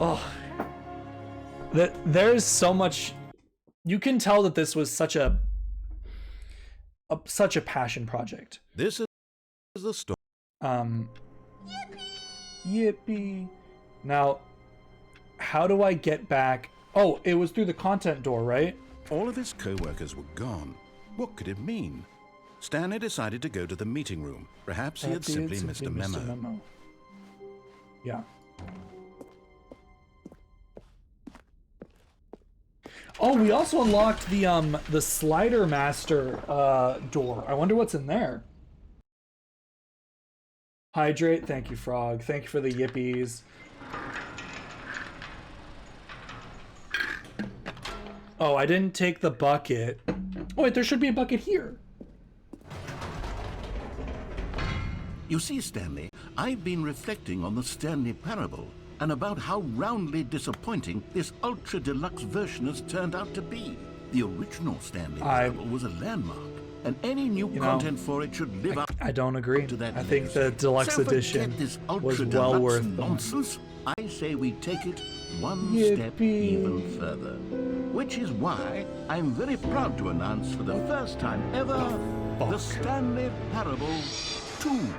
A: Oh, there's so much. You can tell that this was such a passion project.
C: This is the story.
A: Yippee. Now, how do I get back? Oh, it was through the content door, right?
C: All of his co-workers were gone. What could it mean? Stanley decided to go to the meeting room. Perhaps he had simply missed a memo.
A: Yeah. Oh, we also unlocked the Slider Master door. I wonder what's in there. Hydrate. Thank you, Frog. Thank you for the yippies. Oh, I didn't take the bucket. Oh, wait, there should be a bucket here.
D: You see, Stanley, I've been reflecting on the Stanley Parable and about how roundly disappointing this ultra deluxe version has turned out to be. The original Stanley Parable was a landmark, and any new content for it should live up.
A: I don't agree.
D: To that
A: I think the deluxe edition was well worth
D: nonsense. I say we take it one step even further. Which is why I'm very proud to announce for the first time ever the Stanley Parable 2.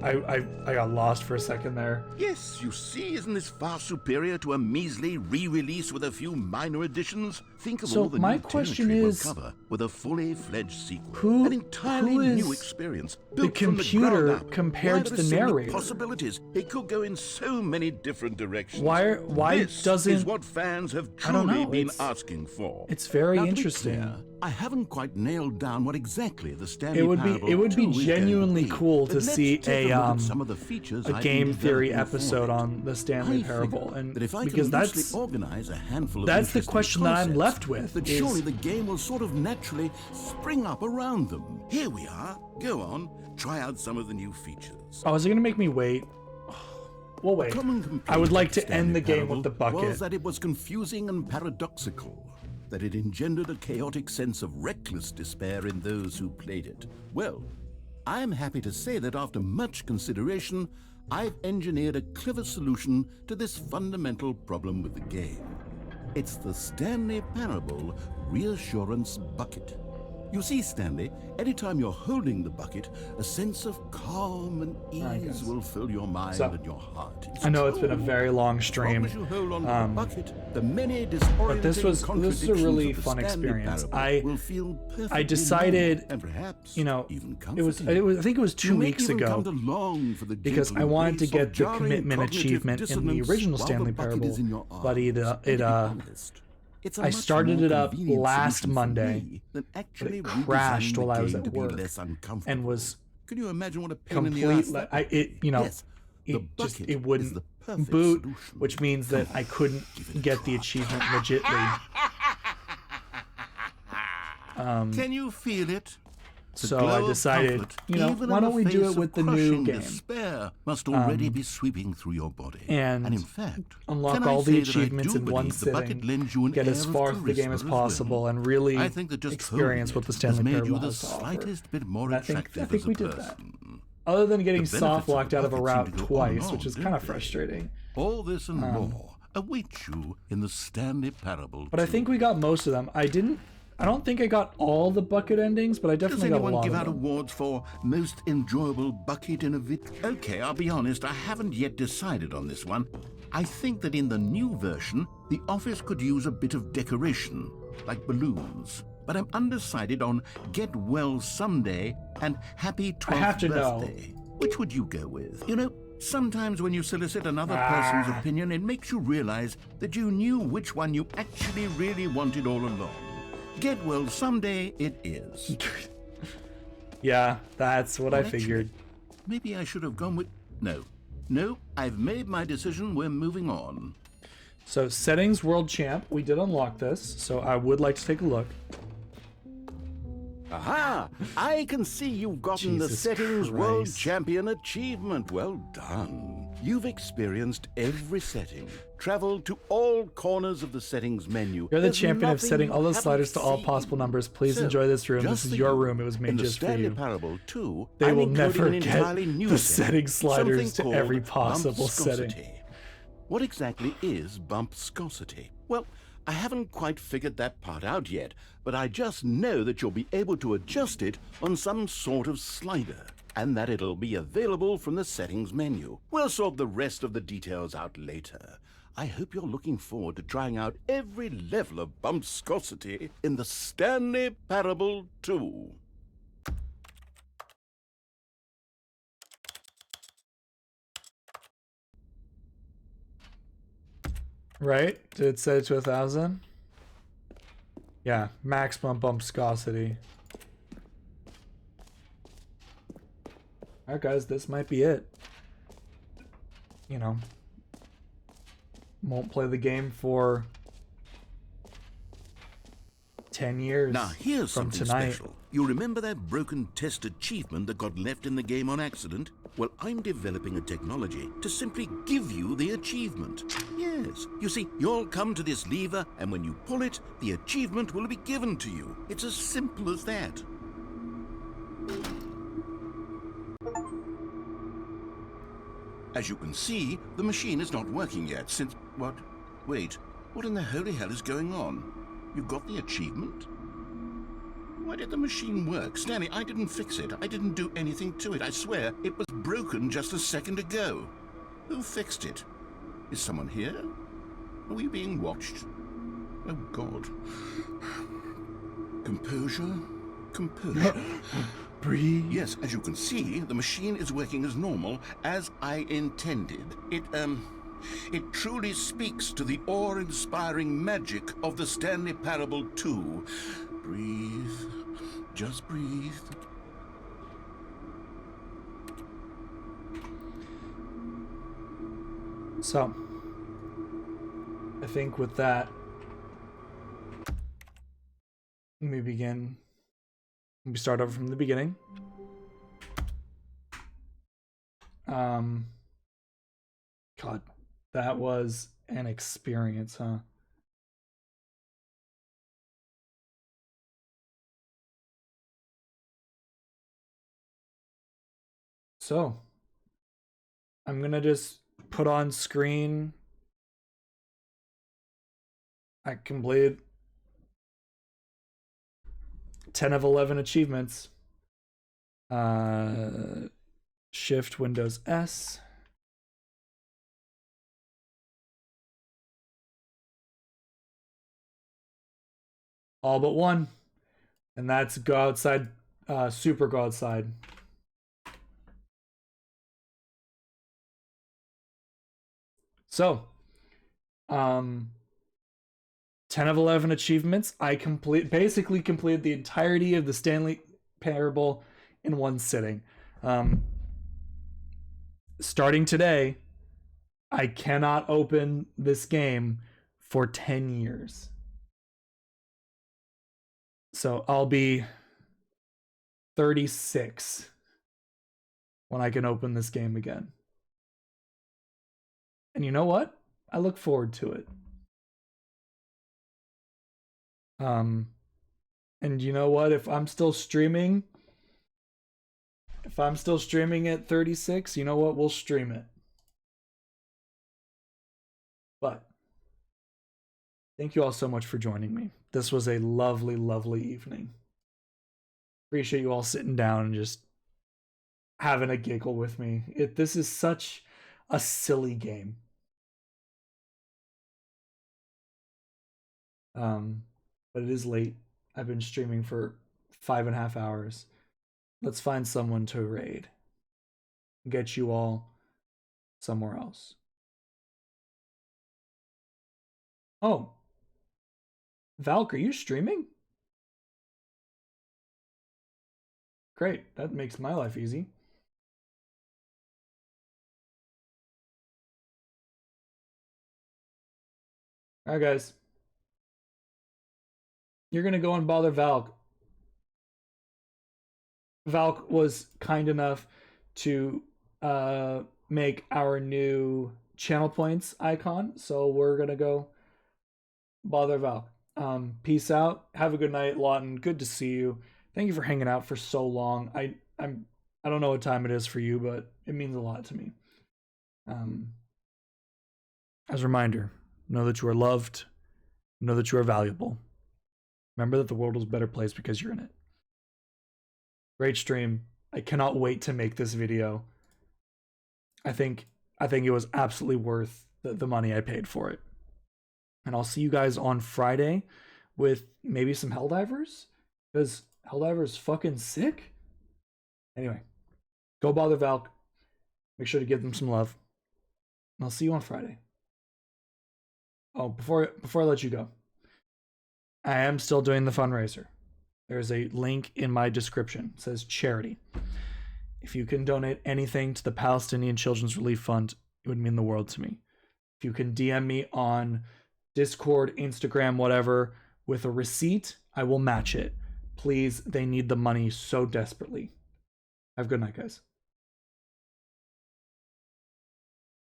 A: I got lost for a second there.
D: Yes, you see, isn't this far superior to a measly re-release with a few minor additions? Think of
A: So
D: all the
A: my
D: new
A: question
D: territory
A: is,
D: we'll cover with a fully fledged sequel.
A: who-
D: An entirely
A: who is
D: new experience.
A: the
D: built from
A: computer
D: ground up.
A: compared to
D: Why,
A: the
D: there's so many
A: narrator?
D: possibilities. It could go in so many different directions.
A: Why
D: this
A: doesn't-
D: is what fans have
A: I don't
D: truly
A: know,
D: been
A: it's-
D: asking for.
A: It's very
D: Now, to be
A: interesting.
D: clear, I haven't quite nailed down what exactly the Stanley
A: It would be
D: Parable
A: it would be
D: 2 is going to
A: genuinely
D: be.
A: cool
D: But
A: to
D: let's
A: see
D: take
A: a
D: look at some of the features
A: a
D: I've
A: game
D: been
A: theory
D: developing for
A: episode
D: it.
A: on the Stanley
D: I
A: Parable,
D: figure
A: and
D: that if I
A: because
D: can loosely
A: that's
D: organize a handful of
A: that's the
D: interesting
A: question that I'm
D: concepts,
A: left with.
D: that
A: is-
D: surely the game will sort of naturally spring up around them. Here we are. Go on, try out some of the new features.
A: Oh, is it gonna make me wait? We'll wait.
D: Common complaint
A: I would like
D: of
A: to
D: Stanley
A: end the game
D: Parable
A: with the bucket.
D: was that it was confusing and paradoxical, that it engendered a chaotic sense of reckless despair in those who played it. Well, I am happy to say that after much consideration, I've engineered a clever solution to this fundamental problem with the game. It's the Stanley Parable Reassurance Bucket. You see, Stanley, anytime you're holding the bucket, a sense of calm and ease will fill your mind
A: So,
D: and your heart.
A: I know it's been a very long stream,
D: As long as you hold on to the bucket, the many disorienting
A: but this was a really
D: contradictions of the
A: fun
D: Stanley
A: experience.
D: Parable will feel
A: I
D: perfectly
A: decided,
D: normal and perhaps
A: you know,
D: even
A: it was I think it was 2
D: You may
A: weeks
D: even
A: ago,
D: come to long for the
A: because
D: gentle
A: I wanted to
D: embrace
A: get
D: of
A: the
D: jarring
A: commitment
D: cognitive
A: achievement in the
D: dissonance
A: original
D: while the
A: Stanley
D: bucket
A: Parable,
D: is in your
A: but
D: arms.
A: it
D: To be honest, it's a
A: I
D: much
A: started
D: more
A: it up
D: convenient
A: last
D: solution for
A: Monday,
D: me than
A: but
D: actually
A: it crashed
D: redesigning
A: while I
D: the
A: was
D: game
A: at
D: to be
A: work
D: less uncomfortable.
A: and was
D: Can you imagine what a pain in the ass
A: complete.
D: that would
A: It you know,
D: Yes, the
A: it just
D: bucket
A: it wouldn't
D: is the perfect
A: boot,
D: solution.
A: which means that I couldn't get the achievement legitly.
D: Can you feel it? The
A: So
D: glow
A: I
D: of
A: decided,
D: comfort,
A: you know,
D: even
A: why
D: in
A: don't we do
D: face
A: it
D: of
A: with the new
D: crushing
A: game?
D: Despair must already be sweeping through your body.
A: And
D: in fact,
A: unlock
D: can I
A: all the
D: say that I
A: achievements
D: do
A: in one
D: believe the bucket
A: sitting,
D: lends you an
A: get as
D: air of
A: far through the game as
D: charisma well.
A: possible, and really
D: I think that just
A: experience
D: holding
A: what the
D: it
A: Stanley
D: has made
A: Parable
D: you the
A: has to offer.
D: slightest bit more
A: And I think
D: attractive
A: we
D: as a
A: did that.
D: person.
A: Other than getting
D: The benefits
A: soft
D: of
A: locked
D: the
A: out of a
D: bucket
A: route
D: seem to go
A: twice,
D: on,
A: which is
D: don't
A: kind of
D: they?
A: frustrating.
D: All this and more await you in the Stanley Parable.
A: But I think we got most of them. I don't think I got all the bucket endings, but I
D: Does
A: definitely got a
D: anyone
A: lot
D: give
A: of
D: out
A: them.
D: awards for most enjoyable bucket in a vid? Okay, I'll be honest, I haven't yet decided on this one. I think that in the new version, the office could use a bit of decoration, like balloons. But I'm undecided on Get Well Someday and Happy 12th
A: I have to know.
D: Birthday. Which would you go with? You know, sometimes when you solicit another person's opinion, it makes you realize that you knew which one you actually really wanted all along. Get Well Someday it is.
A: Yeah, that's what I
D: Actually,
A: figured.
D: Maybe I should have gone with... No, I've made my decision. We're moving on.
A: So settings world champ, we did unlock this, so I would like to take a look.
D: Aha! I can see you've gotten the
A: Jesus
D: Settings World
A: Christ.
D: Champion achievement. Well done. You've experienced every setting, traveled to all corners of the settings menu.
A: You're the
D: There's
A: champion of
D: nothing
A: setting
D: you
A: all the
D: haven't
A: sliders to all
D: seen.
A: possible numbers. Please
D: So,
A: enjoy this room.
D: just
A: This is
D: for
A: your
D: you,
A: room. It was made
D: in the
A: just for
D: Stanley
A: you.
D: Parable 2,
A: They
D: I'm
A: will
D: including
A: never
D: an entirely
A: get
D: new
A: the
D: setting,
A: setting sliders
D: something
A: to every
D: called
A: possible setting.
D: bumpscosity. What exactly is bumpscosity? Well, I haven't quite figured that part out yet, but I just know that you'll be able to adjust it on some sort of slider, and that it'll be available from the settings menu. We'll sort the rest of the details out later. I hope you're looking forward to trying out every level of bumpscosity in the Stanley Parable 2.
A: Right? Did it set it to 1,000? Yeah, maximum bumpscosity. Alright guys, this might be it. You know. Won't play the game for 10 years
D: Now here's
A: from
D: something
A: tonight.
D: special. You remember that broken test achievement that got left in the game on accident? Well, I'm developing a technology to simply give you the achievement. Yes. You see, you'll come to this lever, and when you pull it, the achievement will be given to you. It's as simple as that. As you can see, the machine is not working yet since... What? Wait, what in the holy hell is going on? You got the achievement? Why did the machine work? Stanley, I didn't fix it. I didn't do anything to it. I swear, it was broken just a second ago. Who fixed it? Is someone here? Are we being watched? Oh, God. Composure. Composure.
A: Breathe.
D: Yes, as you can see, the machine is working as normal, as I intended. It truly speaks to the awe-inspiring magic of the Stanley Parable 2. Breathe. Just breathe.
A: So, I think with that, let me begin. Let me start over from the beginning. God, that was an experience, huh? So, I'm gonna just put on screen. I completed 10 of 11 achievements. Shift Windows S. All but one. And that's go outside, super go outside. So, 10 of 11 achievements. I basically completed the entirety of the Stanley Parable in one sitting. Starting today, I cannot open this game for 10 years. So I'll be 36 when I can open this game again. And you know what? I look forward to it. And you know what? If I'm still streaming at 36, you know what? We'll stream it. But thank you all so much for joining me. This was a lovely, lovely evening. Appreciate you all sitting down and just having a giggle with me. This is such a silly game. But it is late. I've been streaming for 5.5 hours. Let's find someone to raid. Get you all somewhere else. Oh. Valk, are you streaming? Great. That makes my life easy. Alright, guys. You're going to go and bother Valk. Valk was kind enough to make our new channel points icon, so we're going to go bother Valk. Peace out. Have a good night, Lawton. Good to see you. Thank you for hanging out for so long. I don't know what time it is for you, but it means a lot to me. As a reminder, know that you are loved. Know that you are valuable. Remember that the world is a better place because you're in it. Great stream. I cannot wait to make this video. I think it was absolutely worth the money I paid for it. And I'll see you guys on Friday with maybe some Helldivers, because Helldiver's fucking sick. Anyway, go bother Valk. Make sure to give them some love. And I'll see you on Friday. Oh, before I let you go, I am still doing the fundraiser. There's a link in my description. It says charity. If you can donate anything to the Palestinian Children's Relief Fund, it would mean the world to me. If you can DM me on Discord, Instagram, whatever, with a receipt, I will match it. Please, they need the money so desperately. Have a good night, guys.